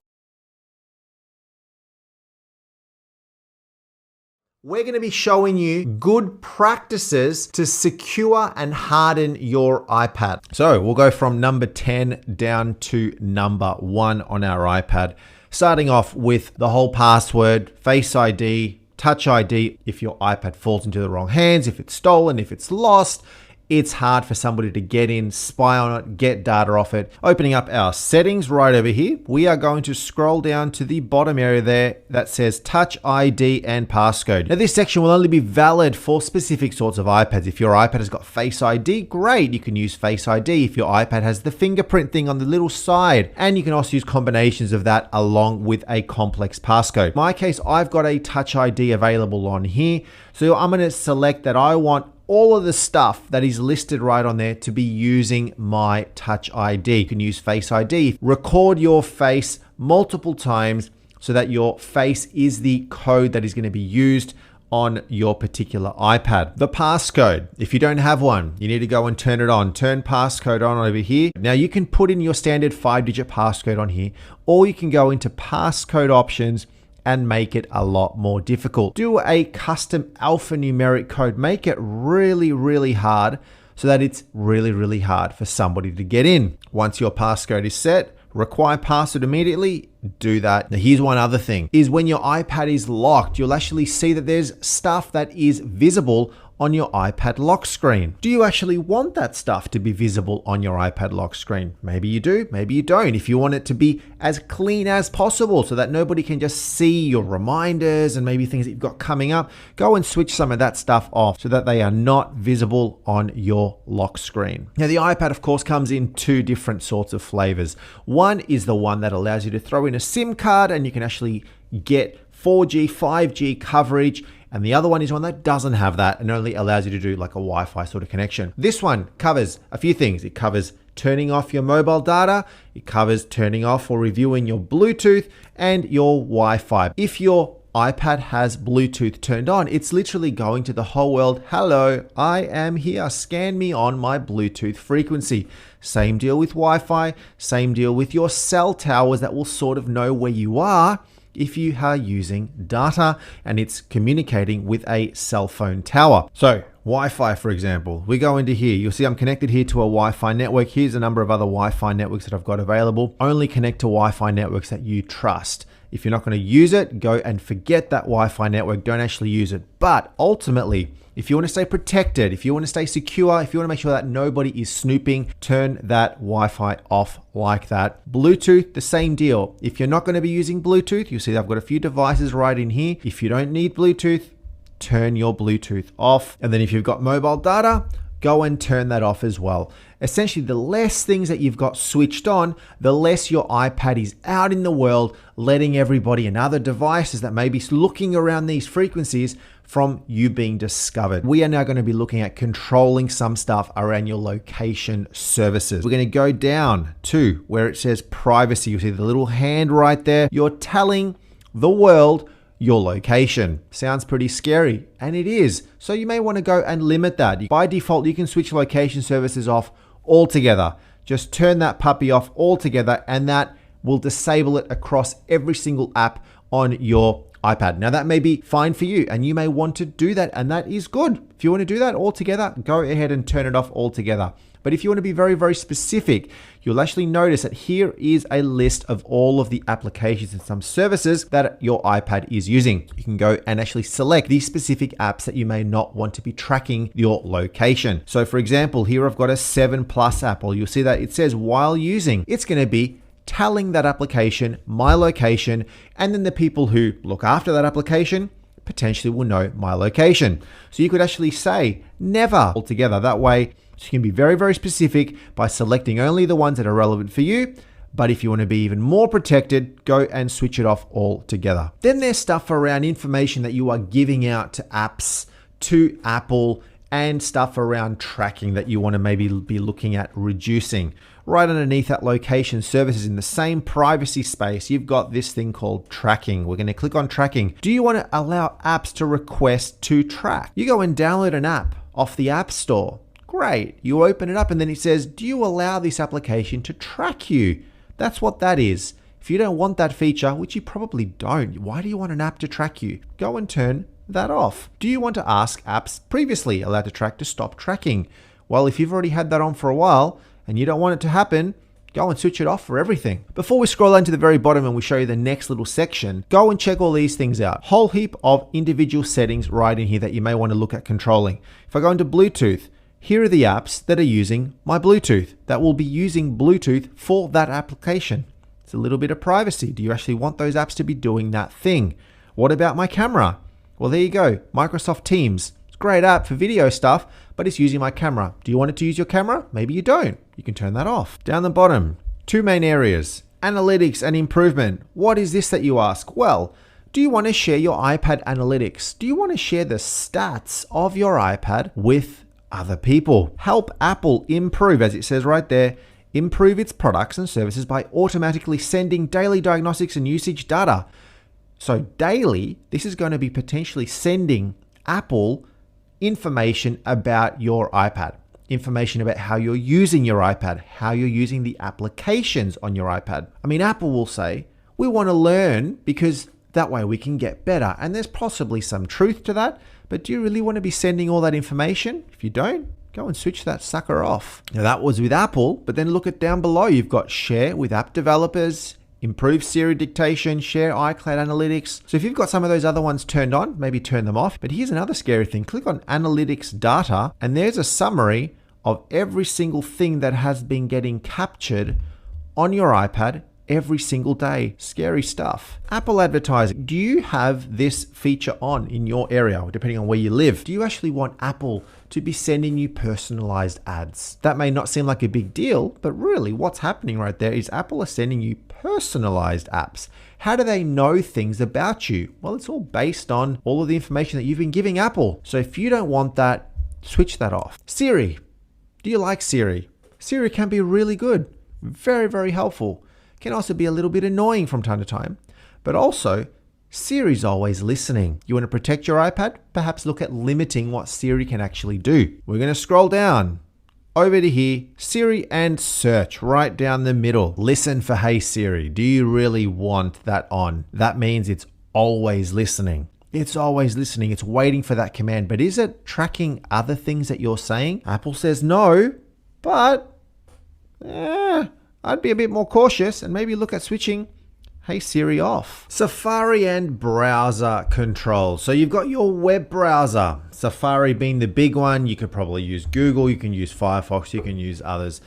We're going to be showing you good practices to secure and harden your iPad. So we'll go from number 10 down to number 1 on our iPad. Starting off with the whole password, Face ID, Touch ID. If your iPad falls into the wrong hands, if it's stolen, if it's lost, it's hard for somebody to get in, spy on it, get data off it. Opening up our settings right over here, we are going to scroll down to the bottom area there that says Touch ID and Passcode. Now this section will only be valid for specific sorts of iPads. If your iPad has got Face ID, great, you can use Face ID. If your iPad has the fingerprint thing on the little side, and you can also use combinations of that along with a complex passcode. In my case, I've got a Touch ID available on here. So I'm going to select that I want all of the stuff that is listed right on there to be using my Touch ID. You can use Face ID. Record your face multiple times so that your face is the code that is going to be used on your particular iPad. The passcode, if you don't have one, you need to go and turn it on. Turn passcode on over here. Now you can put in your standard 5-digit passcode on here, or you can go into passcode options and make it a lot more difficult. Do a custom alphanumeric code. Make it really, really hard so that it's really, really hard for somebody to get in. Once your passcode is set, require password immediately, do that. Now here's one other thing, is when your iPad is locked, you'll actually see that there's stuff that is visible on your iPad lock screen. Do you actually want that stuff to be visible on your iPad lock screen? Maybe you do, maybe you don't. If you want it to be as clean as possible so that nobody can just see your reminders and maybe things that you've got coming up, go and switch some of that stuff off so that they are not visible on your lock screen. Now the iPad of course comes in 2 different sorts of flavors. One is the one that allows you to throw in a SIM card and you can actually get 4G, 5G coverage. And the other one is one that doesn't have that and only allows you to do like a Wi-Fi sort of connection. This one covers a few things. It covers turning off your mobile data. It covers turning off or reviewing your Bluetooth and your Wi-Fi. If your iPad has Bluetooth turned on, it's literally going to the whole world. Hello, I am here. Scan me on my Bluetooth frequency. Same deal with Wi-Fi, same deal with your cell towers that will sort of know where you are if you are using data and it's communicating with a cell phone tower. So Wi-Fi, for example, we go into here, you'll see I'm connected here to a Wi-Fi network. Here's a number of other Wi-Fi networks that I've got available. Only connect to Wi-Fi networks that you trust. If you're not going to use it, go and forget that Wi-Fi network. Don't actually use it. But ultimately, if you want to stay protected, if you want to stay secure, if you want to make sure that nobody is snooping, turn that Wi-Fi off like that. Bluetooth, the same deal. If you're not going to be using Bluetooth, you'll see I've got a few devices right in here. If you don't need Bluetooth, turn your Bluetooth off. And then if you've got mobile data, go and turn that off as well. Essentially, the less things that you've got switched on, the less your iPad is out in the world, letting everybody and other devices that may be looking around these frequencies from you being discovered. We are now going to be looking at controlling some stuff around your location services. We're going to go down to where it says privacy. You see the little hand right there. You're telling the world your location. Sounds pretty scary, and it is. So you may want to go and limit that. By default, you can switch location services off altogether. Just turn that puppy off altogether, and that will disable it across every single app on your iPad. Now that may be fine for you, and you may want to do that, and that is good. If you want to do that altogether, go ahead and turn it off altogether. But if you want to be very, very specific, you'll actually notice that here is a list of all of the applications and some services that your iPad is using. You can go and actually select these specific apps that you may not want to be tracking your location. So for example, here I've got a 7+ app. You'll see that it says while using, it's going to be telling that application my location, and then the people who look after that application potentially will know my location. So you could actually say never altogether. That way, so you can be very, very specific by selecting only the ones that are relevant for you. But if you want to be even more protected, go and switch it off altogether. Then there's stuff around information that you are giving out to apps, to Apple, and stuff around tracking that you want to maybe be looking at reducing. Right underneath that location services in the same privacy space, you've got this thing called tracking. We're going to click on tracking. Do you want to allow apps to request to track? You go and download an app off the App Store. Great. You open it up and then it says, do you allow this application to track you? That's what that is. If you don't want that feature, which you probably don't, why do you want an app to track you? Go and turn that off. Do you want to ask apps previously allowed to track to stop tracking? Well, if you've already had that on for a while and you don't want it to happen, go and switch it off for everything. Before we scroll down to the very bottom and we show you the next little section, go and check all these things out. Whole heap of individual settings right in here that you may want to look at controlling. If I go into Bluetooth, here are the apps that are using my Bluetooth, that will be using Bluetooth for that application. It's a little bit of privacy. Do you actually want those apps to be doing that thing? What about my camera? Well, there you go. Microsoft Teams. It's a great app for video stuff, but it's using my camera. Do you want it to use your camera? Maybe you don't. You can turn that off. Down the bottom, two main areas, analytics and improvement. What is this that you ask? Well, do you want to share your iPad analytics? Do you want to share the stats of your iPad with other people? Help Apple improve, as it says right there, improve its products and services by automatically sending daily diagnostics and usage data. So daily, this is going to be potentially sending Apple information about your iPad, information about how you're using your iPad, how you're using the applications on your iPad. I mean, Apple will say, we want to learn because that way we can get better. And there's possibly some truth to that. But do you really want to be sending all that information? If you don't, go and switch that sucker off. Now that was with Apple, but then look at down below. You've got share with app developers, improve Siri dictation, share iCloud analytics. So if you've got some of those other ones turned on, maybe turn them off. But here's another scary thing. Click on analytics data, and there's a summary of every single thing that has been getting captured on your iPad every single day. Scary stuff. Apple advertising. Do you have this feature on in your area, depending on where you live? Do you actually want Apple to be sending you personalized ads? That may not seem like a big deal, but really what's happening right there is Apple is sending you personalized apps. How do they know things about you? Well, it's all based on all of the information that you've been giving Apple. So if you don't want that, switch that off. Siri. Do you like Siri? Siri can be really good. Very, very helpful. Can also be a little bit annoying from time to time, but also Siri's always listening. You want to protect your iPad? Perhaps look at limiting what Siri can actually do. We're going to scroll down over to here, Siri and search right down the middle. Listen for Hey Siri. Do you really want that on? That means it's always listening. It's always listening. It's waiting for that command. But is it tracking other things that you're saying? Apple says no, but I'd be a bit more cautious and maybe look at switching Hey Siri off. Safari and browser controls. So you've got your web browser, Safari being the big one. You could probably use Google, you can use Firefox, you can use others.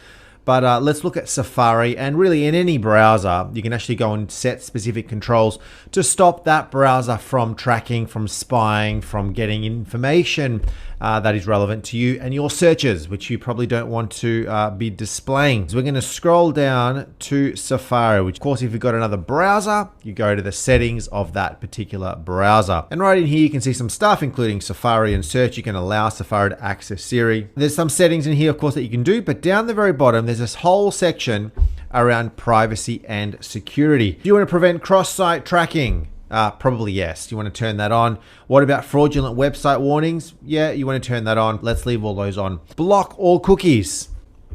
But let's look at Safari, and really in any browser, you can actually go and set specific controls to stop that browser from tracking, from spying, from getting information that is relevant to you and your searches, which you probably don't want to be displaying. So we're going to scroll down to Safari, which of course, if you've got another browser, you go to the settings of that particular browser. And right in here, you can see some stuff, including Safari and search. You can allow Safari to access Siri. There's some settings in here, of course, that you can do, but down the very bottom, there's this whole section around privacy and security. Do you want to prevent cross-site tracking? Probably yes. You want to turn that on. What about fraudulent website warnings? Yeah, you want to turn that on. Let's leave all those on. Block all cookies.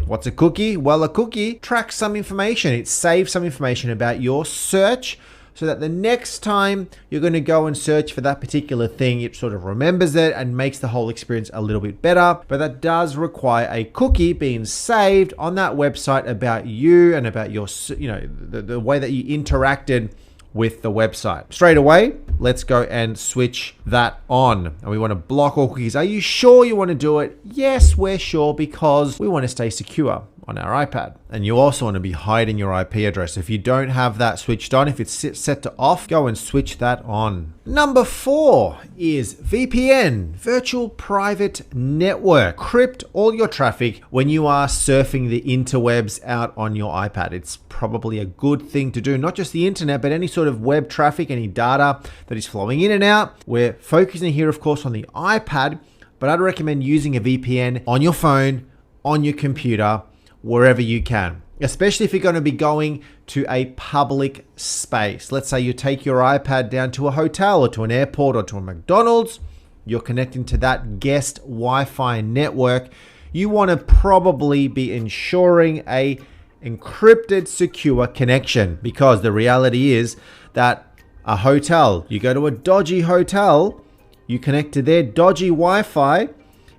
What's a cookie? Well, a cookie tracks some information. It saves some information about your search so that the next time you're going to go and search for that particular thing, it sort of remembers it and makes the whole experience a little bit better. But that does require a cookie being saved on that website about you and about your, the way that you interacted with the website. Straight away, let's go and switch that on. And we want to block all cookies. Are you sure you want to do it? Yes, we're sure, because we want to stay secure on our iPad. And you also want to be hiding your IP address. If you don't have that switched on, if it's set to off, go and switch that on. Number 4 is VPN, Virtual Private Network. Encrypt all your traffic when you are surfing the interwebs out on your iPad. It's probably a good thing to do, not just the internet, but any sort of web traffic, any data that is flowing in and out. We're focusing here, of course, on the iPad, but I'd recommend using a VPN on your phone, on your computer, wherever you can, especially if you're going to be going to a public space. Let's say you take your iPad down to a hotel or to an airport or to a McDonald's. You're connecting to that guest Wi-Fi network. You want to probably be ensuring a encrypted, secure connection, because the reality is that a hotel, you go to a dodgy hotel, you connect to their dodgy Wi-Fi,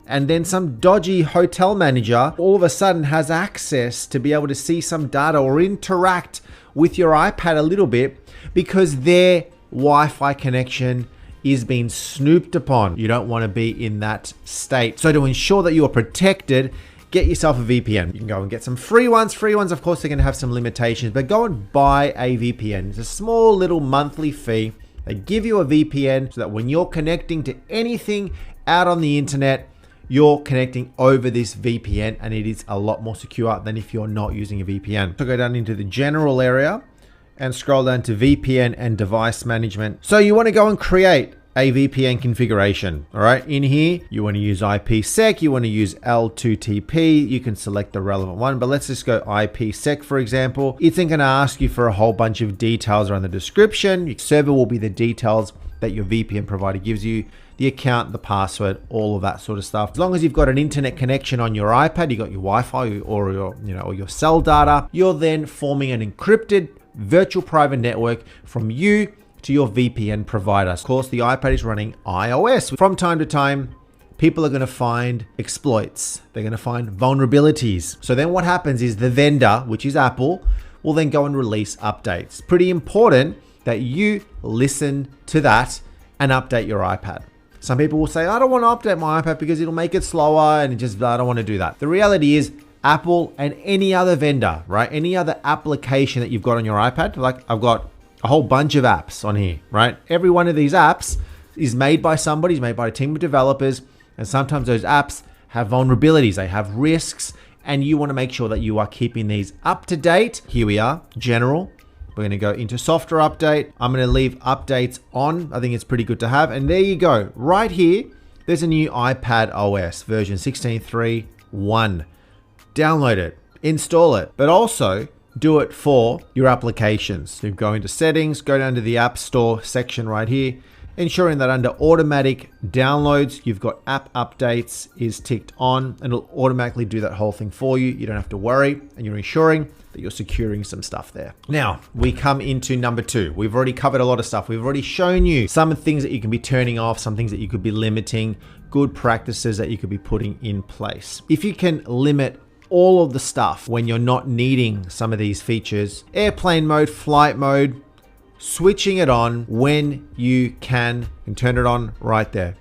and then some dodgy hotel manager all of a sudden has access to be able to see some data or interact with your iPad a little bit because their Wi-Fi connection is being snooped upon. You don't want to be in that state. So to ensure that you are protected, get yourself a VPN. You can go and get some free ones. Free ones, of course, they're going to have some limitations, but go and buy a VPN. It's a small little monthly fee. They give you a VPN so that when you're connecting to anything out on the internet, you're connecting over this VPN, and it is a lot more secure than if you're not using a VPN. So go down into the general area and scroll down to VPN and device management. So you want to go and create a VPN configuration. All right, in here, you want to use IPsec, you want to use L2TP, you can select the relevant one, but let's just go IPsec, for example. It's going to ask you for a whole bunch of details around the description. Your server will be the details that your VPN provider gives you, the account, the password, all of that sort of stuff. As long as you've got an internet connection on your iPad, you got your Wi-Fi or your cell data, you're then forming an encrypted virtual private network from you to your VPN provider. Of course, the iPad is running iOS. From time to time, people are going to find exploits. They're going to find vulnerabilities. So then what happens is the vendor, which is Apple, will then go and release updates. Pretty important that you listen to that and update your iPad. Some people will say, I don't want to update my iPad because it'll make it slower and I don't want to do that. The reality is Apple and any other vendor, right? Any other application that you've got on your iPad, like I've got a whole bunch of apps on here, right? Every one of these apps is made by somebody, is made by a team of developers. And sometimes those apps have vulnerabilities, they have risks, and you want to make sure that you are keeping these up to date. Here we are, general. We're going to go into software update. I'm going to leave updates on. I think it's pretty good to have. And there you go. Right here, there's a new iPad OS version 16.3.1. Download it, install it, but also do it for your applications. So you go into settings, go down to the App Store section right here, ensuring that under automatic downloads, you've got app updates is ticked on, and it'll automatically do that whole thing for you. You don't have to worry, and you're ensuring that you're securing some stuff there. Now, we come into number 2. We've already covered a lot of stuff. We've already shown you some things that you can be turning off, some things that you could be limiting, good practices that you could be putting in place. If you can limit all of the stuff when you're not needing some of these features, airplane mode, flight mode, switching it on when you can and turn it on right there.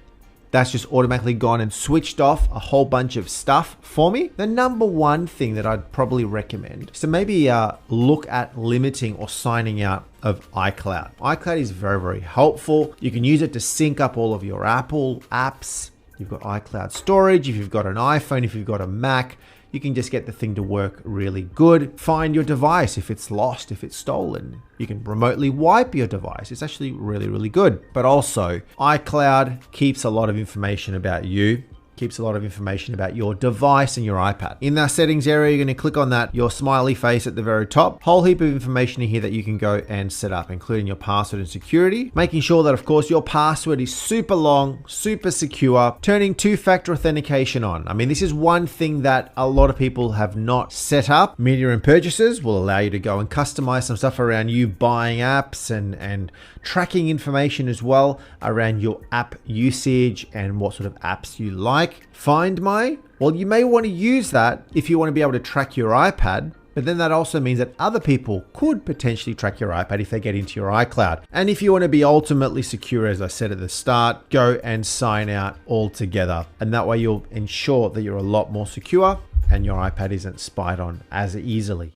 That's just automatically gone and switched off a whole bunch of stuff for me. The number one thing that I'd probably recommend is to maybe look at limiting or signing out of iCloud. iCloud is very, very helpful. You can use it to sync up all of your Apple apps. You've got iCloud storage. If you've got an iPhone, if you've got a Mac, you can just get the thing to work really good. Find your device if it's lost, if it's stolen. You can remotely wipe your device. It's actually really, really good. But also, iCloud keeps a lot of information about you, keeps a lot of information about your device and your iPad. In that settings area, you're going to click on that, your smiley face at the very top. Whole heap of information in here that you can go and set up, including your password and security. Making sure that, of course, your password is super long, super secure. Turning two-factor authentication on. I mean, this is one thing that a lot of people have not set up. Media and purchases will allow you to go and customize some stuff around you buying apps and tracking information as well around your app usage and what sort of apps you like. Find My, well, you may want to use that if you want to be able to track your iPad, but then that also means that other people could potentially track your iPad if they get into your iCloud. And if you want to be ultimately secure, as I said at the start, go and sign out altogether. And that way you'll ensure that you're a lot more secure and your iPad isn't spied on as easily.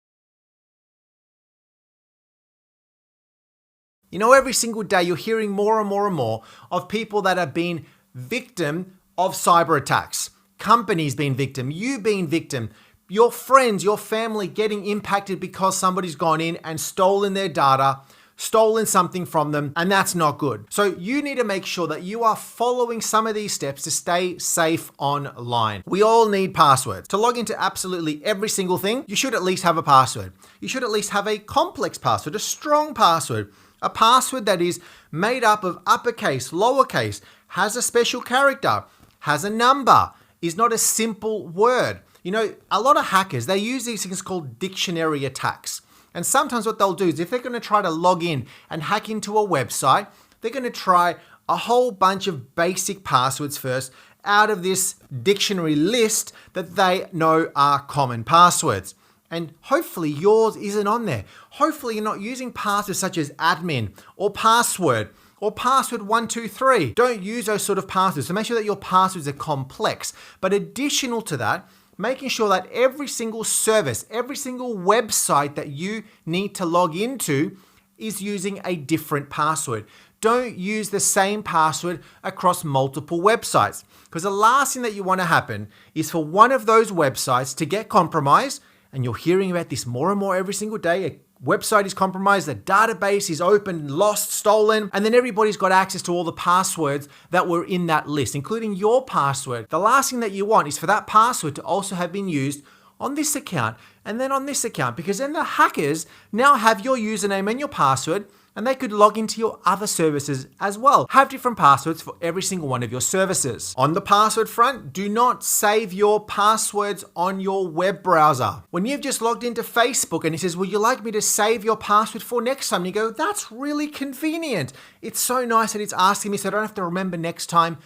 You know, every single day you're hearing more and more and more of people that have been victim of cyber attacks. Companies being victim, you being victim, your friends, your family getting impacted because somebody's gone in and stolen their data, stolen something from them, and that's not good. So you need to make sure that you are following some of these steps to stay safe online. We all need passwords. To log into absolutely every single thing, you should at least have a password. You should at least have a complex password, a strong password, a password that is made up of uppercase, lowercase, has a special character, has a number, is not a simple word. You know, a lot of hackers, they use these things called dictionary attacks. And sometimes what they'll do is if they're going to try to log in and hack into a website, they're going to try a whole bunch of basic passwords first out of this dictionary list that they know are common passwords. And hopefully yours isn't on there. Hopefully you're not using passwords such as admin or password 123. Don't use those sort of passwords. So make sure that your passwords are complex. But additional to that, making sure that every single service, every single website that you need to log into is using a different password. Don't use the same password across multiple websites, because the last thing that you want to happen is for one of those websites to get compromised. And you're hearing about this more and more every single day. A website is compromised, the database is opened, lost, stolen, and then everybody's got access to all the passwords that were in that list, including your password. The last thing that you want is for that password to also have been used on this account and then on this account, because then the hackers now have your username and your password, and they could log into your other services as well. Have different passwords for every single one of your services. On the password front, do not save your passwords on your web browser. When you've just logged into Facebook and it says, would you like me to save your password for next time? And you go, that's really convenient. It's so nice that it's asking me so I don't have to remember next time.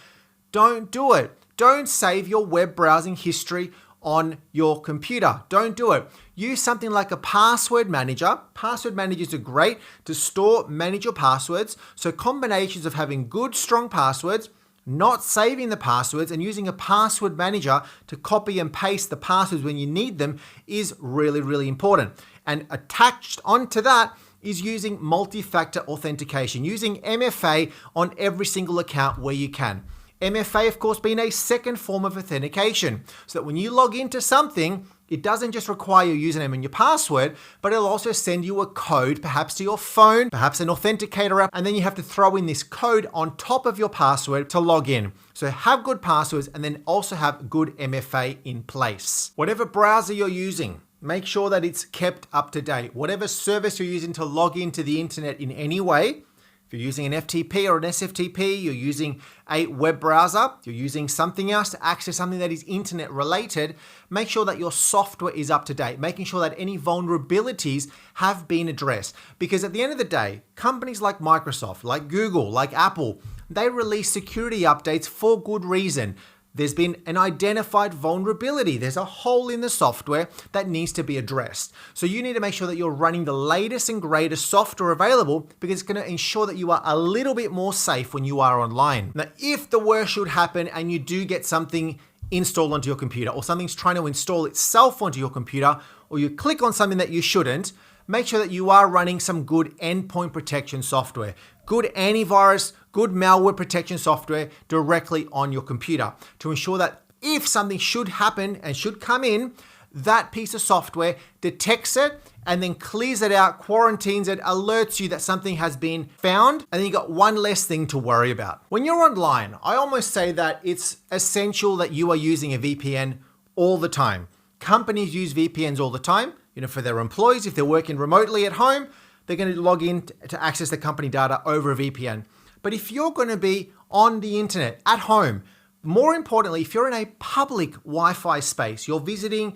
Don't do it. Don't save your web browsing history on your computer. Don't do it. Use something like a password manager. Password managers are great to store, manage your passwords. So combinations of having good, strong passwords, not saving the passwords, and using a password manager to copy and paste the passwords when you need them is really, really important. And attached onto that is using multi-factor authentication, using MFA on every single account where you can. MFA, of course, being a second form of authentication, so that when you log into something, it doesn't just require your username and your password, but it'll also send you a code, perhaps to your phone, perhaps an authenticator app, and then you have to throw in this code on top of your password to log in. So have good passwords and then also have good MFA in place. Whatever browser you're using, Make sure that it's kept up to date. Whatever service you're using to log into the internet in any way, if you're using an FTP or an SFTP, you're using a web browser, you're using something else to access something that is internet related, make sure that your software is up to date, making sure that any vulnerabilities have been addressed. Because at the end of the day, companies like Microsoft, like Google, like Apple, they release security updates for good reason. There's been an identified vulnerability. There's a hole in the software that needs to be addressed. So you need to make sure that you're running the latest and greatest software available because it's going to ensure that you are a little bit more safe when you are online. Now, if the worst should happen and you do get something installed onto your computer or something's trying to install itself onto your computer or you click on something that you shouldn't, make sure that you are running some good endpoint protection software, good antivirus, good malware protection software directly on your computer to ensure that if something should happen and should come in, that piece of software detects it and then clears it out, quarantines it, alerts you that something has been found, and then you got one less thing to worry about. When you're online, I almost say that it's essential that you are using a VPN all the time. Companies use VPNs all the time. For their employees, if they're working remotely at home, they're going to log in to access the company data over a VPN. But if you're going to be on the internet at home, more importantly, if you're in a public Wi-Fi space, you're visiting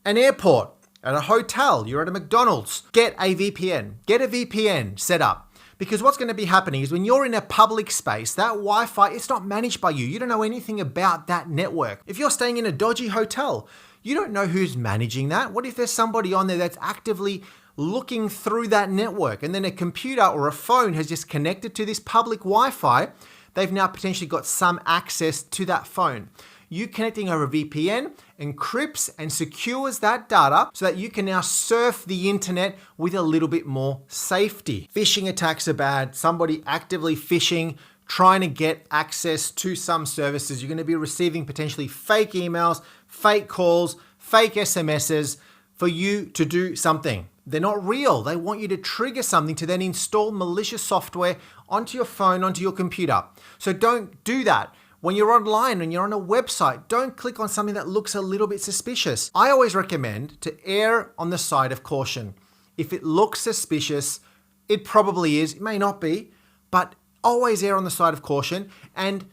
an airport, at a hotel, you're at a McDonald's, get a VPN. Get a VPN set up. Because what's going to be happening is when you're in a public space, that Wi-Fi, it's not managed by you. You don't know anything about that network. If you're staying in a dodgy hotel, you don't know who's managing that. What if there's somebody on there that's actively looking through that network and then a computer or a phone has just connected to this public Wi-Fi? They've now potentially got some access to that phone. You connecting over VPN encrypts and secures that data so that you can now surf the internet with a little bit more safety. Phishing attacks are bad. Somebody actively phishing, trying to get access to some services. You're going to be receiving potentially fake emails, fake calls, fake SMSs for you to do something. They're not real. They want you to trigger something to then install malicious software onto your phone, onto your computer. So don't do that. When you're online and you're on a website, don't click on something that looks a little bit suspicious. I always recommend to err on the side of caution. If it looks suspicious, it probably is. It may not be, but always err on the side of caution and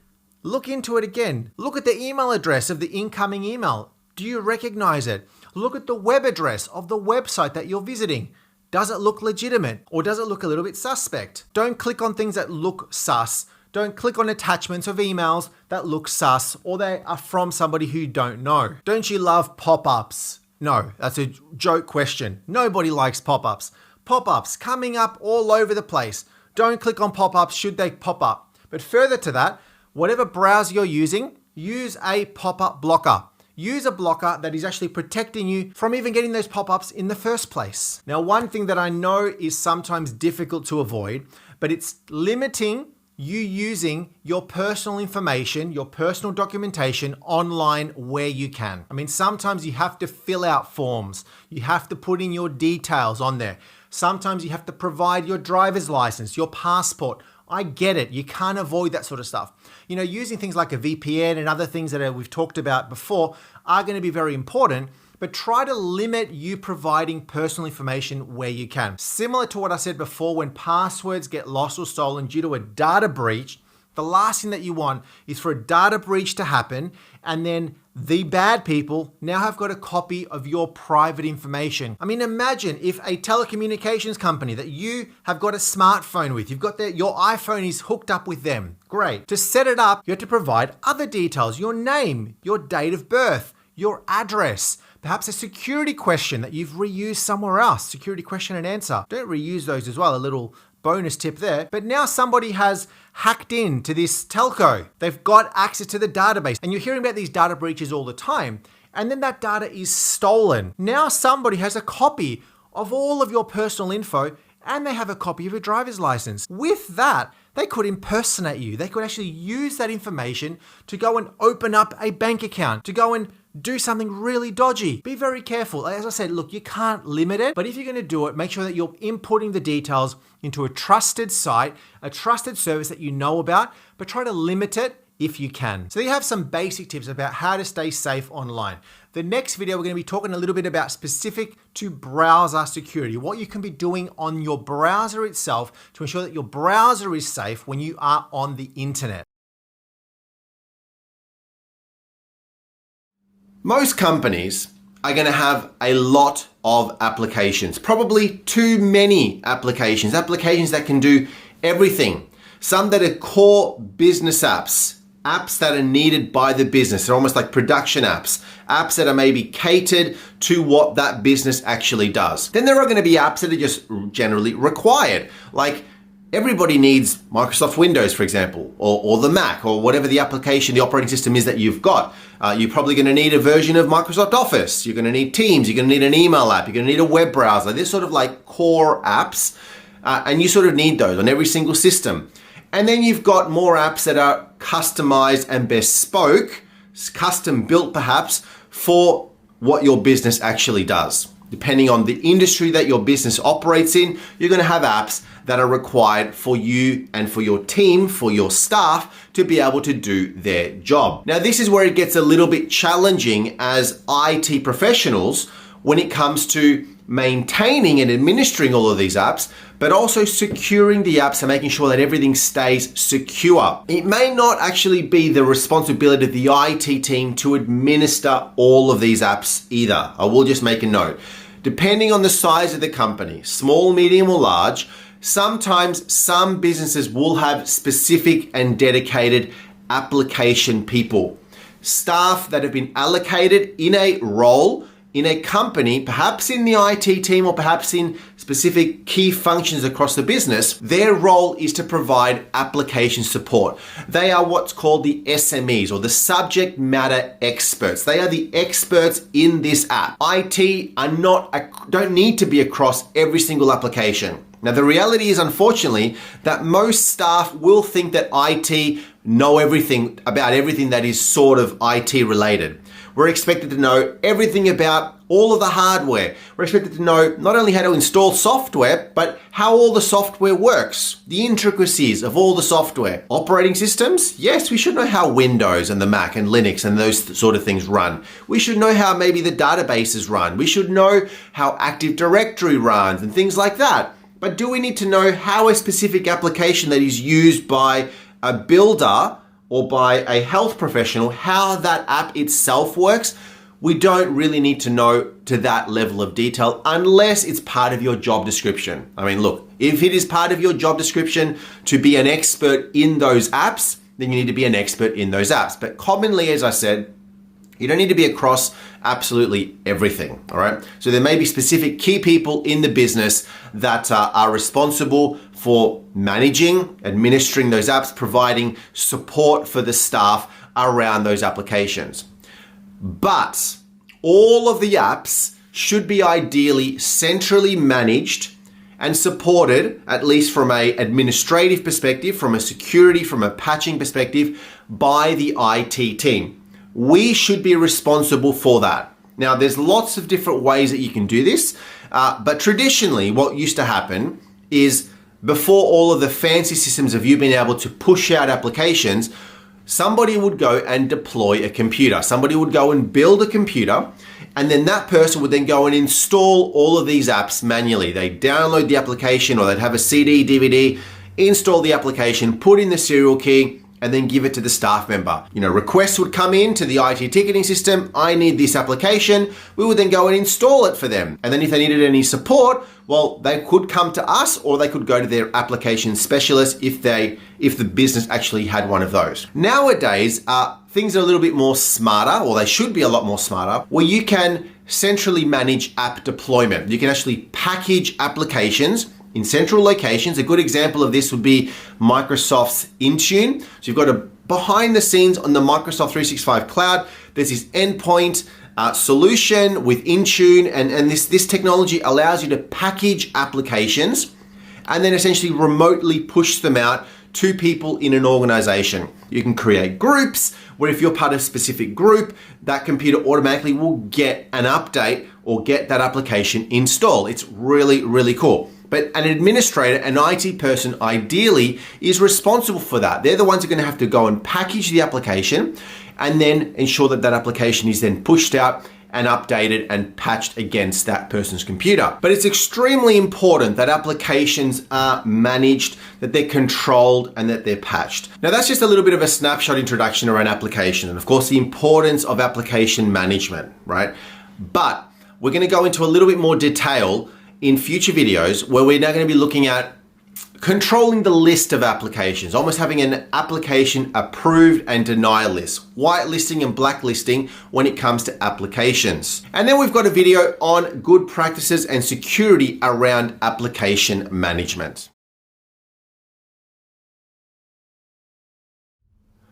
look into it again. Look at the email address of the incoming email. Do you recognize it? Look at the web address of the website that you're visiting. Does it look legitimate or does it look a little bit suspect? Don't click on things that look sus. Don't click on attachments of emails that look sus or they are from somebody who you don't know. Don't you love pop-ups? No, that's a joke question. Nobody likes pop-ups. Pop-ups coming up all over the place. Don't click on pop-ups should they pop up. But further to that, whatever browser you're using, use a pop-up blocker. Use a blocker that is actually protecting you from even getting those pop-ups in the first place. Now, one thing that I know is sometimes difficult to avoid, but it's limiting you using your personal information, your personal documentation online where you can. I mean, sometimes you have to fill out forms. You have to put in your details on there. Sometimes you have to provide your driver's license, your passport. I get it. You can't avoid that sort of stuff. Using things like a VPN and other things that we've talked about before are going to be very important, but try to limit you providing personal information where you can. Similar to what I said before, when passwords get lost or stolen due to a data breach, the last thing that you want is for a data breach to happen and then the bad people now have got a copy of your private information. I mean, imagine if a telecommunications company that you have got a smartphone with, your iPhone is hooked up with them. Great. To set it up, you have to provide other details, your name, your date of birth, your address, perhaps a security question that you've reused somewhere else, security question and answer. Don't reuse those as well, a little bonus tip there. But now somebody has hacked into this telco. They've got access to the database and you're hearing about these data breaches all the time. And then that data is stolen. Now somebody has a copy of all of your personal info and they have a copy of your driver's license. With that, they could impersonate you. They could actually use that information to go and open up a bank account, to go and do something really dodgy. Be very careful. As I said, look, you can't limit it, but if you're going to do it, make sure that you're inputting the details into a trusted site, a trusted service that you know about, but try to limit it if you can. So you have some basic tips about how to stay safe online. The next video, we're going to be talking a little bit about specific to browser security, what you can be doing on your browser itself to ensure that your browser is safe when you are on the internet. Most companies are going to have a lot of applications, probably too many applications that can do everything. Some that are core business apps that are needed by the business. They're almost like production apps that are maybe catered to what that business actually does. Then there are going to be apps that are just generally required, like everybody needs Microsoft Windows, for example, or the Mac, or whatever the application, the operating system is that you've got. You're probably going to need a version of Microsoft Office. You're going to need Teams. You're going to need an email app. You're going to need a web browser. They're sort of like core apps, and you sort of need those on every single system. And then you've got more apps that are customized and bespoke, custom built perhaps, for what your business actually does. Depending on the industry that your business operates in, you're going to have apps that are required for you and for your team, for your staff to be able to do their job. Now, this is where it gets a little bit challenging as IT professionals when it comes to maintaining and administering all of these apps, but also securing the apps and making sure that everything stays secure. It may not actually be the responsibility of the IT team to administer all of these apps either. I will just make a note. Depending on the size of the company, small, medium, or large, sometimes some businesses will have specific and dedicated application people, staff that have been allocated in a role in a company, perhaps in the IT team or perhaps in specific key functions across the business. Their role is to provide application support. They are what's called the SMEs, or the subject matter experts. They are the experts in this app. IT don't need to be across every single application. Now, the reality is, unfortunately, that most staff will think that IT know everything about everything that is sort of IT related. We're expected to know everything about all of the hardware. We're expected to know not only how to install software, but how all the software works, the intricacies of all the software. Operating systems? Yes, we should know how Windows and the Mac and Linux and those sort of things run. We should know how maybe the databases run. We should know how Active Directory runs and things like that. But do we need to know how a specific application that is used by a builder or by a health professional, how that app itself works? We don't really need to know to that level of detail unless it's part of your job description. I mean, look, if it is part of your job description to be an expert in those apps, then you need to be an expert in those apps. But commonly, as I said, you don't need to be across absolutely everything, all right? So there may be specific key people in the business that are responsible for managing, administering those apps, providing support for the staff around those applications. But all of the apps should be ideally centrally managed and supported, at least from an administrative perspective, from a security, from a patching perspective, by the IT team. We should be responsible for that. Now, there's lots of different ways that you can do this, but traditionally what used to happen is before all of the fancy systems of you being able to push out applications, somebody would go and deploy a computer. Somebody would go and build a computer, and then that person would then go and install all of these apps manually. They'd download the application, or they'd have a CD, DVD, install the application, put in the serial key, and then give it to the staff member. Requests would come in to the IT ticketing system. I need this application. We would then go and install it for them. And then if they needed any support, well, they could come to us, or they could go to their application specialist if the business actually had one of those. Nowadays, things are a little bit more smarter, or they should be a lot more smarter, where you can centrally manage app deployment. You can actually package applications in central locations. A good example of this would be Microsoft's Intune. So you've got a behind the scenes on the Microsoft 365 cloud, there's this endpoint solution with Intune, and this technology allows you to package applications and then essentially remotely push them out to people in an organization. You can create groups where if you're part of a specific group, that computer automatically will get an update or get that application installed. It's really, really cool. But an administrator, an IT person, ideally is responsible for that. They're the ones who are going to have to go and package the application and then ensure that that application is then pushed out and updated and patched against that person's computer. But it's extremely important that applications are managed, that they're controlled, and that they're patched. Now that's just a little bit of a snapshot introduction around application and of course the importance of application management, right? But we're going to go into a little bit more detail in future videos where we're now going to be looking at controlling the list of applications, almost having an application approved and deny list, whitelisting and blacklisting when it comes to applications. And then we've got a video on good practices and security around application management.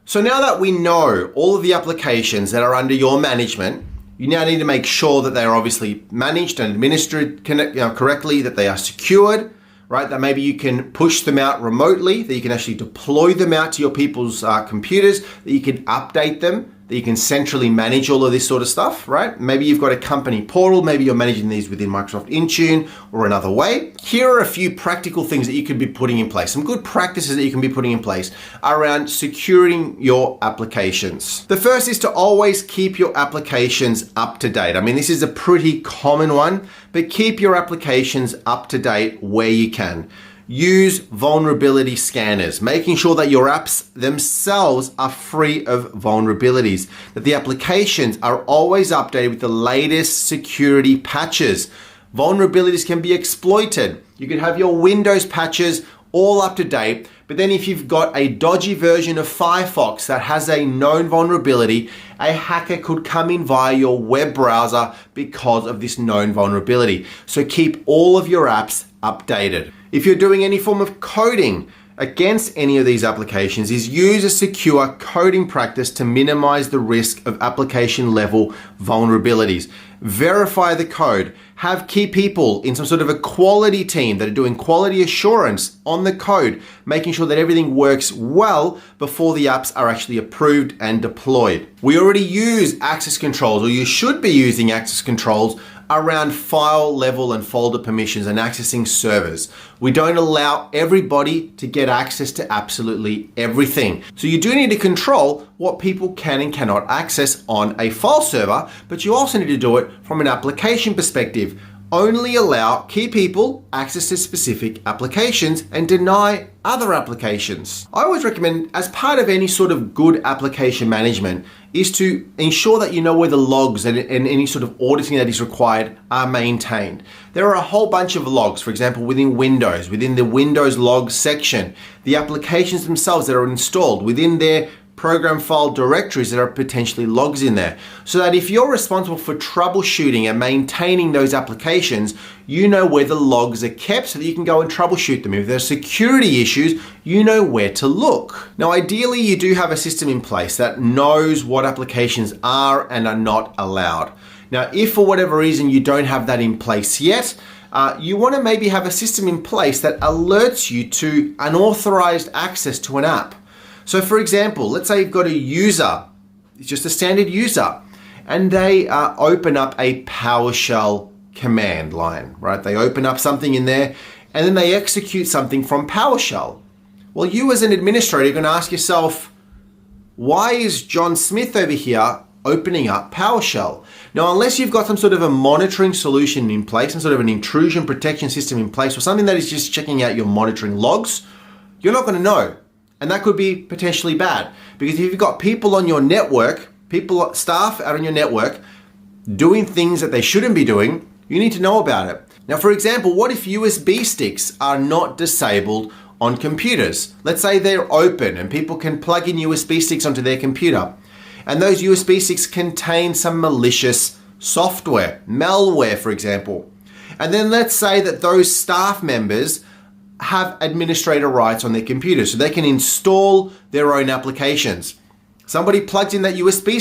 So now that we know all of the applications that are under your management, you now need to make sure that they are obviously managed and administered correctly, that they are secured, right? That maybe you can push them out remotely, that you can actually deploy them out to your people's computers, that you can update them, that you can centrally manage all of this sort of stuff, right? Maybe you've got a company portal, maybe you're managing these within Microsoft Intune or another way. Here are a few practical things that you could be putting in place, some good practices that you can be putting in place around securing your applications. The first is to always keep your applications up to date. I mean, this is a pretty common one, but keep your applications up to date where you can. Use vulnerability scanners, making sure that your apps themselves are free of vulnerabilities, that the applications are always updated with the latest security patches. Vulnerabilities can be exploited. You could have your Windows patches all up to date, but then if you've got a dodgy version of Firefox that has a known vulnerability, a hacker could come in via your web browser because of this known vulnerability. So keep all of your apps updated. If you're doing any form of coding against any of these applications, is use a secure coding practice to minimize the risk of application level vulnerabilities. Verify the code. Have key people in some sort of a quality team that are doing quality assurance on the code, making sure that everything works well before the apps are actually approved and deployed. We already use access controls, or you should be using access controls around file level and folder permissions and accessing servers. We don't allow everybody to get access to absolutely everything. So you do need to control what people can and cannot access on a file server, but you also need to do it from an application perspective. Only allow key people access to specific applications and deny other applications. I always recommend, as part of any sort of good application management, is to ensure that you know where the logs and any sort of auditing that is required are maintained. There are a whole bunch of logs, for example, within Windows, within the Windows logs section, the applications themselves that are installed within their program file directories, that are potentially logs in there, so that if you're responsible for troubleshooting and maintaining those applications, you know where the logs are kept so that you can go and troubleshoot them. If there's security issues, you know where to look. Now, ideally, you do have a system in place that knows what applications are and are not allowed. Now, if for whatever reason you don't have that in place yet, you want to maybe have a system in place that alerts you to unauthorized access to an app. So for example, let's say you've got a user, it's just a standard user, and they open up a PowerShell command line, right? They open up something in there and then they execute something from PowerShell. Well, you as an administrator are going to ask yourself, why is John Smith over here opening up PowerShell? Now, unless you've got some sort of a monitoring solution in place, some sort of an intrusion protection system in place, or something that is just checking out your monitoring logs, you're not going to know. And that could be potentially bad, because if you've got people on your network, staff out on your network doing things that they shouldn't be doing, you need to know about it. Now, for example, what if USB sticks are not disabled on computers? Let's say they're open and people can plug in USB sticks onto their computer, and those USB sticks contain some malicious software, malware, for example. And then let's say that those staff members have administrator rights on their computer, so they can install their own applications. Somebody plugs in that USB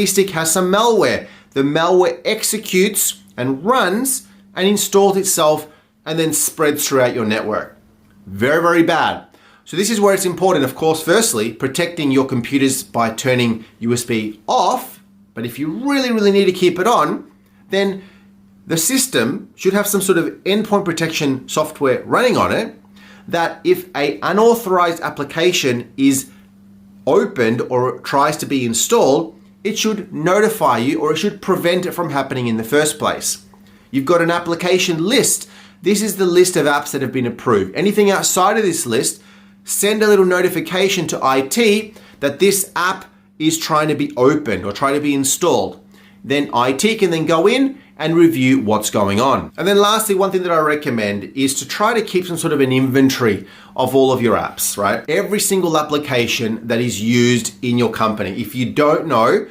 stick has some malware. The malware executes and runs and installs itself and then spreads throughout your network. Very, very bad. So this is where it's important, of course, firstly, protecting your computers by turning USB off. But if you really, really need to keep it on, then the system should have some sort of endpoint protection software running on it that if an unauthorized application is opened or tries to be installed, it should notify you or it should prevent it from happening in the first place. You've got an application list. This is the list of apps that have been approved. Anything outside of this list, send a little notification to IT that this app is trying to be opened or trying to be installed. Then IT can then go in and review what's going on. And then lastly, one thing that I recommend is to try to keep some sort of an inventory of all of your apps, right? Every single application that is used in your company. If you don't know,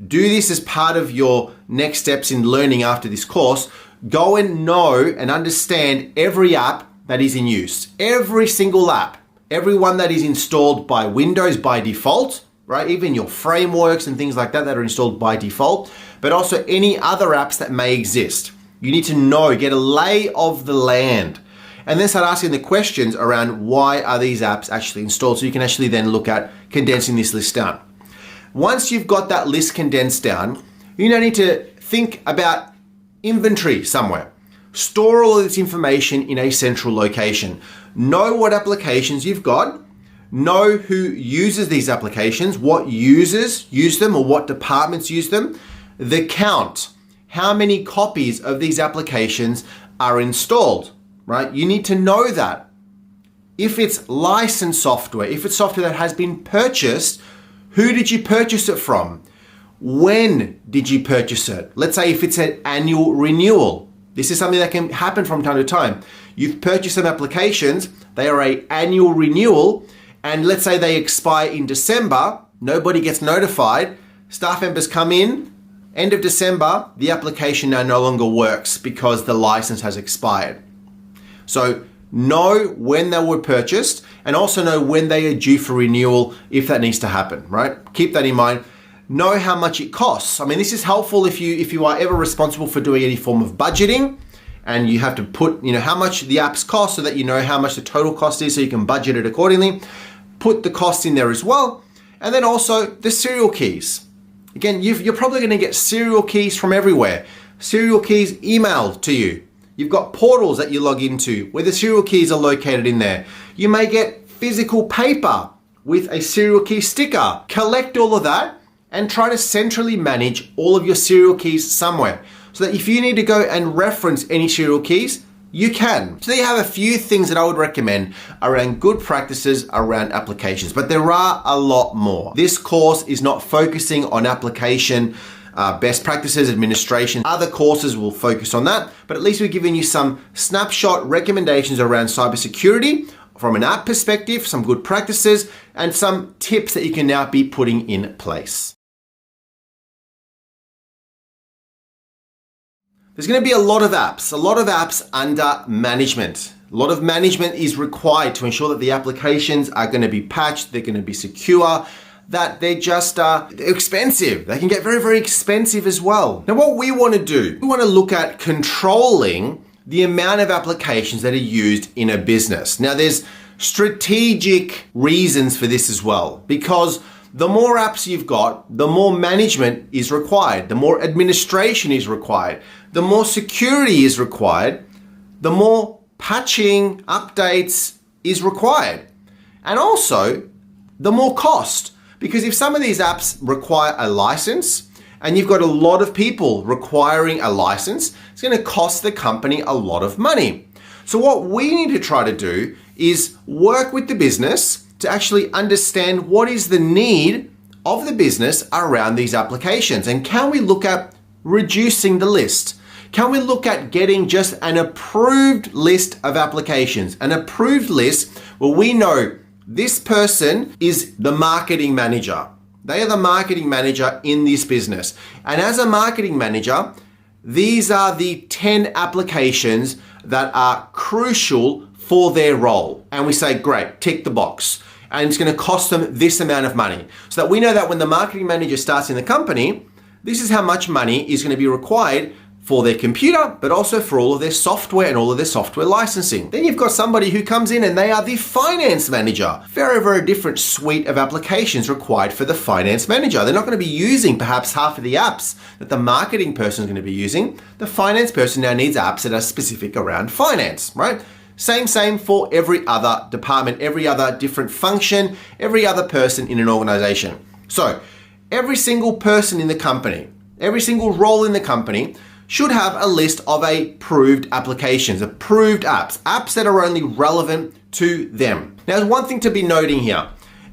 do this as part of your next steps in learning after this course. Go and know and understand every app that is in use. Every single app, every one that is installed by Windows by default, right? Even your frameworks and things like that that are installed by default, but also any other apps that may exist. You need to know, get a lay of the land, and then start asking the questions around why are these apps actually installed, so you can actually then look at condensing this list down. Once you've got that list condensed down, you now need to think about inventory somewhere. Store all of this information in a central location. Know what applications you've got. Know who uses these applications, what users use them or what departments use them. The count, how many copies of these applications are installed, right? You need to know that. If it's licensed software, if it's software that has been purchased, who did you purchase it from? When did you purchase it? Let's say if it's an annual renewal. This is something that can happen from time to time. You've purchased some applications, they are an annual renewal, and let's say they expire in December, nobody gets notified, staff members come in, end of December, the application now no longer works because the license has expired. So know when they were purchased and also know when they are due for renewal if that needs to happen, right? Keep that in mind. Know how much it costs. I mean, this is helpful if you are ever responsible for doing any form of budgeting and you have to put, how much the apps cost so that you know how much the total cost is so you can budget it accordingly. Put the cost in there as well. And then also the serial keys. Again, you're probably going to get serial keys from everywhere. Serial keys emailed to you. You've got portals that you log into where the serial keys are located in there. You may get physical paper with a serial key sticker. Collect all of that and try to centrally manage all of your serial keys somewhere so that if you need to go and reference any serial keys, you can. So there you have a few things that I would recommend around good practices around applications, but there are a lot more. This course is not focusing on application best practices, administration. Other courses will focus on that, but at least we're giving you some snapshot recommendations around cybersecurity from an app perspective, some good practices, and some tips that you can now be putting in place. There's going to be a lot of apps under management. A lot of management is required to ensure that the applications are going to be patched, they're going to be secure, that they're just they're expensive. They can get very, very expensive as well. Now, what we want to do, we want to look at controlling the amount of applications that are used in a business. Now, there's strategic reasons for this as well, because the more apps you've got, the more management is required, the more administration is required, the more security is required, the more patching, updates is required, and also the more cost. Because if some of these apps require a license and you've got a lot of people requiring a license, it's going to cost the company a lot of money. So what we need to try to do is work with the business to actually understand what is the need of the business around these applications. And can we look at reducing the list? Can we look at getting just an approved list of applications? An approved list where we know this person is the marketing manager. They are the marketing manager in this business. And as a marketing manager, these are the 10 applications that are crucial for their role. And we say, great, tick the box. And it's going to cost them this amount of money. So that we know that when the marketing manager starts in the company, this is how much money is going to be required for their computer, but also for all of their software and all of their software licensing. Then you've got somebody who comes in and they are the finance manager. Very, very different suite of applications required for the finance manager. They're not going to be using perhaps half of the apps that the marketing person is going to be using. The finance person now needs apps that are specific around finance, right? Same for every other department, every other different function, every other person in an organization. So every single person in the company, every single role in the company should have a list of approved applications, approved apps that are only relevant to them. Now, there's one thing to be noting here.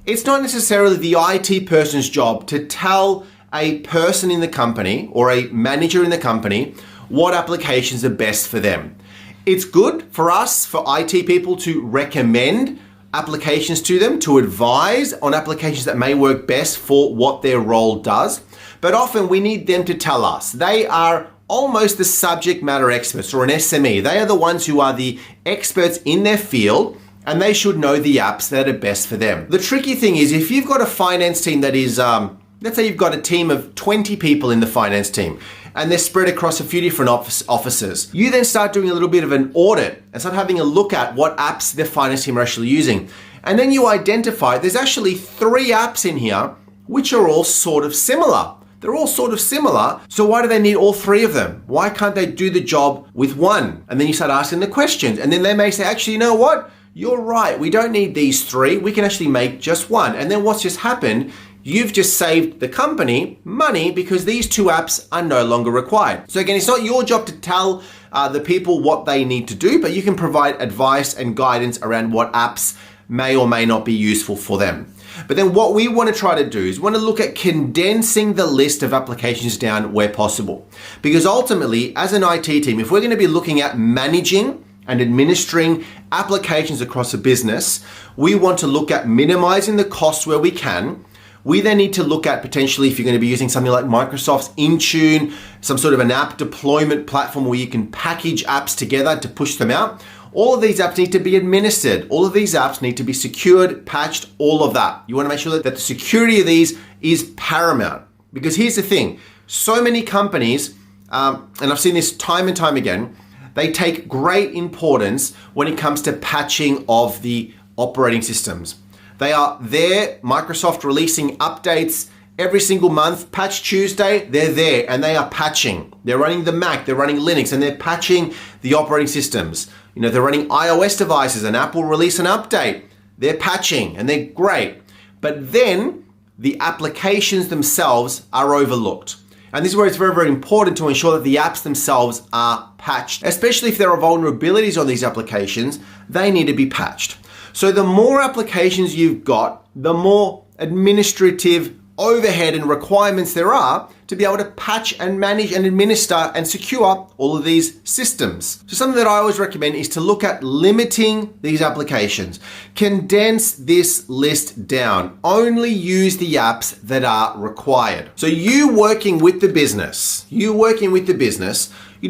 It's not necessarily the IT person's job to tell a person in the company or a manager in the company what applications are best for them. It's good for us, for IT people, to recommend applications to them, to advise on applications that may work best for what their role does. But often we need them to tell us. They are almost the subject matter experts, or an SME. They are the ones who are the experts in their field, and they should know the apps that are best for them. The tricky thing is, if you've got a finance team that is, let's say you've got a team of 20 people in the finance team, and they're spread across a few different offices. You then start doing a little bit of an audit and start having a look at what apps the finance team are actually using. And then you identify there's actually 3 apps in here which are all sort of similar. They're all sort of similar, so why do they need all 3 of them? Why can't they do the job with one? And then you start asking the questions, and then they may say, actually, you know what? You're right, we don't need these 3, we can actually make just one. And then what's just happened? You've just saved the company money because these 2 apps are no longer required. So again, it's not your job to tell the people what they need to do, but you can provide advice and guidance around what apps may or may not be useful for them. But then what we want to try to do is we want to look at condensing the list of applications down where possible. Because ultimately, as an IT team, if we're going to be looking at managing and administering applications across a business, we want to look at minimizing the costs where we can. We then need to look at potentially, if you're going to be using something like Microsoft's Intune, some sort of an app deployment platform where you can package apps together to push them out. All of these apps need to be administered. All of these apps need to be secured, patched, all of that. You want to make sure that the security of these is paramount. Because here's the thing, so many companies, and I've seen this time and time again, they take great importance when it comes to patching of the operating systems. They are there, Microsoft releasing updates every single month. Patch Tuesday, they're there and they are patching. They're running the Mac, they're running Linux, and they're patching the operating systems. You know, they're running iOS devices and Apple release an update. They're patching and they're great. But then the applications themselves are overlooked. And this is where it's very, very important to ensure that the apps themselves are patched. Especially if there are vulnerabilities on these applications, they need to be patched. So the more applications you've got, the more administrative overhead and requirements there are to be able to patch and manage and administer and secure all of these systems. So something that I always recommend is to look at limiting these applications. Condense this list down. Only use the apps that are required. So you working with the business, you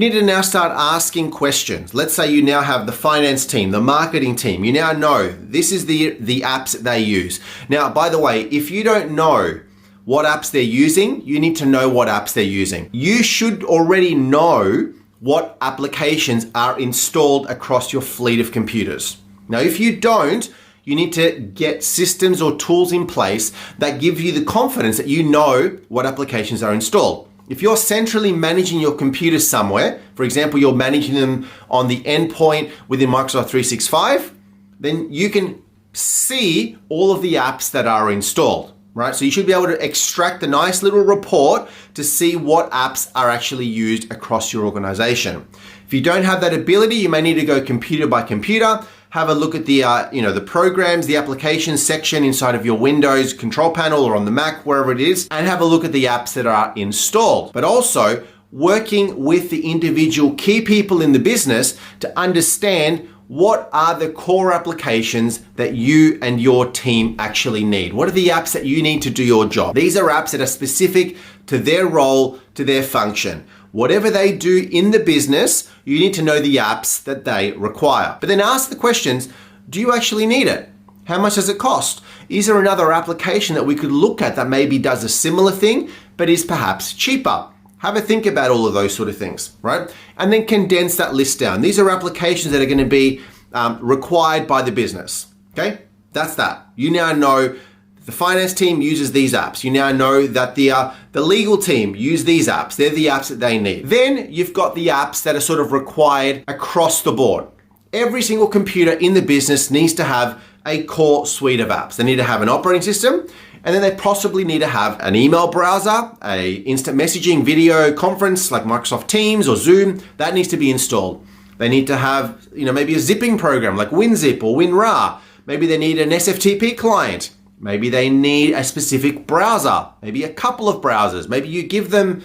need to now start asking questions. Let's say you now have the finance team, the marketing team. You now know this is the apps that they use. Now, by the way, if you don't know what apps they're using, you need to know what apps they're using. You should already know what applications are installed across your fleet of computers. Now, if you don't, you need to get systems or tools in place that give you the confidence that you know what applications are installed. If you're centrally managing your computers somewhere, for example, you're managing them on the endpoint within Microsoft 365, then you can see all of the apps that are installed, right? So you should be able to extract a nice little report to see what apps are actually used across your organization. If you don't have that ability, you may need to go computer by computer, have a look at the the programs, the applications section inside of your Windows control panel or on the Mac, wherever it is, and have a look at the apps that are installed. But also working with the individual key people in the business to understand what are the core applications that you and your team actually need. What are the apps that you need to do your job? These are apps that are specific to their role, to their function. Whatever they do in the business, you need to know the apps that they require. But then ask the questions, do you actually need it? How much does it cost? Is there another application that we could look at that maybe does a similar thing, but is perhaps cheaper? Have a think about all of those sort of things, right? And then condense that list down. These are applications that are going to be required by the business, okay? That's that. You now know the finance team uses these apps. You now know that the legal team use these apps. They're the apps that they need. Then you've got the apps that are sort of required across the board. Every single computer in the business needs to have a core suite of apps. They need to have an operating system, and then they possibly need to have an email browser, a instant messaging video conference like Microsoft Teams or Zoom. That needs to be installed. They need to have, maybe a zipping program like WinZip or WinRAR. Maybe they need an SFTP client. Maybe they need a specific browser, maybe a couple of browsers. Maybe you give them,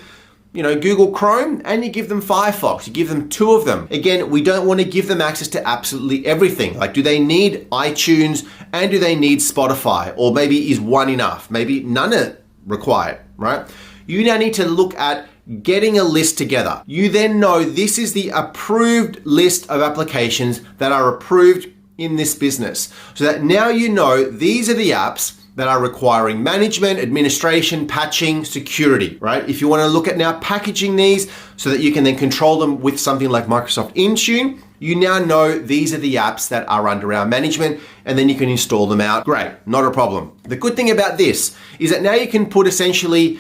Google Chrome and you give them Firefox. You give them two of them. Again, we don't want to give them access to absolutely everything. Like, do they need iTunes and do they need Spotify? Or maybe is one enough? Maybe none are required, right? You now need to look at getting a list together. You then know this is the approved list of applications that are approved in this business. So that now you know these are the apps that are requiring management, administration, patching, security, right? If you want to look at now packaging these so that you can then control them with something like Microsoft Intune, you now know these are the apps that are under our management, and then you can install them out. Great, not a problem. The good thing about this is that now you can put essentially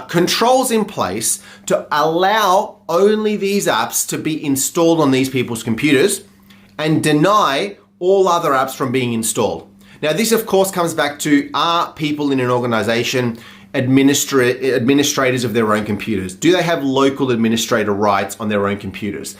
controls in place to allow only these apps to be installed on these people's computers and deny all other apps from being installed. Now, this of course comes back to, are people in an organization administrators of their own computers? Do they have local administrator rights on their own computers?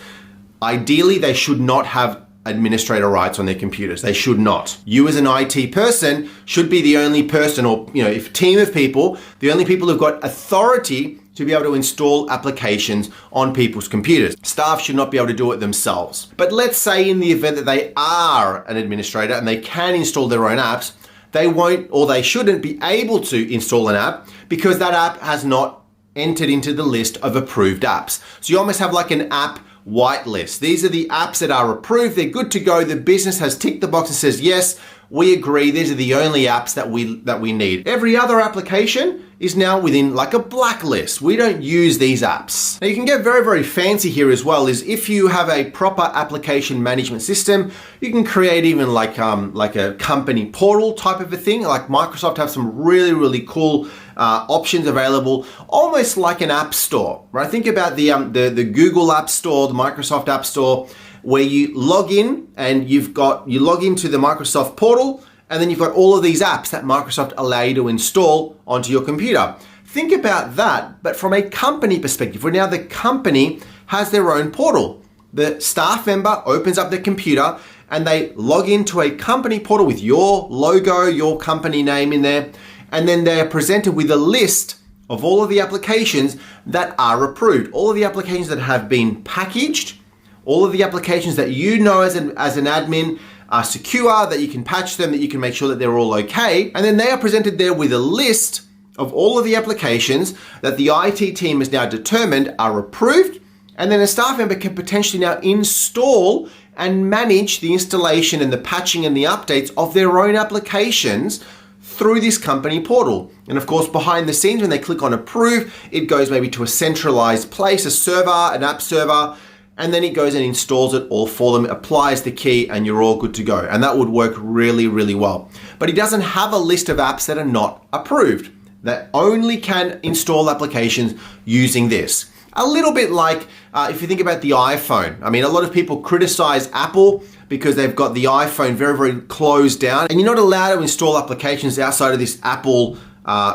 Ideally, they should not have administrator rights on their computers. They should not. You as an IT person should be the only person, or if a team of people, the only people who've got authority to be able to install applications on people's computers. Staff should not be able to do it themselves. But let's say in the event that they are an administrator and they can install their own apps, they won't or they shouldn't be able to install an app because that app has not entered into the list of approved apps. So you almost have like an app whitelist. These are the apps that are approved. They're good to go. The business has ticked the box and says, yes, we agree. These are the only apps that we need. Every other application is now within like a blacklist. We don't use these apps. Now you can get very, very fancy here as well. Is if you have a proper application management system, you can create even like a company portal type of a thing. Like Microsoft have some really, really cool options available, almost like an app store, right? Think about the Google App Store, the Microsoft App Store, where you log in and you log into the Microsoft portal, and then you've got all of these apps that Microsoft allow you to install onto your computer. Think about that, but from a company perspective, where now the company has their own portal. The staff member opens up their computer and they log into a company portal with your logo, your company name in there, and then they're presented with a list of all of the applications that are approved, all of the applications that have been packaged, all of the applications that you know as an admin are secure, that you can patch them, that you can make sure that they're all okay. And then they are presented there with a list of all of the applications that the IT team has now determined are approved. And then a staff member can potentially now install and manage the installation and the patching and the updates of their own applications through this company portal. And of course, behind the scenes, when they click on approve, it goes maybe to a centralized place, a server, an app server, and then it goes and installs it all for them, applies the key, and you're all good to go. And that would work really, really well. But it doesn't have a list of apps that are not approved, that only can install applications using this. A little bit like if you think about the iPhone. I mean, a lot of people criticize Apple because they've got the iPhone very, very closed down, and you're not allowed to install applications outside of this Apple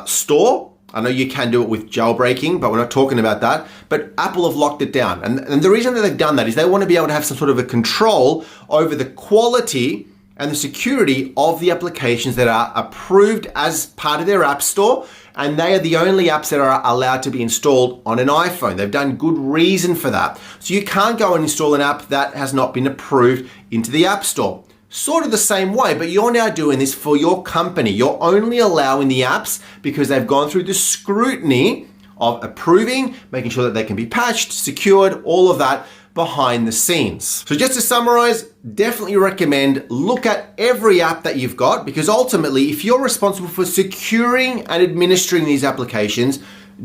store. I know you can do it with jailbreaking, but we're not talking about that. But Apple have locked it down. And the reason that they've done that is they want to be able to have some sort of a control over the quality and the security of the applications that are approved as part of their app store. And they are the only apps that are allowed to be installed on an iPhone. They've done good reason for that. So you can't go and install an app that has not been approved into the App Store. Sort of the same way, but you're now doing this for your company. You're only allowing the apps because they've gone through the scrutiny of approving, making sure that they can be patched, secured, all of that behind the scenes. So just to summarize, definitely recommend look at every app that you've got, because ultimately, if you're responsible for securing and administering these applications,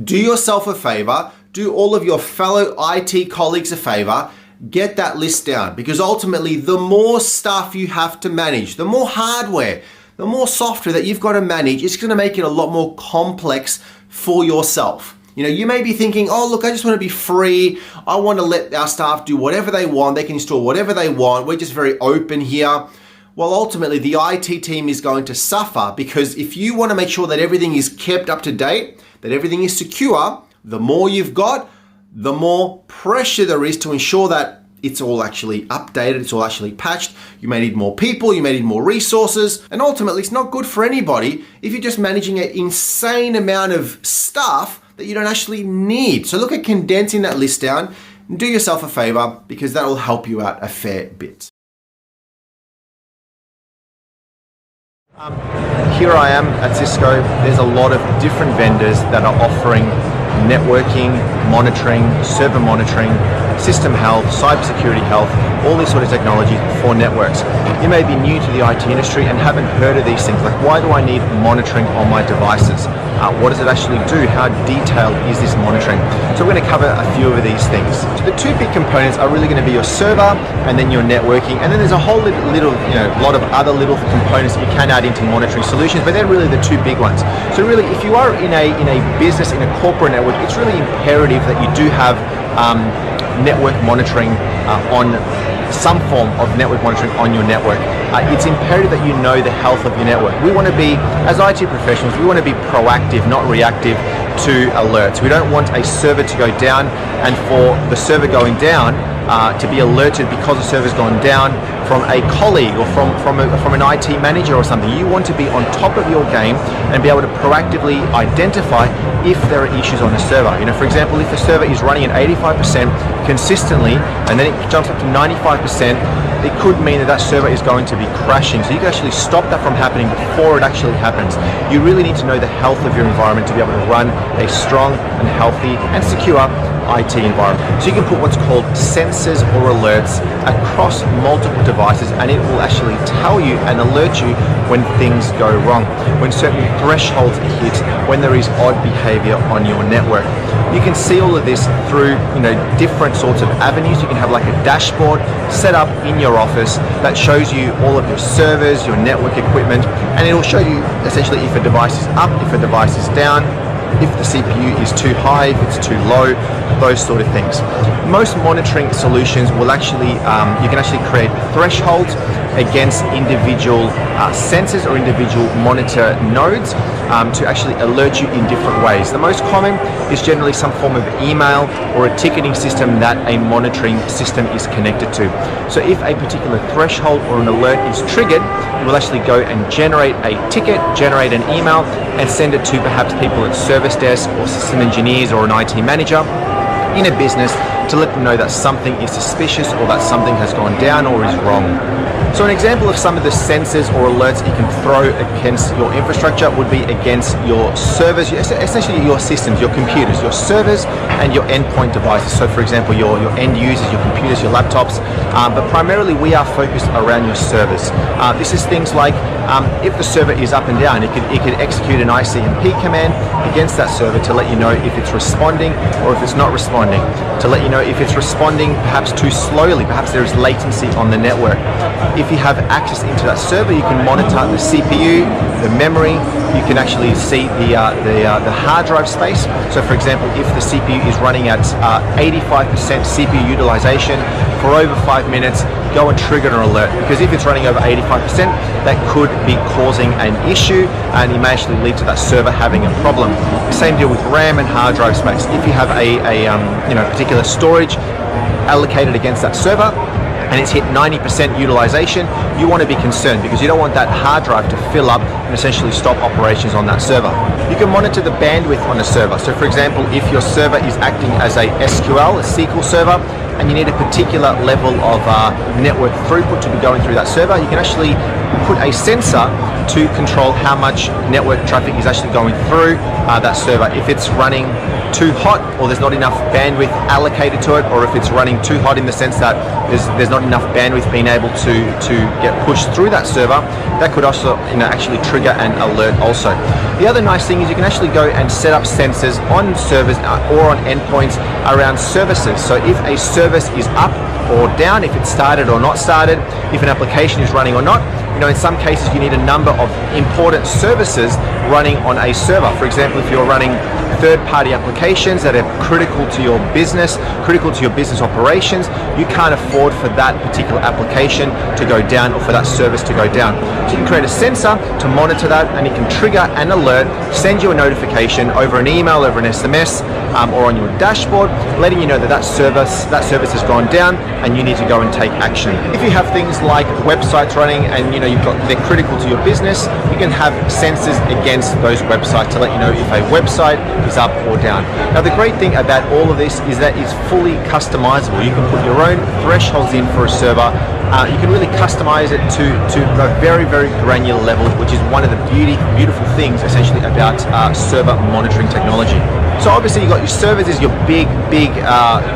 do yourself a favor, do all of your fellow IT colleagues a favor, get that list down, because ultimately the more stuff you have to manage, the more hardware, the more software that you've got to manage, it's going to make it a lot more complex for yourself. You know, you may be thinking, oh, look, I just want to be free. I want to let our staff do whatever they want. They can install whatever they want. We're just very open here. Well, ultimately, the IT team is going to suffer, because if you want to make sure that everything is kept up to date, that everything is secure, the more you've got, the more pressure there is to ensure that it's all actually updated, it's all actually patched. You may need more people, you may need more resources, and ultimately it's not good for anybody if you're just managing an insane amount of stuff that you don't actually need. So look at condensing that list down and do yourself a favor, because that will help you out a fair bit. Here I am at Cisco. There's a lot of different vendors that are offering networking, monitoring, server monitoring, system health, cybersecurity health, all these sort of technologies for networks. You may be new to the IT industry and haven't heard of these things, like why do I need monitoring on my devices? What does it actually do? How detailed is this monitoring? So we're going to cover a few of these things. So the two big components are really going to be your server and then your networking, and then there's a whole lot of other little components that you can add into monitoring solutions, but they're really the two big ones. So really, if you are in a business, in a corporate network, it's really imperative that you do have network monitoring on some form of network monitoring on your network. It's imperative that you know the health of your network. We want to be, as IT professionals, we want to be proactive, not reactive to alerts. We don't want a server to go down and for the server going down to be alerted because the server's gone down from a colleague or from an IT manager or something. You want to be on top of your game and be able to proactively identify if there are issues on a server. You know, for example, if the server is running at 85% consistently and then it jumps up to 95%, it could mean that server is going to be crashing. So you can actually stop that from happening before it actually happens. You really need to know the health of your environment to be able to run a strong and healthy and secure IT environment. So you can put what's called sensors or alerts across multiple devices, and it will actually tell you and alert you when things go wrong, when certain thresholds are hit, when there is odd behavior on your network. You can see all of this through different sorts of avenues. You can have like a dashboard set up in your office that shows you all of your servers, your network equipment, and it will show you essentially if a device is up, if a device is down, if the CPU is too high, if it's too low, those sort of things. Most monitoring solutions will actually, you can actually create thresholds against individual sensors or individual monitor nodes to actually alert you in different ways. The most common is generally some form of email or a ticketing system that a monitoring system is connected to. So if a particular threshold or an alert is triggered, it will actually go and generate a ticket, generate an email, and send it to perhaps people at service desk or system engineers or an IT manager in a business to let them know that something is suspicious or that something has gone down or is wrong. So an example of some of the sensors or alerts that you can throw against your infrastructure would be against your servers, essentially your systems, your computers, your servers and your endpoint devices. So for example, your end users, your computers, your laptops, but primarily we are focused around your servers. This is things like if the server is up and down, it could execute an ICMP command against that server to let you know if it's responding or if it's not responding, to let you know if it's responding perhaps too slowly, perhaps there is latency on the network. If you have access into that server, you can monitor the CPU, the memory. You can actually see the hard drive space. So for example, if the CPU is running at 85% CPU utilization for over 5 minutes, go and trigger an alert, because if it's running over 85%, that could be causing an issue and it may actually lead to that server having a problem. Same deal with RAM and hard drive space. If you have a particular storage allocated against that server and it's hit 90% utilization, you want to be concerned because you don't want that hard drive to fill up and essentially stop operations on that server. You can monitor the bandwidth on a server. So for example, if your server is acting as a SQL server, and you need a particular level of network throughput to be going through that server, you can actually put a sensor to control how much network traffic is actually going through that server. If it's running too hot, or there's not enough bandwidth allocated to it, or if it's running too hot in the sense that there's not enough bandwidth being able to get pushed through that server, that could also actually trigger an alert also. The other nice thing is you can actually go and set up sensors on servers or on endpoints around services. So if a service is up or down, if it started or not started, if an application is running or not, in some cases you need a number of important services running on a server. For example, if you're running third-party applications that are critical to your business operations, you can't afford for that particular application to go down or for that service to go down. So you can create a sensor to monitor that, and it can trigger an alert, send you a notification over an email, over an SMS, or on your dashboard, letting you know that service has gone down and you need to go and take action. If you have things like websites running and they're critical to your business, you can have sensors against those websites to let you know if a website is up or down. Now the great thing about all of this is that it's fully customizable. You can put your own thresholds in for a server. You can really customize it to a very, very granular level, which is one of the beautiful things essentially about server monitoring technology. So obviously you've got your servers is your big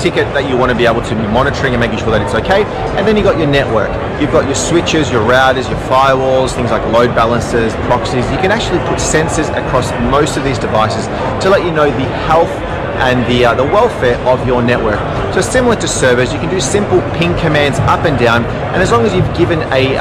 ticket that you want to be able to be monitoring and making sure that it's okay. And then you've got your network. You've got your switches, your routers, your firewalls, things like load balancers, proxies. You can actually put sensors across most of these devices to let you know the health and the welfare of your network. So similar to servers, you can do simple ping commands up and down, and as long as you've given a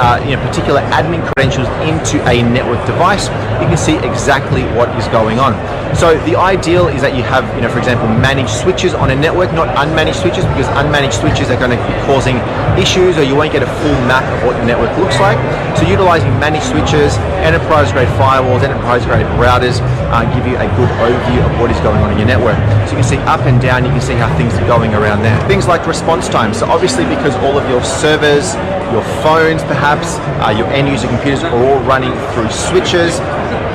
particular admin credentials into a network device, you can see exactly what is going on. So the ideal is that you have, for example, managed switches on a network, not unmanaged switches, because unmanaged switches are going to be causing issues, or you won't get a full map of what the network looks like. So utilizing managed switches, enterprise-grade firewalls, enterprise-grade routers give you a good overview of what is going on in your network. So you can see up and down, you can see how things are going around there. Things like response time. So obviously because all of your servers, your phones perhaps, your end user computers are all running through switches,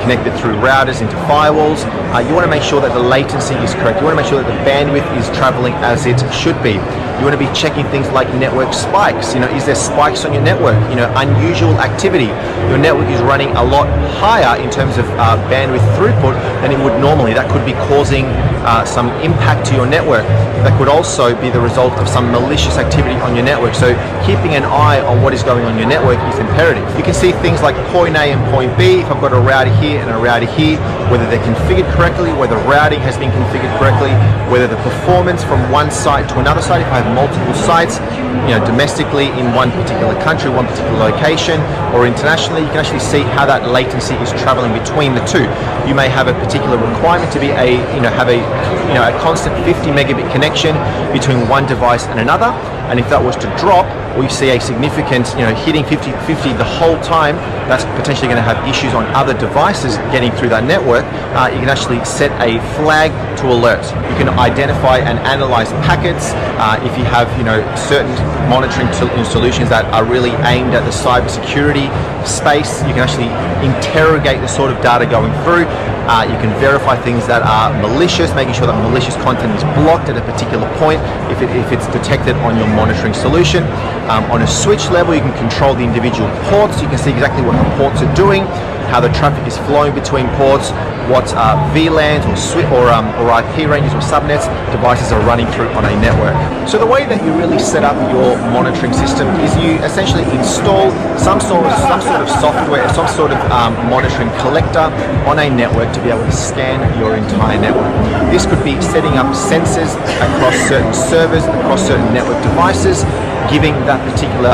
connected through routers into firewalls, you want to make sure that the latency is correct. You want to make sure that the bandwidth is traveling as it should be. You want to be checking things like network spikes. Is there spikes on your network? Unusual activity. Your network is running a lot higher in terms of bandwidth throughput than it would normally. That could be causing some impact to your network. That could also be the result of some malicious activity on your network. So keeping an eye on what is going on in your network is imperative. You can see things like point A and point B. If I've got a router here and a router here, whether they're configured correctly, whether routing has been configured correctly, whether the performance from one site to another site, if I have multiple sites, domestically in one particular country, one particular location, or internationally, you can actually see how that latency is traveling between the two. You may have a particular requirement to be have a constant 50 megabit connection between one device and another, and if that was to drop, or you see a significant, hitting 50/50 the whole time, that's potentially going to have issues on other devices getting through that network. You can actually set a flag to alert. You can identify and analyze packets. If you have, certain monitoring solutions that are really aimed at the cybersecurity space, you can actually interrogate the sort of data going through. You can verify things that are malicious, making sure that malicious content is blocked at a particular point if it's detected on your monitoring solution. On a switch level, you can control the individual ports. You can see exactly what the ports are doing, how the traffic is flowing between ports, what VLANs or IP ranges or subnets devices are running through on a network. So the way that you really set up your monitoring system is you essentially install some sort of software, some sort of monitoring collector on a network to be able to scan your entire network. This could be setting up sensors across certain servers, across certain network devices, giving that particular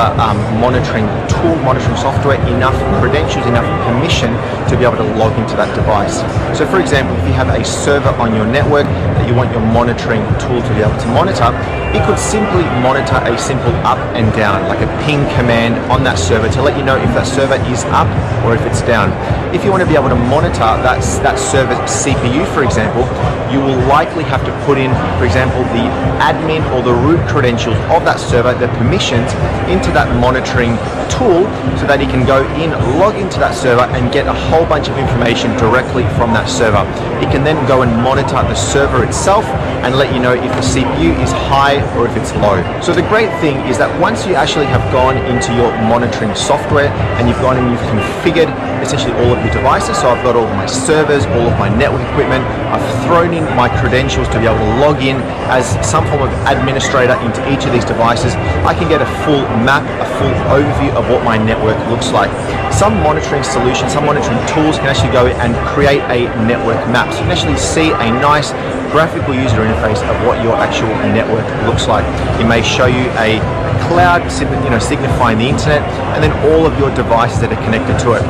monitoring tool, monitoring software enough credentials, enough permission to be able to log into that device. So for example, if you have a server on your network that you want your monitoring tool to be able to monitor, it could simply monitor a simple up and down, like a ping command on that server to let you know if that server is up or if it's down. If you want to be able to monitor that server's CPU, for example, you will likely have to put in, for example, the admin or the root credentials of that server, the permissions, into that monitoring tool so that you can go in, log into that server and get a whole bunch of information directly from on that server. It can then go and monitor the server itself and let you know if the CPU is high or if it's low. So the great thing is that once you actually have gone into your monitoring software and you've gone and you've configured essentially all of your devices, so I've got all of my servers, all of my network equipment, I've thrown in my credentials to be able to log in as some form of administrator into each of these devices, I can get a full map, a full overview of what my network looks like. Some monitoring solutions, some monitoring tools can actually go and create a network map. So you can actually see a nice graphical user interface of what your actual network looks like. It may show you a cloud, signifying the internet, and then all of your devices that are connected to it.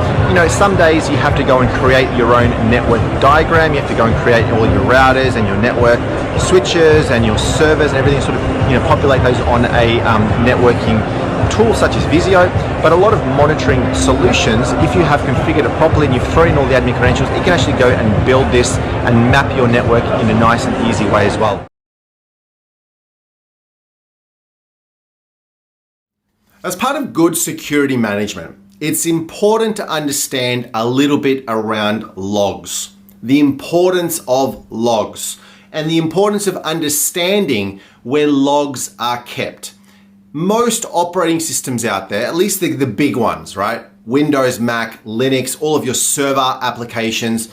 Some days you have to go and create your own network diagram. You have to go and create all your routers and your network switches and your servers and everything, populate those on a networking tool such as Visio. But a lot of monitoring solutions, if you have configured it properly and you've thrown in all the admin credentials, it can actually go and build this and map your network in a nice and easy way as well. As part of good security management, it's important to understand a little bit around logs, the importance of logs, and the importance of understanding where logs are kept. Most operating systems out there, at least the big ones, right? Windows, Mac, Linux, all of your server applications,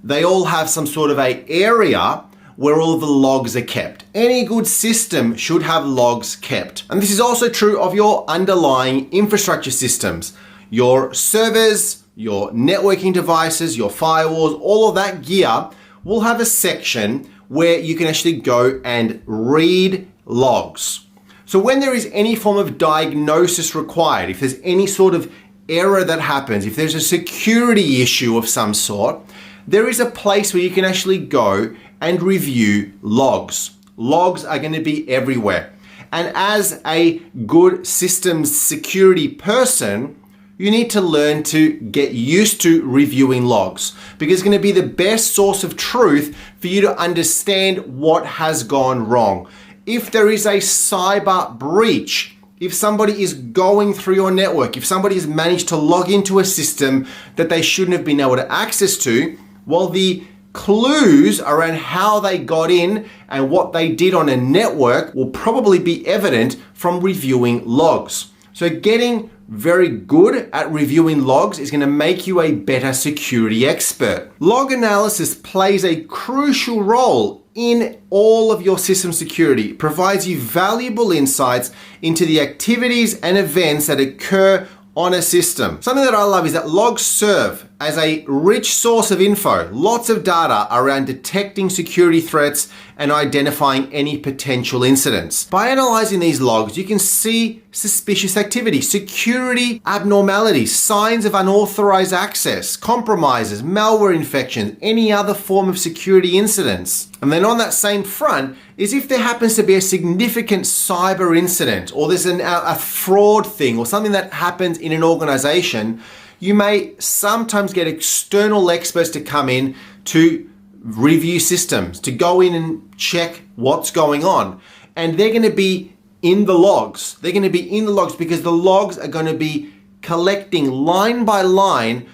they all have some sort of a area where all of the logs are kept. Any good system should have logs kept. And this is also true of your underlying infrastructure systems. Your servers, your networking devices, your firewalls, all of that gear will have a section where you can actually go and read logs. So when there is any form of diagnosis required, if there's any sort of error that happens, if there's a security issue of some sort, there is a place where you can actually go and review logs. Logs are going to be everywhere. And as a good systems security person, you need to learn to get used to reviewing logs, because it's going to be the best source of truth for you to understand what has gone wrong. If there is a cyber breach, if somebody is going through your network, if somebody has managed to log into a system that they shouldn't have been able to access to, well, the clues around how they got in and what they did on a network will probably be evident from reviewing logs. So getting very good at reviewing logs is going to make you a better security expert. Log analysis plays a crucial role in all of your system security. It provides you valuable insights into the activities and events that occur on a system. Something that I love is that logs serve as a rich source of info, lots of data around detecting security threats and identifying any potential incidents. By analyzing these logs, you can see suspicious activity, security abnormalities, signs of unauthorized access, compromises, malware infections, any other form of security incidents. And then on that same front is if there happens to be a significant cyber incident, or there's a fraud thing or something that happens in an organization, you may sometimes get external experts to come in to review systems, to go in and check what's going on. And they're going to be in the logs. They're going to be in the logs because the logs are going to be collecting line by line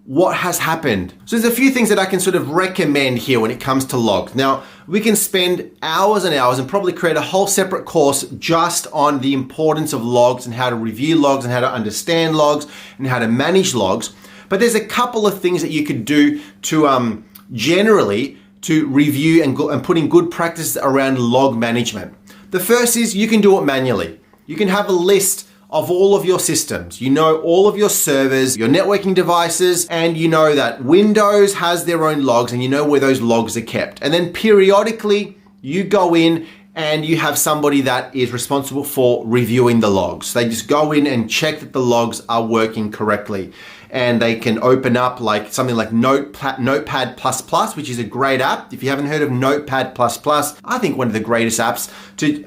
what has happened. So there's a few things that I can sort of recommend here when it comes to logs. Now, we can spend hours and hours and probably create a whole separate course just on the importance of logs and how to review logs and how to understand logs and how to manage logs. But there's a couple of things that you could do to generally to review and put in good practices around log management. The first is you can do it manually. You can have a list of all of your systems. You know all of your servers, your networking devices, and you know that Windows has their own logs and you know where those logs are kept. And then periodically you go in and you have somebody that is responsible for reviewing the logs. They just go in and check that the logs are working correctly. And they can open up like something like Notepad++, which is a great app. If you haven't heard of Notepad++, I think one of the greatest apps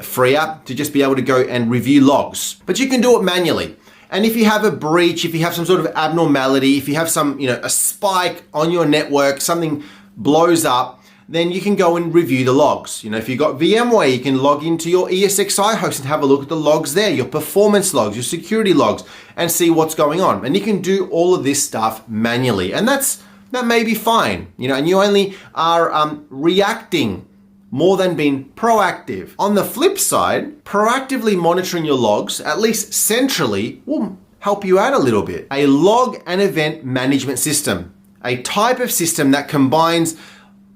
free app to just be able to go and review logs. But you can do it manually. And if you have a breach, if you have some sort of abnormality, if you have some, a spike on your network, something blows up, then you can go and review the logs. If you've got VMware, you can log into your ESXi host and have a look at the logs there, your performance logs, your security logs, and see what's going on. And you can do all of this stuff manually. And that's that may be fine, and you only are reacting more than being proactive. On the flip side, proactively monitoring your logs, at least centrally, will help you out a little bit. A log and event management system, a type of system that combines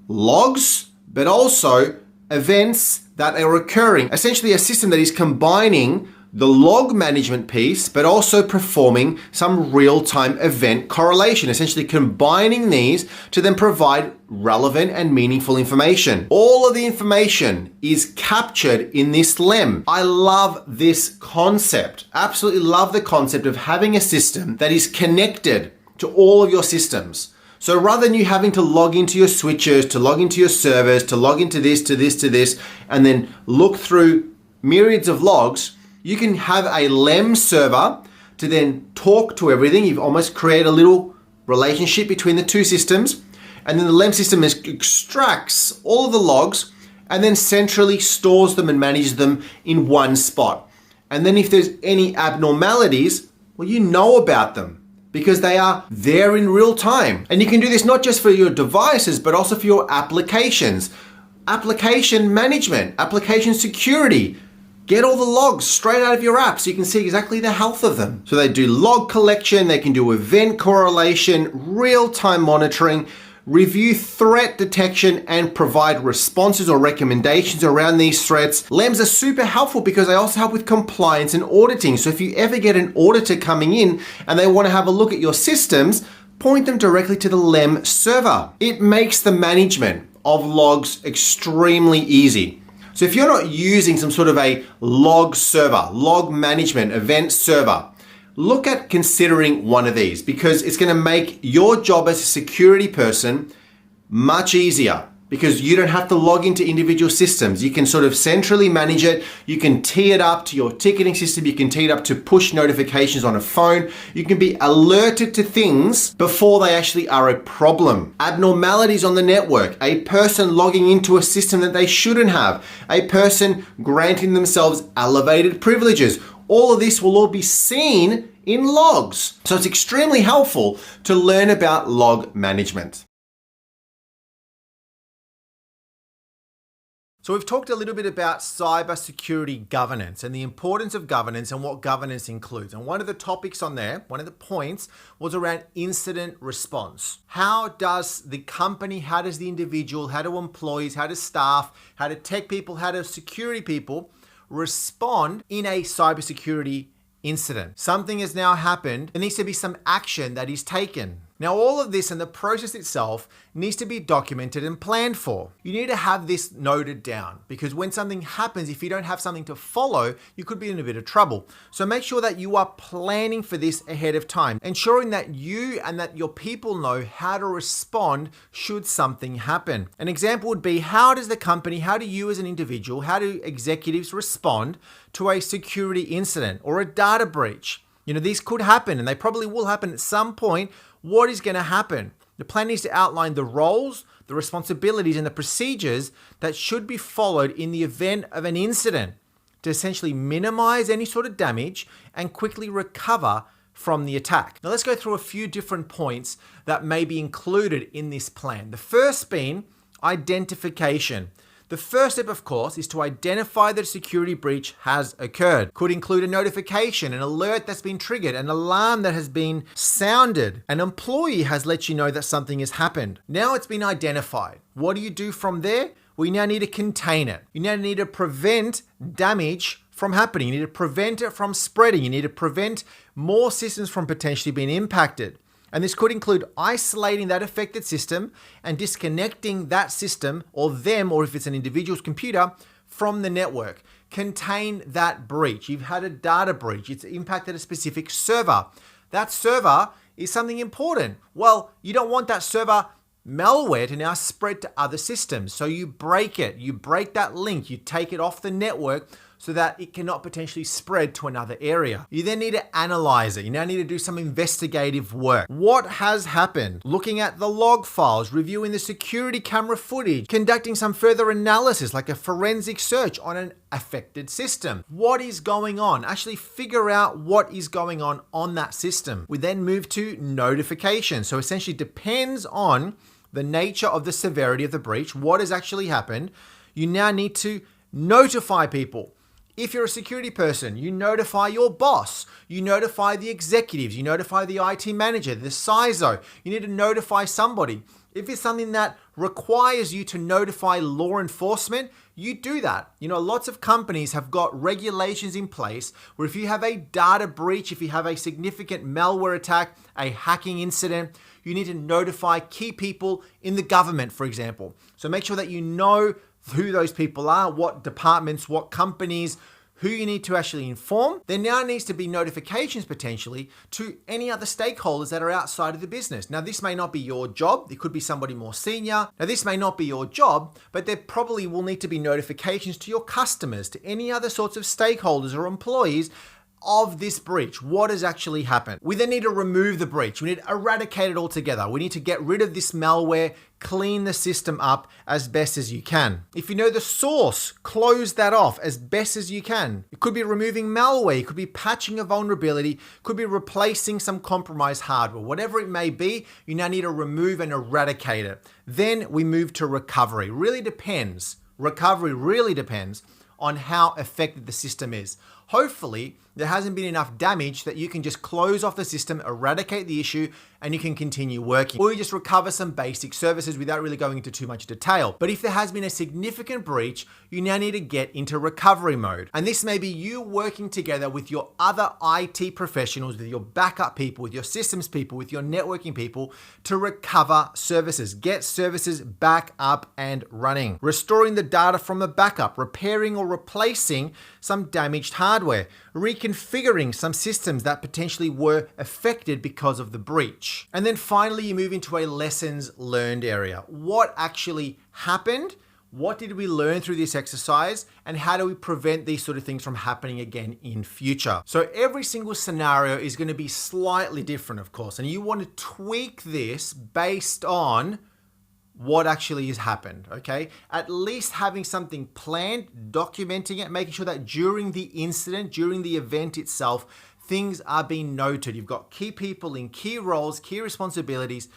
logs, but also events that are occurring. Essentially a system that is combining the log management piece, but also performing some real-time event correlation, essentially combining these to then provide relevant and meaningful information. All of the information is captured in this LEM. I love this concept. Absolutely love the concept of having a system that is connected to all of your systems. So rather than you having to log into your switches, to log into your servers, to log into this, to this, to this, and then look through myriads of logs, you can have a LEM server to then talk to everything. You've almost created a little relationship between the two systems. And then the LEM system extracts all of the logs and then centrally stores them and manages them in one spot. And then if there's any abnormalities, well, you know about them because they are there in real time. And you can do this not just for your devices, but also for your applications. Application management, application security. Get all the logs straight out of your app so you can see exactly the health of them. So they do log collection, they can do event correlation, real-time monitoring, review threat detection, and provide responses or recommendations around these threats. LEMs are super helpful because they also help with compliance and auditing. So if you ever get an auditor coming in and they want to have a look at your systems, point them directly to the LEM server. It makes the management of logs extremely easy. So if you're not using some sort of a log server, log management event server, look at considering one of these because it's going to make your job as a security person much easier because you don't have to log into individual systems. You can sort of centrally manage it. You can tee it up to your ticketing system. You can tee it up to push notifications on a phone. You can be alerted to things before they actually are a problem. Abnormalities on the network, a person logging into a system that they shouldn't have, a person granting themselves elevated privileges. All of this will all be seen in logs. So it's extremely helpful to learn about log management. So we've talked a little bit about cybersecurity governance and the importance of governance and what governance includes. And one of the topics on there, one of the points was around incident response. How does the company, how does the individual, how do employees, how does staff, how do tech people, how do security people respond in a cybersecurity incident? Something has now happened. There needs to be some action that is taken. Now, all of this and the process itself needs to be documented and planned for. You need to have this noted down because when something happens, if you don't have something to follow, you could be in a bit of trouble. So make sure that you are planning for this ahead of time, ensuring that you and that your people know how to respond should something happen. An example would be, how does the company, how do you as an individual, how do executives respond to a security incident or a data breach? These could happen and they probably will happen at some point. What is going to happen? The plan needs to outline the roles, the responsibilities, and the procedures that should be followed in the event of an incident to essentially minimize any sort of damage and quickly recover from the attack. Now let's go through a few different points that may be included in this plan. The first being identification. The first step, of course, is to identify that a security breach has occurred. Could include a notification, an alert that's been triggered, an alarm that has been sounded. An employee has let you know that something has happened. Now it's been identified. What do you do from there? We now need to contain it. You now need to prevent damage from happening. You need to prevent it from spreading. You need to prevent more systems from potentially being impacted. And this could include isolating that affected system and disconnecting that system or them, or if it's an individual's computer, from the network. Contain that breach. You've had a data breach. It's impacted a specific server. That server is something important. Well, you don't want that server malware to now spread to other systems. So you break it. You break that link. You take it off the network so that it cannot potentially spread to another area. You then need to analyze it. You now need to do some investigative work. What has happened? Looking at the log files, reviewing the security camera footage, conducting some further analysis like a forensic search on an affected system. What is going on? Actually figure out what is going on that system. We then move to notification. So essentially depends on the nature of the severity of the breach, what has actually happened. You now need to notify people. If you're a security person, you notify your boss, you notify the executives, you notify the IT manager, the CISO. You need to notify somebody. If it's something that requires you to notify law enforcement, you do that. Lots of companies have got regulations in place where if you have a data breach, if you have a significant malware attack, a hacking incident, you need to notify key people in the government, for example. So make sure that you know who those people are, what departments, what companies, who you need to actually inform. There now needs to be notifications potentially to any other stakeholders that are outside of the business. Now, this may not be your job. It could be somebody more senior. Now, this may not be your job, but there probably will need to be notifications to your customers, to any other sorts of stakeholders or employees of this breach. What has actually happened? We then need to remove the breach. We need to eradicate it altogether. We need to get rid of this malware, clean the system up as best as you can. If you know the source, close that off as best as you can. It could be removing malware, it could be patching a vulnerability, it could be replacing some compromised hardware. Whatever it may be, you now need to remove and eradicate it. Then we move to recovery. Recovery really depends on how effective the system is. Hopefully, there hasn't been enough damage that you can just close off the system, eradicate the issue, and you can continue working. Or you just recover some basic services without really going into too much detail. But if there has been a significant breach, you now need to get into recovery mode. And this may be you working together with your other IT professionals, with your backup people, with your systems people, with your networking people to recover services. Get services back up and running. Restoring the data from a backup, repairing or replacing some damaged hardware, reconfiguring some systems that potentially were affected because of the breach. And then finally, you move into a lessons learned area. What actually happened? What did we learn through this exercise? And how do we prevent these sort of things from happening again in future? So every single scenario is going to be slightly different, of course, and you want to tweak this based on what actually has happened, okay? At least having something planned, documenting it, making sure that during the incident, during the event itself, things are being noted. You've got key people in key roles, key responsibilities,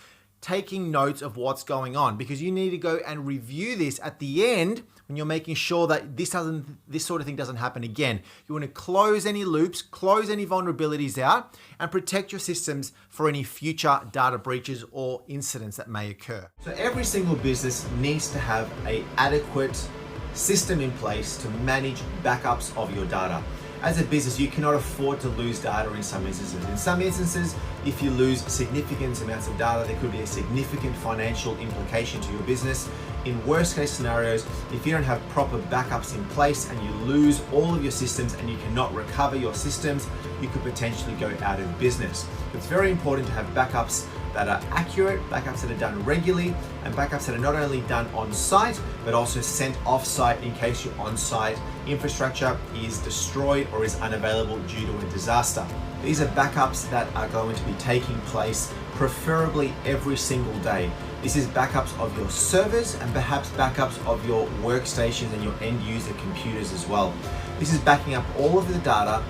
taking notes of what's going on, because you need to go and review this at the end when you're making sure that this sort of thing doesn't happen again. You want to close any loops, close any vulnerabilities out, and protect your systems for any future data breaches or incidents that may occur. So every single business needs to have an adequate system in place to manage backups of your data. As a business, you cannot afford to lose data in some instances. In some instances, if you lose significant amounts of data, there could be a significant financial implication to your business. In worst case scenarios, if you don't have proper backups in place and you lose all of your systems and you cannot recover your systems, you could potentially go out of business. It's very important to have backups that are accurate, backups that are done regularly, and backups that are not only done on site, but also sent off site in case your on site infrastructure is destroyed or is unavailable due to a disaster. These are backups that are going to be taking place preferably every single day. This is backups of your servers and perhaps backups of your workstations and your end user computers as well. This is backing up all of the data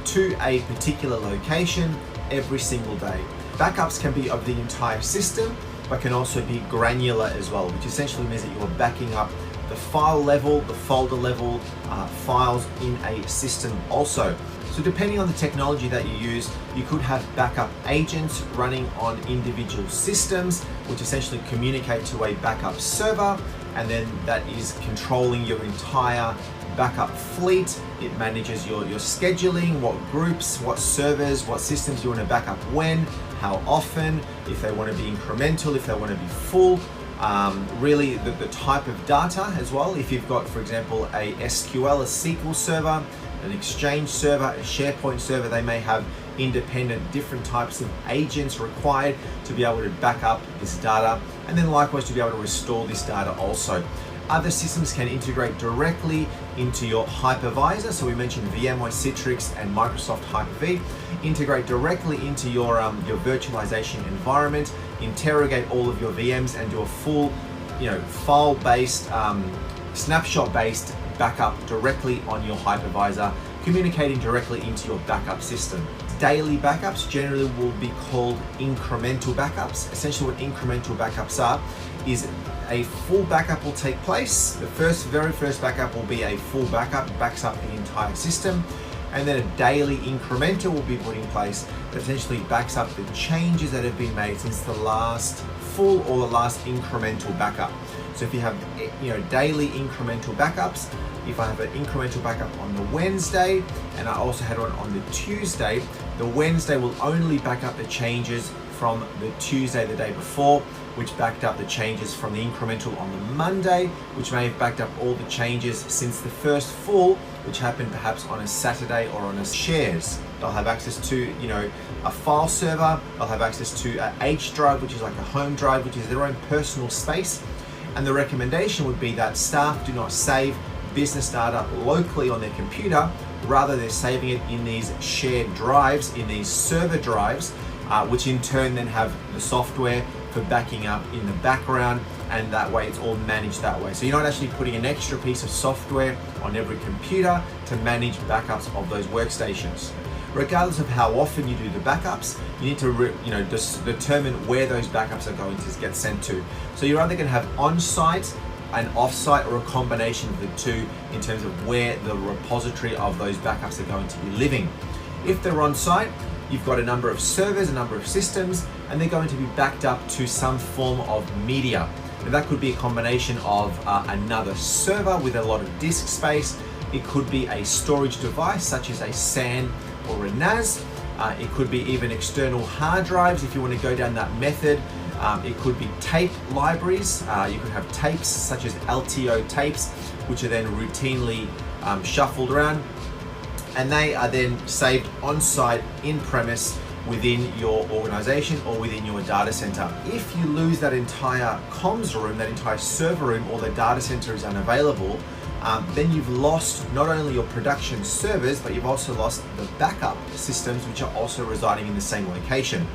to a particular location every single day. Backups can be of the entire system, but can also be granular as well, which essentially means that you are backing up the file level, the folder level files in a system also. So depending on the technology that you use, you could have backup agents running on individual systems, which essentially communicate to a backup server, and then that is controlling your entire backup fleet. It manages your scheduling, what groups, what servers, what systems you want to back up when, how often, if they want to be incremental, if they want to be full. Really the type of data as well. If you've got, for example, a SQL, a SQL server, an Exchange server, a SharePoint server, they may have independent different types of agents required to be able to back up this data, and then likewise to be able to restore this data also. Other systems can integrate directly into your hypervisor. So we mentioned VMware Citrix and Microsoft Hyper-V. Integrate directly into your virtualization environment, interrogate all of your VMs, and do a full, file-based, snapshot-based backup directly on your hypervisor, communicating directly into your backup system. Daily backups generally will be called incremental backups. Essentially what incremental backups are is a full backup will take place. The very first backup will be a full backup, backs up the entire system. And then a daily incremental will be put in place that essentially backs up the changes that have been made since the last full or the last incremental backup. So if you have daily incremental backups, if I have an incremental backup on the Wednesday and I also had one on the Tuesday, the Wednesday will only back up the changes from the Tuesday the day before, which backed up the changes from the incremental on the Monday, which may have backed up all the changes since the first full, which happened perhaps on a Saturday or on a shares. They'll have access to, a file server. They'll have access to a H drive, which is like a home drive, which is their own personal space. And the recommendation would be that staff do not save business data locally on their computer. Rather, they're saving it in these shared drives, in these server drives, which in turn then have the software for backing up in the background, and that way it's all managed that way. So you're not actually putting an extra piece of software on every computer to manage backups of those workstations. Regardless of how often you do the backups, you need to determine where those backups are going to get sent to. So you're either going to have on-site and off-site, or a combination of the two in terms of where the repository of those backups are going to be living. If they're on-site, you've got a number of servers, a number of systems, and they're going to be backed up to some form of media. And that could be a combination of another server with a lot of disk space. It could be a storage device such as a SAN or a NAS. It could be even external hard drives if you want to go down that method. It could be tape libraries. You could have tapes such as LTO tapes, which are then routinely shuffled around, and they are then saved on-site, in-premise, within your organization or within your data center. If you lose that entire comms room, that entire server room, or the data center is unavailable, then you've lost not only your production servers, but you've also lost the backup systems, which are also residing in the same location.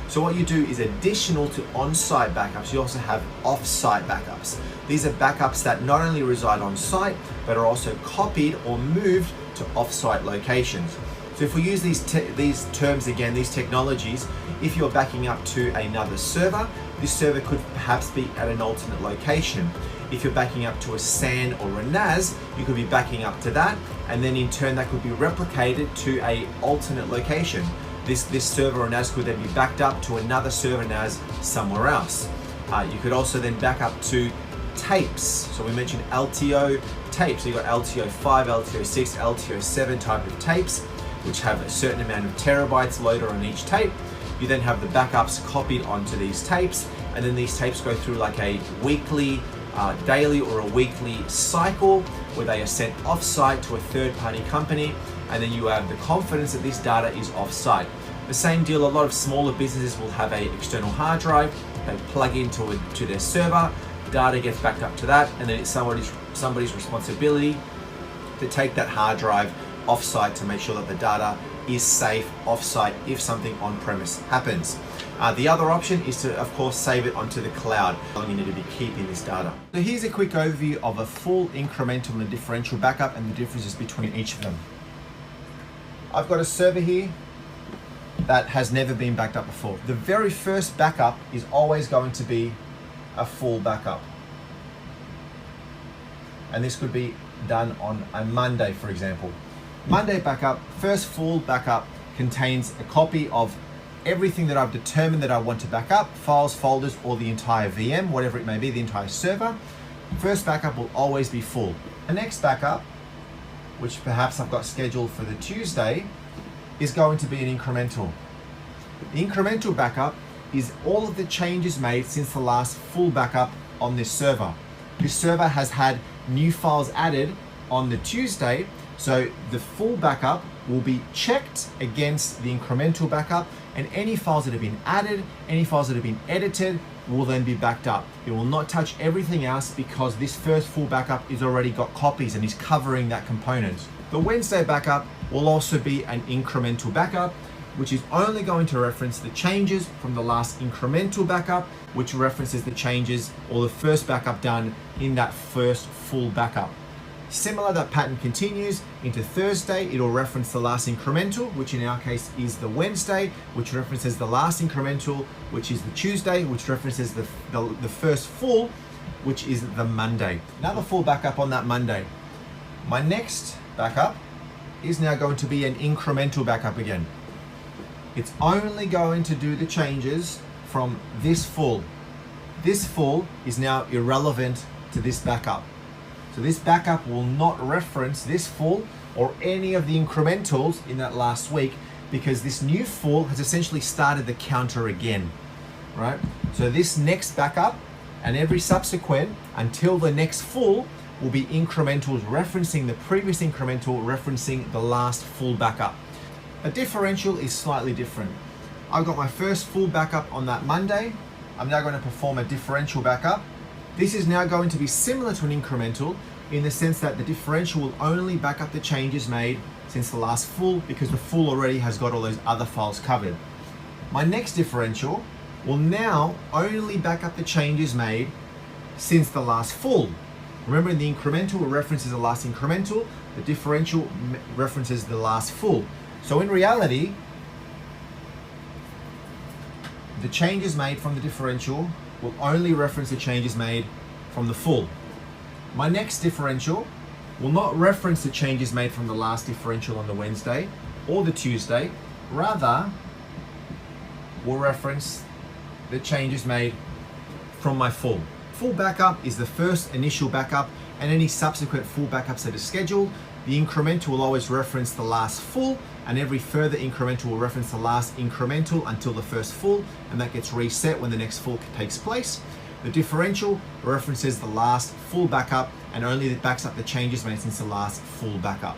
So what you do is, additional to on-site backups, you also have off-site backups. These are backups that not only reside on-site, but are also copied or moved to off-site locations. So if we use these terms again, these technologies, if you're backing up to another server, this server could perhaps be at an alternate location. If you're backing up to a SAN or a NAS, you could be backing up to that, and then in turn that could be replicated to an alternate location. This server or NAS could then be backed up to another server NAS somewhere else. You could also then back up to tapes. So we mentioned LTO tapes. So you've got LTO 5, LTO 6, LTO 7 type of tapes, which have a certain amount of terabytes loaded on each tape. You then have the backups copied onto these tapes, and then these tapes go through like a weekly, daily or a weekly cycle where they are sent off-site to a third-party company, and then you have the confidence that this data is off-site. The same deal, a lot of smaller businesses will have an external hard drive. They plug into their server, data gets backed up to that, and then it's somebody's responsibility to take that hard drive off-site to make sure that the data is safe off-site if something on-premise happens. The other option is to, of course, save it onto the cloud. You need to be keeping this data. So here's a quick overview of a full, incremental, and a differential backup and the differences between each of them. I've got a server here that has never been backed up before. The very first backup is always going to be a full backup. And this could be done on a Monday, for example. Monday backup, first full backup, contains a copy of everything that I've determined that I want to back up, files, folders, or the entire VM, whatever it may be, the entire server. First backup will always be full. The next backup, which perhaps I've got scheduled for the Tuesday, is going to be an incremental. The incremental backup is all of the changes made since the last full backup on this server. This server has had new files added on the Tuesday, so the full backup will be checked against the incremental backup, and any files that have been added, any files that have been edited, will then be backed up. It will not touch everything else because this first full backup is already got copies and is covering that component. The Wednesday backup will also be an incremental backup, which is only going to reference the changes from the last incremental backup, which references the changes or the first backup done in that first full backup. Similar, that pattern continues into Thursday. It'll reference the last incremental, which in our case is the Wednesday, which references the last incremental, which is the Tuesday, which references the first full, which is the Monday. Another full backup on that Monday. My next backup is now going to be an incremental backup again. It's only going to do the changes from this full. This full is now irrelevant to this backup. So this backup will not reference this full or any of the incrementals in that last week because this new full has essentially started the counter again, right? So this next backup and every subsequent until the next full will be incrementals referencing the previous incremental, referencing the last full backup. A differential is slightly different. I've got my first full backup on that Monday. I'm now going to perform a differential backup. This is now going to be similar to an incremental in the sense that the differential will only back up the changes made since the last full because the full already has got all those other files covered. My next differential will now only back up the changes made since the last full. Remember, in the incremental, it references the last incremental. The differential references the last full. So in reality, the changes made from the differential will only reference the changes made from the full. My next differential will not reference the changes made from the last differential on the Wednesday or the Tuesday. Rather, will reference the changes made from my full. Full backup is the first initial backup, and any subsequent full backups that are scheduled. The incremental will always reference the last full, and every further incremental will reference the last incremental until the first full, and that gets reset when the next full takes place. The differential references the last full backup and only backs up the changes made since the last full backup.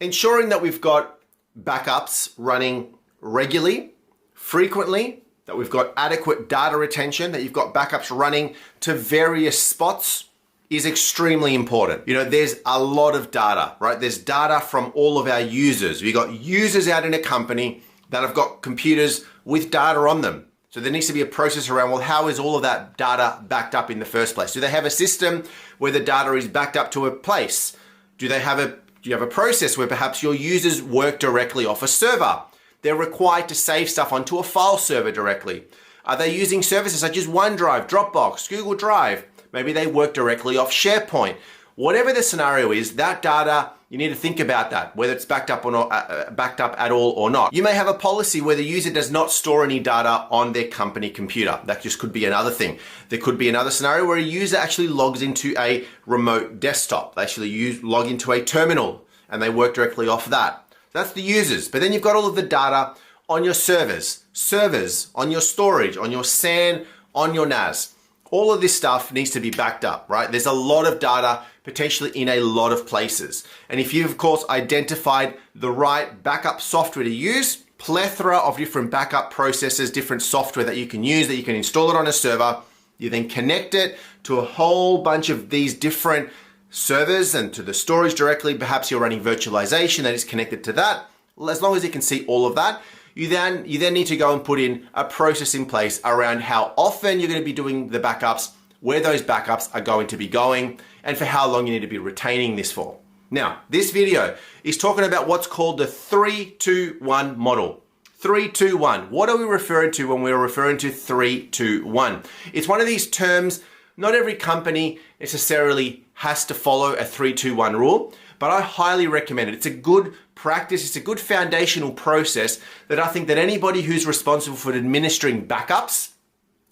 Ensuring that we've got backups running regularly, frequently, that we've got adequate data retention, that you've got backups running to various spots is extremely important. You know, there's a lot of data, right? There's data from all of our users. We've got users out in a company that have got computers with data on them. So there needs to be a process around, well, how is all of that data backed up in the first place? Do they have a system where the data is backed up to a place? Do you have a process where perhaps your users work directly off a server? They're required to save stuff onto a file server directly. Are they using services such as OneDrive, Dropbox, Google Drive? Maybe they work directly off SharePoint. Whatever the scenario is, that data, you need to think about that, whether it's backed up or not, backed up at all or not. You may have a policy where the user does not store any data on their company computer. That just could be another thing. There could be another scenario where a user actually logs into a remote desktop. They actually log into a terminal and they work directly off that. That's the users. But then you've got all of the data on your servers, on your storage, on your SAN, on your NAS. All of this stuff needs to be backed up, right? There's a lot of data potentially in a lot of places. And if you've, of course, identified the right backup software to use, plethora of different backup processes, different software that you can use, that you can install it on a server, you then connect it to a whole bunch of these different servers and to the storage directly. Perhaps you're running virtualization that is connected to that. As long as you can see all of that, you then need to go and put in a process in place around how often you're going to be doing the backups, where those backups are going to be going, and for how long you need to be retaining this for. Now, this video is talking about what's called the 3-2-1 model. 3-2-1. What are we referring to when we're referring to 3-2-1? It's one of these terms. Not every company necessarily has to follow a 3-2-1 rule, but I highly recommend it. It's a good practice. It's a good foundational process that I think that anybody who's responsible for administering backups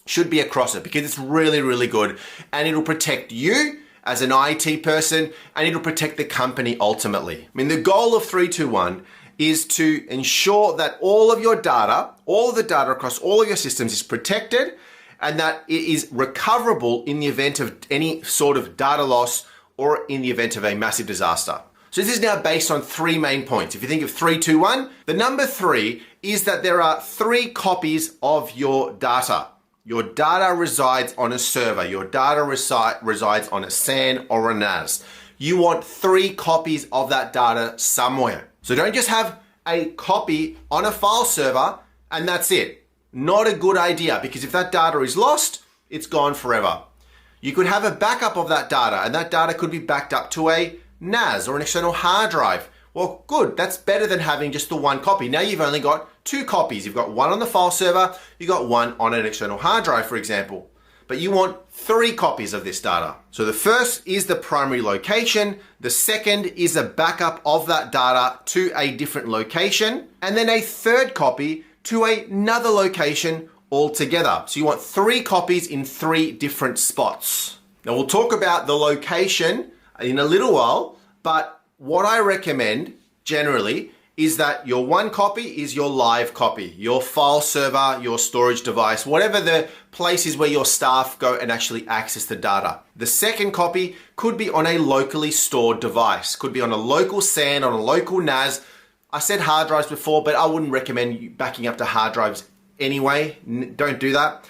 should be across it, because it's really, really good, and it'll protect you as an IT person, and it'll protect the company ultimately. I mean, the goal of 3-2-1 is to ensure that all of your data, all of the data across all of your systems is protected, and that it is recoverable in the event of any sort of data loss or in the event of a massive disaster. So this is now based on 3 main points. If you think of 3, 2, 1, the number 3 is that there are 3 copies of your data. Your data resides on a server. Your data resides on a SAN or a NAS. You want 3 copies of that data somewhere. So don't just have a copy on a file server and that's it. Not a good idea, because if that data is lost, it's gone forever. You could have a backup of that data, and that data could be backed up to a NAS or an external hard drive. Well, good, that's better than having just the 1 copy. Now you've only got 2 copies. You've got 1 on the file server, you've got 1 on an external hard drive, for example. But you want 3 copies of this data. So the first is the primary location, the second is a backup of that data to a different location, and then a third copy to another location altogether. So you want 3 copies in 3 different spots. Now we'll talk about the location in a little while, but what I recommend generally is that your 1 copy is your live copy, your file server, your storage device, whatever the place is where your staff go and actually access the data. The second copy could be on a locally stored device, could be on a local SAN, on a local NAS. I said hard drives before, but I wouldn't recommend you backing up to hard drives anyway. Don't do that.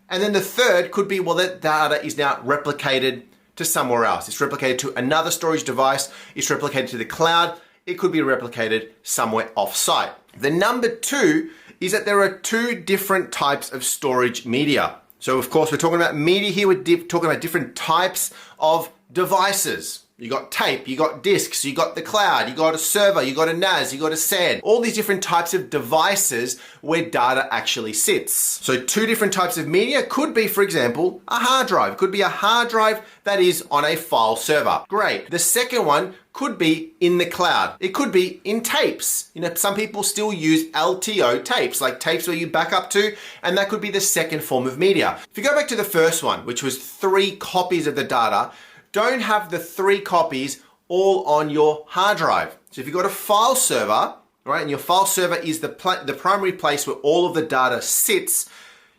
And then the third could be, well, that data is now replicated to somewhere else. It's replicated to another storage device. It's replicated to the cloud. It could be replicated somewhere off-site. The number 2 is that there are 2 different types of storage media. So of course, we're talking about media here. We're talking about different types of devices. You got tape, you got disks, you got the cloud, you got a server, you got a NAS, you got a SAN, all these different types of devices where data actually sits. So 2 different types of media could be, for example, a hard drive. Could be a hard drive that is on a file server. Great. The second one could be in the cloud. It could be in tapes. You know, some people still use LTO tapes, like tapes where you back up to, and that could be the second form of media. If you go back to the first one, which was 3 copies of the data, don't have the 3 copies all on your hard drive. So if you've got a file server, right, and your file server is the primary place where all of the data sits,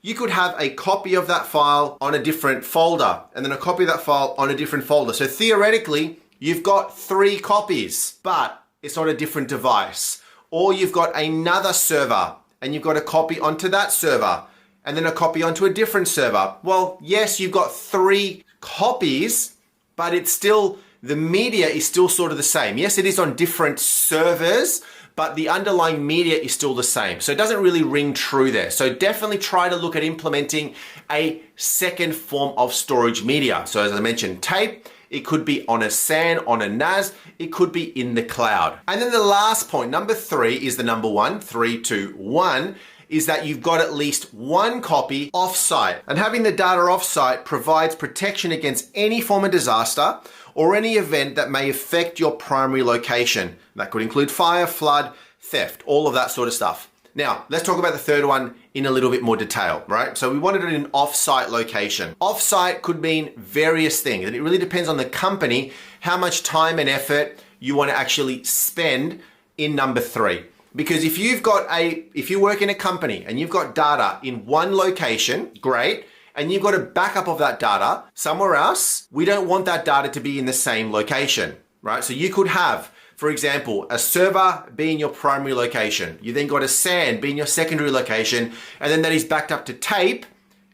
you could have a copy of that file on a different folder, and then a copy of that file on a different folder. So theoretically, you've got 3 copies, but it's on a different device. Or you've got another server, and you've got a copy onto that server, and then a copy onto a different server. Well, yes, you've got 3 copies, but it's still, the media is still sort of the same. Yes, it is on different servers, but the underlying media is still the same. So it doesn't really ring true there. So definitely try to look at implementing a second form of storage media. So as I mentioned, tape, it could be on a SAN, on a NAS, it could be in the cloud. And then the last point, number 3 is the number 1, 3, 2, 1, is that you've got at least 1 copy offsite. And having the data offsite provides protection against any form of disaster or any event that may affect your primary location. That could include fire, flood, theft, all of that sort of stuff. Now, let's talk about the third one in a little bit more detail, right? So we wanted it in an offsite location. Offsite could mean various things, and it really depends on the company, how much time and effort you want to actually spend in number 3. Because if you work in a company and you've got data in one location, great, and you've got a backup of that data somewhere else, we don't want that data to be in the same location, right? So you could have, for example, a server being your primary location. You then got a SAN being your secondary location, and then that is backed up to tape,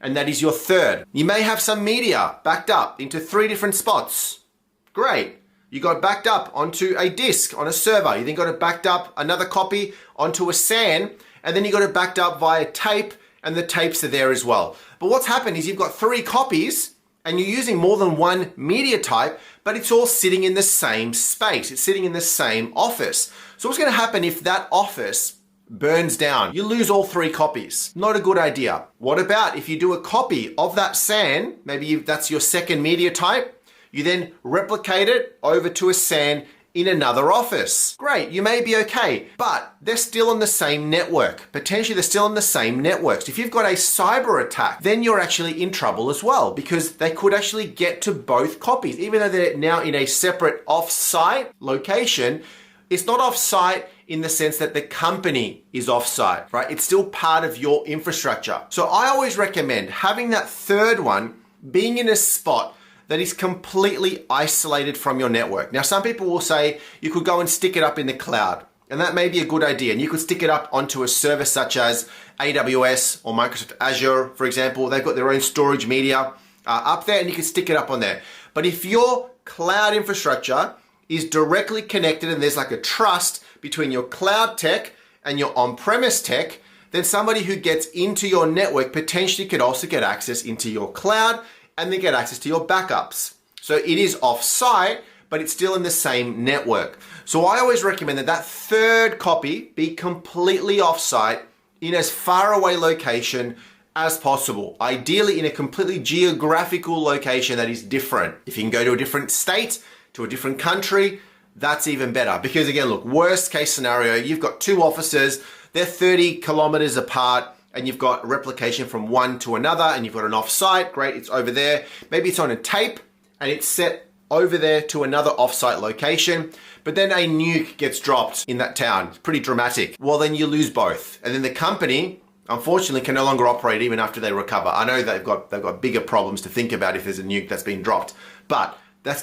and that is your third. You may have some media backed up into 3 different spots. Great. You got backed up onto a disk on a server. You then got it backed up, another copy onto a SAN, and then you got it backed up via tape, and the tapes are there as well. But what's happened is you've got 3 copies, and you're using more than one media type, but it's all sitting in the same space. It's sitting in the same office. So what's going to happen if that office burns down? You lose all 3 copies. Not a good idea. What about if you do a copy of that SAN, maybe that's your second media type, you then replicate it over to a SAN in another office. Great, you may be okay, but they're still on the same network. Potentially they're still on the same networks. If you've got a cyber attack, then you're actually in trouble as well, because they could actually get to both copies. Even though they're now in a separate off-site location, it's not off-site in the sense that the company is off-site, right? It's still part of your infrastructure. So I always recommend having that third one being in a spot that is completely isolated from your network. Now, some people will say you could go and stick it up in the cloud, and that may be a good idea. And you could stick it up onto a service such as AWS or Microsoft Azure, for example. They've got their own storage media up there, and you can stick it up on there. But if your cloud infrastructure is directly connected and there's like a trust between your cloud tech and your on-premise tech, then somebody who gets into your network potentially could also get access into your cloud and then get access to your backups. So it is off-site, but it's still in the same network. So I always recommend that that third copy be completely off-site in as far away location as possible. Ideally in a completely geographical location that is different. If you can go to a different state, to a different country, that's even better. Because again, look, worst case scenario, you've got two offices, they're 30 kilometers apart, and you've got replication from one to another, and you've got an off-site, great, it's over there. Maybe it's on a tape, and it's set over there to another off-site location, but then a nuke gets dropped in that town. It's pretty dramatic. Well, then you lose both. And then the company, unfortunately, can no longer operate even after they recover. I know they've got bigger problems to think about if there's a nuke that's been dropped, but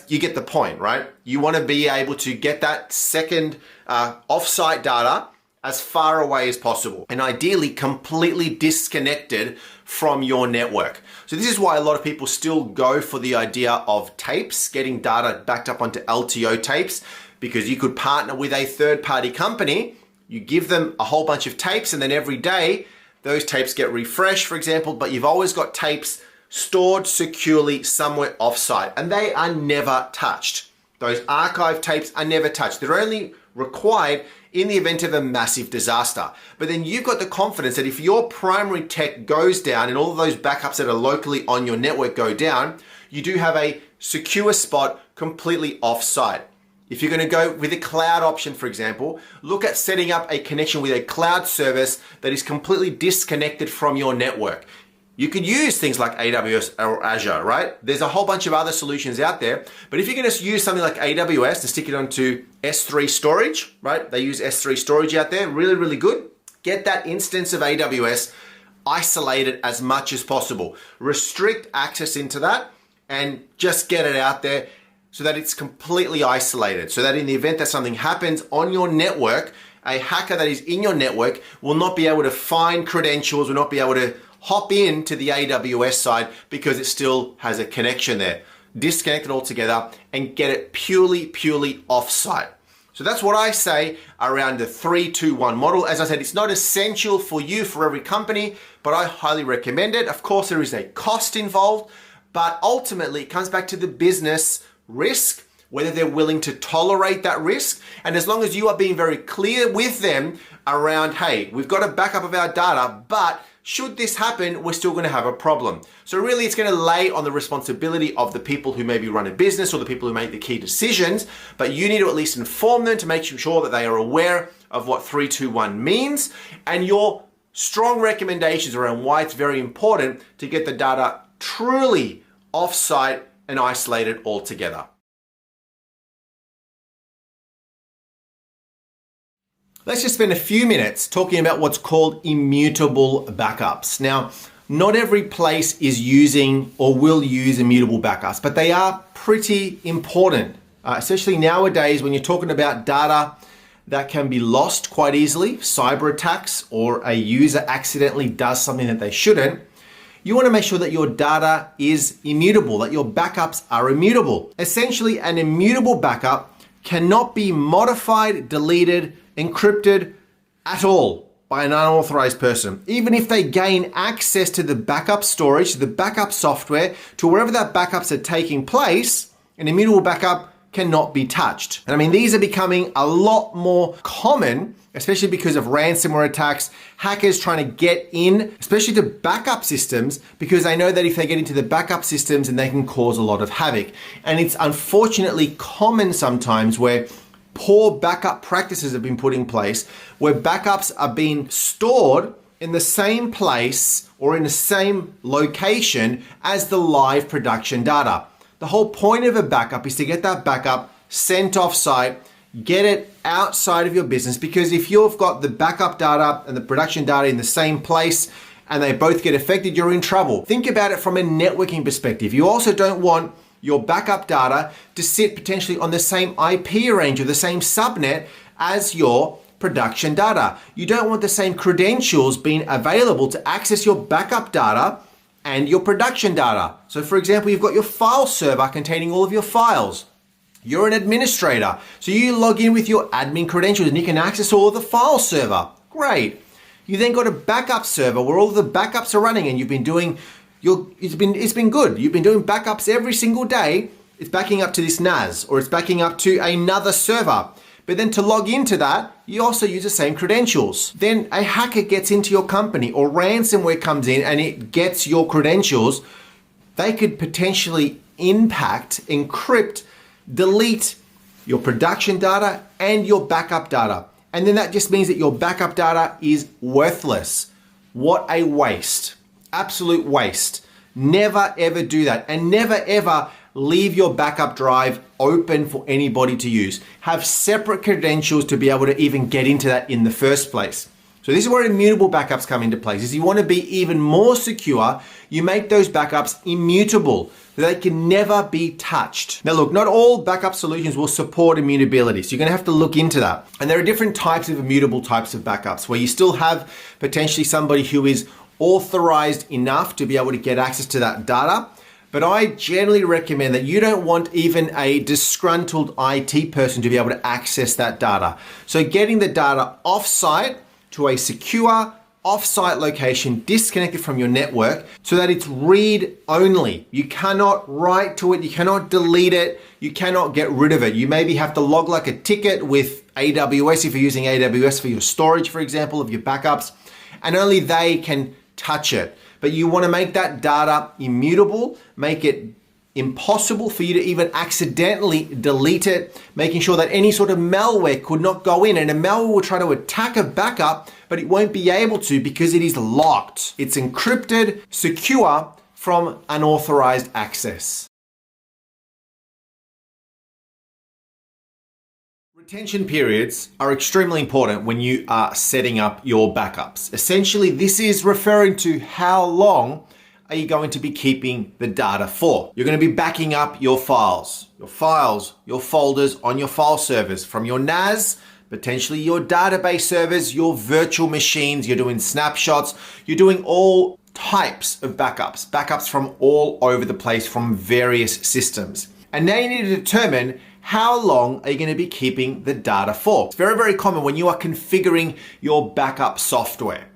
you get the point, right? You want to be able to get that second off-site data as far away as possible, and ideally completely disconnected from your network. So this is why a lot of people still go for the idea of tapes, getting data backed up onto LTO tapes, because you could partner with a third-party company, you give them a whole bunch of tapes, and then every day those tapes get refreshed, for example, but you've always got tapes stored securely somewhere off-site, and they are never touched. Those archive tapes are never touched. They're only required in the event of a massive disaster. But then you've got the confidence that if your primary tech goes down and all of those backups that are locally on your network go down, you do have a secure spot completely off-site. If you're going to go with a cloud option, for example, look at setting up a connection with a cloud service that is completely disconnected from your network. You could use things like AWS or Azure, right? There's a whole bunch of other solutions out there. But if you're going to use something like AWS to stick it onto S3 storage, right? They use S3 storage out there, really, really good. Get that instance of AWS isolated as much as possible. Restrict access into that and just get it out there so that it's completely isolated. So that in the event that something happens on your network, a hacker that is in your network will not be able to find credentials, will not be able to hop into the AWS side because it still has a connection there. Disconnect it altogether and get it purely off-site. So that's what I say around the 3-2-1 model. As I said, it's not essential for you, for every company, but I highly recommend it. Of course, there is a cost involved, but ultimately it comes back to the business risk, whether they're willing to tolerate that risk. And as long as you are being very clear with them around, hey, we've got a backup of our data, but should this happen, we're still going to have a problem. So really, it's going to lay on the responsibility of the people who maybe run a business or the people who make the key decisions, but you need to at least inform them to make sure that they are aware of what 3-2-1 means and your strong recommendations around why it's very important to get the data truly off-site and isolated altogether. Let's just spend a few minutes talking about what's called immutable backups. Now, not every place is using or will use immutable backups, but they are pretty important, especially nowadays when you're talking about data that can be lost quite easily, cyber attacks, or a user accidentally does something that they shouldn't. You want to make sure that your data is immutable, that your backups are immutable. Essentially, an immutable backup cannot be modified, deleted, encrypted at all by an unauthorized person. Even if they gain access to the backup storage, to the backup software, to wherever that backups are taking place, an immutable backup cannot be touched. And I mean, these are becoming a lot more common, especially because of ransomware attacks, hackers trying to get in, especially to backup systems, because they know that if they get into the backup systems, then they can cause a lot of havoc. And it's unfortunately common sometimes where poor backup practices have been put in place, where backups are being stored in the same place or in the same location as the live production data. The whole point of a backup is to get that backup sent off-site, get it outside of your business, because if you've got the backup data and the production data in the same place and they both get affected, you're in trouble. Think about it from a networking perspective. You also don't want your backup data to sit potentially on the same IP range or the same subnet as your production data. You don't want the same credentials being available to access your backup data and your production data. So for example, you've got your file server containing all of your files. You're an administrator, so you log in with your admin credentials and you can access all of the file server. Great. You then got a backup server where all of the backups are running and you've been doing it's been good. You've been doing backups every single day. It's backing up to this NAS or it's backing up to another server. But then to log into that, you also use the same credentials. Then a hacker gets into your company or ransomware comes in and it gets your credentials. They could potentially impact, encrypt, delete your production data and your backup data. And then that just means that your backup data is worthless. What a waste. Absolute waste. Never ever do that. And never ever leave your backup drive open for anybody to use. Have separate credentials to be able to even get into that in the first place. So this is where immutable backups come into place. Is you want to be even more secure, you make those backups immutable. They can never be touched. Now look, not all backup solutions will support immutability, so you're going to have to look into that. And there are different types of immutable types of backups where you still have potentially somebody who is authorized enough to be able to get access to that data. But I generally recommend that you don't want even a disgruntled IT person to be able to access that data. So getting the data off-site to a secure off-site location disconnected from your network so that it's read only. You cannot write to it, you cannot delete it, you cannot get rid of it. You maybe have to log like a ticket with AWS if you're using AWS for your storage, for example, of your backups, and only they can touch it. But you want to make that data immutable, make it impossible for you to even accidentally delete it, making sure that any sort of malware could not go in, and a malware will try to attack a backup, but it won't be able to because it is locked. It's encrypted, secure from unauthorized access. Retention periods are extremely important when you are setting up your backups. Essentially, this is referring to how long are you going to be keeping the data for. You're going to be backing up your files, your folders on your file servers from your NAS, potentially your database servers, your virtual machines, you're doing snapshots, you're doing all types of backups from all over the place from various systems. And now you need to determine how long are you going to be keeping the data for. It's very, very common when you are configuring your backup software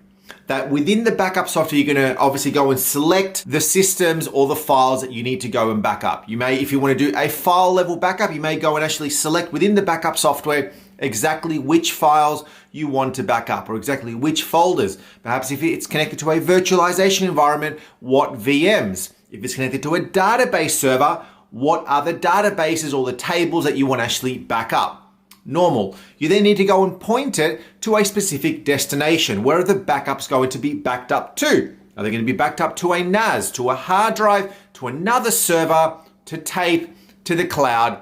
that within the backup software, you're going to obviously go and select the systems or the files that you need to go and back up. You may, if you want to do a file level backup, you may go and actually select within the backup software exactly which files you want to back up or exactly which folders. Perhaps if it's connected to a virtualization environment, what VMs. If it's connected to a database server, what are the databases or the tables that you want to actually back up. Normal. You then need to go and point it to a specific destination. Where are the backups going to be backed up to? Are they going to be backed up to a NAS, to a hard drive, to another server, to tape, to the cloud,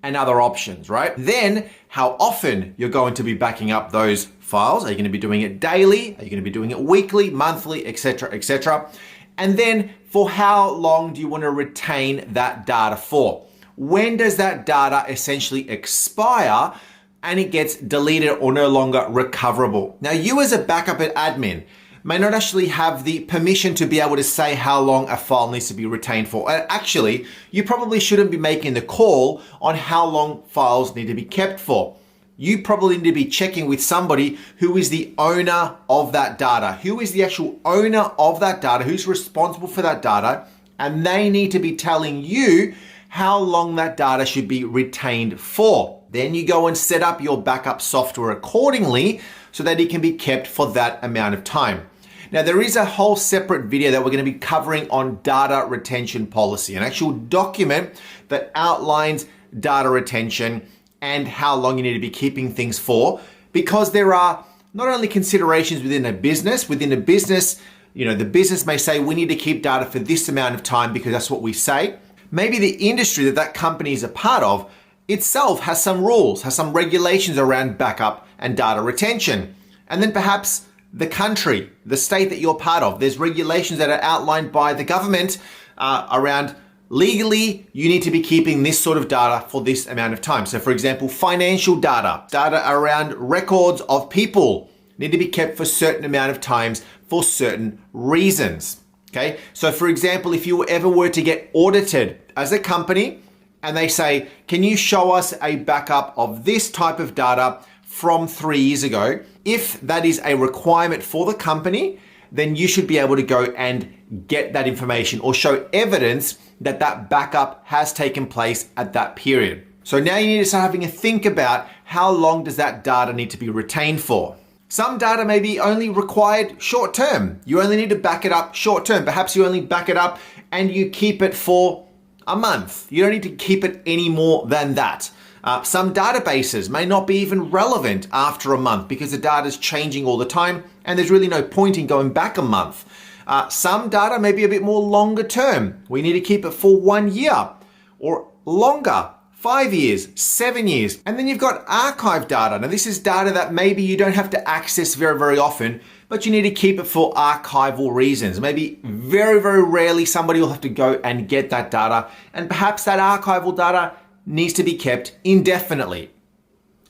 and other options, right? Then how often you're going to be backing up those files. Are you going to be doing it daily? Are you going to be doing it weekly, monthly, etc., etc.? And then for how long do you want to retain that data for? When does that data essentially expire and it gets deleted or no longer recoverable? Now, you as a backup admin may not actually have the permission to be able to say how long a file needs to be retained for. Actually, you probably shouldn't be making the call on how long files need to be kept for. You probably need to be checking with somebody who is the owner of that data, who is the actual owner of that data, who's responsible for that data, and they need to be telling you how long that data should be retained for. Then you go and set up your backup software accordingly so that it can be kept for that amount of time. Now, there is a whole separate video that we're going to be covering on data retention policy, an actual document that outlines data retention and how long you need to be keeping things for, because there are not only considerations within a business, the business may say we need to keep data for this amount of time because that's what we say. Maybe the industry that company is a part of itself has some rules, has some regulations around backup and data retention. And then perhaps the country, the state that you're part of, there's regulations that are outlined by the government around legally, you need to be keeping this sort of data for this amount of time. So for example, financial data around records of people need to be kept for certain amount of times for certain reasons. Okay. So for example, if you ever were to get audited as a company and they say, can you show us a backup of this type of data from 3 years ago? If that is a requirement for the company, then you should be able to go and get that information or show evidence that that backup has taken place at that period. So now you need to start having a think about how long does that data need to be retained for. Some data may be only required short term. You only need to back it up short term. Perhaps you only back it up and you keep it for a month. You don't need to keep it any more than that. Some databases may not be even relevant after a month because the data is changing all the time and there's really no point in going back a month. Some data may be a bit more longer term. We need to keep it for 1 year or longer, 5 years, 7 years. And then you've got archive data. Now this is data that maybe you don't have to access very, very often, but you need to keep it for archival reasons. Maybe very, very rarely somebody will have to go and get that data. And perhaps that archival data needs to be kept indefinitely.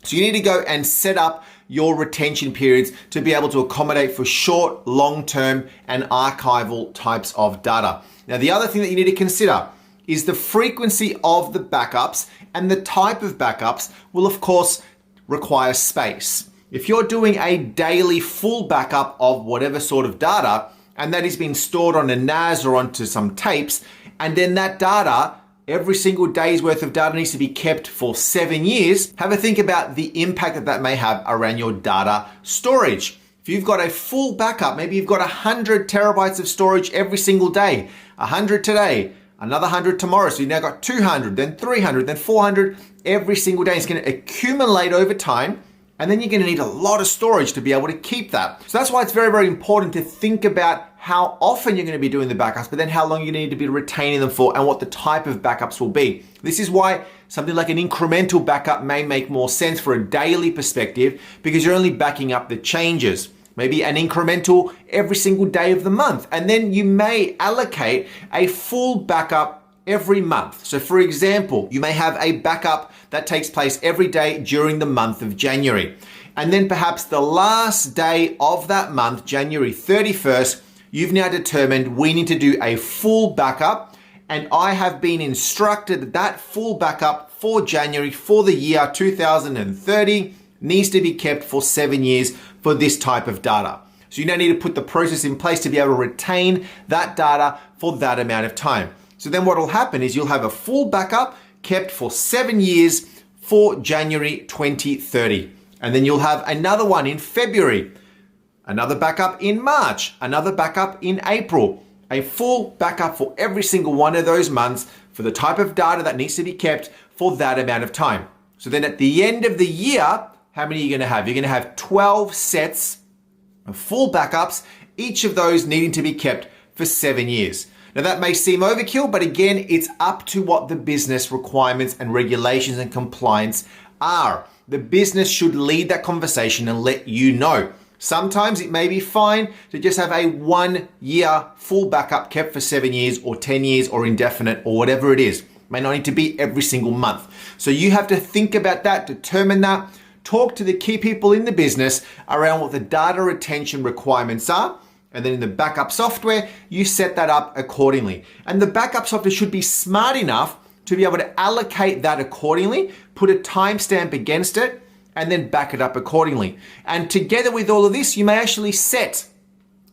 So you need to go and set up your retention periods to be able to accommodate for short, long-term, and archival types of data. Now, the other thing that you need to consider is the frequency of the backups, and the type of backups will, of course, require space. If you're doing a daily full backup of whatever sort of data, and that is being stored on a NAS or onto some tapes, and then that data, every single day's worth of data needs to be kept for 7 years, have a think about the impact that that may have around your data storage. If you've got a full backup, maybe you've got 100 terabytes of storage every single day, 100 today, another 100 tomorrow. So you've now got 200, then 300, then 400 every single day. It's going to accumulate over time. And then you're going to need a lot of storage to be able to keep that. So that's why it's very, very important to think about how often you're going to be doing the backups, but then how long you need to be retaining them for and what the type of backups will be. This is why something like an incremental backup may make more sense for a daily perspective because you're only backing up the changes. Maybe an incremental every single day of the month. And then you may allocate a full backup every month. So for example, you may have a backup that takes place every day during the month of January. And then perhaps the last day of that month, January 31st, you've now determined we need to do a full backup. And I have been instructed that that full backup for January for the year 2030 needs to be kept for 7 years for this type of data. So you now need to put the process in place to be able to retain that data for that amount of time. So then what will happen is you'll have a full backup kept for 7 years for January 2030. And then you'll have another one in February, another backup in March, another backup in April, a full backup for every single one of those months for the type of data that needs to be kept for that amount of time. So then at the end of the year, how many are you going to have? You're going to have 12 sets of full backups, each of those needing to be kept for 7 years. Now that may seem overkill, but again, it's up to what the business requirements and regulations and compliance are. The business should lead that conversation and let you know. Sometimes it may be fine to just have a 1 year full backup kept for 7 years or 10 years or indefinite or whatever it is. It may not need to be every single month. So you have to think about that, determine that, talk to the key people in the business around what the data retention requirements are. And then in the backup software, you set that up accordingly. And the backup software should be smart enough to be able to allocate that accordingly, put a timestamp against it, and then back it up accordingly. And together with all of this, you may actually set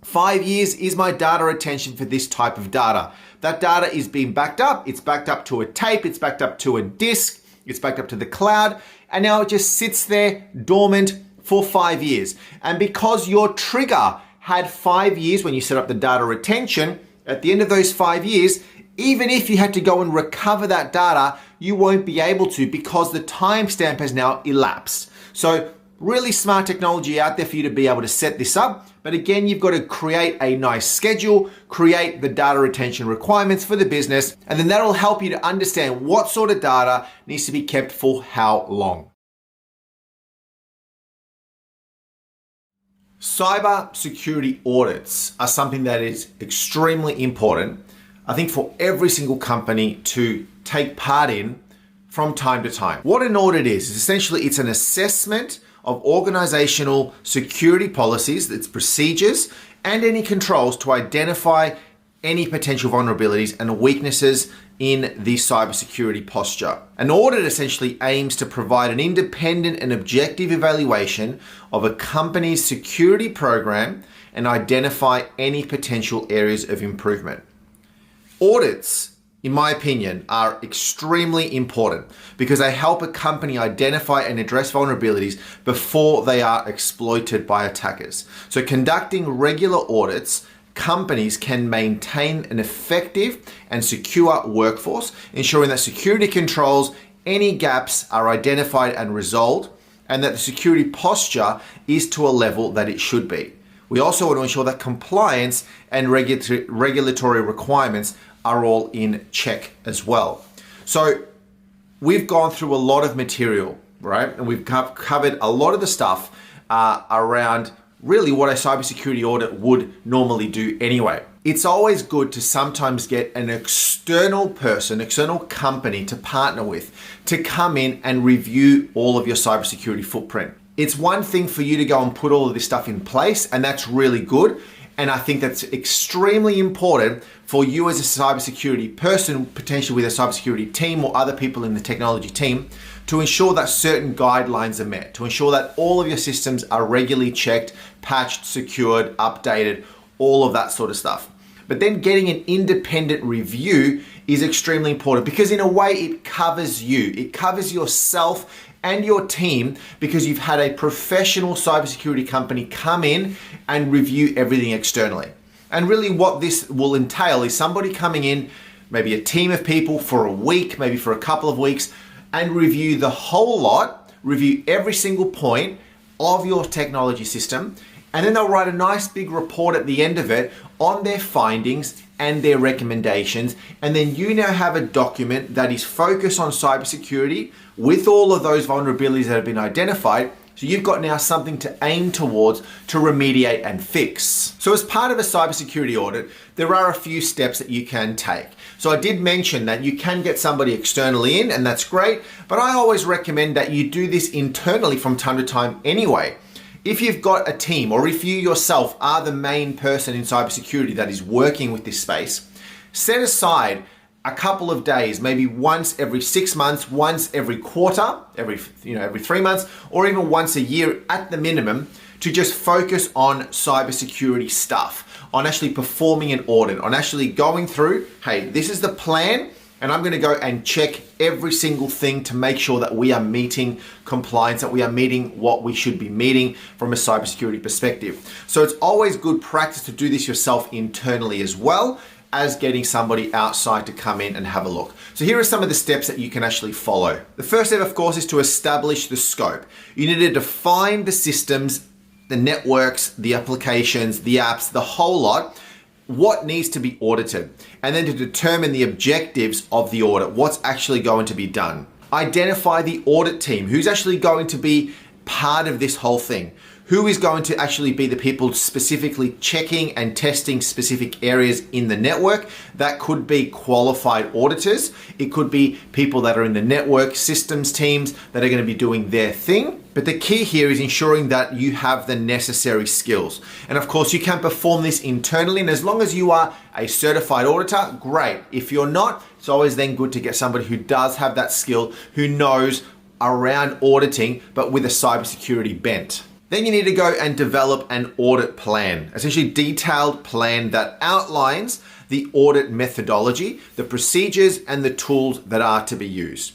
5 years is my data retention for this type of data. That data is being backed up. It's backed up to a tape. It's backed up to a disk. It's backed up to the cloud. And now it just sits there dormant for 5 years. And because your trigger had 5 years when you set up the data retention, at the end of those 5 years, even if you had to go and recover that data, you won't be able to because the timestamp has now elapsed. So really smart technology out there for you to be able to set this up. But again, you've got to create a nice schedule, create the data retention requirements for the business, and then that'll help you to understand what sort of data needs to be kept for how long. Cybersecurity audits are something that is extremely important. I think, for every single company to take part in from time to time. What an audit is essentially it's an assessment of organizational security policies, its procedures, and any controls to identify any potential vulnerabilities and weaknesses in the cybersecurity posture. An audit essentially aims to provide an independent and objective evaluation of a company's security program and identify any potential areas of improvement. Audits, in my opinion, are extremely important because they help a company identify and address vulnerabilities before they are exploited by attackers. So conducting regular audits, companies can maintain an effective and secure workforce, ensuring that security controls, any gaps are identified and resolved, and that the security posture is to a level that it should be. We also want to ensure that compliance and regulatory requirements are all in check as well. So we've gone through a lot of material, right? And we've covered a lot of the stuff around really what a cybersecurity audit would normally do anyway. It's always good to sometimes get an external person, external company to partner with to come in and review all of your cybersecurity footprint. It's one thing for you to go and put all of this stuff in place, and that's really good. And I think that's extremely important for you as a cybersecurity person, potentially with a cybersecurity team or other people in the technology team, to ensure that certain guidelines are met, to ensure that all of your systems are regularly checked, patched, secured, updated, all of that sort of stuff. But then getting an independent review is extremely important because in a way it covers you. It covers yourself and your team because you've had a professional cybersecurity company come in and review everything externally. And really what this will entail is somebody coming in, maybe a team of people for a week, maybe for a couple of weeks, and review the whole lot, review every single point of your technology system, and then they'll write a nice big report at the end of it on their findings and their recommendations. And then you now have a document that is focused on cybersecurity with all of those vulnerabilities that have been identified. So you've got now something to aim towards to remediate and fix. So as part of a cybersecurity audit, there are a few steps that you can take. So I did mention that you can get somebody externally in, and that's great, but I always recommend that you do this internally from time to time anyway. If you've got a team or if you yourself are the main person in cybersecurity that is working with this space, set aside a couple of days, maybe once every 6 months, once every quarter, every 3 months, or even once a year at the minimum, to just focus on cybersecurity stuff, on actually performing an audit, on actually going through, hey, this is the plan, and I'm going to go and check every single thing to make sure that we are meeting compliance, that we are meeting what we should be meeting from a cybersecurity perspective. So it's always good practice to do this yourself internally as well as getting somebody outside to come in and have a look. So here are some of the steps that you can actually follow. The first step, of course, is to establish the scope. You need to define the systems, the networks, the applications, the apps, the whole lot, what needs to be audited, and then to determine the objectives of the audit, what's actually going to be done. Identify the audit team, who's actually going to be part of this whole thing. Who is going to actually be the people specifically checking and testing specific areas in the network? That could be qualified auditors. It could be people that are in the network systems teams that are going to be doing their thing. But the key here is ensuring that you have the necessary skills. And of course, you can perform this internally. And as long as you are a certified auditor, great. If you're not, it's always then good to get somebody who does have that skill, who knows around auditing, but with a cybersecurity bent. Then you need to go and develop an audit plan, essentially detailed plan that outlines the audit methodology, the procedures, and the tools that are to be used.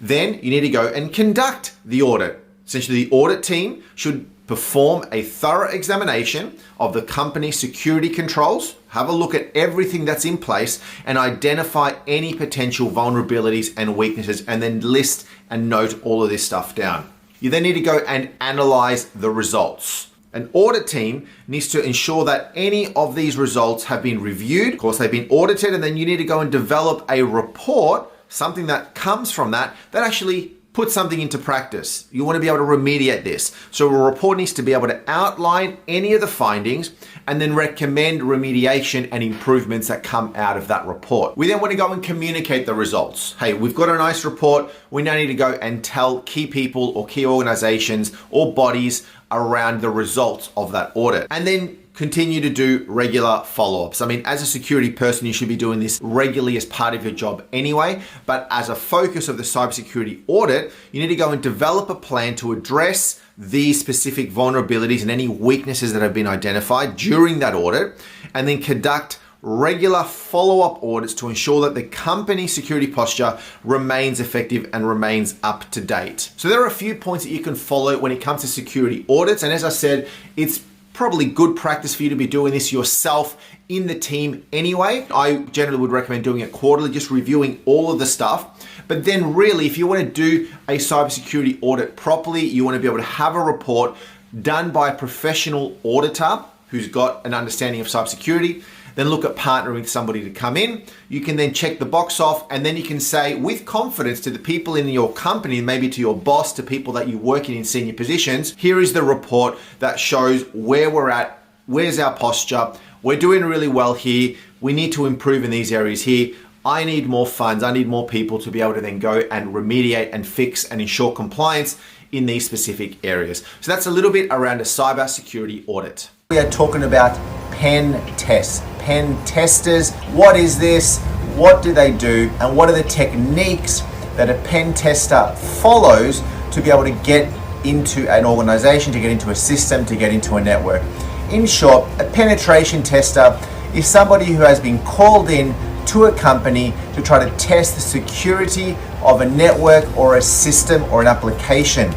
Then you need to go and conduct the audit. Essentially, the audit team should perform a thorough examination of the company's security controls, have a look at everything that's in place, and identify any potential vulnerabilities and weaknesses, and then list and note all of this stuff down. You then need to go and analyze the results. An audit team needs to ensure that any of these results have been reviewed. Of course, they've been audited, and then you need to go and develop a report, something that comes from that actually put something into practice. You want to be able to remediate this. So a report needs to be able to outline any of the findings and then recommend remediation and improvements that come out of that report. We then want to go and communicate the results. Hey, we've got a nice report. We now need to go and tell key people or key organizations or bodies around the results of that audit. And then continue to do regular follow-ups. I mean, as a security person, you should be doing this regularly as part of your job anyway, but as a focus of the cybersecurity audit, you need to go and develop a plan to address these specific vulnerabilities and any weaknesses that have been identified during that audit, and then conduct regular follow-up audits to ensure that the company's security posture remains effective and remains up to date. So there are a few points that you can follow when it comes to security audits, and as I said, it's probably good practice for you to be doing this yourself in the team anyway. I generally would recommend doing it quarterly, just reviewing all of the stuff. But then really, if you want to do a cybersecurity audit properly, you want to be able to have a report done by a professional auditor who's got an understanding of cybersecurity. Then look at partnering with somebody to come in. You can then check the box off, and then you can say with confidence to the people in your company, maybe to your boss, to people that you work in senior positions, here is the report that shows where we're at, where's our posture, we're doing really well here, we need to improve in these areas here, I need more funds, I need more people to be able to then go and remediate and fix and ensure compliance in these specific areas. So that's a little bit around a cybersecurity audit. We are talking about pen tests. Pen testers, what is this? What do they do? And what are the techniques that a pen tester follows to be able to get into an organization, to get into a system, to get into a network? In short, a penetration tester is somebody who has been called in to a company to try to test the security of a network or a system or an application.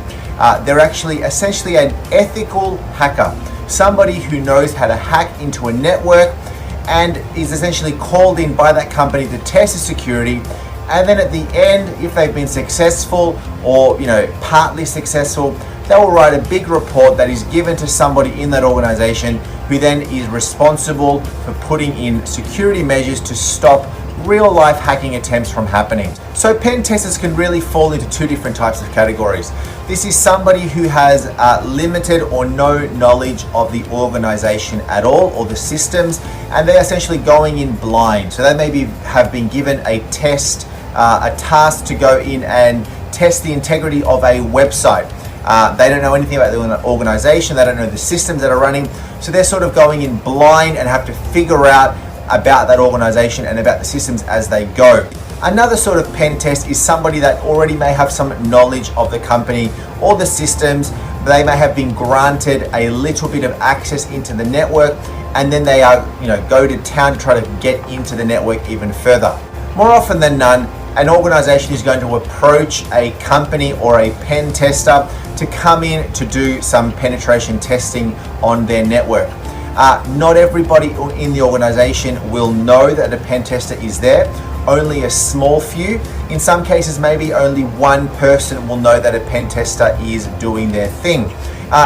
They're actually essentially an ethical hacker, somebody who knows how to hack into a network and is essentially called in by that company to test the security. And then at the end, if they've been successful or partly successful, they will write a big report that is given to somebody in that organization who then is responsible for putting in security measures to stop real life hacking attempts from happening. So pen testers can really fall into two different types of categories. This is somebody who has limited or no knowledge of the organization at all or the systems, and they're essentially going in blind. So they maybe have been given a test, a task to go in and test the integrity of a website. They don't know anything about the organization, they don't know the systems that are running, so they're sort of going in blind and have to figure out about that organization and about the systems as they go. Another sort of pen test is somebody that already may have some knowledge of the company or the systems. They may have been granted a little bit of access into the network, and then they are, go to town to try to get into the network even further. More often than none, an organization is going to approach a company or a pen tester to come in to do some penetration testing on their network. Not everybody in the organization will know that a pen tester is there. Only a small few. In some cases, maybe only one person will know that a pen tester is doing their thing.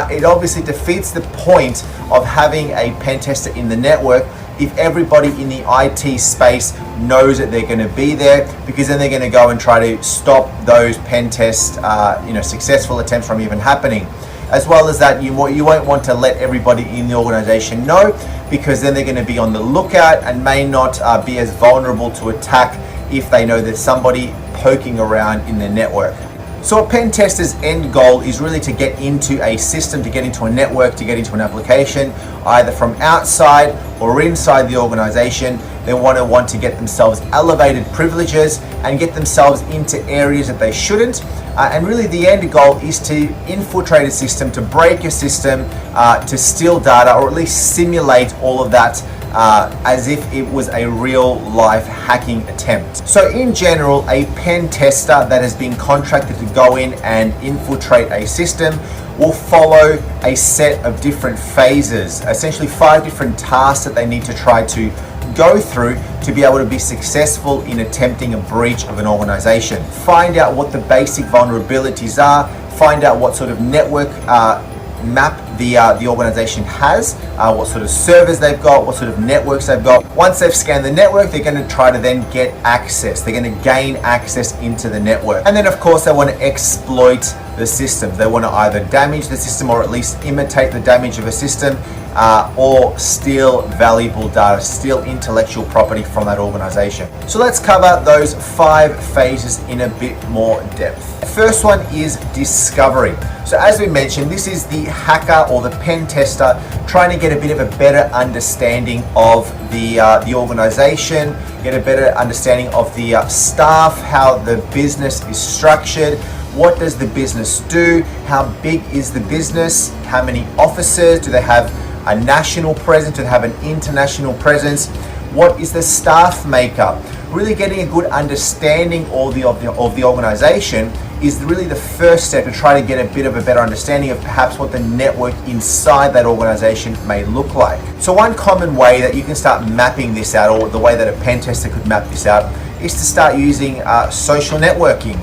It obviously defeats the point of having a pen tester in the network if everybody in the IT space knows that they're going to be there, because then they're going to go and try to stop those pen test, successful attempts from even happening. As well as that, you won't want to let everybody in the organization know, because then they're going to be on the lookout and may not be as vulnerable to attack if they know there's somebody poking around in their network. So a pen tester's end goal is really to get into a system, to get into a network, to get into an application, either from outside or inside the organization. They want to get themselves elevated privileges and get themselves into areas that they shouldn't. And really the end goal is to infiltrate a system, to break a system, to steal data, or at least simulate all of that as if it was a real life hacking attempt. So in general, a pen tester that has been contracted to go in and infiltrate a system will follow a set of different phases, essentially 5 different tasks that they need to try to go through to be able to be successful in attempting a breach of an organization. Find out what the basic vulnerabilities are, find out what sort of network map the organization has, what sort of servers they've got, what sort of networks they've got. Once they've scanned the network, they're going to try to then get access. They're going to gain access into the network. And then of course they want to exploit the system. They want to either damage the system or at least imitate the damage of a system, or steal valuable data, steal intellectual property from that organization. So let's cover those 5 phases in a bit more depth. The first one is discovery. So as we mentioned, this is the hacker or the pen tester trying to get a bit of a better understanding of the organization, get a better understanding of the staff, how the business is structured. What does the business do? How big is the business? How many offices? Do they have a national presence? Do they have an international presence? What is the staff makeup? Really getting a good understanding of the organization is really the first step to try to get a bit of a better understanding of perhaps what the network inside that organization may look like. So one common way that you can start mapping this out, or the way that a pen tester could map this out, is to start using social networking.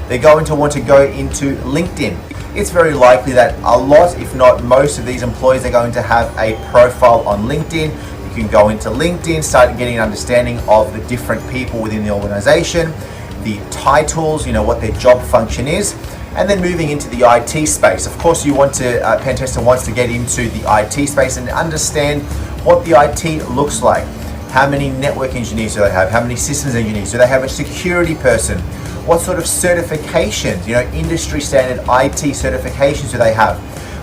They're going to want to go into LinkedIn. It's very likely that a lot, if not most of these employees are going to have a profile on LinkedIn. You can go into LinkedIn, start getting an understanding of the different people within the organization, the titles, what their job function is, and then moving into the IT space. Of course, you want to, pen tester wants to get into the IT space and understand what the IT looks like. How many network engineers do they have? How many systems engineers? Do they have a security person? What sort of certifications, industry standard IT certifications do they have?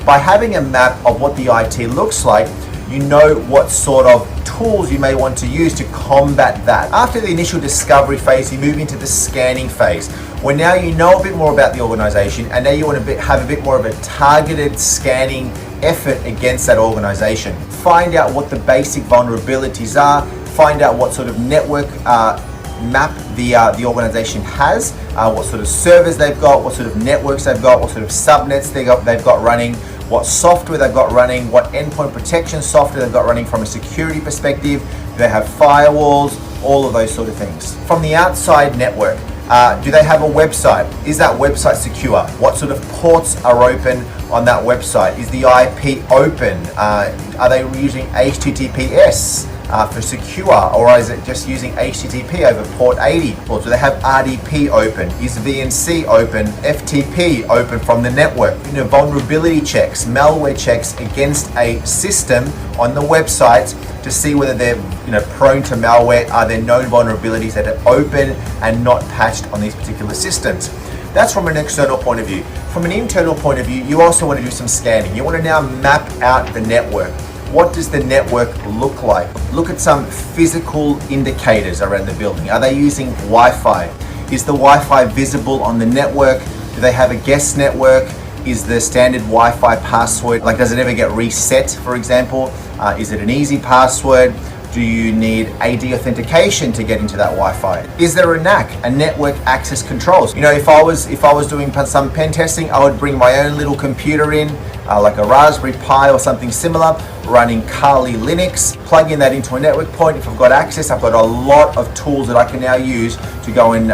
By having a map of what the IT looks like, you know what sort of tools you may want to use to combat that. After the initial discovery phase, you move into the scanning phase, where now you know a bit more about the organization, and now you want to have a bit more of a targeted scanning effort against that organization. Find out what the basic vulnerabilities are, find out what sort of network map the organization has, what sort of servers they've got, what sort of networks they've got, what sort of subnets they've got running, what software they've got running, what endpoint protection software they've got running from a security perspective. Do they have firewalls? All of those sort of things. From the outside network, do they have a website? Is that website secure? What sort of ports are open on that website? Is the IP open? Are they using HTTPS for secure, or is it just using HTTP over port 80? Or do they have RDP open? Is VNC open? FTP open from the network? Vulnerability checks, malware checks against a system on the website to see whether they're prone to malware. Are there known vulnerabilities that are open and not patched on these particular systems? That's from an external point of view. From an internal point of view, you also want to do some scanning. You want to now map out the network. What does the network look like? Look at some physical indicators around the building. Are they using Wi-Fi? Is the Wi-Fi visible on the network? Do they have a guest network? Is the standard Wi-Fi password, does it ever get reset, for example? Is it an easy password? Do you need AD authentication to get into that Wi-Fi? Is there a NAC, a network access controls? If I was doing some pen testing, I would bring my own little computer in, like a Raspberry Pi or something similar, running Kali Linux, plugging that into a network point. If I've got access, I've got a lot of tools that I can now use to go and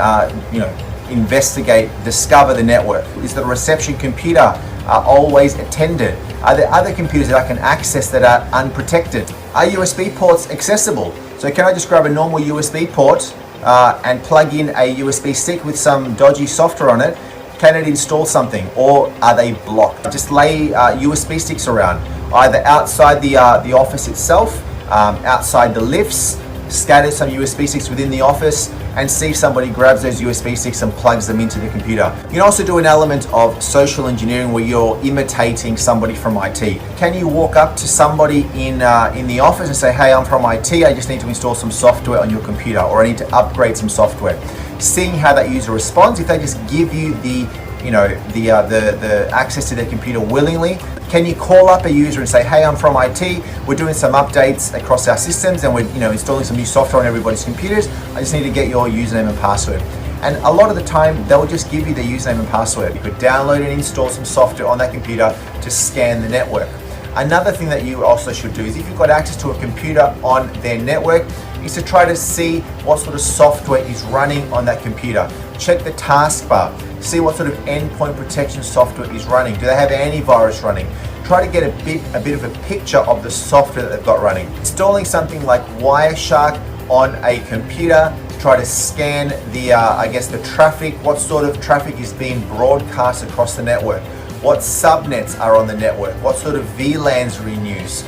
investigate, discover the network. Is the reception computer always attended? Are there other computers that I can access that are unprotected? Are USB ports accessible? So can I just grab a normal USB port and plug in a USB stick with some dodgy software on it? Can it install something, or are they blocked? Just lay USB sticks around, either outside the office itself, outside the lifts, scatter some USB sticks within the office, and see if somebody grabs those USB sticks and plugs them into the computer. You can also do an element of social engineering where you're imitating somebody from IT. Can you walk up to somebody in the office and say, hey, I'm from IT, I just need to install some software on your computer, or I need to upgrade some software. Seeing how that user responds, if they just give you the access to their computer willingly. Can you call up a user and say, hey, I'm from IT, we're doing some updates across our systems and we're installing some new software on everybody's computers. I just need to get your username and password. And a lot of the time, they'll just give you the username and password. You could download and install some software on that computer to scan the network. Another thing that you also should do is, if you've got access to a computer on their network, is to try to see what sort of software is running on that computer. Check the taskbar. See what sort of endpoint protection software is running. Do they have antivirus running? try to get a bit of a picture of the software that they've got running. Installing something like Wireshark on a computer, try to scan the the traffic, what sort of traffic is being broadcast across the network, what subnets are on the network, what sort of VLANs are in use,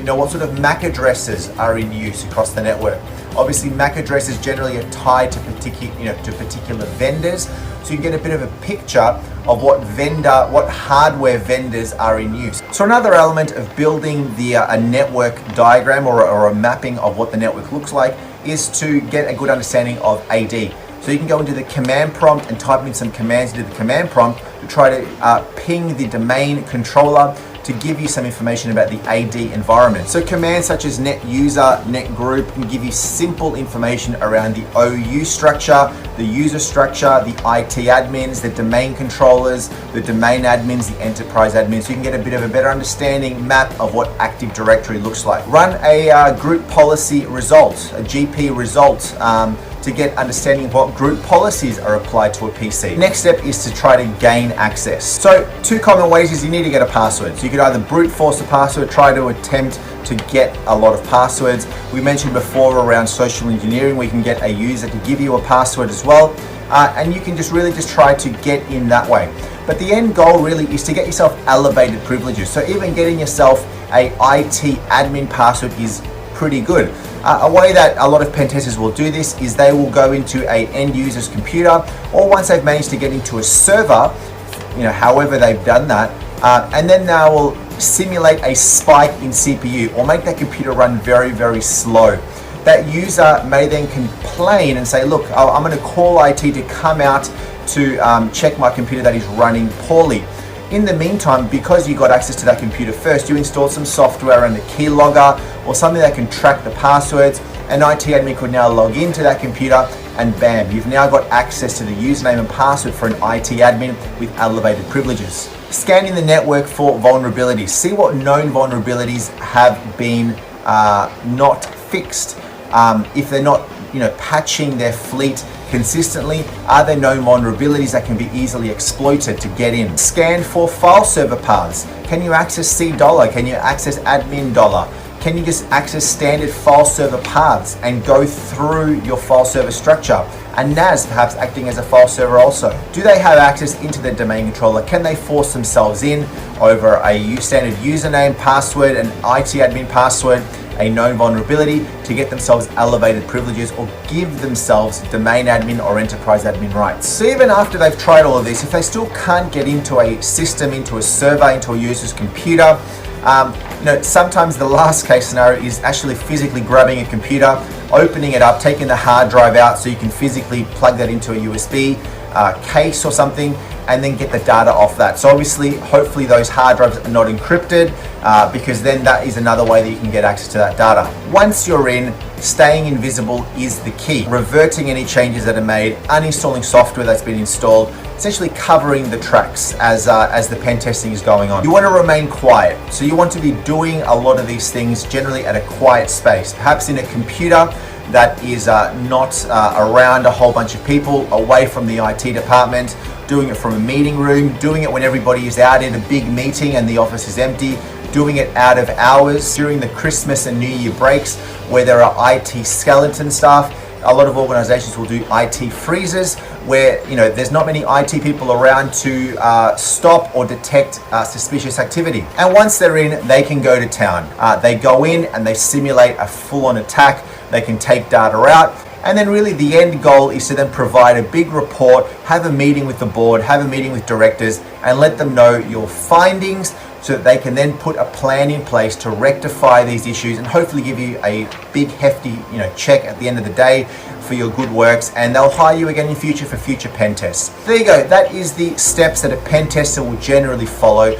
what sort of MAC addresses are in use across the network. Obviously, MAC addresses generally are tied to particular vendors, so you get a bit of a picture of what hardware vendors are in use. So another element of building a network diagram or a mapping of what the network looks like is to get a good understanding of AD. So you can go into the command prompt and type in some commands into the command prompt to try to ping the domain controller to give you some information about the AD environment. So commands such as net user, net group can give you simple information around the OU structure, the user structure, the IT admins, the domain controllers, the domain admins, the enterprise admins. So you can get a bit of a better understanding map of what Active Directory looks like. Run a group policy result, a GP result, to get understanding of what group policies are applied to a PC. Next step is to try to gain access. So two common ways is you need to get a password. So you could either brute force a password, try to attempt to get a lot of passwords. We mentioned before around social engineering, we can get a user to give you a password as well. And you can just try to get in that way. But the end goal really is to get yourself elevated privileges. So even getting yourself a IT admin password is pretty good. A way that a lot of pen testers will do this is they will go into a end user's computer, or once they've managed to get into a server, however they've done that, and then they will simulate a spike in CPU or make that computer run very, very slow. That user may then complain and say, look, I'm going to call IT to come out to check my computer that is running poorly. In the meantime, because you got access to that computer first, you installed some software and a keylogger or something that can track the passwords. An IT admin could now log into that computer and bam, you've now got access to the username and password for an IT admin with elevated privileges. Scanning the network for vulnerabilities. See what known vulnerabilities have been not fixed. If they're not patching their fleet consistently, are there known vulnerabilities that can be easily exploited to get in? Scan for file server paths. Can you access $? Can you access admin $? Can you just access standard file server paths and go through your file server structure? And NAS perhaps acting as a file server also. Do they have access into the domain controller? Can they force themselves in over a standard username, password, an IT admin password, a known vulnerability to get themselves elevated privileges or give themselves domain admin or enterprise admin rights? So even after they've tried all of this, if they still can't get into a system, into a server, into a user's computer, sometimes the last case scenario is actually physically grabbing a computer, opening it up, taking the hard drive out so you can physically plug that into a USB case or something, and then get the data off that. So obviously, hopefully those hard drives are not encrypted, because then that is another way that you can get access to that data. Once you're in, staying invisible is the key. Reverting any changes that are made, uninstalling software that's been installed, essentially covering the tracks as the pen testing is going on. You want to remain quiet. So you want to be doing a lot of these things generally at a quiet space, perhaps in a computer that is not around a whole bunch of people, away from the IT department, doing it from a meeting room, doing it when everybody is out in a big meeting and the office is empty, doing it out of hours during the Christmas and New Year breaks where there are IT skeleton staff. A lot of organizations will do IT freezes where there's not many IT people around to stop or detect suspicious activity. And once they're in, they can go to town. They go in and they simulate a full-on attack. They can take data out. And then really the end goal is to then provide a big report, have a meeting with the board, have a meeting with directors, and let them know your findings so that they can then put a plan in place to rectify these issues and hopefully give you a big hefty check at the end of the day for your good works, and they'll hire you again in future for future pen tests. There you go. That is the steps that a pen tester will generally follow.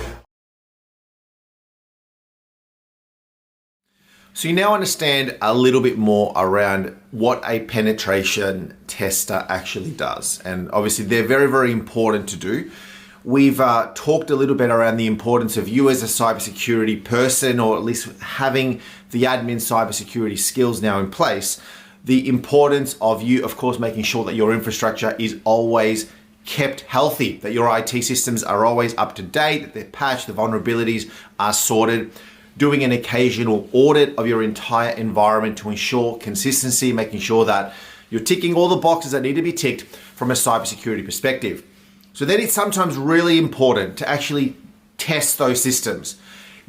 So you now understand a little bit more around what a penetration tester actually does. And obviously they're very, very important to do. We've talked a little bit around the importance of you as a cybersecurity person, or at least having the admin cybersecurity skills now in place. The importance of you, of course, making sure that your infrastructure is always kept healthy, that your IT systems are always up to date, that they're patched, the vulnerabilities are sorted. Doing an occasional audit of your entire environment to ensure consistency, making sure that you're ticking all the boxes that need to be ticked from a cybersecurity perspective. So then it's sometimes really important to actually test those systems.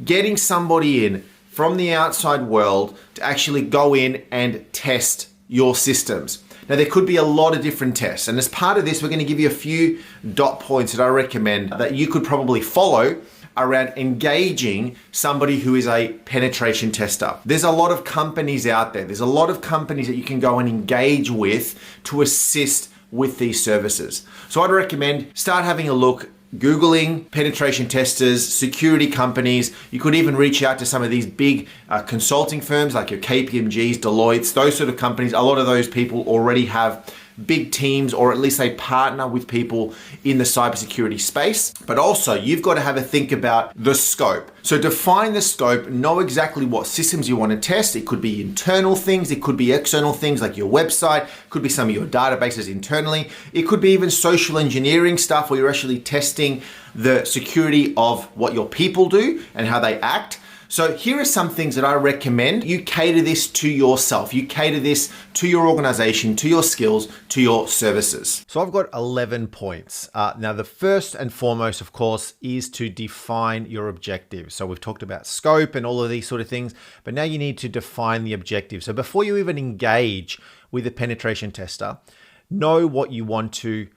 Getting somebody in from the outside world to actually go in and test your systems. Now, there could be a lot of different tests. And as part of this, we're going to give you a few dot points that I recommend that you could probably follow around engaging somebody who is a penetration tester. There's a lot of companies out there. There's a lot of companies that you can go and engage with to assist with these services. So I'd recommend start having a look, Googling penetration testers, security companies. You could even reach out to some of these big consulting firms like your KPMGs, Deloittes, those sort of companies. A lot of those people already have big teams, or at least they partner with people in the cybersecurity space. But also, you've got to have a think about the scope. So define the scope, know exactly what systems you want to test. It could be internal things, it could be external things like your website, it could be some of your databases internally. It could be even social engineering stuff where you're actually testing the security of what your people do and how they act. So here are some things that I recommend. You cater this to yourself. You cater this to your organization, to your skills, to your services. So I've got 11 points. Now, the first and foremost, of course, is to define your objectives. So we've talked about scope and all of these sort of things, but now you need to define the objective. So before you even engage with a penetration tester, know what you want to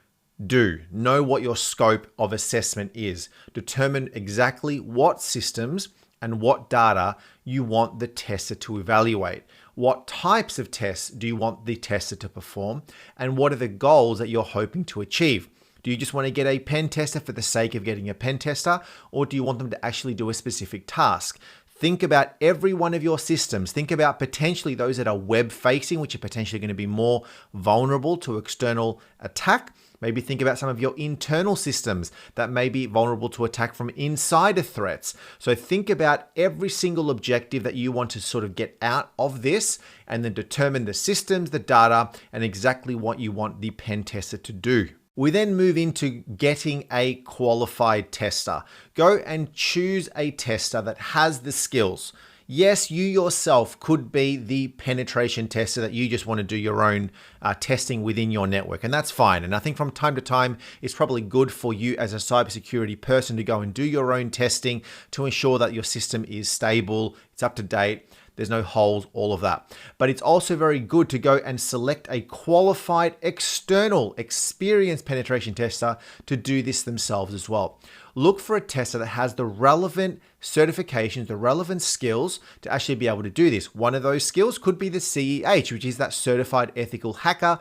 do. Know what your scope of assessment is. Determine exactly what systems and what data you want the tester to evaluate. What types of tests do you want the tester to perform? And what are the goals that you're hoping to achieve? Do you just want to get a pen tester for the sake of getting a pen tester? Or do you want them to actually do a specific task? Think about every one of your systems. Think about potentially those that are web facing, which are potentially going to be more vulnerable to external attack. Maybe think about some of your internal systems that may be vulnerable to attack from insider threats. So think about every single objective that you want to sort of get out of this, and then determine the systems, the data, and exactly what you want the pen tester to do. We then move into getting a qualified tester. Go and choose a tester that has the skills. Yes, you yourself could be the penetration tester that you just want to do your own testing within your network, and that's fine. And I think from time to time, it's probably good for you as a cybersecurity person to go and do your own testing to ensure that your system is stable, it's up to date, there's no holes, all of that. But it's also very good to go and select a qualified external experienced penetration tester to do this themselves as well. Look for a tester that has the relevant certifications, the relevant skills to actually be able to do this. One of those skills could be the CEH, which is that Certified Ethical Hacker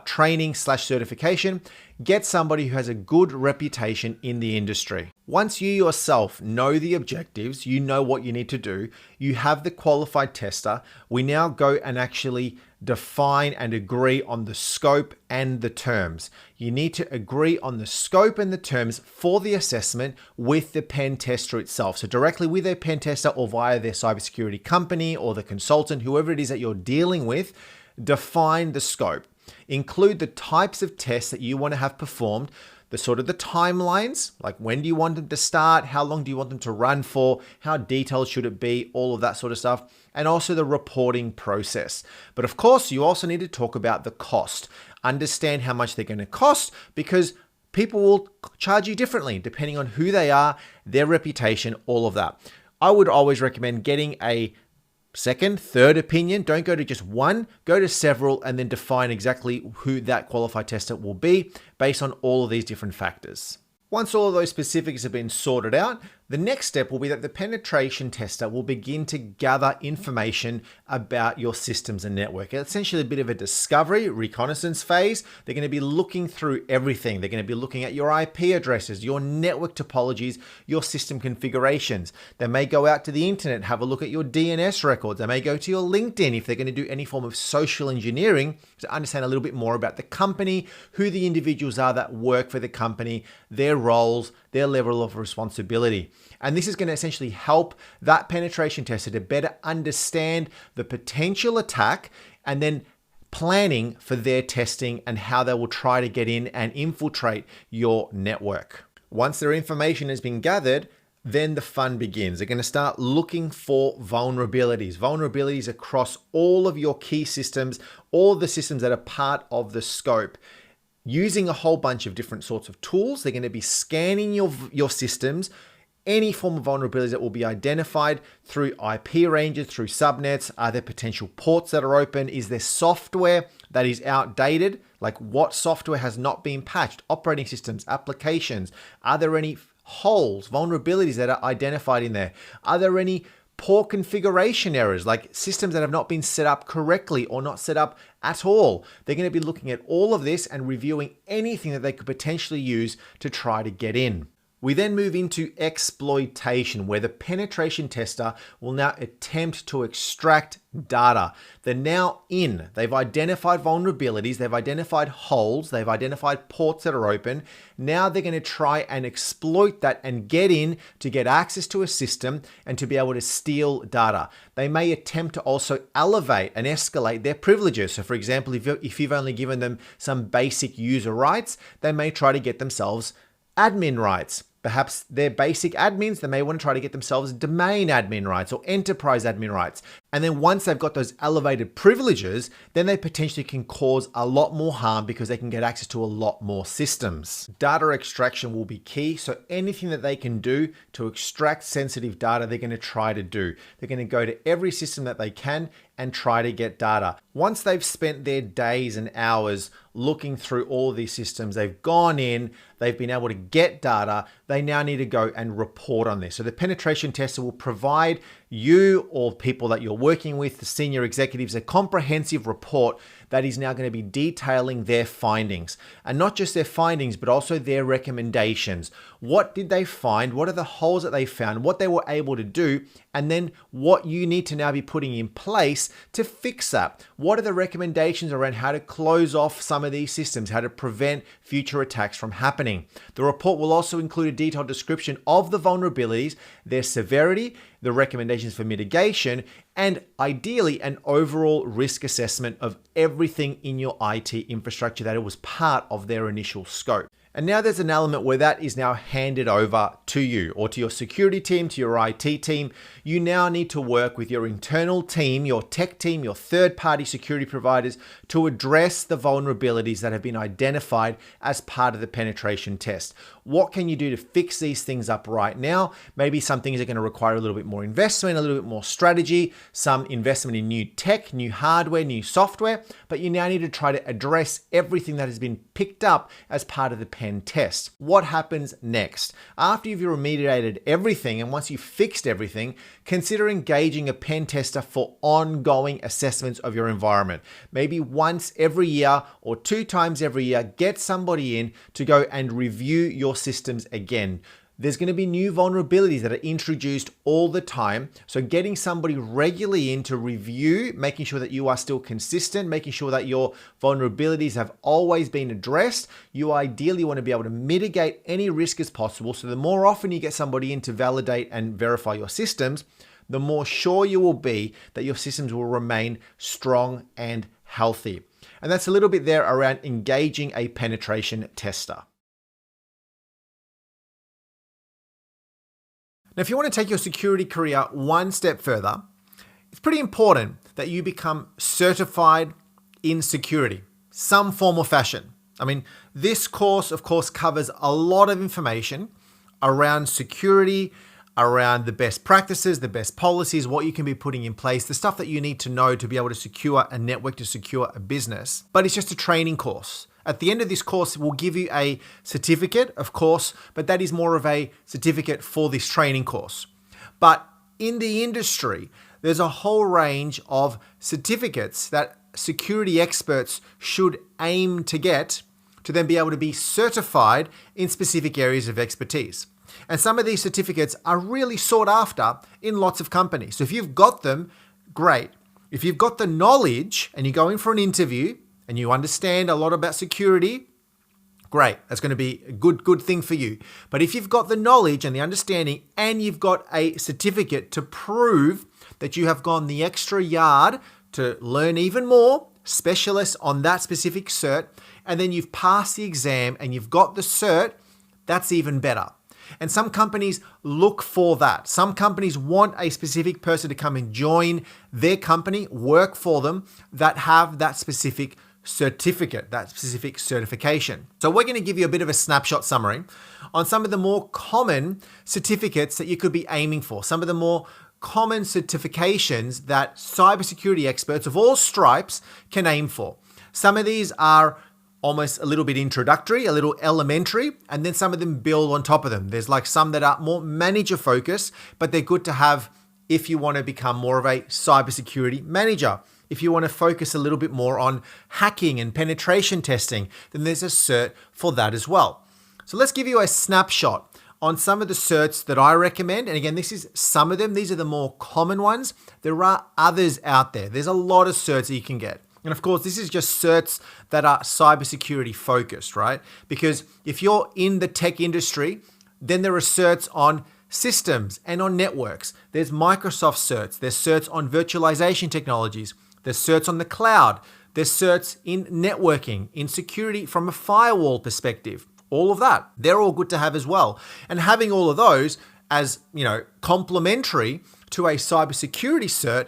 training/certification. Get somebody who has a good reputation in the industry. Once you yourself know the objectives, you know what you need to do, you have the qualified tester, we now go and actually define and agree on the scope and the terms. You need to agree on the scope and the terms for the assessment with the pen tester itself. So directly with a pen tester or via their cybersecurity company or the consultant, whoever it is that you're dealing with, define the scope. Include the types of tests that you want to have performed, the sort of the timelines, like when do you want them to start, how long do you want them to run for, how detailed should it be, all of that sort of stuff, and also the reporting process. But of course, you also need to talk about the cost. Understand how much they're going to cost, because people will charge you differently depending on who they are, their reputation, all of that. I would always recommend getting a second, third opinion. Don't go to just one, go to several, and then define exactly who that qualified tester will be based on all of these different factors. Once all of those specifics have been sorted out, the next step will be that the penetration tester will begin to gather information about your systems and network. It's essentially a bit of a discovery, reconnaissance phase. They're going to be looking through everything. They're going to be looking at your IP addresses, your network topologies, your system configurations. They may go out to the internet, have a look at your DNS records. They may go to your LinkedIn if they're going to do any form of social engineering to understand a little bit more about the company, who the individuals are that work for the company, their roles, their level of responsibility. And this is going to essentially help that penetration tester to better understand the potential attack and then planning for their testing and how they will try to get in and infiltrate your network. Once their information has been gathered, then the fun begins. They're going to start looking for vulnerabilities across all of your key systems, all the systems that are part of the scope. Using a whole bunch of different sorts of tools, they're going to be scanning your systems, any form of vulnerabilities that will be identified through IP ranges, through subnets. Are there potential ports that are open? Is there software that is outdated? Like what software has not been patched? Operating systems, applications. Are there any holes, vulnerabilities that are identified in there? Are there any poor configuration errors, like systems that have not been set up correctly or not set up at all? They're going to be looking at all of this and reviewing anything that they could potentially use to try to get in. We then move into exploitation, where the penetration tester will now attempt to extract data. They're now in. They've identified vulnerabilities, they've identified holes, they've identified ports that are open. Now they're going to try and exploit that and get in to get access to a system and to be able to steal data. They may attempt to also elevate and escalate their privileges. So for example, if you've only given them some basic user rights, they may try to get themselves admin rights. Perhaps they're basic admins, they may want to try to get themselves domain admin rights or enterprise admin rights. And then once they've got those elevated privileges, then they potentially can cause a lot more harm because they can get access to a lot more systems. Data extraction will be key. So anything that they can do to extract sensitive data, they're going to try to do. They're going to go to every system that they can and try to get data. Once they've spent their days and hours looking through all of these systems, they've gone in, they've been able to get data, they now need to go and report on this. So the penetration tester will provide you or people that you're working with, the senior executives, a comprehensive report that is now going to be detailing their findings. And not just their findings, but also their recommendations. What did they find? What are the holes that they found? What they were able to do? And then what you need to now be putting in place to fix that. What are the recommendations around how to close off some of these systems, how to prevent future attacks from happening? The report will also include a detailed description of the vulnerabilities, their severity, the recommendations for mitigation, and ideally an overall risk assessment of everything in your IT infrastructure that it was part of their initial scope. And now there's an element where that is now handed over to you or to your security team, to your IT team. You now need to work with your internal team, your tech team, your third-party security providers to address the vulnerabilities that have been identified as part of the penetration test. What can you do to fix these things up right now? Maybe some things are going to require a little bit more investment, a little bit more strategy, some investment in new tech, new hardware, new software, but you now need to try to address everything that has been picked up as part of the pen test. What happens next? After you've remediated everything and once you've fixed everything, consider engaging a pen tester for ongoing assessments of your environment. Maybe once every year or 2 times every year, get somebody in to go and review your systems again. There's going to be new vulnerabilities that are introduced all the time. So getting somebody regularly in to review, making sure that you are still consistent, making sure that your vulnerabilities have always been addressed. You ideally want to be able to mitigate any risk as possible. So the more often you get somebody in to validate and verify your systems, the more sure you will be that your systems will remain strong and healthy. And that's a little bit there around engaging a penetration tester. Now, if you want to take your security career one step further, it's pretty important that you become certified in security, some form or fashion. I mean, this course, of course, covers a lot of information around security, around the best practices, the best policies, what you can be putting in place, the stuff that you need to know to be able to secure a network, to secure a business. But it's just a training course. At the end of this course, we'll give you a certificate, of course, but that is more of a certificate for this training course. But in the industry, there's a whole range of certificates that security experts should aim to get to then be able to be certified in specific areas of expertise. And some of these certificates are really sought after in lots of companies. So if you've got them, great. If you've got the knowledge and you go in for an interview and you understand a lot about security, great. That's going to be a good thing for you. But if you've got the knowledge and the understanding and you've got a certificate to prove that you have gone the extra yard to learn even more specialist on that specific cert, and then you've passed the exam and you've got the cert, that's even better. And some companies look for that. Some companies want a specific person to come and join their company, work for them, that have that specific certificate, that specific certification. So we're going to give you a bit of a snapshot summary on some of the more common certificates that you could be aiming for, some of the more common certifications that cybersecurity experts of all stripes can aim for. Some of these are almost a little bit introductory, a little elementary, and then some of them build on top of them. There's like some that are more manager focused, but they're good to have if you want to become more of a cybersecurity manager. If you want to focus a little bit more on hacking and penetration testing, then there's a cert for that as well. So let's give you a snapshot on some of the certs that I recommend. And again, this is some of them. These are the more common ones. There are others out there. There's a lot of certs that you can get. And of course, this is just certs that are cybersecurity focused, right? Because if you're in the tech industry, then there are certs on systems and on networks. There's Microsoft certs. There's certs on virtualization technologies. There's certs on the cloud. There's certs in networking, in security from a firewall perspective. All of that. They're all good to have as well. And having all of those as, complementary to a cybersecurity cert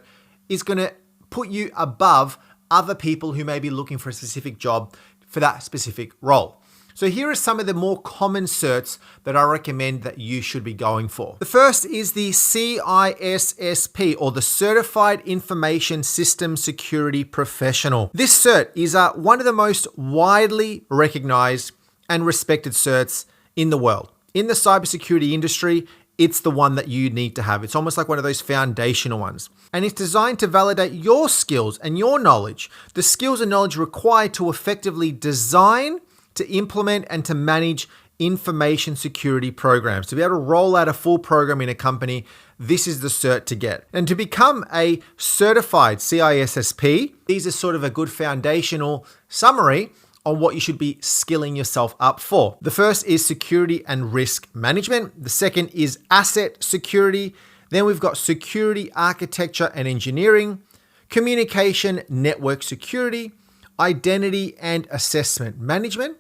is going to put you above other people who may be looking for a specific job for that specific role. So here are some of the more common certs that I recommend that you should be going for. The first is the CISSP, or the Certified Information System Security Professional. This cert is one of the most widely recognized and respected certs in the world. In the cybersecurity industry, it's the one that you need to have. It's almost like one of those foundational ones. And it's designed to validate your skills and your knowledge, the skills and knowledge required to effectively design, to implement, and to manage information security programs. To be able to roll out a full program in a company, this is the cert to get. And to become a certified CISSP, these are sort of a good foundational summary on what you should be skilling yourself up for. The first is security and risk management. The second is asset security. Then we've got security architecture and engineering, communication network security, identity and assessment management,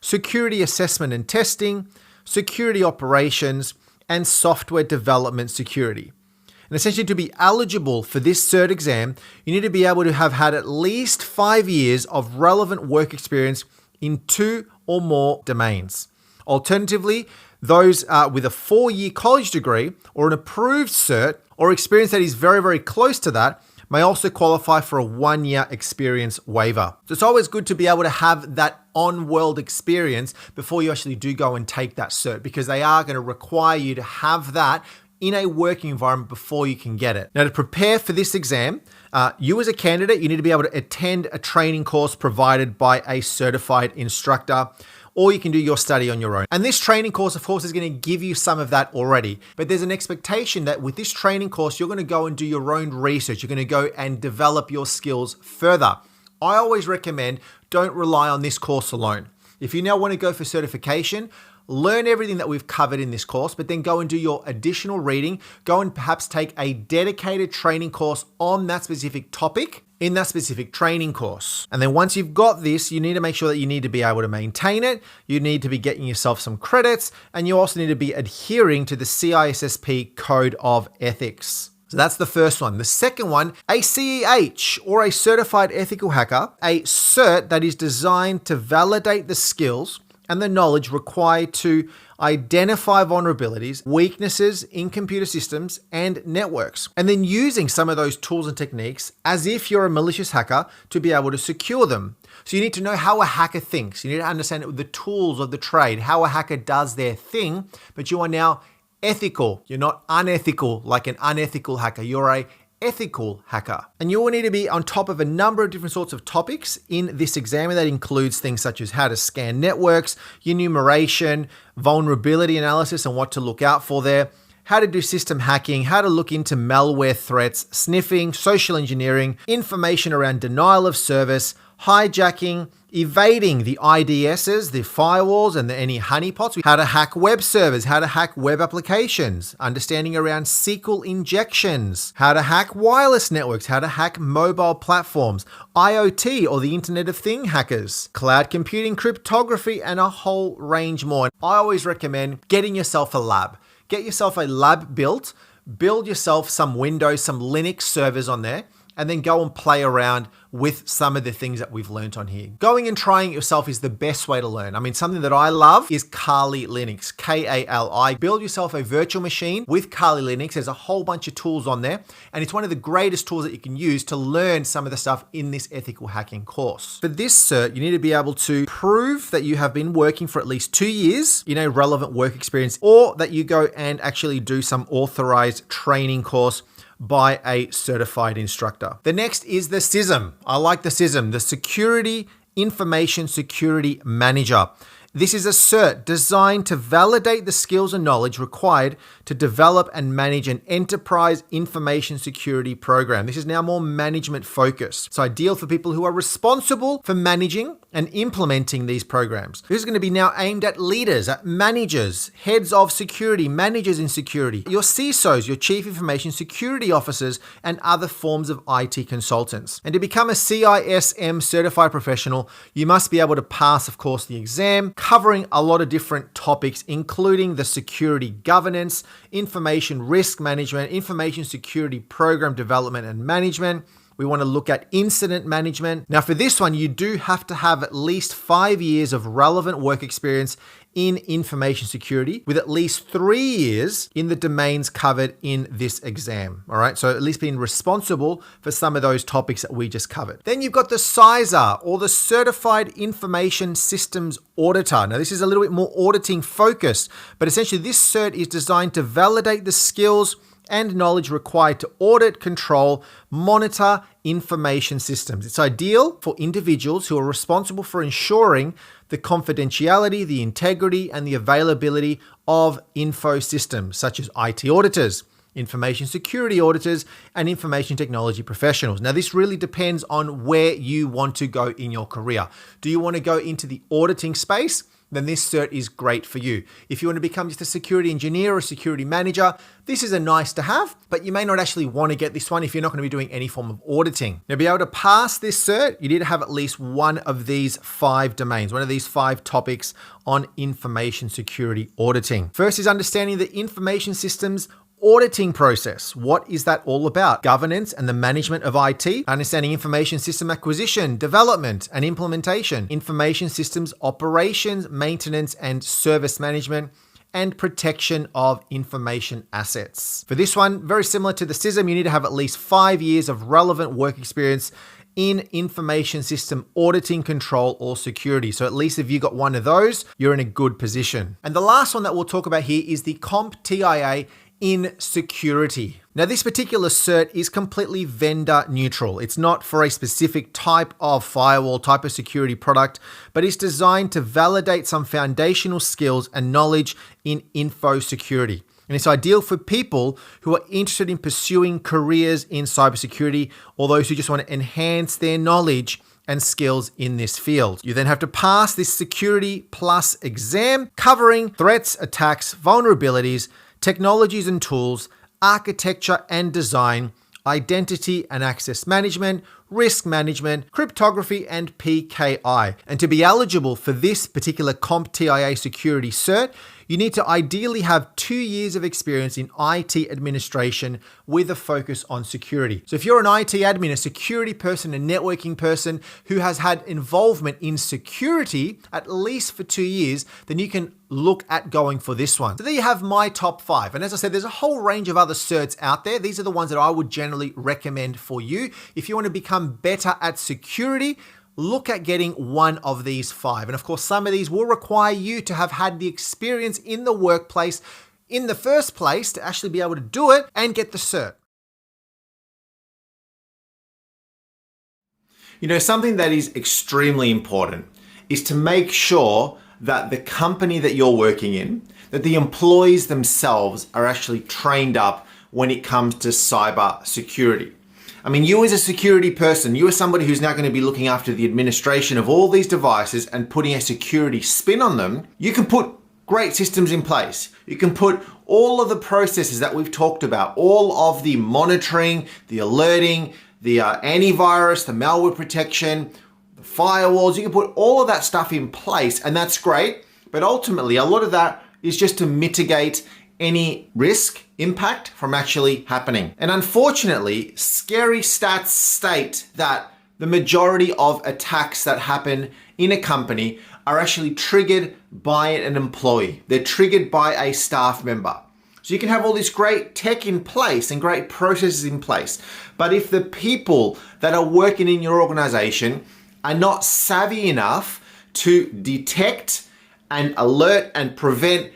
security assessment and testing, security operations, and software development security. And essentially, to be eligible for this cert exam, you need to be able to have had at least 5 years of relevant work experience in 2 or more domains. Alternatively, those with a 4-year college degree or an approved cert or experience that is very, very close to that may also qualify for a 1-year experience waiver. So it's always good to be able to have that on-world experience before you actually do go and take that cert, because they are going to require you to have that in a working environment before you can get it. Now, to prepare for this exam, you as a candidate, you need to be able to attend a training course provided by a certified instructor, or you can do your study on your own. And this training course, of course, is going to give you some of that already. But there's an expectation that with this training course, you're going to go and do your own research. You're going to go and develop your skills further. I always recommend don't rely on this course alone. If you now want to go for certification, learn everything that we've covered in this course, but then go and do your additional reading. Go and perhaps take a dedicated training course on that specific topic in that specific training course. And then once you've got this, you need to make sure that you need to be able to maintain it. You need to be getting yourself some credits, and you also need to be adhering to the CISSP Code of Ethics. So that's the first one. The second one, a CEH, or a Certified Ethical Hacker, a cert that is designed to validate the skills and the knowledge required to identify vulnerabilities, weaknesses in computer systems and networks, and then using some of those tools and techniques as if you're a malicious hacker to be able to secure them. So you need to know how a hacker thinks. You need to understand the tools of the trade, how a hacker does their thing, but you are now ethical. You're not unethical like an unethical hacker. You're a ethical hacker. And you will need to be on top of a number of different sorts of topics in this exam. And that includes things such as how to scan networks, enumeration, vulnerability analysis and what to look out for there, how to do system hacking, how to look into malware threats, sniffing, social engineering, information around denial of service, hijacking, evading the IDSs, the firewalls, and any honeypots, how to hack web servers, how to hack web applications, understanding around SQL injections, how to hack wireless networks, how to hack mobile platforms, IoT or the Internet of Things hackers, cloud computing, cryptography, and a whole range more. I always recommend getting yourself a lab. Get yourself a lab built, build yourself some Windows, some Linux servers on there, and then go and play around with some of the things that we've learned on here. Going and trying it yourself is the best way to learn. I mean, something that I love is Kali Linux, Kali. Build yourself a virtual machine with Kali Linux. There's a whole bunch of tools on there, and it's one of the greatest tools that you can use to learn some of the stuff in this ethical hacking course. For this cert, you need to be able to prove that you have been working for at least 2 years, relevant work experience, or that you go and actually do some authorized training course by a certified instructor. The next is the SISM. I like the SISM, the Security Information Security Manager. This is a cert designed to validate the skills and knowledge required to develop and manage an enterprise information security program. This is now more management focused. It's ideal for people who are responsible for managing and implementing these programs. This is going to be now aimed at leaders, at managers, heads of security, managers in security, your CISOs, your chief information security officers, and other forms of IT consultants. And to become a CISM certified professional, you must be able to pass, of course, the exam, covering a lot of different topics, including the security governance, information risk management, information security program development and management. We want to look at incident management. Now, for this one, you do have to have at least 5 years of relevant work experience in information security, with at least 3 years in the domains covered in this exam. All right, so at least being responsible for some of those topics that we just covered. Then you've got the CISA, or the Certified Information Systems Auditor. Now, this is a little bit more auditing focused, but essentially this cert is designed to validate the skills and knowledge required to audit, control, monitor information systems. It's ideal for individuals who are responsible for ensuring the confidentiality, the integrity, and the availability of info systems, such as IT auditors, information security auditors, and information technology professionals. Now, this really depends on where you want to go in your career. Do you want to go into the auditing space? Then this cert is great for you. If you want to become just a security engineer or a security manager, this is a nice to have, but you may not actually want to get this one if you're not going to be doing any form of auditing. Now, to be able to pass this cert, you need to have at least one of these 5 domains, one of these 5 topics on information security auditing. First is understanding the information systems auditing process. What is that all about? Governance and the management of IT, understanding information system acquisition, development and implementation, information systems operations, maintenance and service management, and protection of information assets. For this one, very similar to the SISM, you need to have at least 5 years of relevant work experience in information system auditing, control, or security. So at least if you got one of those, you're in a good position. And the last one that we'll talk about here is the CompTIA in security. Now, this particular cert is completely vendor neutral. It's not for a specific type of firewall, type of security product, but it's designed to validate some foundational skills and knowledge in info security. And it's ideal for people who are interested in pursuing careers in cybersecurity, or those who just want to enhance their knowledge and skills in this field. You then have to pass this Security Plus exam covering threats, attacks, vulnerabilities, technologies and tools, architecture and design, identity and access management, risk management, cryptography, and PKI. And to be eligible for this particular CompTIA security cert, you need to ideally have 2 years of experience in IT administration with a focus on security. So if you're an IT admin, a security person, a networking person who has had involvement in security at least for 2 years, then you can look at going for this one. So there you have my top 5. And as I said, there's a whole range of other certs out there. These are the ones that I would generally recommend for you. If you want to become better at security, look at getting one of these 5. And of course, some of these will require you to have had the experience in the workplace in the first place to actually be able to do it and get the cert. You know, something that is extremely important is to make sure that the company that you're working in, that the employees themselves are actually trained up when it comes to cyber security. I mean, you as a security person, you as somebody who's now going to be looking after the administration of all these devices and putting a security spin on them, you can put great systems in place. You can put all of the processes that we've talked about, all of the monitoring, the alerting, the antivirus, the malware protection, the firewalls. You can put all of that stuff in place, and that's great. But ultimately, a lot of that is just to mitigate any risk impact from actually happening. And unfortunately, scary stats state that the majority of attacks that happen in a company are actually triggered by an employee. They're triggered by a staff member. So you can have all this great tech in place and great processes in place. But if the people that are working in your organization are not savvy enough to detect and alert and prevent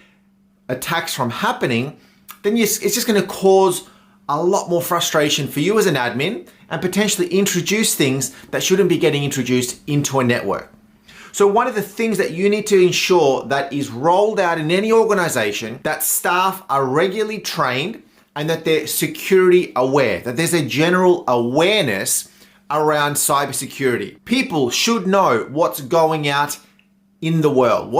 attacks from happening, then it's just going to cause a lot more frustration for you as an admin and potentially introduce things that shouldn't be getting introduced into a network. So one of the things that you need to ensure that is rolled out in any organization, that staff are regularly trained and that they're security aware, that there's a general awareness around cybersecurity. People should know what's going out in the world.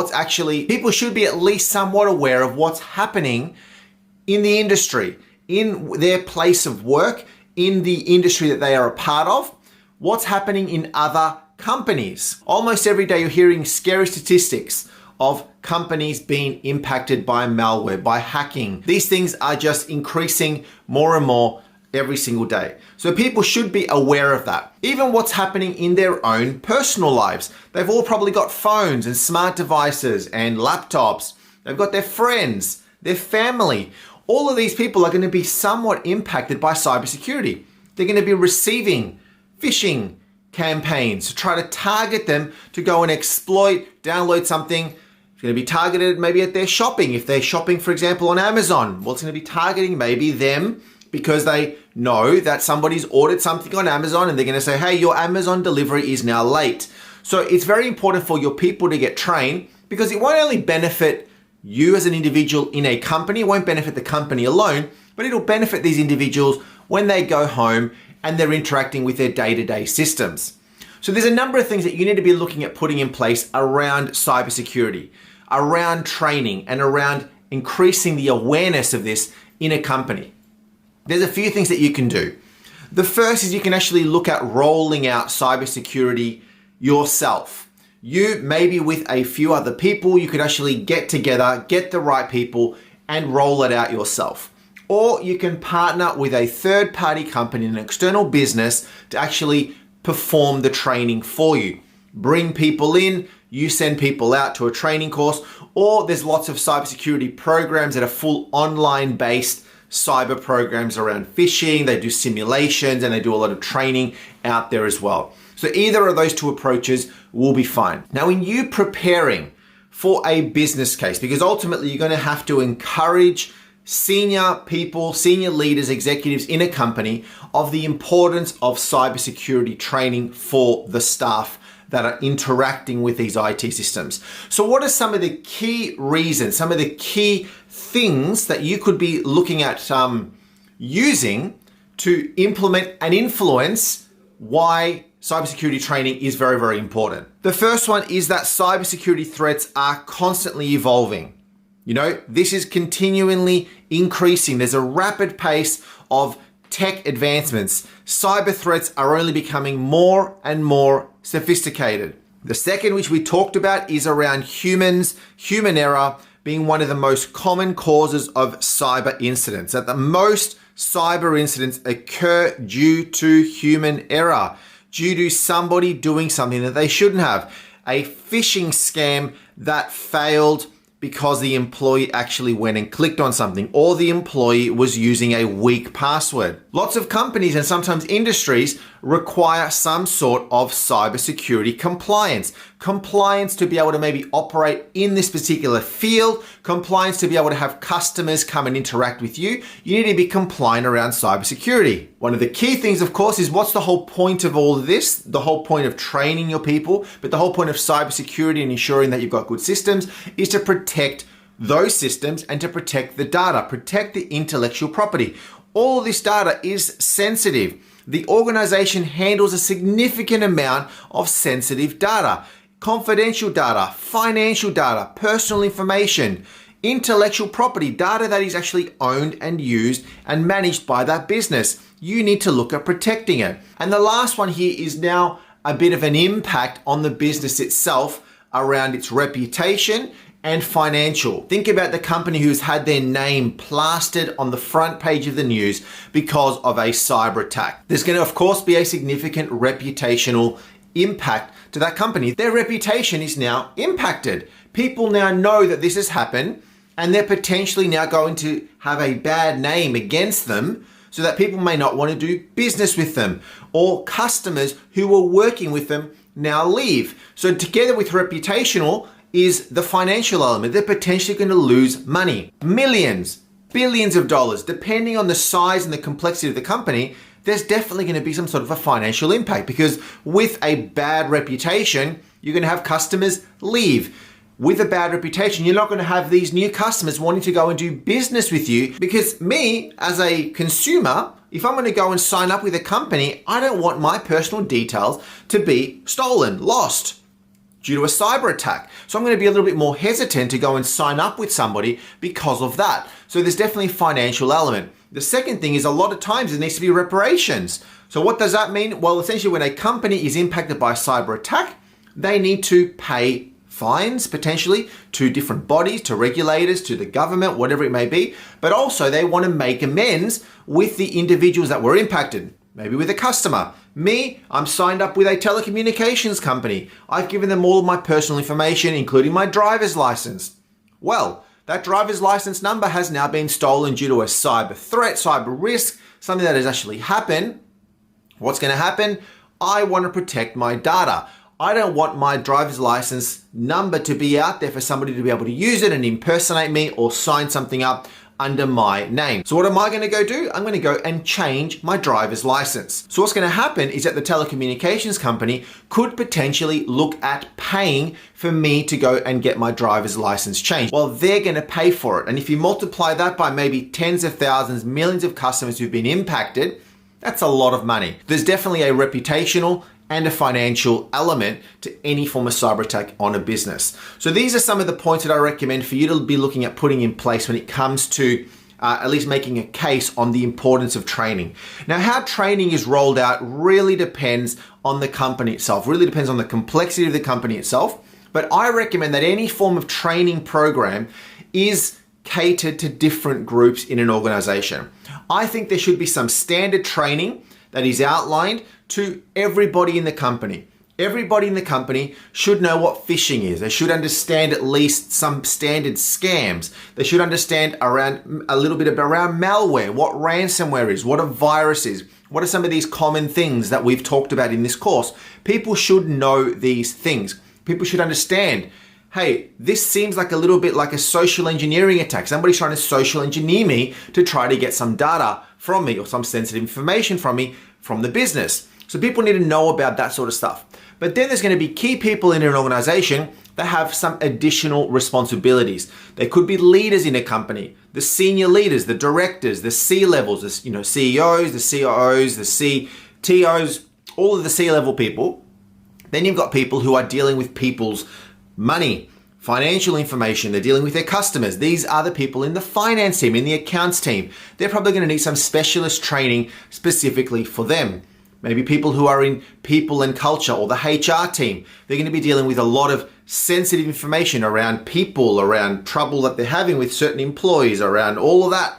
People should be at least somewhat aware of what's happening in the industry, in their place of work, in the industry that they are a part of, what's happening in other companies. Almost every day you're hearing scary statistics of companies being impacted by malware, by hacking. These things are just increasing more and more every single day. So people should be aware of that. Even what's happening in their own personal lives. They've all probably got phones and smart devices and laptops. They've got their friends, their family. All of these people are going to be somewhat impacted by cybersecurity. They're going to be receiving phishing campaigns to try to target them to go and exploit, download something. It's going to be targeted maybe at their shopping. If they're shopping, for example, on Amazon, well, it's going to be targeting maybe them because they know that somebody's ordered something on Amazon and they're going to say, hey, your Amazon delivery is now late. So it's very important for your people to get trained because it won't only benefit you as an individual in a company, it won't benefit the company alone, but it'll benefit these individuals when they go home and they're interacting with their day-to-day systems. So there's a number of things that you need to be looking at putting in place around cybersecurity, around training, and around increasing the awareness of this in a company. There's a few things that you can do. The first is you can actually look at rolling out cybersecurity yourself. You, maybe with a few other people, you could actually get together, get the right people, and roll it out yourself. Or you can partner with a third-party company, an external business, to actually perform the training for you. Bring people in, you send people out to a training course, or there's lots of cybersecurity programs that are full online-based cyber programs around phishing. They do simulations and they do a lot of training out there as well. So either of those two approaches will be fine. Now, in you preparing for a business case, because ultimately you're going to have to encourage senior people, senior leaders, executives in a company of the importance of cybersecurity training for the staff that are interacting with these IT systems. So what are some of the key reasons, some of the key things that you could be looking at using to implement and influence why cybersecurity training is very, very important? The first one is that cybersecurity threats are constantly evolving. You know, this is continually increasing. There's a rapid pace of tech advancements. Cyber threats are only becoming more and more sophisticated. The second, which we talked about, is around humans, human error being one of the most common causes of cyber incidents. That the most cyber incidents occur due to human error, due to somebody doing something that they shouldn't have. A phishing scam that failed because the employee actually went and clicked on something, or the employee was using a weak password. Lots of companies and sometimes industries require some sort of cybersecurity compliance. Compliance to be able to maybe operate in this particular field, compliance to be able to have customers come and interact with you. You need to be compliant around cybersecurity. One of the key things, of course, is what's the whole point of all of this? The whole point of training your people, but the whole point of cybersecurity and ensuring that you've got good systems is to protect those systems and to protect the data, protect the intellectual property. All of this data is sensitive. the organization handles a significant amount of sensitive data, confidential data, financial data, personal information, intellectual property, data that is actually owned and used and managed by that business. You need to look at protecting it. And the last one here is now a bit of an impact on the business itself around its reputation and financial. Think about the company who's had their name plastered on the front page of the news because of a cyber attack. There's going to, of course, be a significant reputational impact to that company. Their reputation is now impacted. People now know that this has happened, and they're potentially now going to have a bad name against them, so that people may not want to do business with them, or customers who were working with them now leave. So together with reputational is the financial element. They're potentially going to lose money, millions, billions of dollars, depending on the size and the complexity of the company. There's definitely going to be some sort of a financial impact, because with a bad reputation, you're going to have customers leave. With a bad reputation, you're not going to have these new customers wanting to go and do business with you, because me as a consumer, if I'm going to go and sign up with a company, I don't want my personal details to be stolen, lost due to a cyber attack. So I'm going to be a little bit more hesitant to go and sign up with somebody because of that. So there's definitely a financial element. The second thing is, a lot of times there needs to be reparations. So what does that mean? Well, essentially when a company is impacted by a cyber attack, they need to pay fines potentially to different bodies, to regulators, to the government, whatever it may be. But also they want to make amends with the individuals that were impacted. Maybe with a customer. Me, I'm signed up with a telecommunications company. I've given them all of my personal information, including my driver's license. Well, that driver's license number has now been stolen due to a cyber threat, cyber risk, something that has actually happened. What's going to happen? I want to protect my data. I don't want my driver's license number to be out there for somebody to be able to use it and impersonate me or sign something up under my name. So what am I going to go do? I'm going to go and change my driver's license. So what's going to happen is that the telecommunications company could potentially look at paying for me to go and get my driver's license changed. Well, they're going to pay for it. And if you multiply that by maybe tens of thousands, millions of customers who've been impacted, that's a lot of money. There's definitely a reputational and a financial element to any form of cyber attack on a business. So these are some of the points that I recommend for you to be looking at putting in place when it comes to at least making a case on the importance of training. Now, how training is rolled out really depends on the company itself, really depends on the complexity of the company itself. But I recommend that any form of training program is catered to different groups in an organization. I think there should be some standard training that is outlined to everybody in the company. Everybody in the company should know what phishing is. They should understand at least some standard scams. They should understand around a little bit around malware, what ransomware is, what a virus is, what are some of these common things that we've talked about in this course. People should know these things. People should understand, hey, this seems like a little bit like a social engineering attack. Somebody's trying to social engineer me to try to get some data from me or some sensitive information from me from the business. So people need to know about that sort of stuff. But then there's going to be key people in an organization that have some additional responsibilities. They could be leaders in a company, the senior leaders, the directors, the C-levels, the CEOs, the COOs, the CTOs, all of the C-level people. Then you've got people who are dealing with people's money, financial information. They're dealing with their customers. These are the people in the finance team, in the accounts team. They're probably going to need some specialist training specifically for them. Maybe people who are in people and culture or the HR team. They're going to be dealing with a lot of sensitive information around people, around trouble that they're having with certain employees, around all of that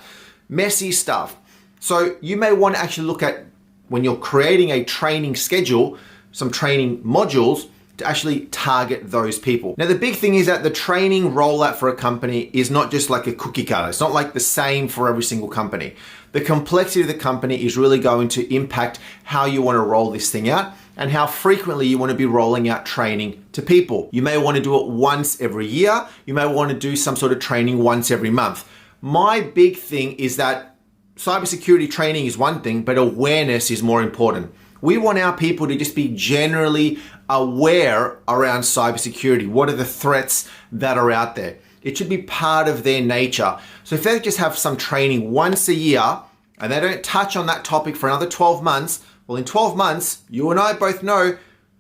messy stuff. So you may want to actually look at, when you're creating a training schedule, some training modules to actually target those people. Now, the big thing is that the training rollout for a company is not just like a cookie cutter. It's not like the same for every single company. The complexity of the company is really going to impact how you want to roll this thing out and how frequently you want to be rolling out training to people. You may want to do it once every year. You may want to do some sort of training once every month. My big thing is that cybersecurity training is one thing, but awareness is more important. We want our people to just be generally aware around cybersecurity. What are the threats that are out there? It should be part of their nature. So if they just have some training once a year and they don't touch on that topic for another 12 months, Well, in 12 months, you and I both know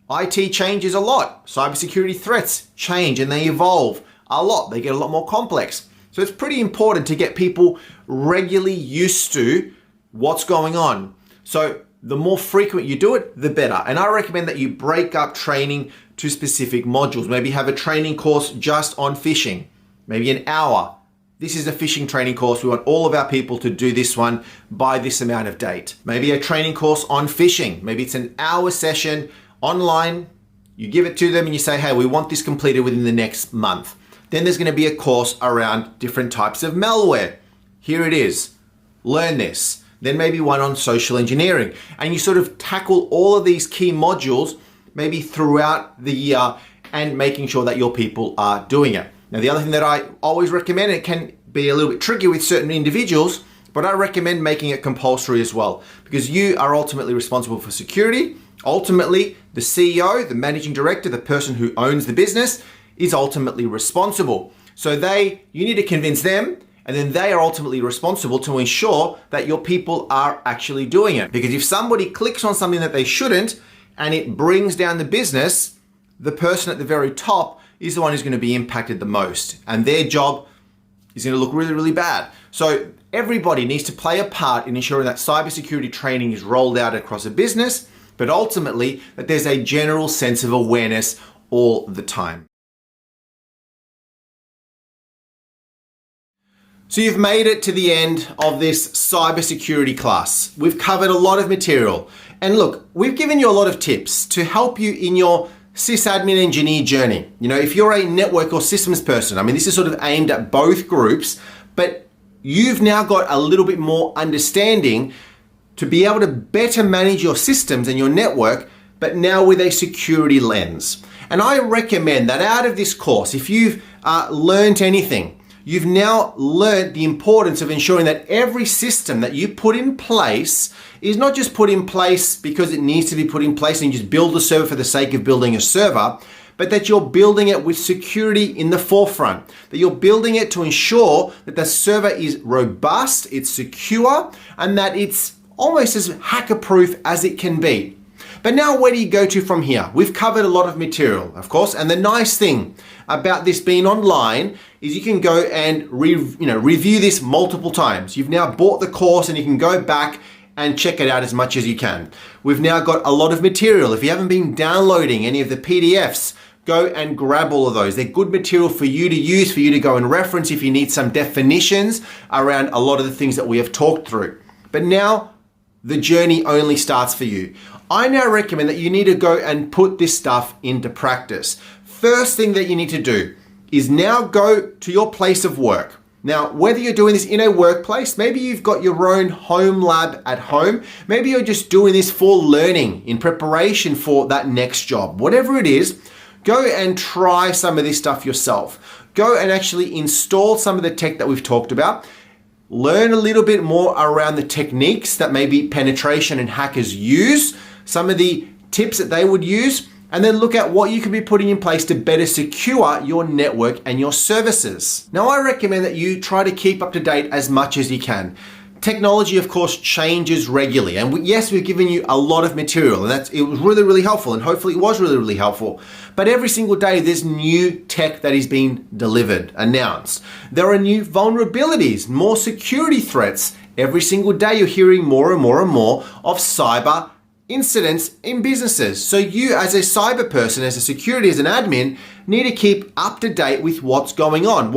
IT changes a lot. Cybersecurity threats change and they evolve a lot. They get a lot more complex. So it's pretty important to get people regularly used to what's going on. So the more frequent you do it, the better. And I recommend that you break up training to specific modules. Maybe have a training course just on phishing, maybe an hour. This is a phishing training course. We want all of our people to do this one by this amount of date. Maybe a training course on phishing. Maybe it's an hour session online. You give it to them and you say, hey, we want this completed within the next month. Then there's going to be a course around different types of malware. Here it is. Learn this. Then maybe one on social engineering. And you sort of tackle all of these key modules maybe throughout the year and making sure that your people are doing it. Now, the other thing that I always recommend, it can be a little bit tricky with certain individuals, but I recommend making it compulsory as well, because you are ultimately responsible for security. Ultimately, the CEO, the managing director, the person who owns the business is ultimately responsible. So you need to convince them, and then they are ultimately responsible to ensure that your people are actually doing it. Because if somebody clicks on something that they shouldn't and it brings down the business, the person at the very top is the one who's going to be impacted the most, and their job is going to look really, really bad. So everybody needs to play a part in ensuring that cybersecurity training is rolled out across a business, but ultimately that there's a general sense of awareness all the time. So you've made it to the end of this cybersecurity class. We've covered a lot of material. And look, we've given you a lot of tips to help you in your sysadmin engineer journey. You know, if you're a network or systems person, I mean, this is sort of aimed at both groups, but you've now got a little bit more understanding to be able to better manage your systems and your network, but now with a security lens. And I recommend that out of this course, if you've learned anything, you've now learned the importance of ensuring that every system that you put in place is not just put in place because it needs to be put in place and you just build a server for the sake of building a server, but that you're building it with security in the forefront, that you're building it to ensure that the server is robust, it's secure, and that it's almost as hacker-proof as it can be. But now where do you go to from here? We've covered a lot of material, of course, and the nice thing about this being online is you can go and review this multiple times. You've now bought the course and you can go back and check it out as much as you can. We've now got a lot of material. If you haven't been downloading any of the PDFs, go and grab all of those. They're good material for you to use, for you to go and reference if you need some definitions around a lot of the things that we have talked through. But now the journey only starts for you. I now recommend that you need to go and put this stuff into practice. First thing that you need to do is now go to your place of work. Now, whether you're doing this in a workplace, maybe you've got your own home lab at home, maybe you're just doing this for learning in preparation for that next job. Whatever it is, go and try some of this stuff yourself. Go and actually install some of the tech that we've talked about. Learn a little bit more around the techniques that maybe penetration and hackers use, some of the tips that they would use, and then look at what you can be putting in place to better secure your network and your services. Now, I recommend that you try to keep up to date as much as you can. Technology, of course, changes regularly. And yes, we've given you a lot of material, and it was really, really helpful, and hopefully it was really, really helpful. But every single day, there's new tech that is being delivered, announced. There are new vulnerabilities, more security threats. Every single day, you're hearing more and more and more of cyber incidents in businesses. So you, as a cyber person, as a security, as an admin, need to keep up to date with what's going on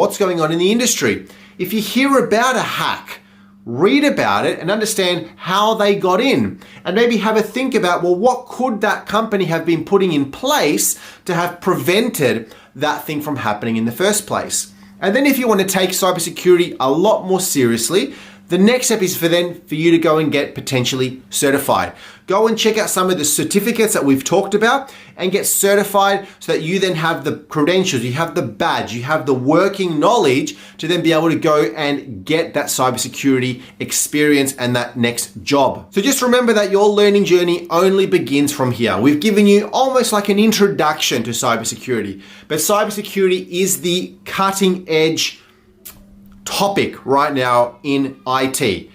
in the industry. If you hear about a hack, read about it and understand how they got in, and maybe have a think about, well, what could that company have been putting in place to have prevented that thing from happening in the first place. And then if you want to take cybersecurity a lot more seriously, the next step is for you to go and get potentially certified. Go and check out some of the certificates that we've talked about and get certified so that you then have the credentials, you have the badge, you have the working knowledge to then be able to go and get that cybersecurity experience and that next job. So just remember that your learning journey only begins from here. We've given you almost like an introduction to cybersecurity, but cybersecurity is the cutting edge topic right now in IT.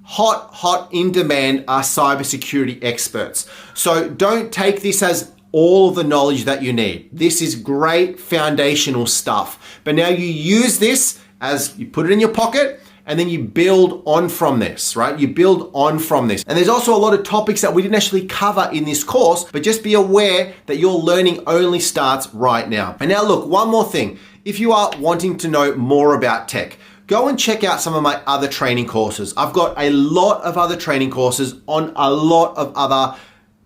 hot, in demand cybersecurity experts. So don't take this as all the knowledge that you need. This is great foundational stuff. But now you use this as you put it in your pocket, and then you build on from this, right? You build on from this. And there's also a lot of topics that we didn't actually cover in this course, but just be aware that your learning only starts right now. And now look, one more thing. If you are wanting to know more about tech, go and check out some of my other training courses. I've got a lot of other training courses on a lot of other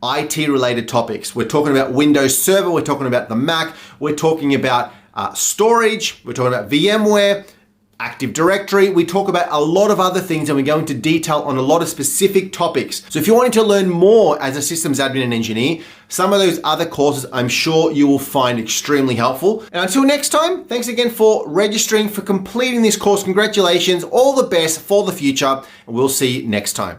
IT related topics. We're talking about Windows Server, we're talking about the Mac, we're talking about storage, we're talking about VMware, Active Directory. We talk about a lot of other things and we go into detail on a lot of specific topics. So if you're wanting to learn more as a systems admin and engineer, some of those other courses I'm sure you will find extremely helpful. And until next time, thanks again for registering, for completing this course. Congratulations, all the best for the future, and we'll see you next time.